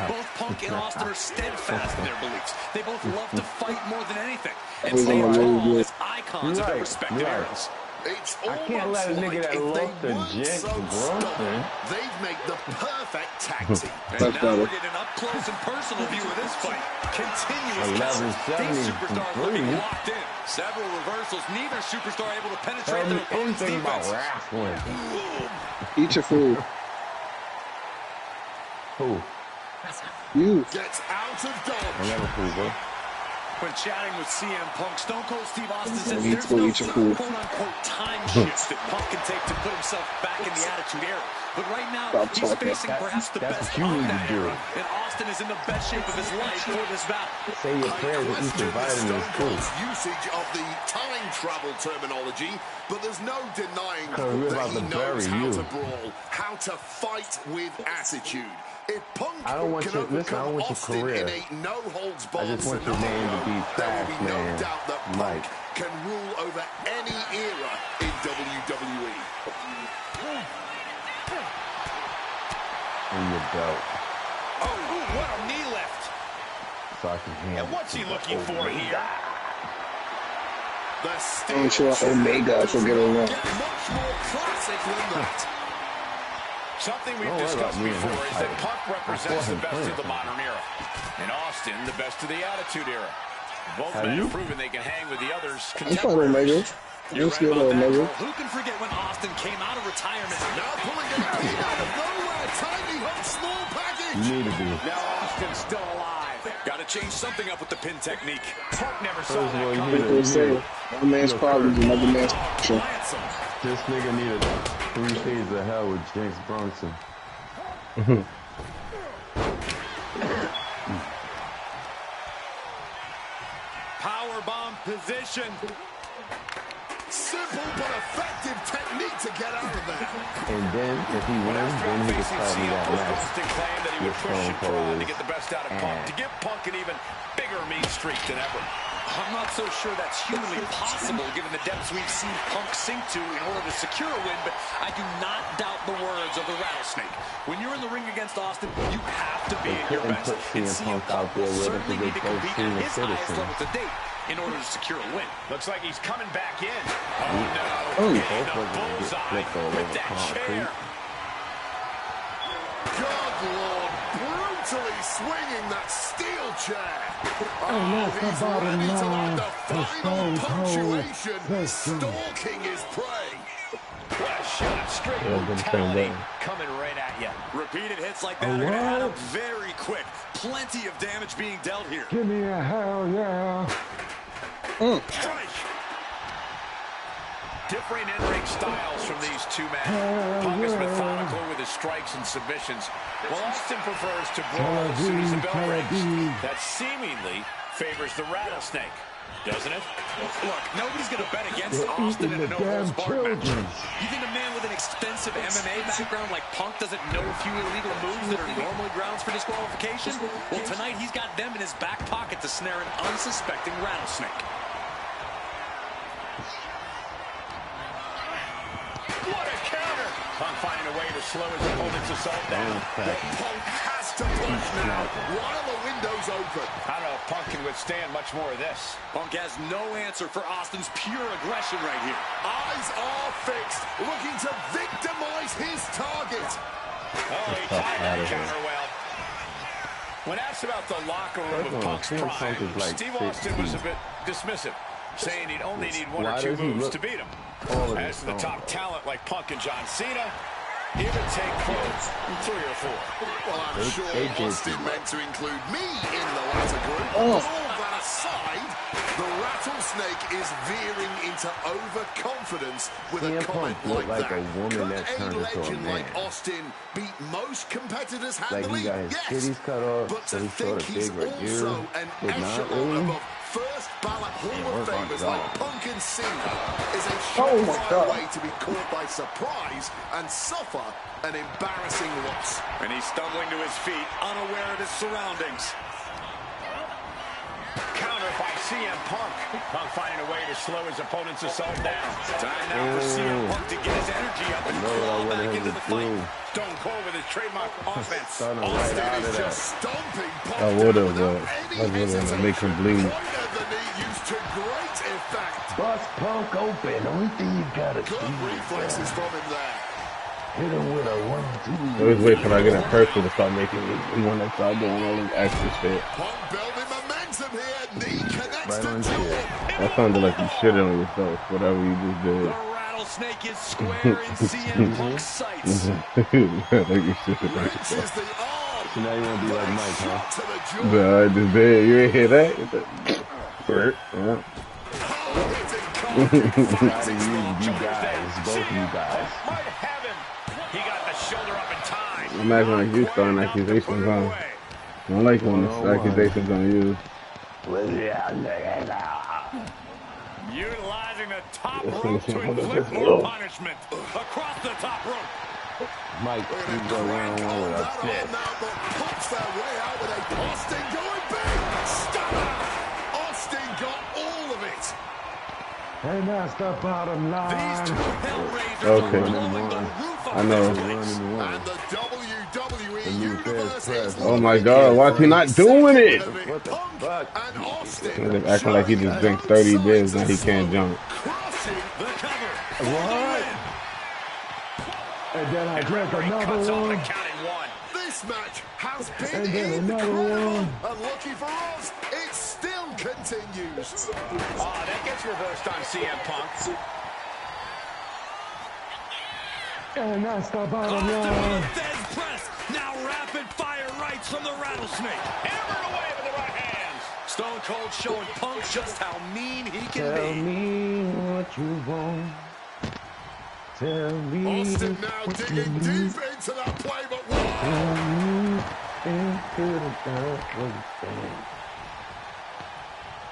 Both Punk and Austin are steadfast in their beliefs. They both love to fight more than anything. And Who's they gonna are lose all this? as icons of their respective eras. It's I can't let a nigga that lost the Jets Bronson. They'd make the perfect tag team. And now we're getting an up-close and personal view of this fight. Continuous. These superstars looking locked in. Several reversals. Neither superstar able to penetrate their opponent's defense. Eat your food. Who? You. Gets out of dodge. I never food, bro. When chatting with CM Punk, Stone Cold Steve Austin says Eat there's food, no eat your food. quote-unquote time shift that Punk can take to put himself back in the Attitude Era. But right now, Stop he's talking. facing perhaps the That's best what you of need to that do. era. And Austin is in the best shape of his life for this battle. Say your prayers and eat your vitamins too. Usage of the time travel terminology, but there's no denying we're that about he to knows bury how you. to brawl, how to fight with attitude. If Punk I don't want can your- listen, I don't overcome want your Austin career. in a no-holds-barred I just want your scenario, name to be there will Fast be no Man doubt that Punk Mike. can rule over any era in WWE. In your belt. Oh, what a knee lift. So I can handle And what's he looking for here? The I'm sure Omega will get along. get much more classic than that. Something we've Don't worry discussed about me and before him is that fighting. Punk represents the him best of playing. the modern era. And Austin, the best of the Attitude Era. Both Have men you? have proven they can hang with the others. I'm fine with Omega. You're Let's right get about that, Omega. Cole. Who can forget when Austin came out of retirement? Now pulling a pin out of nowhere, tiny hot small package. You need to be. Now Austin's still alive. Got to change something up with the pin technique. Punk never First saw of all, that you coming. need People say one man's problem is another man's solution. Lance him. This nigga needed 3 shades of hell with James Bronson. Powerbomb position. Simple but effective technique to get out of there. And then, if he wins, then he can tell me that match. Austin claimed that he would with push Stone and prod to Cold get the best out of Punk, and- to give Punk an even bigger mean streak than ever. I'm not so sure that's humanly possible given the depths we've seen Punk sink to in order to secure a win, but I do not doubt the words of the Rattlesnake. When you're in the ring against Austin, you have to be at your couldn't best. put And CM CM Punk out Punk there will with him certainly because need to they both compete seen at the his highest citizen. level to date in order to secure a win. Looks like he's coming back in. Oh, no. Oh, Hitting both the of them get bullseye flipped all with over that concrete. chair. Good Lord, brutally swinging that steel chair. Oh, he's ready to add the final punctuation, stalking his prey. What a shot. Straight brutality coming right at you. Repeated hits like that are going to add up very quick. Plenty of damage being dealt here. Give me a hell yeah. Strike. Differing in-ring styles from these two men. Punk is methodical with his strikes and submissions, while Austin prefers to brawl as soon as the bell rings. That seemingly favors the Rattlesnake. Doesn't it? Look, nobody's going to bet against Austin in a no-holds-barred match. You think a man with an extensive MMA background like Punk doesn't know a few illegal moves that are normally grounds for disqualification? Well, tonight he's got them in his back pocket to snare an unsuspecting rattlesnake. What a counter! Punk finding a way to slow his opponent's assault down. Punk has to push now while the window's open. I don't know if Punk can withstand much more of this. Punk has no answer for Austin's pure aggression right here. Eyes are fixed, looking to victimize his target. Oh, he tied that counter well. When asked about the locker room of Punk's prime, Steve Austin was a bit dismissive, saying he'd only need one or two moves to beat him. As to the top talent like Punk and John Cena, he would take close 3 or 4. Well, I'm sure Austin meant to include me in the latter group. All that aside, the rattlesnake is veering into overconfidence with a comment like that. Could a legend like Austin beat most competitors handily? Yes, but to think he's also an echelon above first ballot Hall of Famers like Punk and Cena is a surefire way to be caught by surprise and suffer an embarrassing loss. And he's stumbling to his feet, unaware of his surroundings. Counter by CM Punk. Punk finding a way to slow his opponent's assault down. Time now for CM Punk to get his energy up and crawl back into the fight. Stone Cold with his trademark offense. Austin is just stomping Punk I would have, without but any I would have hesitation. make him bleed. Point of the knee used to great effect. Bust Punk open. Only thing you gotta do Good reflexes from him there. hit him with a 1-2. Always wait till I get a person to start making it. And when I start doing all this extra shit. Punk building momentum here. Knee connects Right to on jaw. shit. That sounded like you shitted on yourself, whatever you just The did. rattlesnake is square in CM Punk's sights. Like you shitted on Reaches yourself. the arm. So now you want to be like Mike, huh? Shot to the jaw. But I just did. You ain't hear that? Yeah. Proud of you guys, both of you guys. Might have him. He got the shoulder up in time. I'm acting like you starting accusations on. I don't like when it's accusations on you. Utilizing the top rope to inflict more punishment. Across the top rope. Mike, you go one-on-one with us. Pops their way out with a Austin going big. Stunner. Austin got all of it. And that's the bottom line. These two Hellraisers Okay. are blowing the roof off I know. this place. And the WWE Universe is Oh my God, why is he not doing it? What the Punk fuck? and Austin He's acting like he just drank 30 beers and he can't jump. crushing the cover. What? And then I drank Cuts another off the one. count in 1. This match has been And then another incredible. one. And lucky for us, it still continues. That gets reversed on CM Punk. And that's the bottom Austin with line. a dead press. Now rapid fire rights from the rattlesnake. Hammered away with the right hands. Stone Cold showing Punk just how mean he can Tell be. me what you want. Tell me Austin now what you digging need. deep into that play, but whoa! Tell me into the dark what you think.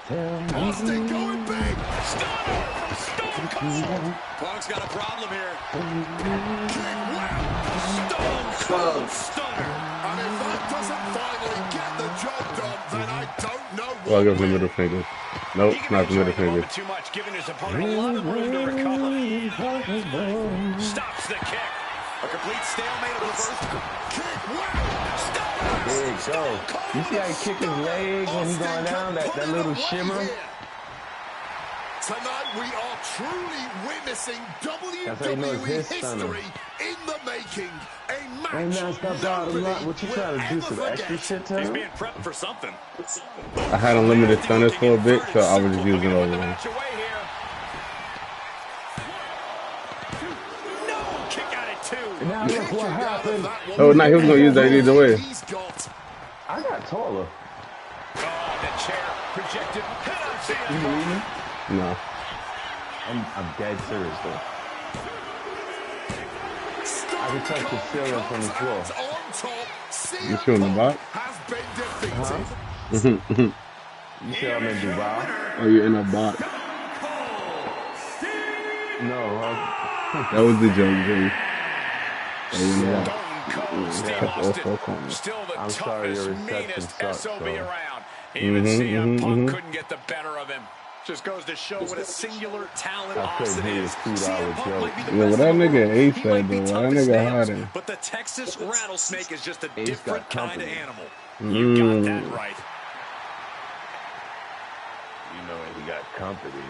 Tell me Austin going big. Stunner from Stone Cold. Punk's got a problem here. Kick, wow. Stone Cold stunner. And if that doesn't finally get the job done, then I don't know Well, I what give him the will. middle finger. Nope, He can not the enjoy middle the finger. moment too much, giving his opponent a lot of room to recover. Stops the kick. A complete stalemate of reverse. Kick, wow. There you go. You see how he kick his leg when he's going down? That little shimmer? Tonight we are truly witnessing That's how you know it's WWE his stunner. history in the making. A match And that's the bottom line. nobody What you will trying to do? ever Some extra forget. shit to He's him? being prepped for something. I had unlimited stunners for a bit, so I was just using all of them. Match away here. No kick out at 2. And now look what happened. Oh, no, he was gonna use that either way. He's got I got taller. Oh, the chair projected. Hit on You CM. believe me? No. I'm dead serious though. I can touch the ceiling from the floor. on top. You shooting the box? Has been defeated. You said I'm in Dubai? Oh, you're in a box. No, that was the joke, Jay. Still the I'm sorry, your toughest, reception meanest sucks, SOB so. around. Even CM Punk couldn't get the better of him. Just goes to show what a singular talent I couldn't Austin hear is. $2 joke. Yeah, well, that nigga Ace said, though. That nigga hiding. But the Texas rattlesnake is just a Ace different kind of company. animal. You got that right. You know, he got company.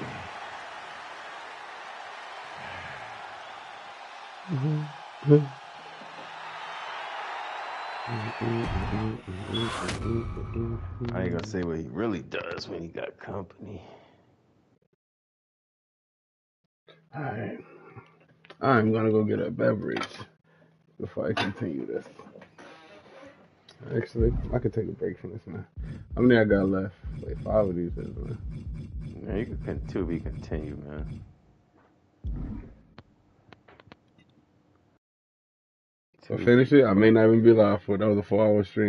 I ain't gonna say what he really does when he got company. Alright. I'm gonna go get a beverage before I continue this. Actually, I could take a break from this, man. How many I got left? Like 5 of these, man. Yeah, you can continue, man. So finish it. I may not even be live for it. That was a 4-hour stream.